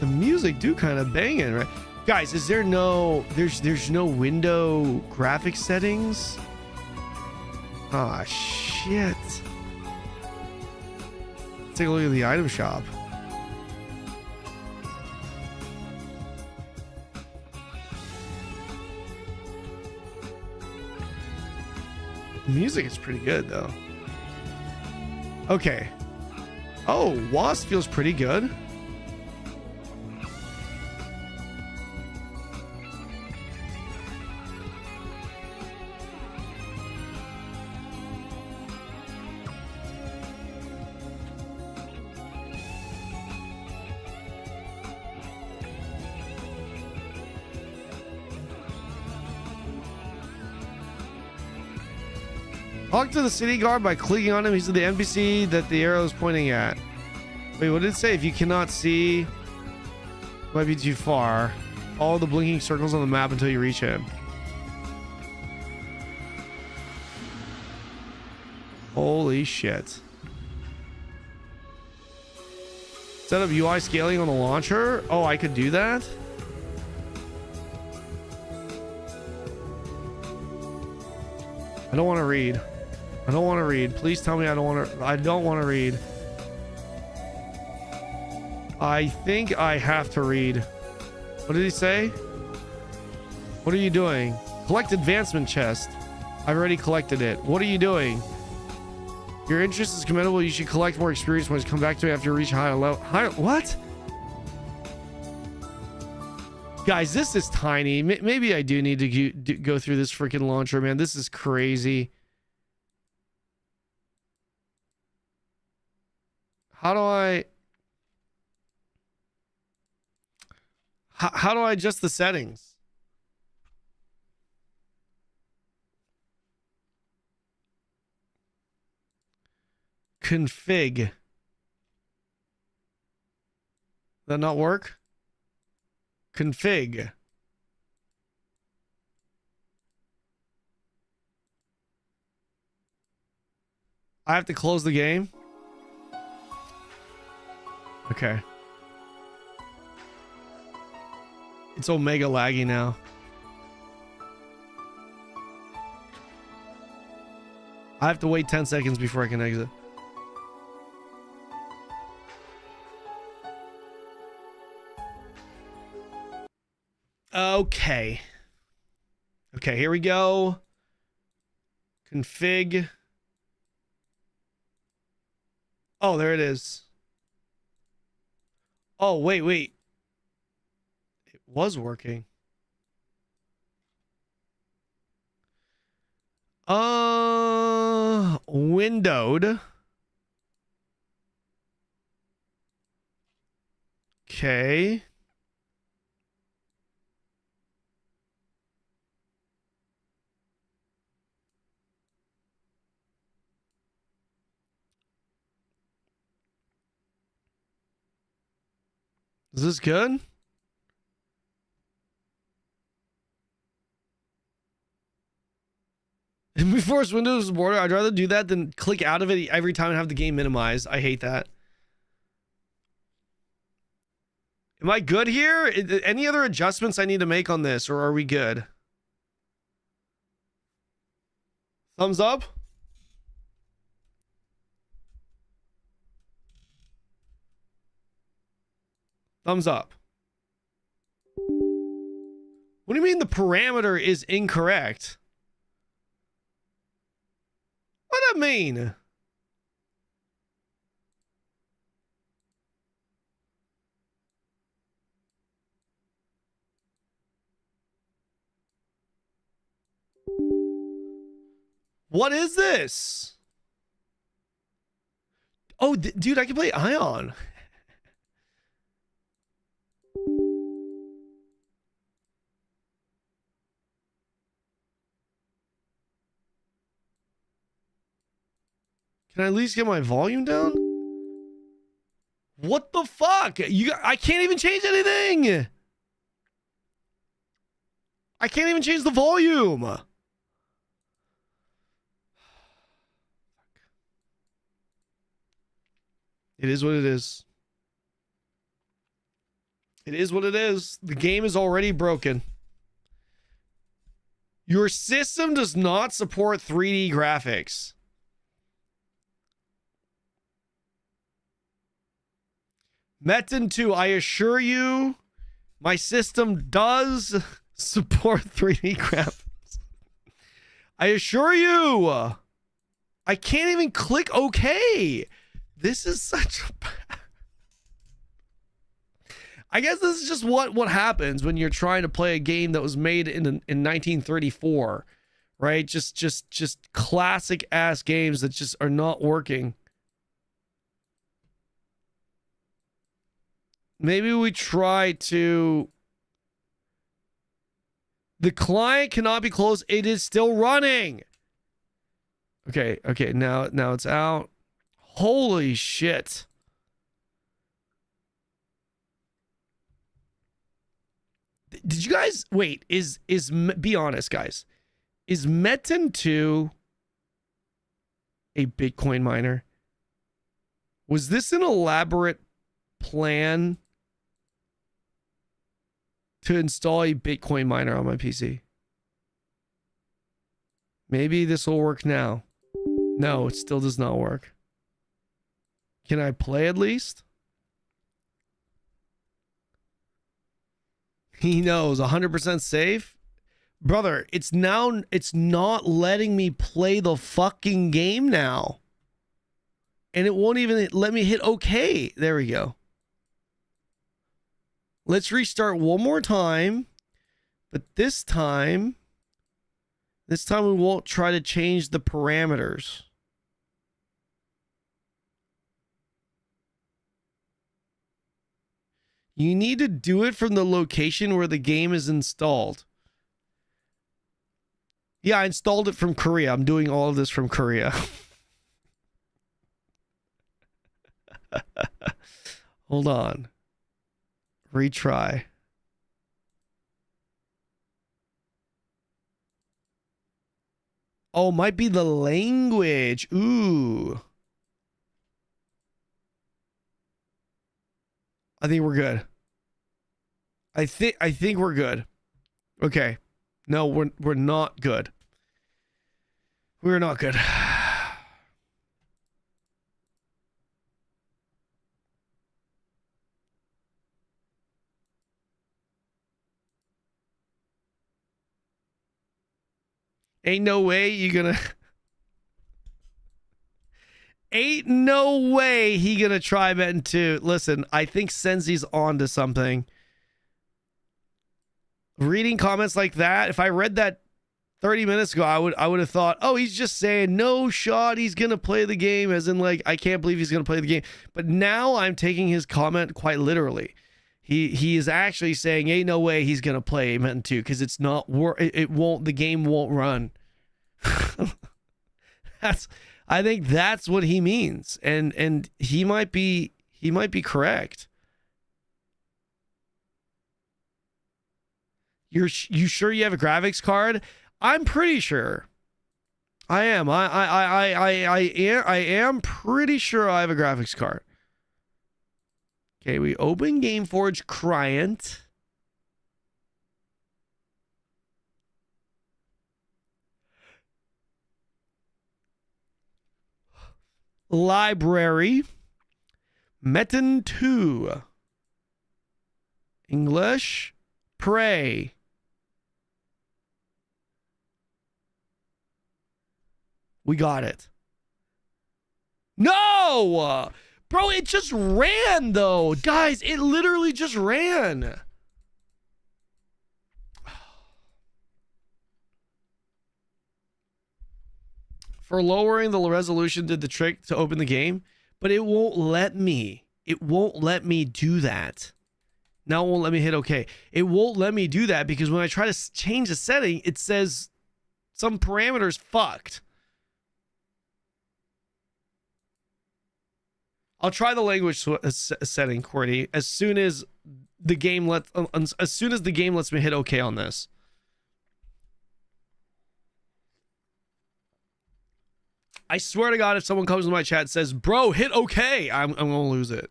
The music do kind of bang it, right? Guys, is there no there's no window graphic settings? Ah, shit. Let's take a look at the item shop. The music is pretty good though. Okay. Oh, Wasp feels pretty good. Talk to the city guard by clicking on him. He's the NPC that the arrow is pointing at. Wait, what did it say? If you cannot see, might be too far. Follow the blinking circles on the map until you reach him. Holy shit. Set up UI scaling on the launcher. Oh, I could do that? I don't want to read. I don't want to read. Please tell me I don't want to. I don't want to read. I think I have to read. What did he say? What are you doing? Collect advancement chest. I've already collected it. What are you doing? Your interest is commendable. You should collect more experience points. Come back to me after you reach a higher level. Higher, what? Guys, this is tiny. Maybe I do need to go through this freaking launcher, man. This is crazy. How do I... How do I adjust the settings? Config. That not work? Config. I have to close the game? Okay. It's omega laggy now. I have to wait 10 seconds before I can exit. Okay. Okay, here we go. Config. Oh, there it is. Oh, wait. It was working. Windowed. Okay. Is this good? Before Windows border, I'd rather do that than click out of it every time and have the game minimized. I hate that. Am I good here? Any other adjustments I need to make on this, or are we good? Thumbs up? Thumbs up. What do you mean the parameter is incorrect? What do I mean? What is this? Oh, dude, I can play Ion. Can I at least get my volume down? What the fuck? I can't even change anything. I can't even change the volume. It is what it is. It is what it is. The game is already broken. Your system does not support 3D graphics. Metin 2, I assure you, my system does support 3D graphics. I assure you. I can't even click OK. This is such a bad... I guess this is just what happens when you're trying to play a game that was made in 1934, right? Just classic ass games that just are not working. Maybe we try to... The client cannot be closed. It is still running. Okay, now it's out. Holy shit. Did you guys... Wait, be honest, guys. Is Metin 2 a Bitcoin miner? Was this an elaborate plan to install a Bitcoin miner on my PC? Maybe this will work now. No, it still does not work. Can I play at least? He knows 100% safe. Brother, it's not letting me play the fucking game now. And it won't even let me hit OK. There we go. Let's restart one more time. But this time we won't try to change the parameters. You need to do it from the location where the game is installed. Yeah, I installed it from Korea. I'm doing all of this from Korea. Hold on. Retry. Oh, might be the language. Ooh. I think we're good. I think we're good. Okay. No, we're not good. We're not good. Ain't no way you gonna... Ain't no way he gonna try Metin 2. Listen, I think Senzi's onto something. Reading comments like that, if I read that 30 minutes ago, I would have thought, oh, he's just saying no shot he's gonna play the game, as in like, I can't believe he's gonna play the game. But now I'm taking his comment quite literally. He is actually saying ain't no way he's gonna play Metin 2 because it's not the game won't run. I think that's what he means, and he might be correct. You sure you have a graphics card? I'm pretty sure. I am. I am pretty sure I have a graphics card. Okay, we open GameForge client. Library. AION2. English. Pray. We got it. No! Bro, it just ran, though. Guys, it literally just ran. For lowering the resolution did the trick to open the game, but it won't let me. It won't let me do that. Now it won't let me hit OK. It won't let me do that because when I try to change the setting, it says some parameters fucked. I'll try the language setting, Cordy, as soon as the game lets me hit OK on this. I swear to God, if someone comes in my chat and says, "Bro, hit OK," I'm gonna lose it.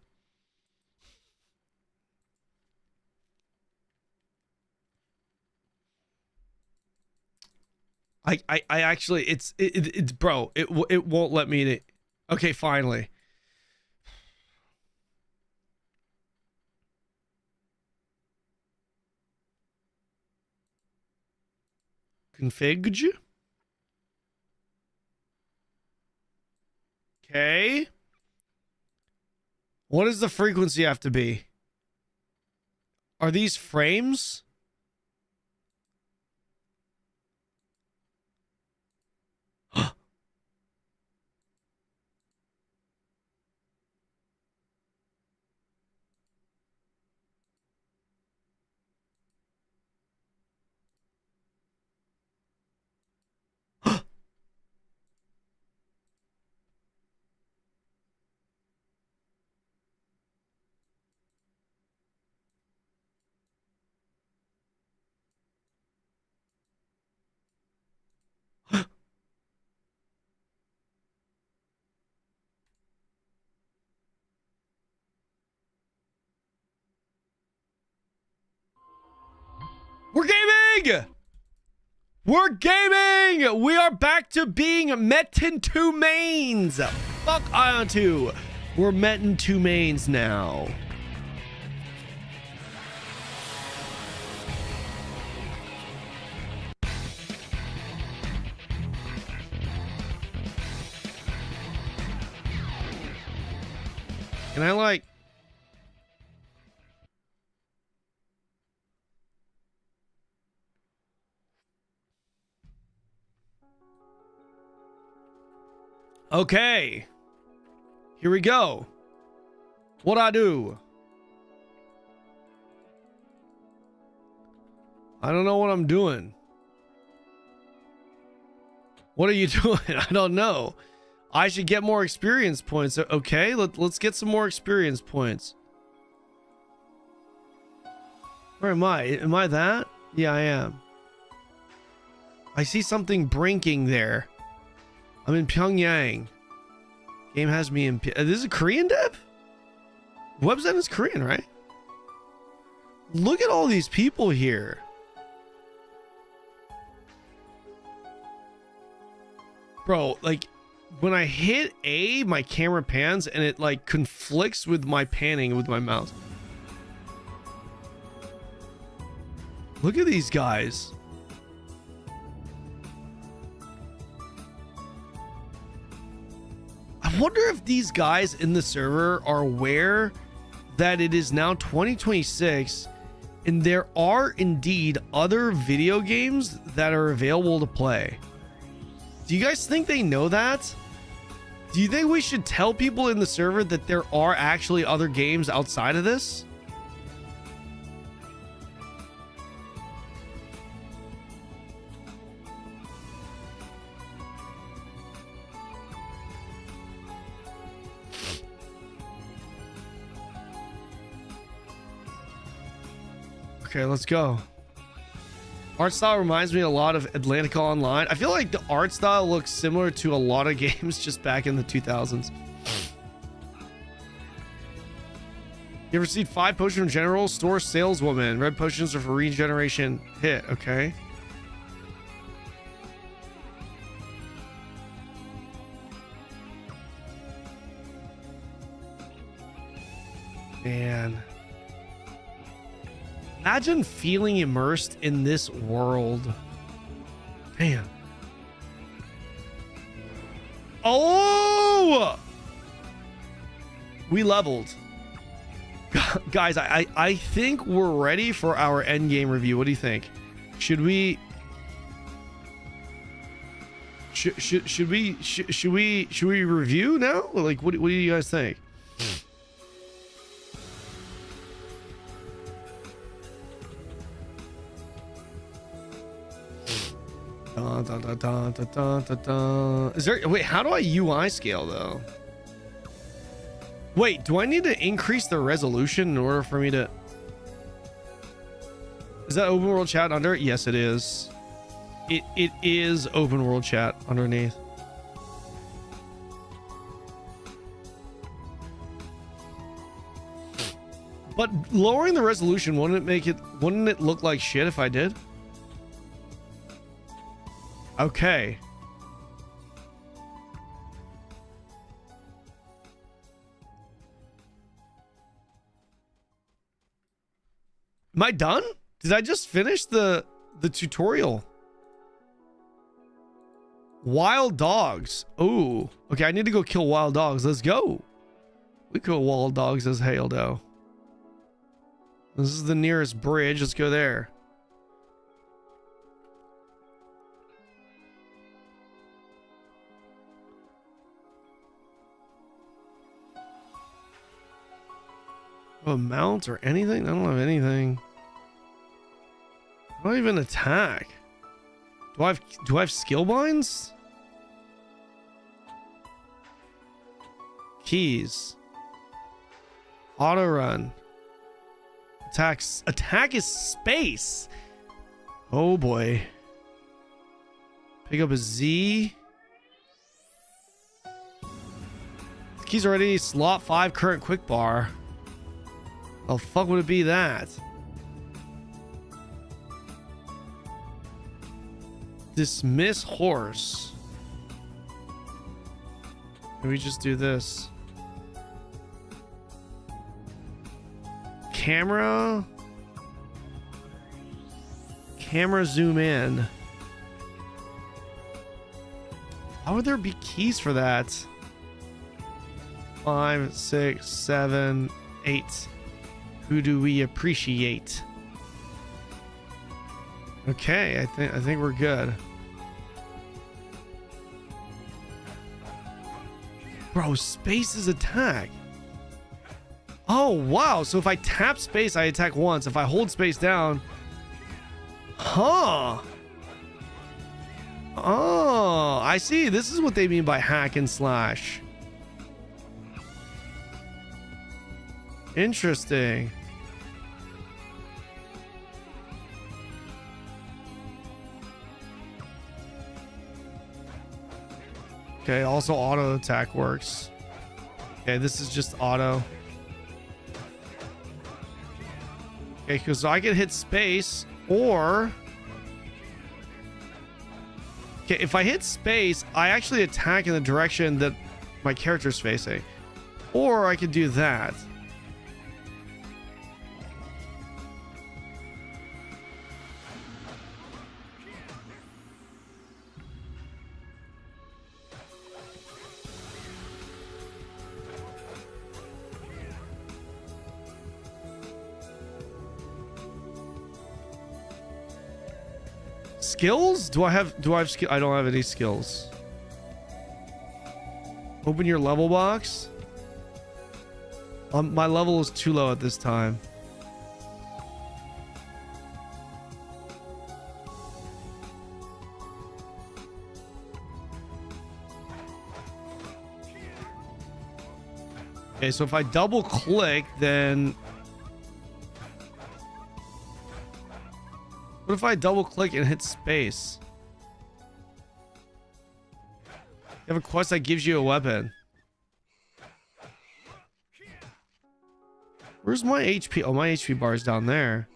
I actually, it's bro, it won't let me. Okay, finally. Config. Okay. What does the frequency have to be? Are these frames? We're gaming! We're gaming! We are back to being MAINT2 mains! Fuck AION2. We're MAINT2 mains now. Can I like... Okay. Here we go. What I do? I don't know what I'm doing. What are you doing? I don't know. I should get more experience points. Okay, let's get some more experience points. Where am I? Am I that? Yeah, I am. I see something blinking there. I'm in Pyongyang. Game has me in... This is a Korean dev? Webzen is Korean, right? Look at all these people here. Bro, like, when I hit A, my camera pans and it, like, conflicts with my panning with my mouse. Look at these guys. I wonder if these guys in the server are aware that it is now 2026 and there are indeed other video games that are available to play. Do you guys think they know that? Do you think we should tell people in the server that there are actually other games outside of this? Okay, let's go. Art style reminds me a lot of Atlantica Online. I feel like the art style looks similar to a lot of games just back in the 2000s. You ever see 5 potions from general store saleswoman? Red potions are for regeneration hit. Okay. Man. Imagine feeling immersed in this world. Man. Oh! We leveled. Guys, I think we're ready for our end game review. What do you think? Should we review now? Like what do you guys think? Is there, wait, how do I UI scale though? Wait, do I need to increase the resolution in order for me to... Is that open world chat under? Yes, it is. It is open world chat underneath. But lowering the resolution, wouldn't it look like shit if I did? Okay. Am I done? Did I just finish the tutorial? Wild dogs. Oh, okay. I need to go kill wild dogs. Let's go. We kill wild dogs as hail though. This is the nearest bridge. Let's go there. A mount or anything? I don't have anything. I don't even attack. Do I have skill binds? Keys. Auto run. Attack is space. Oh boy. Pick up a Z. Keys already. Slot 5 current quick bar. Oh, fuck would it be that? Dismiss horse. Can we just do this? Camera zoom in. How would there be keys for that? 5, 6, 7, 8. Who do we appreciate? Okay, I think we're good. Bro, space is attack. Oh, wow. So if I tap space, I attack once. If I hold space down... Huh. Oh, I see. This is what they mean by hack and slash. Interesting. Okay, also auto attack works. Okay, this is just auto. Okay, because I can hit space or... Okay, if I hit space, I actually attack in the direction that my character's facing. Or I could do that. Skills? Do I have skill? I don't have any skills. Open your level box. My level is too low at this time. Okay, so if I double click, then... What if I double click and hit space? You have a quest that gives you a weapon. Where's my HP? Oh, my HP bar is down there.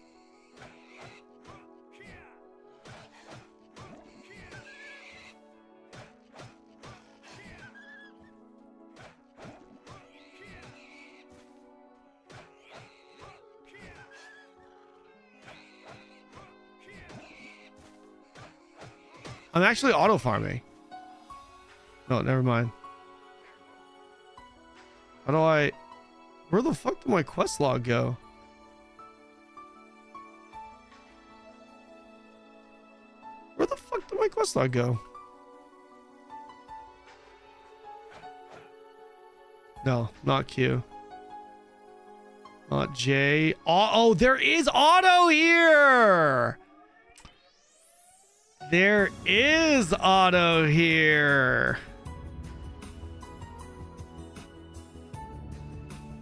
I'm actually auto farming. No, never mind. How do I... Where the fuck did my quest log go? Where the fuck did my quest log go? No, not Q. Not J. Oh, there is auto here! There is auto here.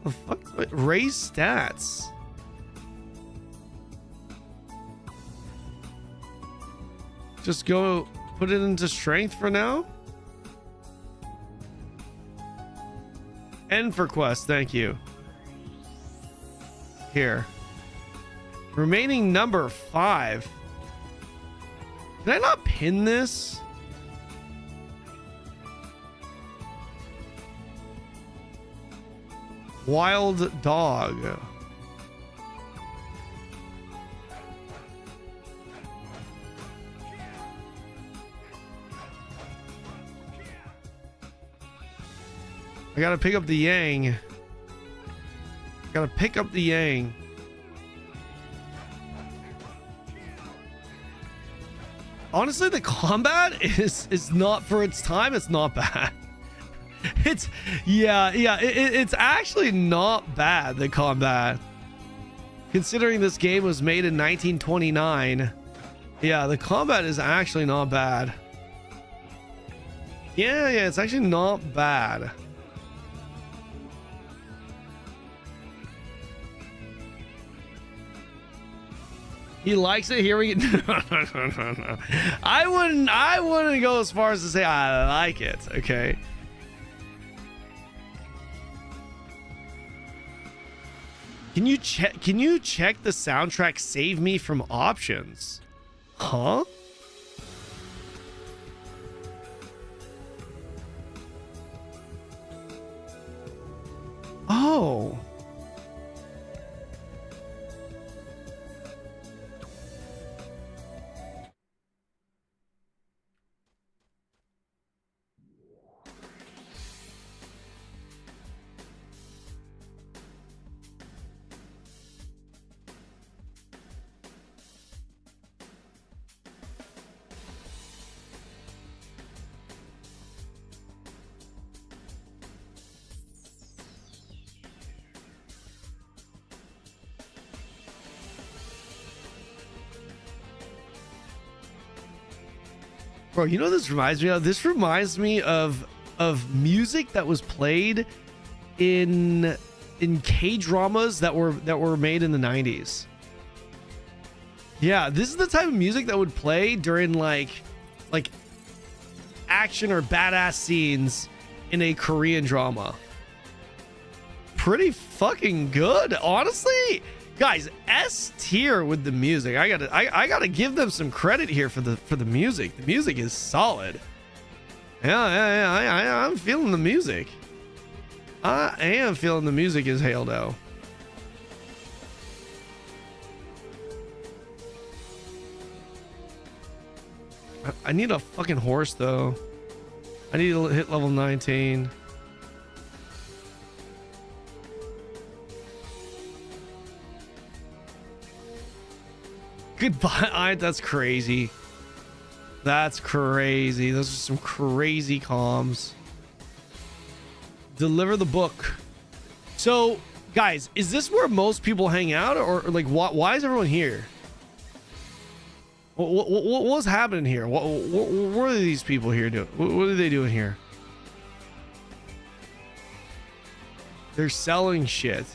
The fuck? Wait, raise stats. Just go put it into strength for now. End for quest, thank you. Here. Remaining number 5. Did I not pin this? Wild dog. I gotta pick up the yang. Gotta pick up the yang. Honestly, the combat is not, for its time, it's not bad. It's it's actually not bad, the combat. Considering this game was made in 1929. Yeah, the combat is actually not bad. Yeah, it's actually not bad. He likes it. Here we go. No. I wouldn't go as far as to say I like it. Okay. Can you check the soundtrack save me from options? Huh? Oh. Bro, you know what this reminds me of? This reminds me of music that was played in K-dramas that were made in the 90s. Yeah, this is the type of music that would play during like action or badass scenes in a Korean drama. Pretty fucking good, honestly. Guys, S tier with the music. I gotta give them some credit here for the music. The music is solid. Yeah. I'm feeling the music. I am feeling the music as hell though. I need a fucking horse though. I need to hit level 19. Goodbye. That's crazy. That's crazy. Those are some crazy comms. Deliver the book. So, guys, is this where most people hang out, or like why is everyone here? What's happening here? What are these people here doing? What are they doing here? They're selling shit.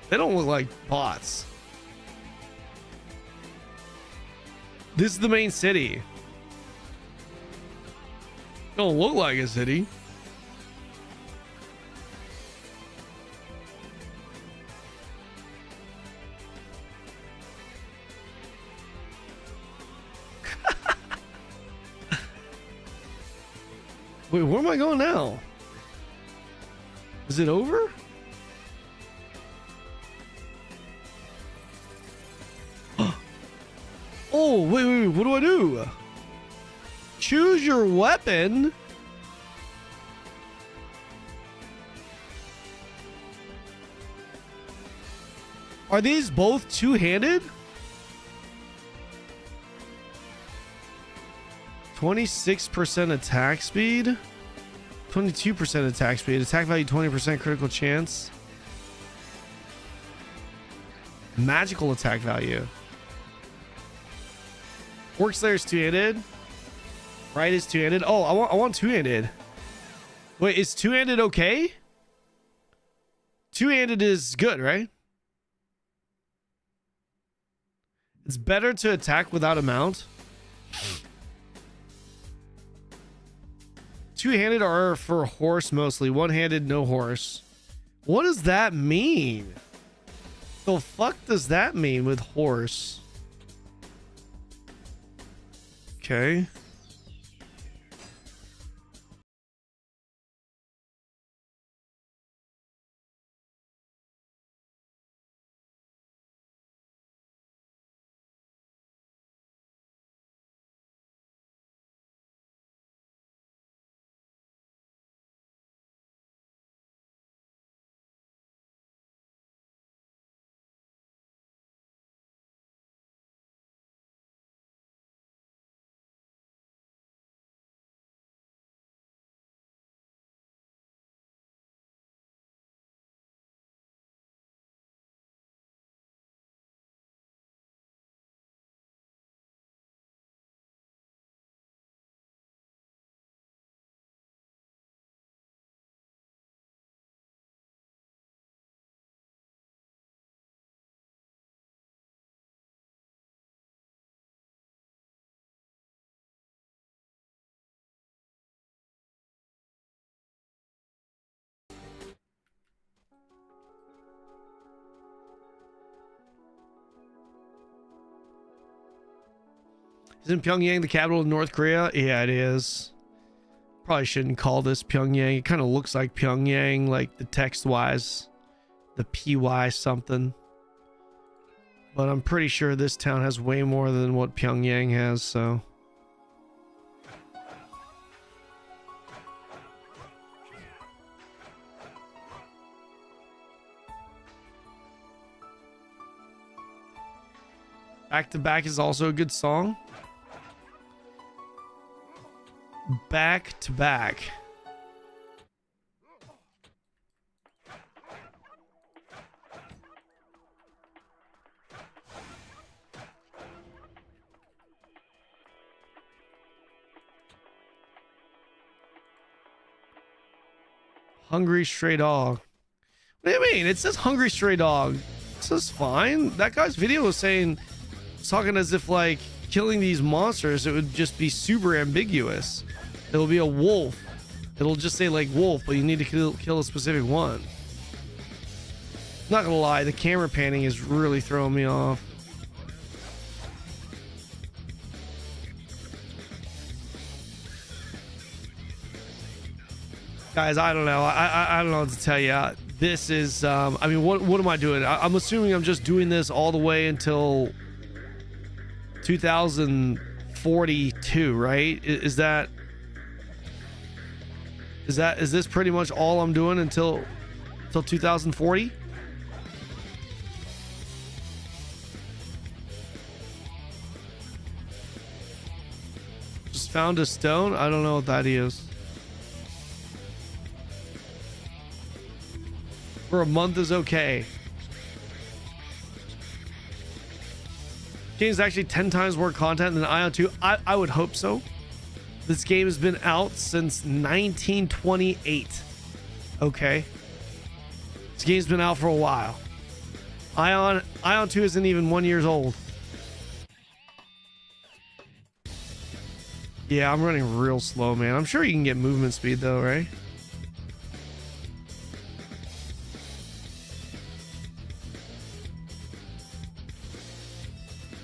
They don't look like bots. This is the main city. Don't look like a city. Wait, where am I going now? Is it over? Oh, wait, what do I do? Choose your weapon? Are these both two-handed? 26% attack speed? 22% attack speed. Attack value 20% critical chance. Magical attack value. Orc Slayer's two-handed. Right is two-handed. Oh, I want two-handed. Wait, is two-handed okay? Two-handed is good, right? It's better to attack without a mount. Two-handed are for horse mostly. One-handed, no horse. What does that mean? The fuck does that mean with horse? Okay. Isn't Pyongyang the capital of North Korea? Yeah, it is. Probably shouldn't call this Pyongyang. It kind of looks like Pyongyang, like the text-wise. The PY something. But I'm pretty sure this town has way more than what Pyongyang has, so... Back to Back is also a good song. Back to Back. Hungry Stray Dog. What do you mean? It says Hungry Stray Dog. This is fine. That guy's video was saying, talking as if like killing these monsters, it would just be super ambiguous. It'll be a wolf. It'll just say like wolf, but you need to kill a specific one. Not gonna lie, the camera panning is really throwing me off. Guys, I don't know. I don't know what to tell you. This is, I mean, what am I doing? I'm assuming I'm just doing this all the way until 2042, right? Is this pretty much all I'm doing until 2040? Just found a stone. I don't know what that is. For a month is okay. Game's actually 10 times more content than AION2. I would hope so. This game has been out since 1928. Okay. This game's been out for a while. AION2 isn't even 1 year old. Yeah, I'm running real slow, man. I'm sure you can get movement speed though, right?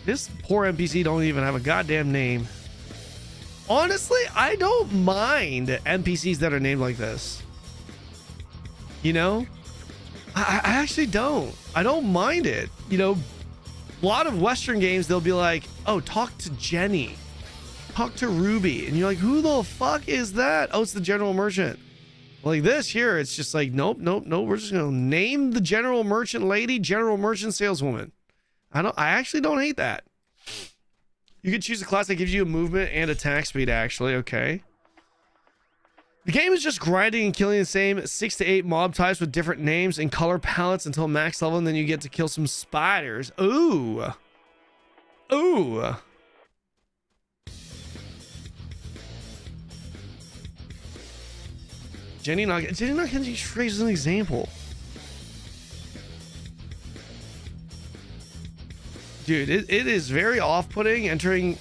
This poor NPC don't even have a goddamn name. honestly, I don't mind NPCs that are named like this. You know, I actually don't. I don't mind it. You know, a lot of Western games, they'll be like, oh, talk to Jenny, talk to Ruby. And you're like, who the fuck is that? Oh, it's the general merchant. Like this here, it's just like, nope. We're just going to name the general merchant lady, general merchant saleswoman. I actually don't hate that. You can choose a class that gives you a movement and attack speed, actually. Okay. The game is just grinding and killing the same 6 to 8 mob types with different names and color palettes until max level, and then you get to kill some spiders. Ooh. Ooh. Jenny Kenji Trace is an example. Dude, it is very off-putting entering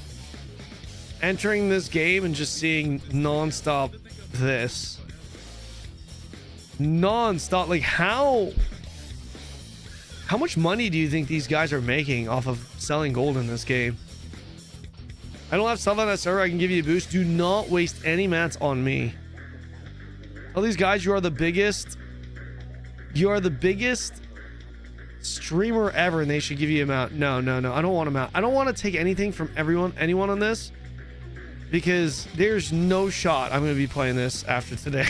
this game and just seeing non-stop this. Non-stop. Like, how much money do you think these guys are making off of selling gold in this game? I don't have stuff on that server. I can give you a boost. Do not waste any mats on me. Tell these guys you are the biggest streamer ever, and they should give you a mount. No. I don't want a mount. I don't want to take anything from anyone on this, because there's no shot I'm going to be playing this after today.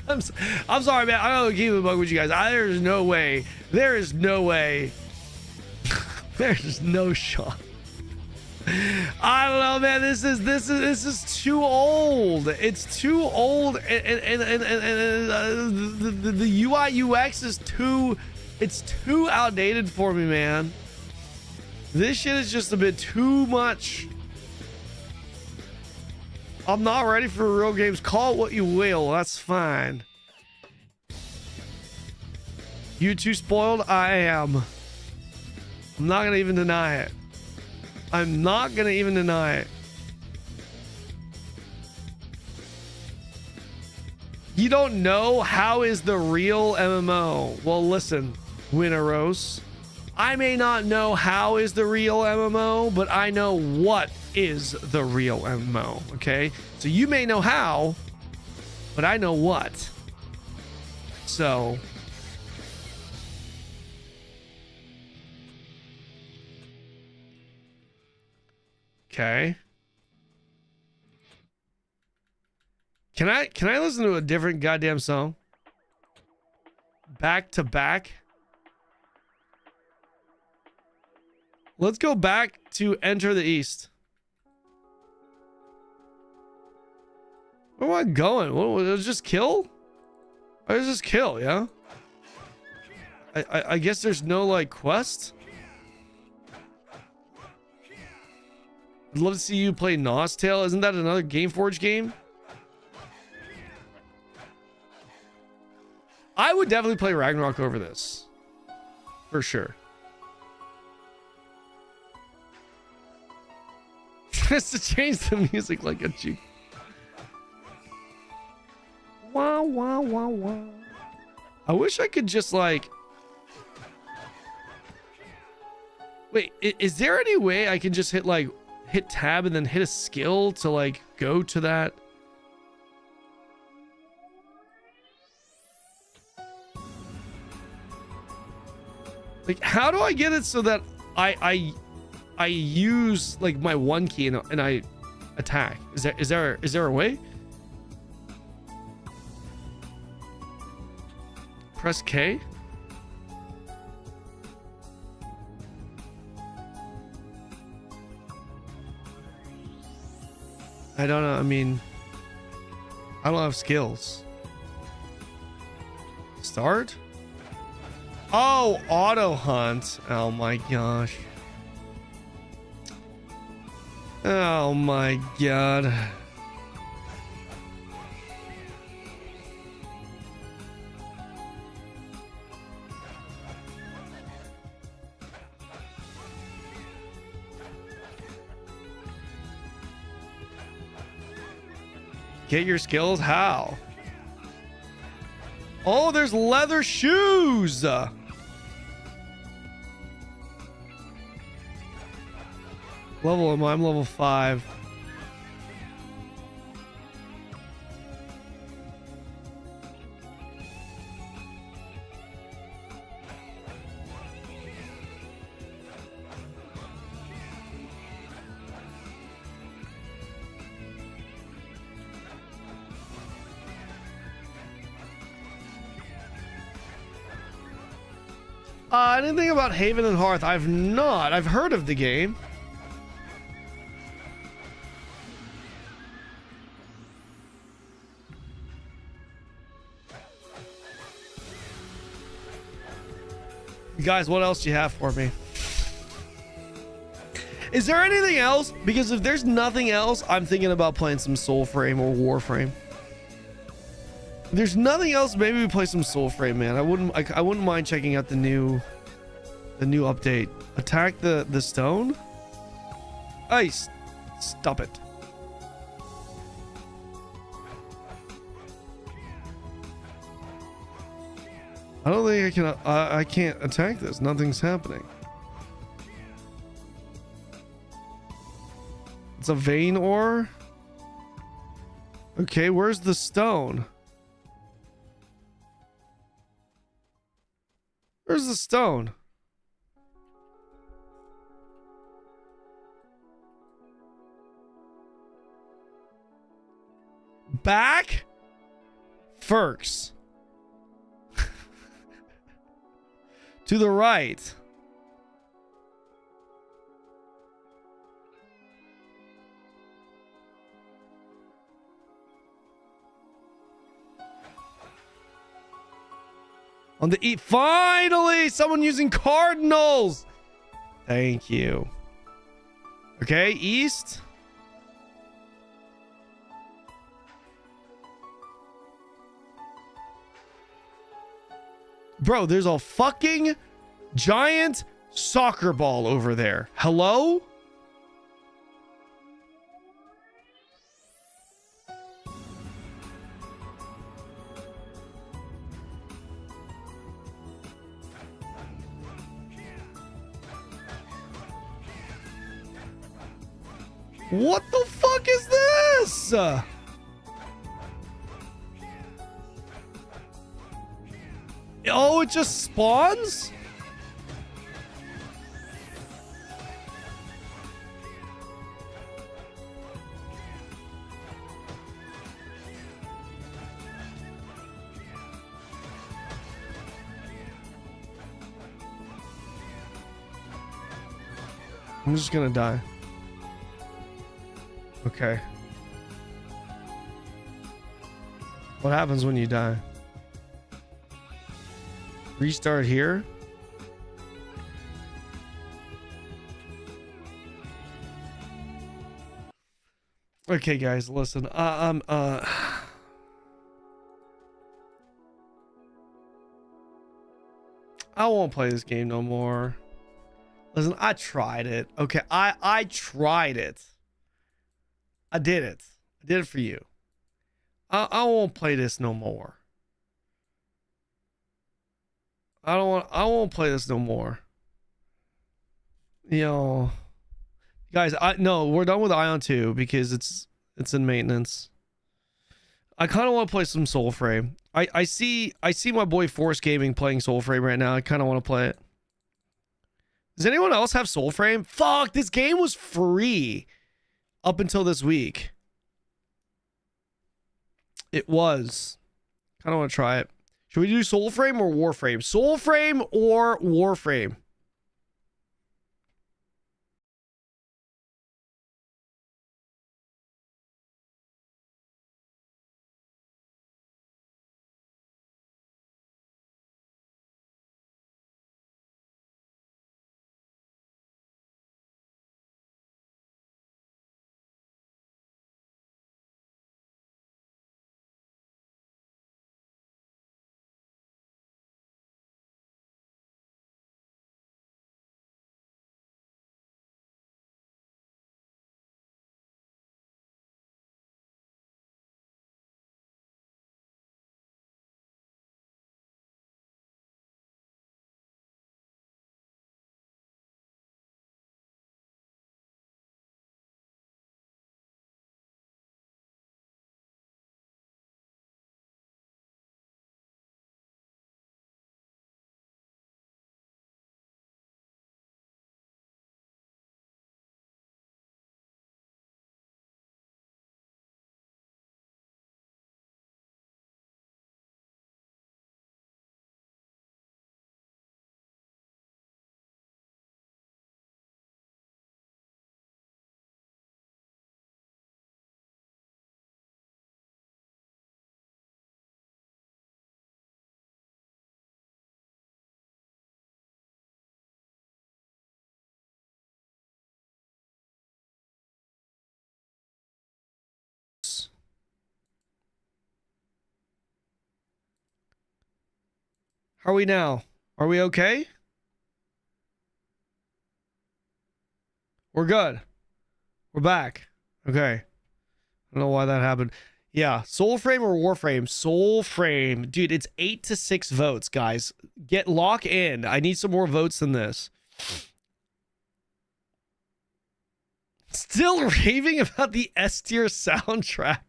I'm sorry, man. I don't keep the bug with you guys. There's no way. There is no way. There's no shot. I don't know, man. This is too old. It's too old, and the UI UX is too outdated for me, man. This shit is just a bit too much. I'm not ready for real games. Call it what you will. That's fine. You too spoiled? I am. I'm not gonna even deny it. I'm not gonna even deny it. You don't know how is the real MMO. Well, listen, Winteros. I may not know how is the real MMO, but I know what is the real MMO. Okay, so you may know how, but I know what. So okay. Can I listen to a different goddamn song? Back to back? Let's go back to Enter the East. Where am I going? What was just kill? I was just kill, yeah? I guess there's no like quest. I'd love to see you play Nostale. Isn't that another Gameforge game? I would definitely play Ragnarok over this. For sure. Just to change the music like a Jeep. Wow, wow, wow, wow. I wish I could just like... Wait, is there any way I can just hit tab and then hit a skill to like go to that? Like, how do I get it so that I use like my one key and I attack? Is there a way? Press K. I don't know. I mean, I don't have skills. Start? Oh, auto hunt. Oh my gosh. Oh my god. Get your skills? How? Oh, there's leather shoes. Level am I? I'm level 5. Anything about Haven and Hearth? I've not. I've heard of the game. Guys, what else do you have for me? Is there anything else? Because if there's nothing else, I'm thinking about playing some Soulframe or Warframe. If there's nothing else, maybe we play some Soulframe, man. I wouldn't mind checking out the new update. Attack the stone? Ice. Stop it. I don't think I can. I can't attack this. Nothing's happening. It's a vein ore. Okay, where's the stone? Where's the stone? Back? Ferks. To the right. On the E. Finally! Someone using cardinals! Thank you. Okay, east. Bro, there's a fucking giant soccer ball over there. Hello? What the fuck is this? Oh, it just spawns? I'm just gonna die. Okay. What happens when you die? Restart here. Okay, guys, listen. I won't play this game no more. Listen, I tried it. Okay, I tried it. I did it. I did it for you. I won't play this no more. I won't play this no more. You know, guys, no, we're done with AION2 because it's in maintenance. I kind of want to play some Soulframe. I see my boy Force Gaming playing Soulframe right now. I kind of want to play it. Does anyone else have Soulframe? Fuck, this game was free up until this week. It was. Kind of want to try it. Should we do Soulframe or Warframe? Soulframe or Warframe? How are we now? Are we okay? We're good. We're back. Okay. I don't know why that happened. Yeah, Soulframe or Warframe? Soulframe. Dude, it's 8-6 votes, guys. Lock in. I need some more votes than this. Still raving about the S tier soundtrack.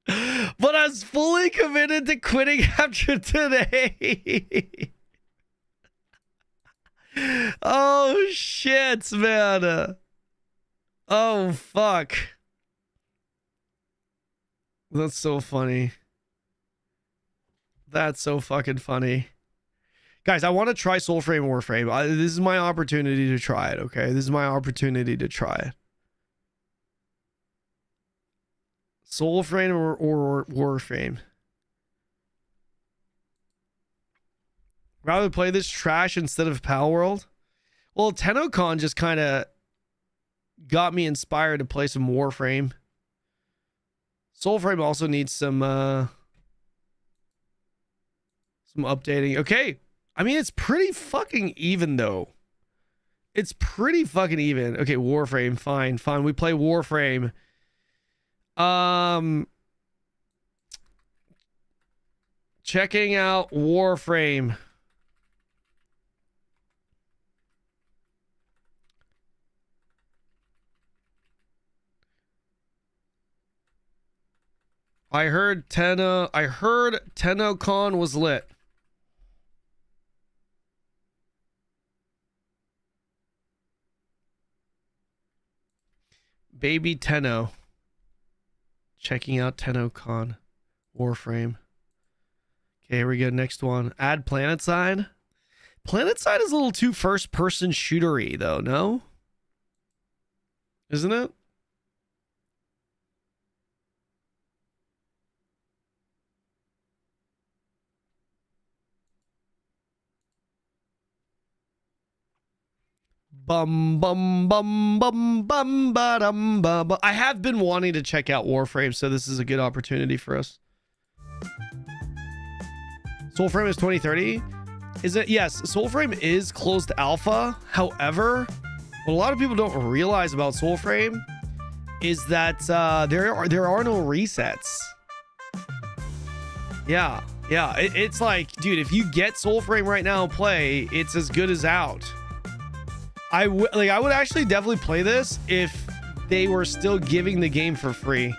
But I was fully committed to quitting after today. Oh, shit, man. Oh, fuck. That's so funny. That's so fucking funny. Guys, I want to try Soulframe Warframe. This is my opportunity to try it, okay? This is my opportunity to try it. Soulframe or Warframe. Rather play this trash instead of Palworld? Well, TennoCon just kind of got me inspired to play some Warframe. Soulframe also needs some updating. Okay. I mean, it's pretty fucking even, though. It's pretty fucking even. Okay, Warframe. Fine. Fine. We play Warframe. Checking out Warframe. I heard TennoCon was lit. Baby Tenno. Checking out TennoCon. Warframe. Okay, here we go. Next one. Add PlanetSide. PlanetSide is a little too first-person shootery, though, no? Isn't it? Bum bum bum bum bum ba dum ba ba. I have been wanting to check out Warframe, so this is a good opportunity for us. Soulframe is 2030. Is it? Yes, Soulframe is closed alpha. However, what a lot of people don't realize about Soulframe is that there are no resets. Yeah, it's like, dude, if you get Soulframe right now and play, it's as good as out. I would actually definitely play this if they were still giving the game for free.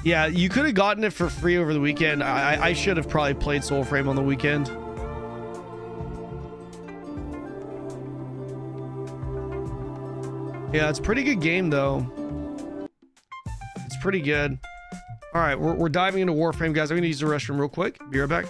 Yeah, you could have gotten it for free over the weekend. I should have probably played Soulframe on the weekend. Yeah, it's a pretty good game, though. It's pretty good. All right, we're diving into Warframe, guys. I'm going to use the restroom real quick. Be right back.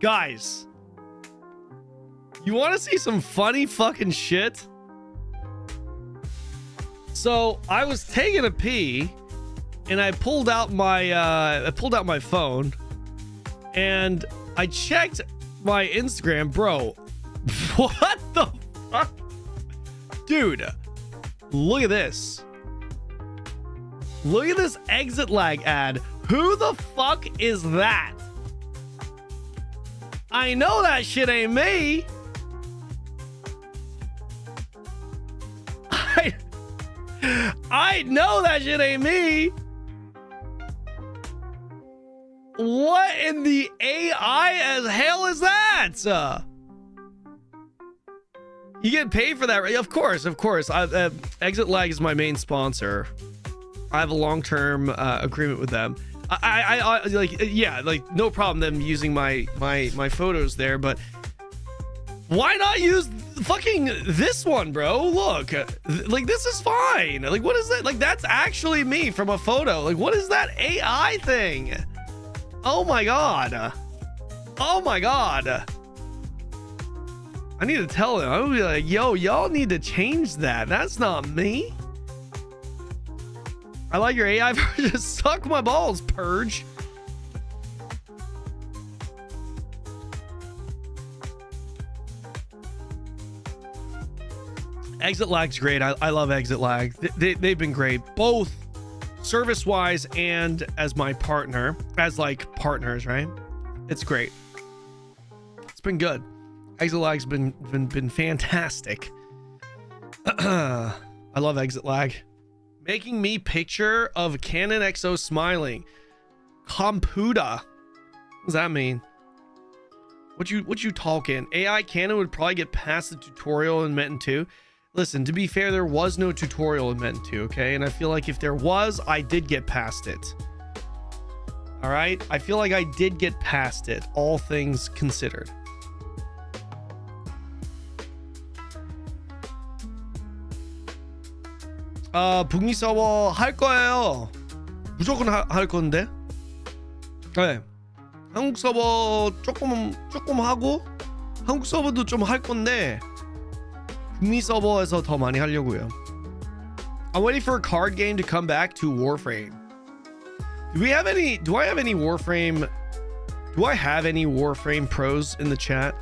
Guys, you want to see some funny fucking shit? So I was taking a pee and I pulled out my phone and I checked my Instagram. Bro, what the fuck? Dude, look at this. Look at this exit lag ad. Who the fuck is that? I know that shit ain't me. I know that shit ain't me. What in the AI as hell is that? You get paid for that, right? Of course. Exit Lag is my main sponsor. I have a long-term agreement with them. I like, yeah, like no problem them using my photos there, but why not use fucking this one, bro? Look, like this is fine. Like, what is that? Like, that's actually me from a photo. Like, what is that AI thing? Oh my god. Oh my god. I need to tell him. I'm gonna be like, yo, y'all need to change that. That's not me. I like your AI version. Suck my balls, Purge. Exit Lag's great. I love Exit Lag. They've been great, both service-wise and as my partner, as like partners, right? It's great. It's been good. Exit Lag's been fantastic. I love Exit Lag. Making me picture of Kanon XO smiling. Computa. What does that mean? What you talking? AI Kanon would probably get past the tutorial in MAINT 2. Listen, to be fair, there was no tutorial in MAINT 2, okay? And I feel like if there was, I did get past it. All right? I feel like I did get past it, all things considered. 북미 서버 할 거예요. 무조건 할 건데. 네. 한국 서버 조금 하고 한국 서버도 좀 할 건데 북미 서버에서 더 많이 하려고요. I'm waiting for a card game to come back to Warframe. Do I have any Warframe? Do I have any Warframe pros in the chat?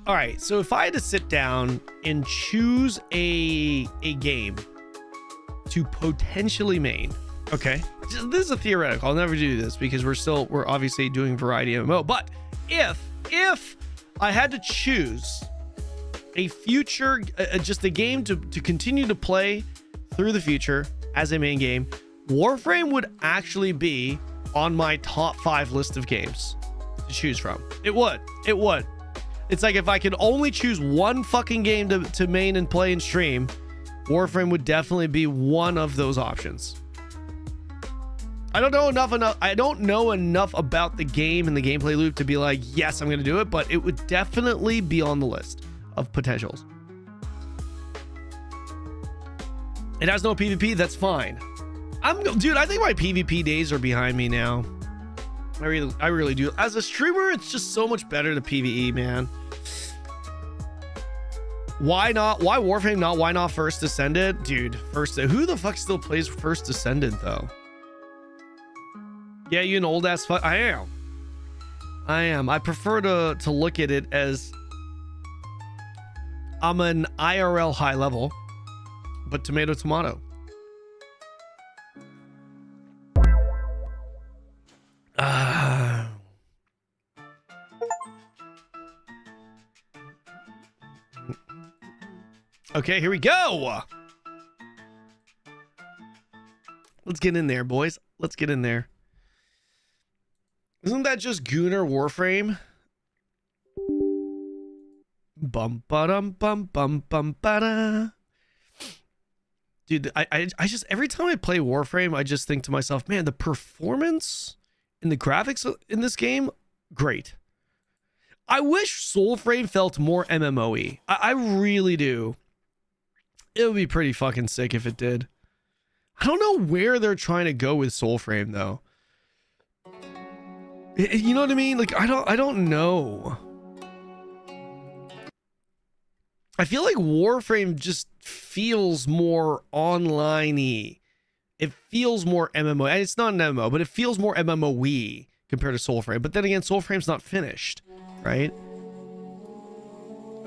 All right, so if I had to sit down and choose a game to potentially main, okay, this is a theoretical. I'll never do this because we're obviously doing variety MMO. But if I had to choose a future, just a game to continue to play through the future as a main game, Warframe would actually be on my top 5 list of games to choose from. It would. It's like if I could only choose one fucking game to main and play and stream, Warframe would definitely be one of those options. I don't know enough about the game and the gameplay loop to be like, yes, I'm gonna do it, but it would definitely be on the list of potentials. It has no PvP, that's fine. Dude, I think my PvP days are behind me now. I really do. As a streamer, it's just so much better to PvE, man. Why not? Why Warframe not? Why not First Descendant? Dude, who the fuck still plays First Descendant though? Yeah, you an old ass fuck. I am. I prefer to look at it as I'm an IRL high level, but tomato. Okay, here we go. Let's get in there, boys. Let's get in there. Isn't that just Gunnar Warframe? Bum ba-dum bum bum bum ba-da. Dude, I just every time I play Warframe, I just think to myself, man, the performance and the graphics in this game, great. I wish Soulframe felt more MMO-y. I really do. It would be pretty fucking sick if it did. I don't know where they're trying to go with Soulframe though. You know what I mean? Like I don't know. I feel like Warframe just feels more online-y. It feels more MMO. And it's not an MMO, but it feels more MMO-y compared to Soulframe. But then again, Soulframe's not finished, right?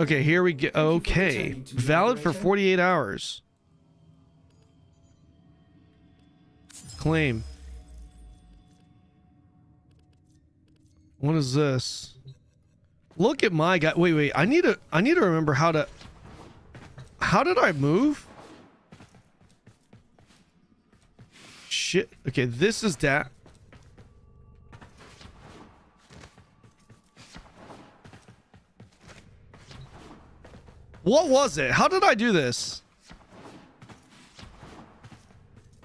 Okay, here we go. Okay. Valid for 48 hours. Claim. What is this? Look at my guy. Wait. I need to remember how to. How did I move? Shit. Okay, this is that. What was it? How did I do this?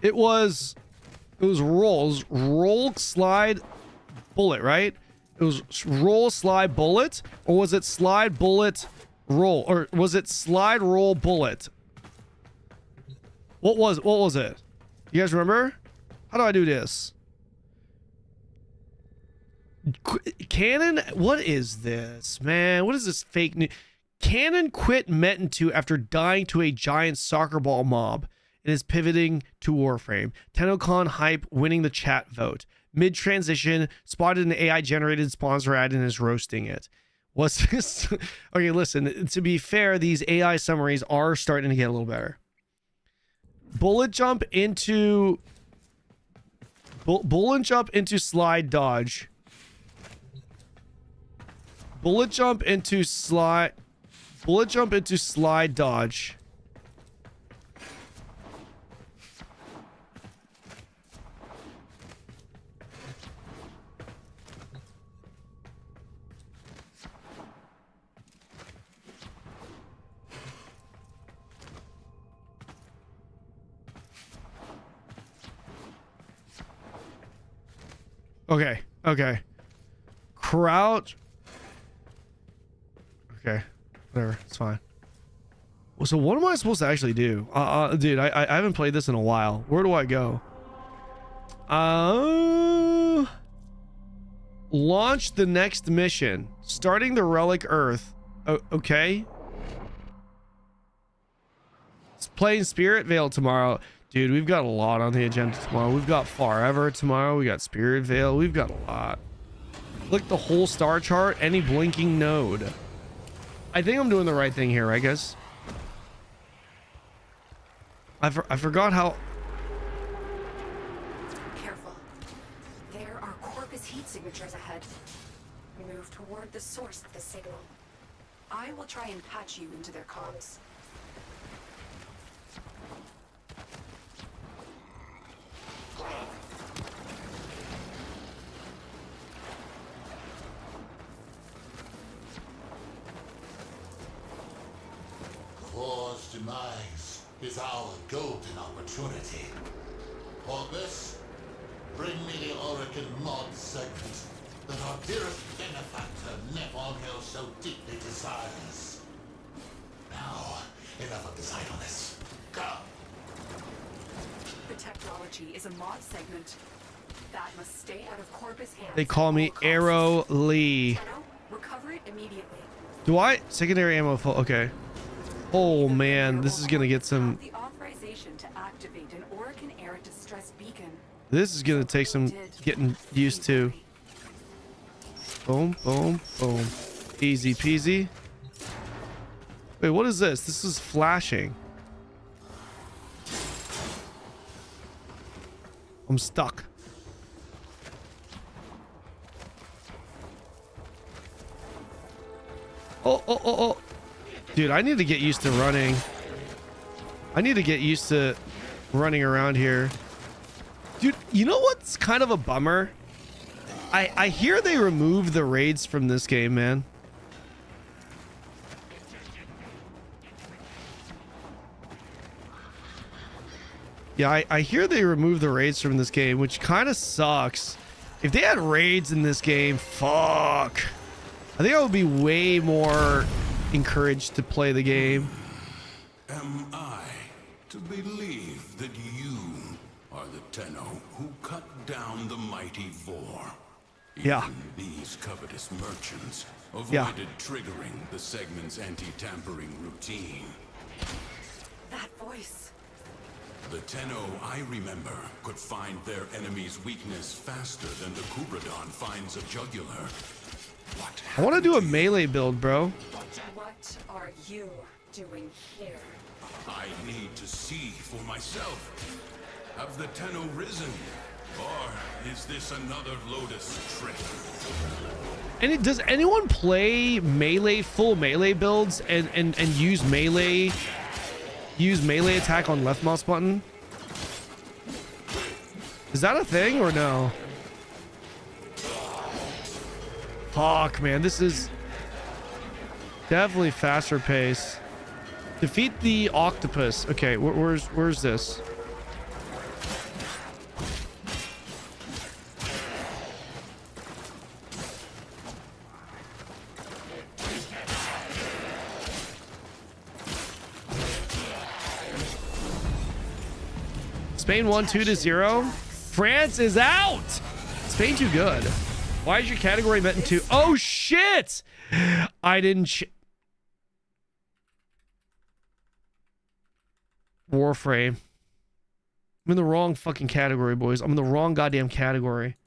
It was rolls, roll, slide, bullet, right? It was roll, slide, bullet, or was it slide, bullet, roll, or was it slide, roll, bullet? What was it? You guys remember? How do I do this? Kanon, what is this, man? What is this fake news? Kanon quit MAINT2 after dying to a giant soccer ball mob and is pivoting to Warframe. TennoCon hype winning the chat vote. Mid-transition, spotted an AI-generated sponsor ad and is roasting it. What's this? Okay, listen, to be fair, these AI summaries are starting to get a little better. Bullet jump into slide dodge. Bullet jump into slide dodge. Okay. Crouch. Okay. Whatever. It's fine. Well, so what am I supposed to actually do? Dude, I haven't played this in a while. Where do I go? Launch the next mission. Starting the Relic Earth. Okay. It's playing Spirit Vale tomorrow. Dude, we've got a lot on the agenda tomorrow. We've got Forever tomorrow. We got Spirit Vale. We've got a lot. Click the whole star chart. Any blinking node. I think I'm doing the right thing here, right, guys? I forgot how... Careful. There are Corpus heat signatures ahead. Move toward the source of the signal. I will try and patch you into their comms. Core's demise is our golden opportunity. Corpus, bring me the Oracle mod segment that our dearest benefactor Nepal so deeply desires. Now, enough of this idleness. Go! The technology is a mod segment. That must stay out of Corpus hands. They call me Arrow Lee. Recover it immediately. Do I? Secondary ammo full. Okay. Oh man, this is gonna get some. The authorization to activate an Oracle air distress beacon. This is gonna take some getting used to. Boom, boom, boom. Easy peasy. Wait, what is this? This is flashing. I'm stuck. Oh. Dude, I need to get used to running. I need to get used to running around here. Dude, you know what's kind of a bummer? I hear they removed the raids from this game, man. Yeah, I hear they removed the raids from this game, which kind of sucks. If they had raids in this game, fuck. I think I would be way more encouraged to play the game. Am I to believe that you are the Tenno who cut down the mighty Vor? Yeah. Even these covetous merchants avoided triggering the segment's anti-tampering routine. That voice. The Tenno I remember could find their enemy's weakness faster than the Kubradon finds a jugular. I want to do a melee build, bro. What What are you doing here? I need to see for myself. Have the Tenno risen? Or is this another Lotus trick? And does anyone play melee, full melee builds and use melee attack on left mouse button? Is that a thing or no? Fuck, man, this is definitely faster pace. Defeat the octopus. Okay, where's this? Spain won 2-0. France is out. Spain too good. Why is your category meant in 2? Oh shit! I didn't. Warframe. I'm in the wrong fucking category, boys. I'm in the wrong goddamn category.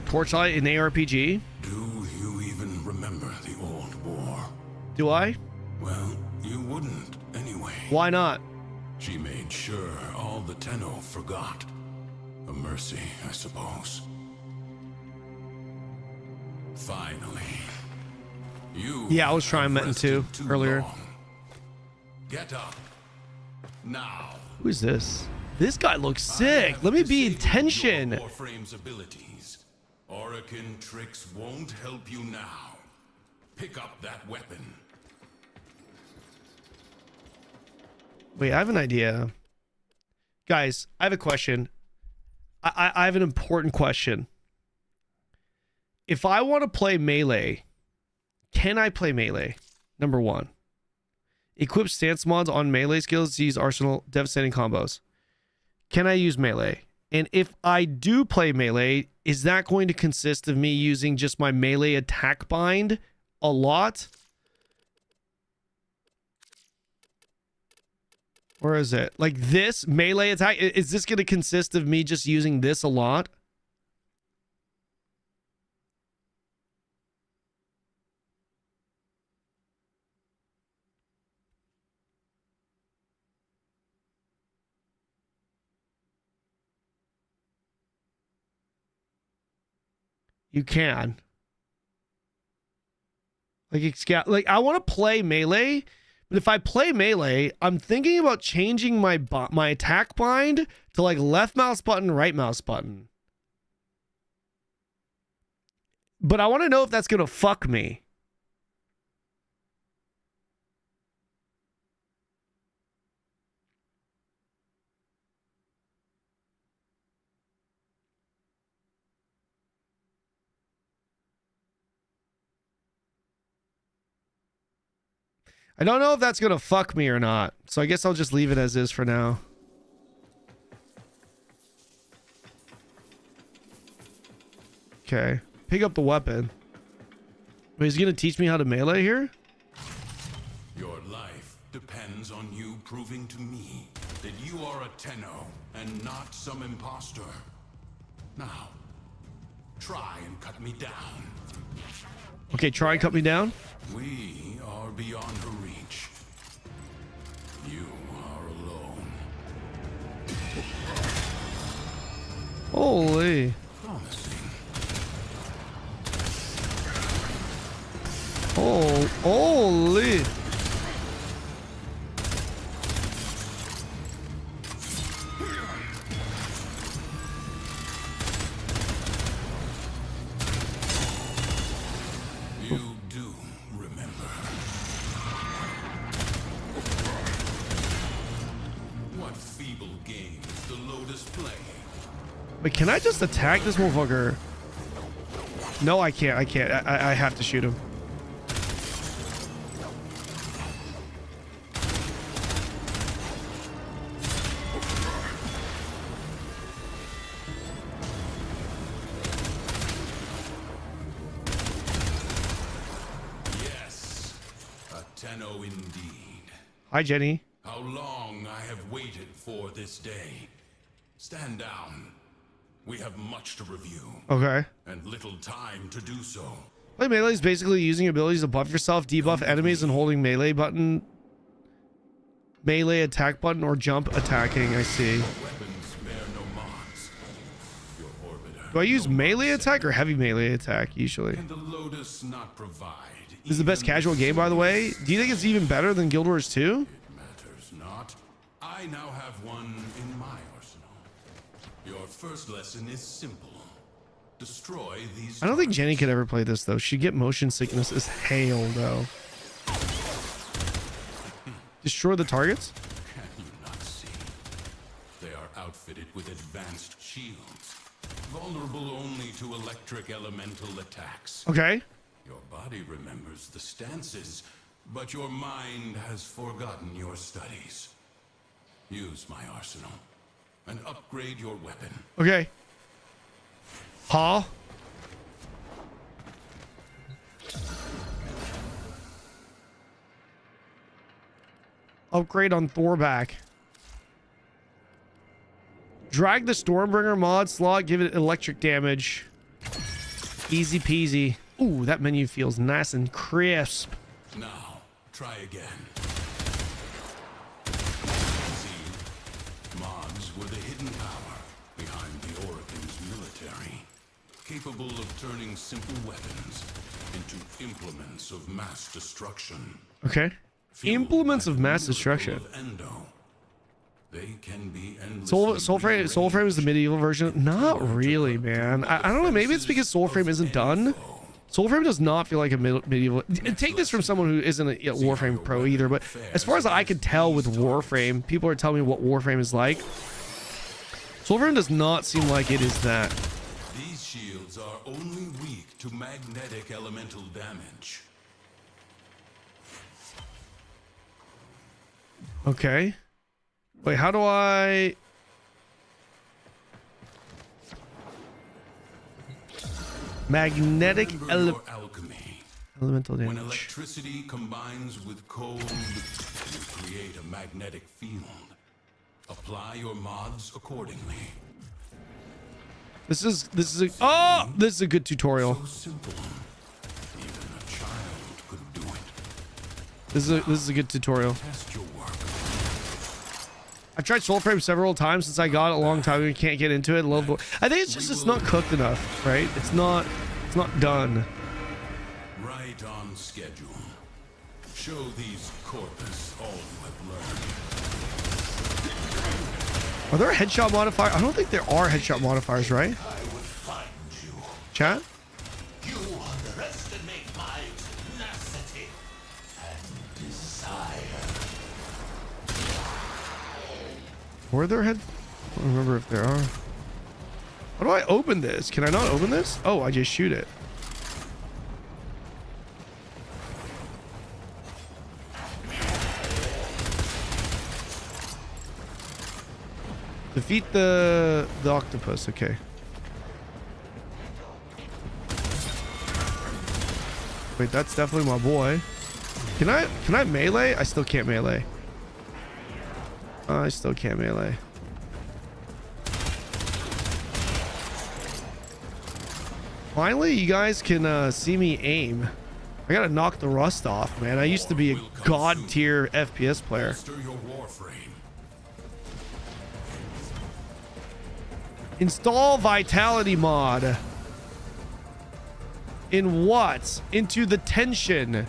Torchlight in ARPG. Do you even remember the old war? Do I? Well, you wouldn't anyway. Why not? She made sure all the Tenno forgot. A mercy, I suppose. Finally. Yeah, I was trying MAINT 2 earlier. Get up. Now. Who is this? This guy looks sick. Let me be in tension. Warframe's abilities. Orokin tricks won't help you now. Pick up that weapon. Wait, I have an idea. Guys, I have a question. I have an important question. If I want to play melee, can I play melee? Number 1. Equip stance mods on melee skills to use arsenal devastating combos. Can I use melee? And if I do play melee, is that going to consist of me using just my melee attack bind a lot? Or is it like this melee attack? Is this going to consist of me just using this a lot? You can. Like it's got like I want to play melee, but if I play melee, I'm thinking about changing my attack bind to like left mouse button, right mouse button. But I want to know if that's gonna fuck me. I don't know if that's gonna fuck me or not, so I guess I'll just leave it as is for now. Okay, pick up the weapon. Wait, he's gonna teach me how to melee here? Your life depends on you proving to me that you are a Tenno and not some imposter. Now, try and cut me down. Okay, try and cut me down. We are beyond her reach. You are alone. Holy. Promising. Oh, holy. You do remember. What feeble games the Lotus play? Wait, can I just attack this motherfucker? No, I can't. I can't. I have to shoot him. Yes, a Tenno indeed. Hi, Jenny. How long I have waited for this day. Stand down. We have much to review. Okay. And little time to do so. Like melee is basically using abilities to buff yourself, debuff enemies, and holding melee button, melee attack button, or jump attacking. I see. Weapons bear no mods. Your orbiter. Do I use melee attack or heavy melee attack usually? Can the Lotus not provide? This is the best casual game, by the way. Do you think it's even better than Guild Wars 2? It matters not. I now have one in my arsenal. Your first lesson is simple. Destroy these. I don't think Jenny could ever play this though. She'd get motion sickness as hail though. Destroy the targets? Can you not see? They are outfitted with advanced shields, vulnerable only to electric elemental attacks. Okay. Your body remembers the stances, but your mind has forgotten your studies. Use my arsenal and upgrade your weapon. Okay. Huh? Upgrade on Thorback. Drag the Stormbringer mod slot, give it electric damage. Easy peasy. Ooh, that menu feels nice and crisp. Now, try again. See, mods were the hidden power behind the Orokin's military, capable of turning simple weapons into implements of mass destruction. Okay. Implements of mass destruction. They can be Soulframe is the medieval version. Not really, man. I don't know. Maybe it's because Soulframe isn't done. Soulframe does not feel like a medieval. Take this from someone who isn't a Warframe pro either. But as far as I could tell with Warframe, people are telling me what Warframe is like. Soulframe does not seem like it is that. These shields are only weak to magnetic elemental damage. Okay. Wait, how do I... Magnetic alchemy. Elemental damage. When electricity combines with cold, you create a magnetic field. Apply your mods accordingly. This is a good tutorial. So simple. Even a child could do it. This is a good tutorial. Test your work. I've tried Soulframe several times since I got it a long time ago. Can't get into it. I think it's just not cooked enough, right? It's not done. Right on schedule. Show these corpus all you have learned. Are there headshot modifiers? I don't think there are headshot modifiers, right? Chat? You underestimate my tenacity and desire. Were there head? I don't remember if there are. How do I open this? Can I not open this? Oh, I just shoot it. Defeat the octopus. Okay. Wait, that's definitely my boy. Can I melee? I still can't melee. I still can't melee. Finally, you guys can see me aim. I gotta knock the rust off, man. I used to be a god tier FPS player. Install Vitality mod. In what? Into the tension.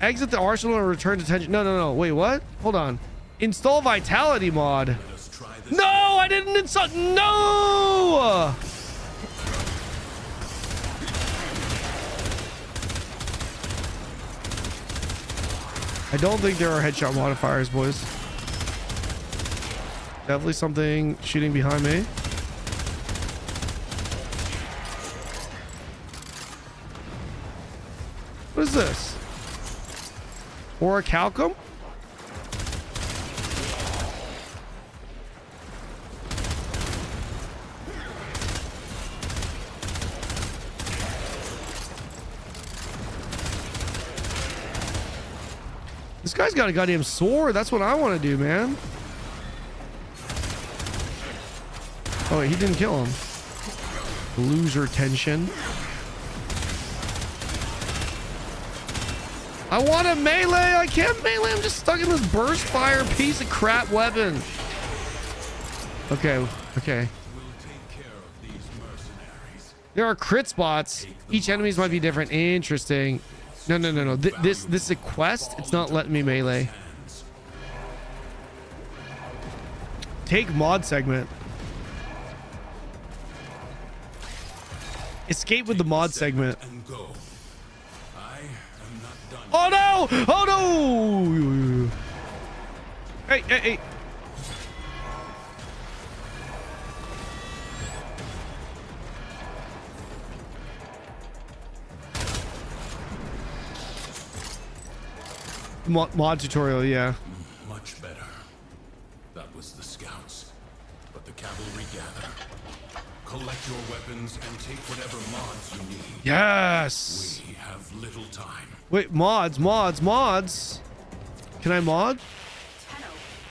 Exit the arsenal and return to tension. No. Wait, what? Hold on. Install Vitality mod. No, I didn't install. No! I don't think there are headshot modifiers, boys. Definitely something shooting behind me. What is this? Orichalcum? This guy's got a goddamn sword. That's what I want to do, man. Oh, wait, he didn't kill him. Loser tension. I want a melee. I can't melee. I'm just stuck in this burst fire piece of crap weapon. Okay. Okay. There are crit spots. Each enemies might be different. Interesting. No, no, no, no. This is a quest. It's not letting me melee. Take mod segment. Escape with the mod segment. Oh no! Oh no! Hey, hey, hey. Mod tutorial, yeah. Much better. That was the scouts, but the cavalry gather. Collect your weapons and take whatever mods you need. Yes. We have little time. Wait, mods. Can I mod?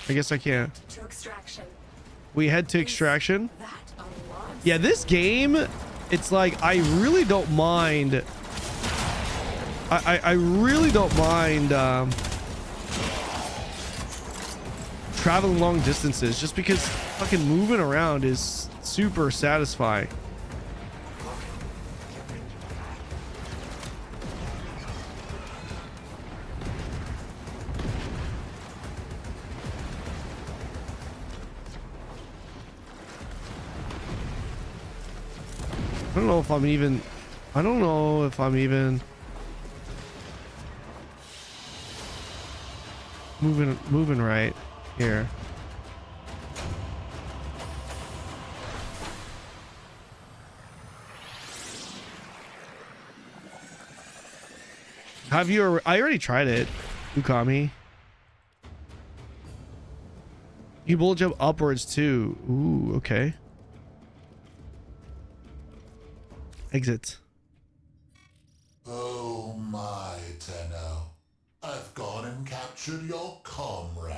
I guess I can't. To extraction. We head to extraction. Yeah, this game, it's like I really don't mind. I really don't mind traveling long distances, just because fucking moving around is super satisfying. I don't know if I'm even moving right here. Have you? I already tried it, Ukami. You bullet jump upwards too. Ooh, okay. Exit. Oh my, Tenno. I've gone and captured your comrade.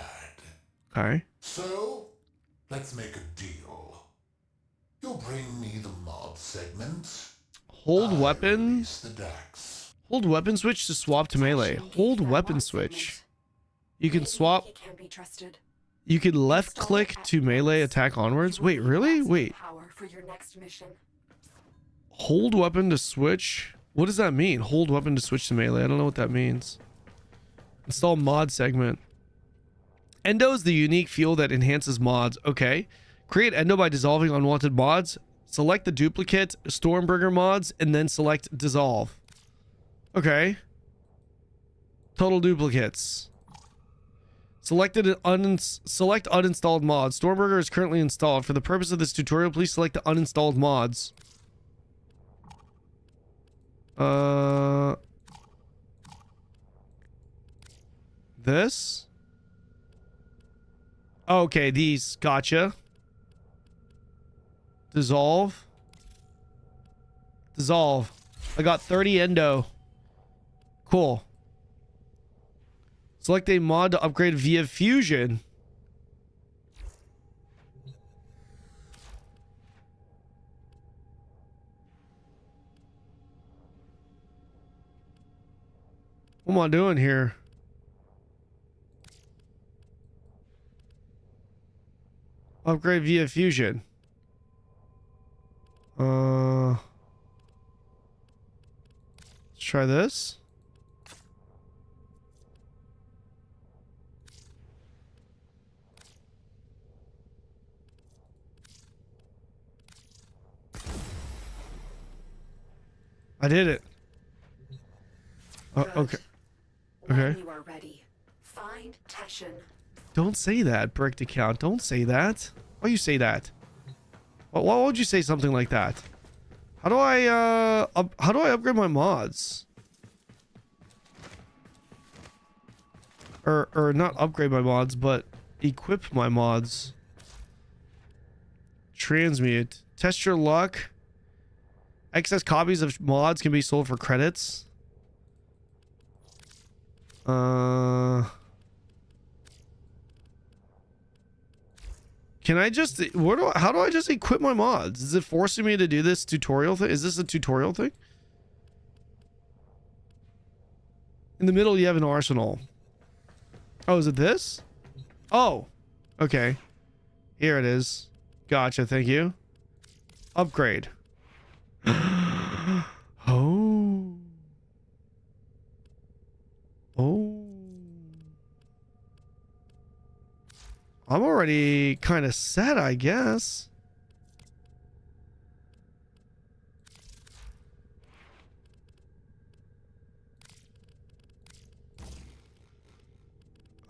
Okay. So, let's make a deal. You'll bring me the mod segment. Hold weapon. Release the decks. Hold weapon switch to swap to melee. Hold weapon switch. You can swap. You can left click to melee attack onwards. Wait, really? Wait. Hold weapon to switch. What does that mean? Hold weapon to switch to melee. I don't know what that means. Install mod segment. Endo is the unique fuel that enhances mods. Okay. Create Endo by dissolving unwanted mods. Select the duplicate Stormbringer mods and then select dissolve. Okay. Total duplicates. Select uninstalled mods. Stormbringer is currently installed. For the purpose of this tutorial, please select the uninstalled mods. This? Okay, these. Gotcha. Dissolve. Dissolve. I got 30 endo. Cool. Select a mod to upgrade via fusion. What am I doing here? Upgrade via fusion. Let's try this. I did it. Okay. Okay. You are ready. Find Teshin. Don't say that, bricked account. Don't say that. Why you say that? Why would you say something like that? How do I upgrade my mods? Or not upgrade my mods, but equip my mods. Transmute. Test your luck. Excess copies of mods can be sold for credits. Can I just, how do I just equip my mods? Is it forcing me to do this tutorial thing? Is this a tutorial thing? In the middle, you have an arsenal. Oh, is it this? Oh, okay. Here it is. Gotcha, thank you. Upgrade. Oh. Oh. I'm already kind of set, I guess.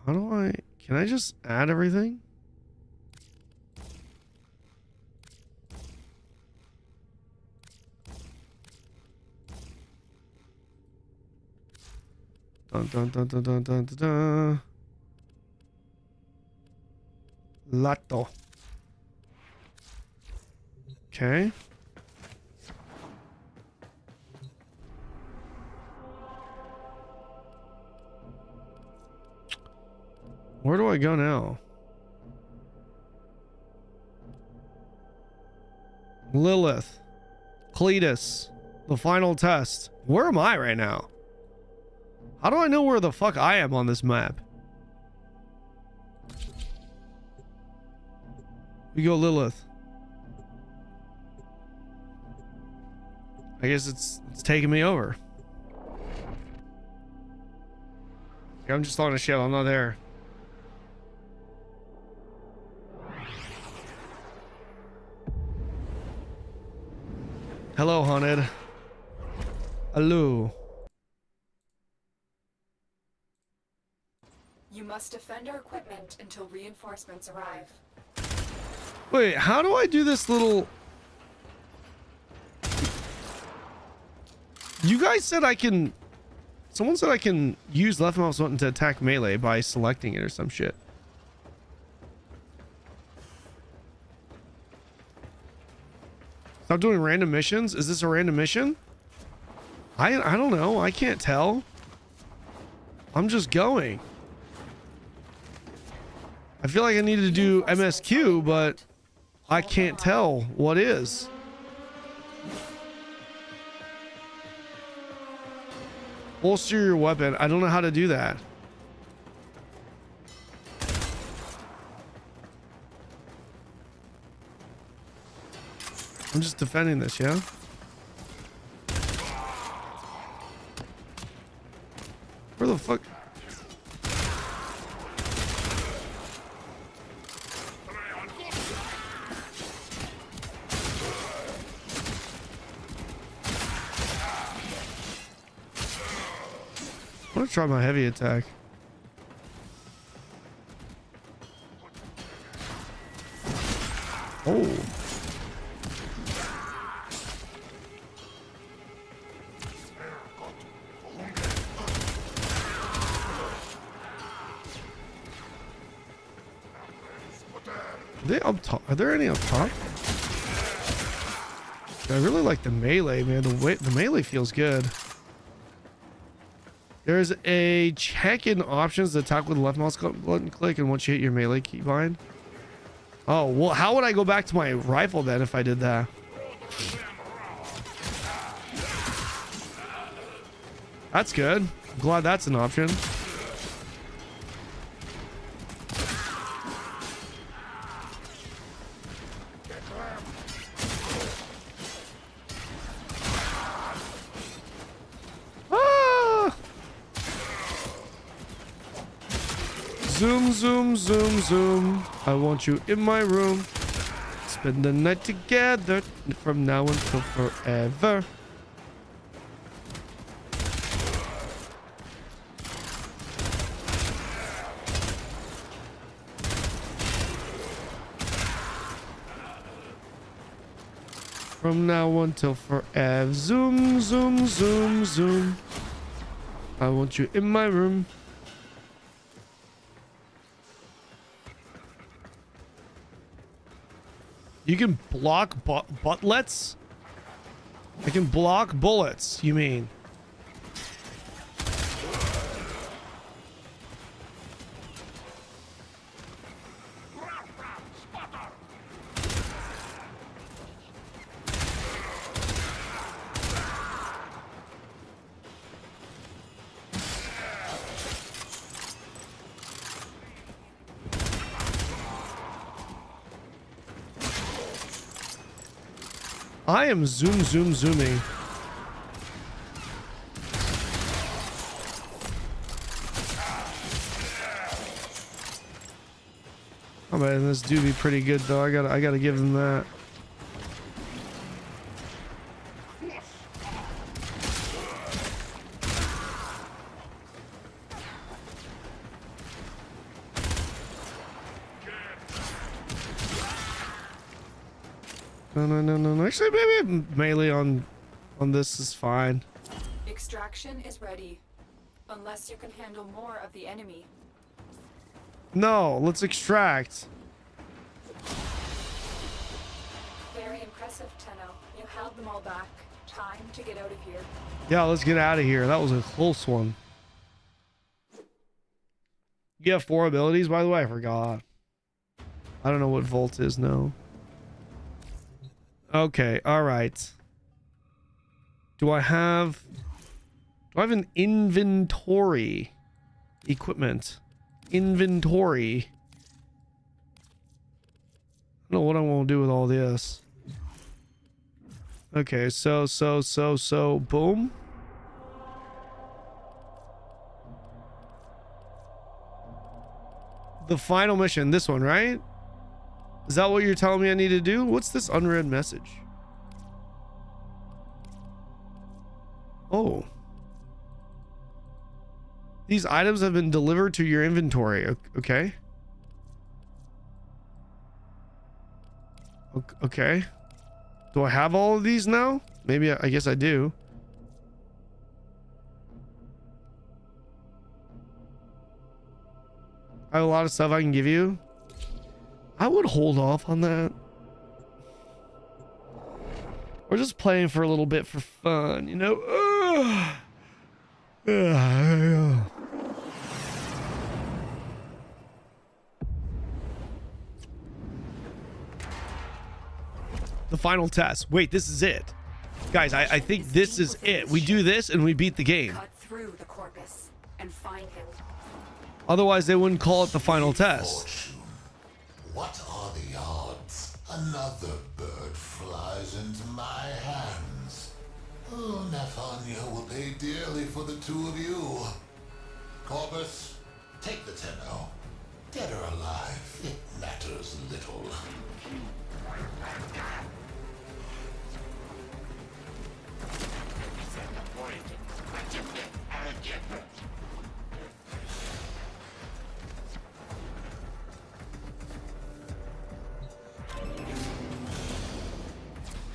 How do I... Can I just add everything? Dun dun dun dun dun dun dun dun. Lato. Okay. Where do I go now? Lilith. Cletus. The final test. Where am I right now? How do I know where the fuck I am on this map? We go Lilith. I guess it's taking me over. I'm just on a ship. I'm not there. Hello, haunted. Hello. You must defend our equipment until reinforcements arrive. Wait, how do I do this little... You guys said I can... Someone said I can use left mouse button to attack melee by selecting it or some shit. Stop doing random missions? Is this a random mission? I don't know. I can't tell. I'm just going. I feel like I needed to do MSQ, but I can't tell what is. Holster your weapon. I don't know how to do that. I'm just defending this, yeah? Where the fuck? I'm gonna try my heavy attack. Oh. Are they up top? Are there any up top? I really like the melee, man. The melee feels good. There's a check in options to attack with the left mouse button click, and once you hit your melee keybind. Oh, well, how would I go back to my rifle then if I did that? That's good. I'm glad that's an option. Zoom, zoom, zoom, zoom. I want you in my room. Spend the night together from now until forever. From now until forever. Zoom, zoom, zoom, zoom. I want you in my room. You can block buttlets? I can block bullets, you mean? I am zooming. Oh man, this do be pretty good though. I gotta give him that. No. Actually, maybe melee on this is fine. Extraction is ready. Unless you can handle more of the enemy. No, let's extract. Very impressive, Tenno. You held them all back. Time to get out of here. Yeah, let's get out of here. That was a close one. You have 4 abilities, by the way. I forgot. I don't know what Volt is, no. Okay, alright. Do I have an inventory? Equipment. Inventory. I don't know what I want to do with all this. Okay, so, boom. The final mission, this one, right? Is that what you're telling me I need to do? What's this unread message? Oh. These items have been delivered to your inventory. Okay. Okay. Do I have all of these now? Maybe, I guess I do. I have a lot of stuff I can give you. I would hold off on that. We're just playing for a little bit for fun, you know? The final test. Wait, this is it. Guys, I think this is it. We do this and we beat the game. Cut through the corpus and find him. Otherwise, they wouldn't call it the final test. What are the odds? Another bird flies into my hands. Oh, Nathania will pay dearly for the two of you. Corpus, take the Tenno. Dead or alive, it matters little.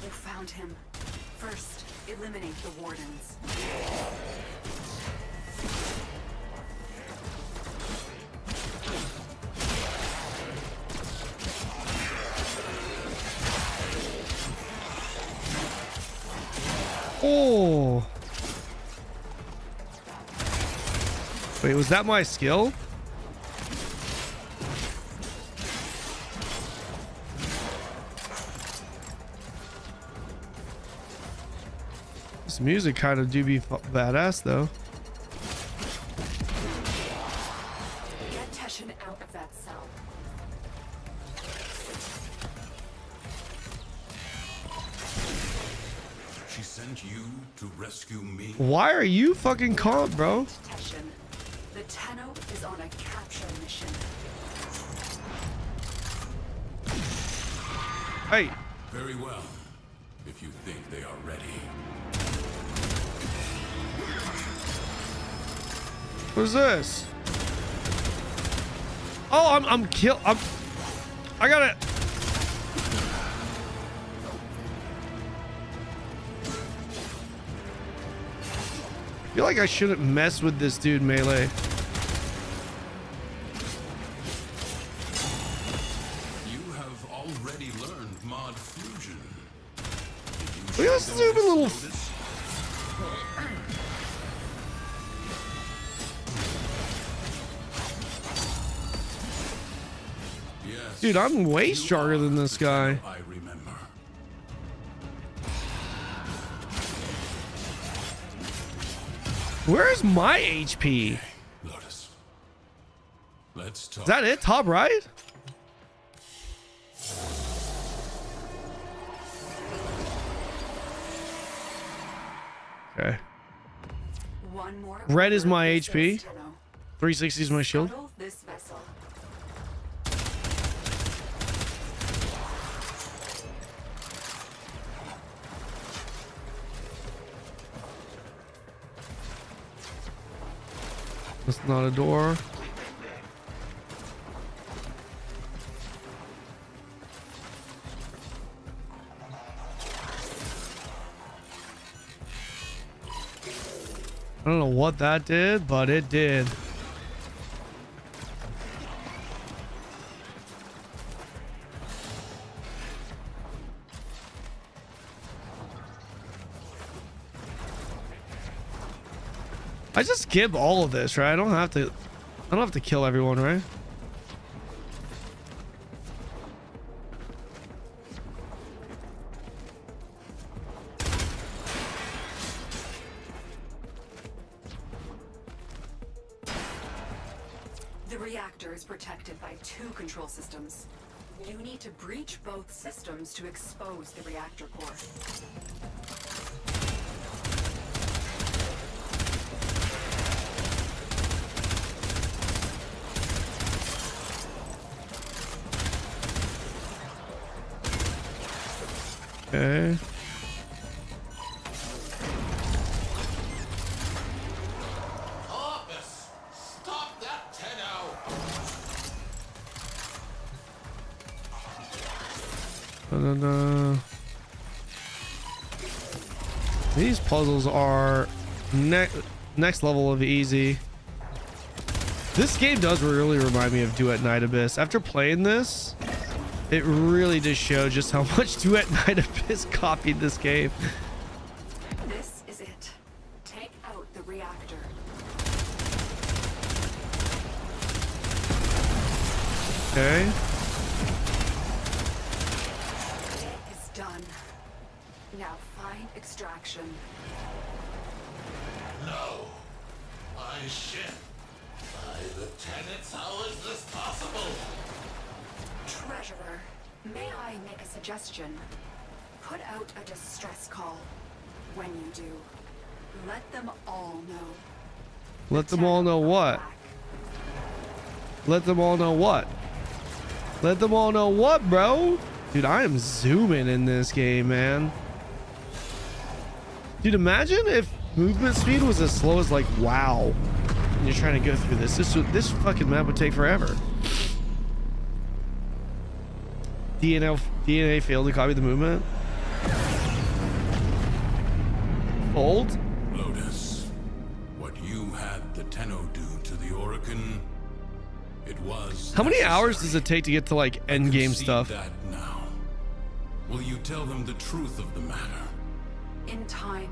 You found him. First, eliminate the wardens. Oh. Wait, was that my skill? This music kind of do be badass though. Get Teshin out of that cell. She sent you to rescue me? Why are you fucking calm, bro? Teshin, the Tenno is on a capture mission. Hey. Very well. If you think they are ready. What's this? Oh, I gotta. I feel like I shouldn't mess with this dude, Melee. You have already learned mod fusion. Look at this stupid little. Yes. Dude, I'm way stronger than this guy. I remember. Where's my HP? Lotus. Let's talk. Is that it? Top right? Okay. One more Red is my this HP. is Tenno. 360 is my shield. Scuttle this vessel. That's not a door. I don't know what that did, but it did. I just skip all of this, right? I don't have to kill everyone, right? The reactor is protected by 2 control systems. You need to breach both systems to expose the reactor core. Okay. Office! Stop that Tenno! These puzzles are next level of easy. This game does really remind me of Duet Night Abyss. After playing this, it really does show just how much Duet Night Abyss copied this game. This is it. Take out the reactor. Okay. It is done. Now find extraction. No! My ship! By the tenets, how is this possible? Treasurer, may I make a suggestion? Put out a distress call. When you do, let them all know. Let them all know what? Let them all know what? Let them all know what, bro? Dude, I am zooming in this game, man. Dude, imagine if movement speed was as slow as like WoW. And you're trying to go through this. This fucking map would take forever. DNA failed to copy the movement. Fold? Lotus, what you had the Tenno do to the Orokin, it was How many necessary. hours does it take to get to like end game stuff? That now. Will you tell them the truth of the matter? In time,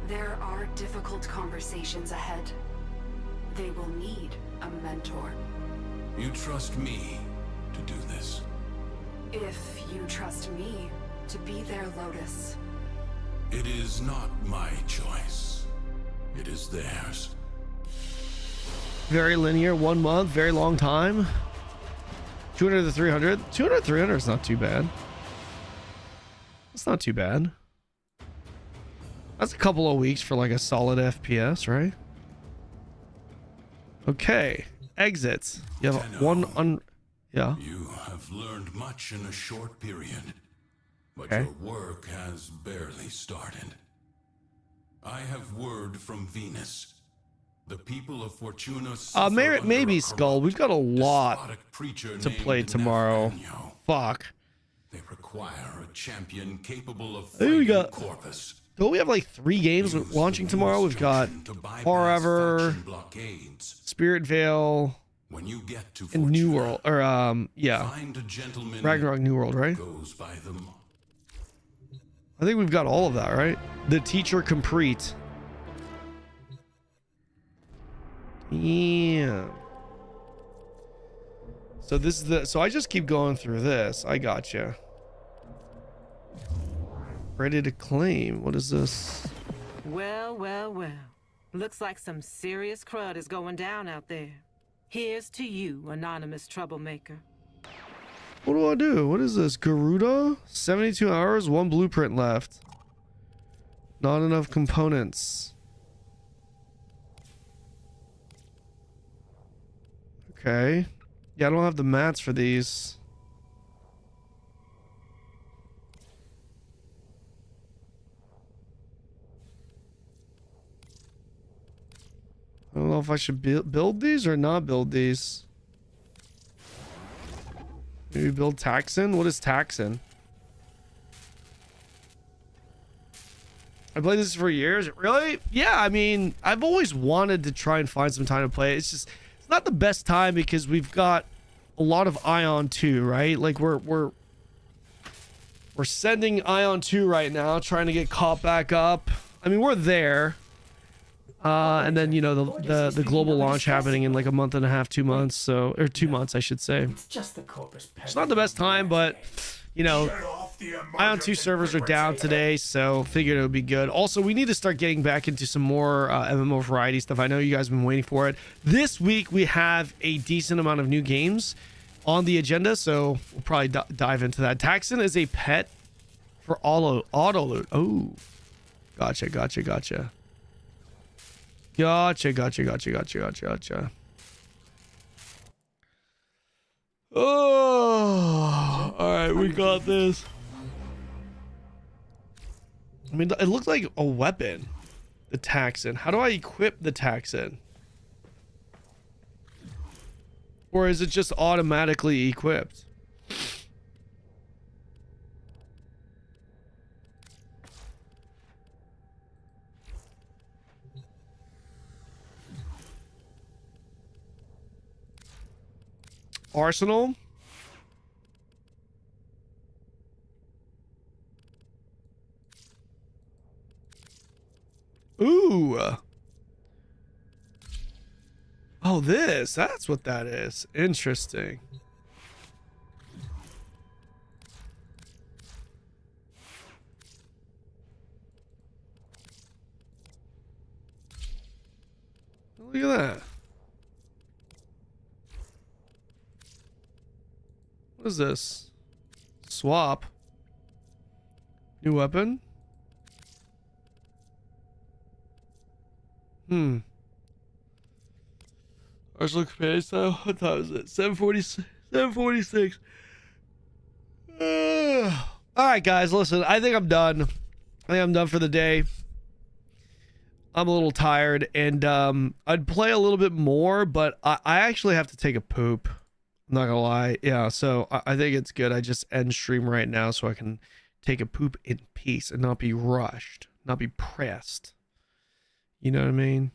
there are difficult conversations ahead. They will need a mentor. You trust me to do this? If you trust me to be their Lotus. It is not my choice. It is theirs. Very linear, 1 month, very long time. 200 to 300. 200 to 300 is not too bad. It's not too bad. That's a couple of weeks for like a solid FPS, right? Okay. Exits. You have one yeah. You have learned much in a short period, but Okay. your work has barely started. I have word from Venus. The people of Fortuna Maybe Skull. We've got a lot to play tomorrow. Fuck. They require a champion capable of Hey, we fighting got. Corpus. Don't we have like 3 games launching tomorrow? We've got Forever, Spirit Veil, When you get to and New World. Or yeah, find a gentleman Ragnarok New World, right? goes by them. I think we've got all of that, right? The Teacher Complete. Yeah. So this is the. So I just keep going through this. I gotcha. Ready to claim. What is this? Well, well, well. Looks like some serious crud is going down out there. Here's to you, anonymous troublemaker. What do I do? What is this? Garuda? 72 hours, 1 blueprint left. Not enough components. Okay. Yeah, I don't have the mats for these. I don't know if I should build these or not build these. Maybe build Taxon? What is Taxon? I played this for years. Really? Yeah, I mean, I've always wanted to try and find some time to play it. It's just, it's not the best time because we've got a lot of AION2, right? Like we're sending AION2 right now, trying to get caught back up. I mean, we're there. And then, you know, the global launch happening in like a month and a half, 2 months. So, or 2 months, I should say. Just the corpus. It's not the best time, but, you know, AION2 servers are down today, so figured it would be good. Also, we need to start getting back into some more MMO variety stuff. I know you guys have been waiting for it. This week, we have a decent amount of new games on the agenda, so we'll probably dive into that. Taxon is a pet for auto loot. Oh, gotcha. Gotcha. Oh, all right, we got this. I mean, it looked like a weapon, the Taxon. How do I equip the Taxon? Or is it just automatically equipped? Arsenal? Ooh. Oh, that's what that is. Interesting. Look at that. What is this? Swap. New weapon? Arsenal command style? What time is it? 746. Alright, guys, listen. I think I'm done. I think I'm done for the day. I'm a little tired, and I'd play a little bit more, but I actually have to take a poop. I'm not gonna lie. Yeah, so I think it's good. I just end stream right now so I can take a poop in peace and not be rushed, not be pressed. You know what I mean?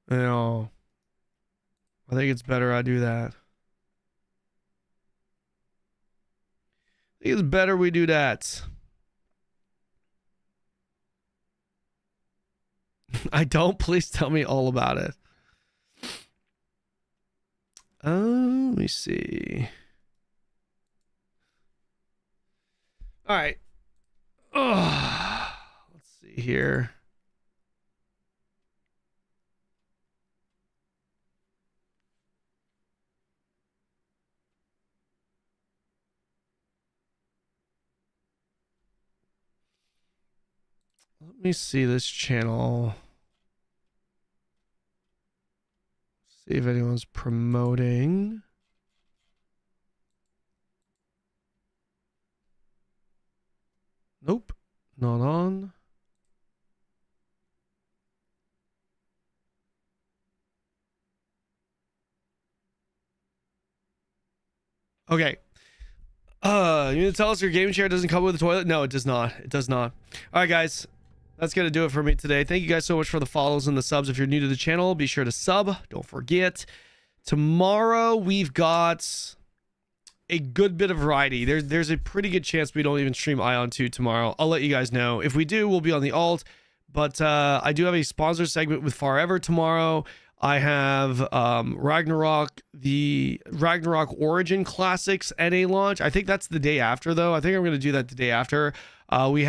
You know, I think it's better I do that. I think it's better we do that. I don't. Please tell me all about it. Let me see. All right. Let's see here. Let me see this channel. See if anyone's promoting. Nope, not on. Okay. You need to tell us your gaming chair doesn't come with a toilet? No, it does not. It does not. All right, guys. That's going to do it for me today. Thank you guys so much for the follows and the subs. If you're new to the channel, be sure to sub. Don't forget. Tomorrow, we've got a good bit of variety. There's a pretty good chance we don't even stream AION2 tomorrow. I'll let you guys know. If we do, we'll be on the alt. But I do have a sponsor segment with Forever tomorrow. I have Ragnarok, the Ragnarok Origin Classics NA launch. I think that's the day after, though. I think I'm going to do that the day after. We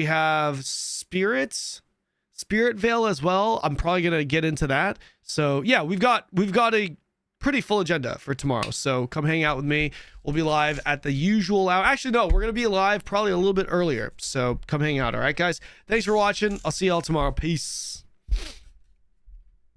have Spirit Veil as well. I'm probably going to get into that. So yeah, we've got a pretty full agenda for tomorrow. So come hang out with me. We'll be live at the usual hour. Actually, no, we're going to be live probably a little bit earlier. So come hang out. All right, guys. Thanks for watching. I'll see y'all tomorrow. Peace.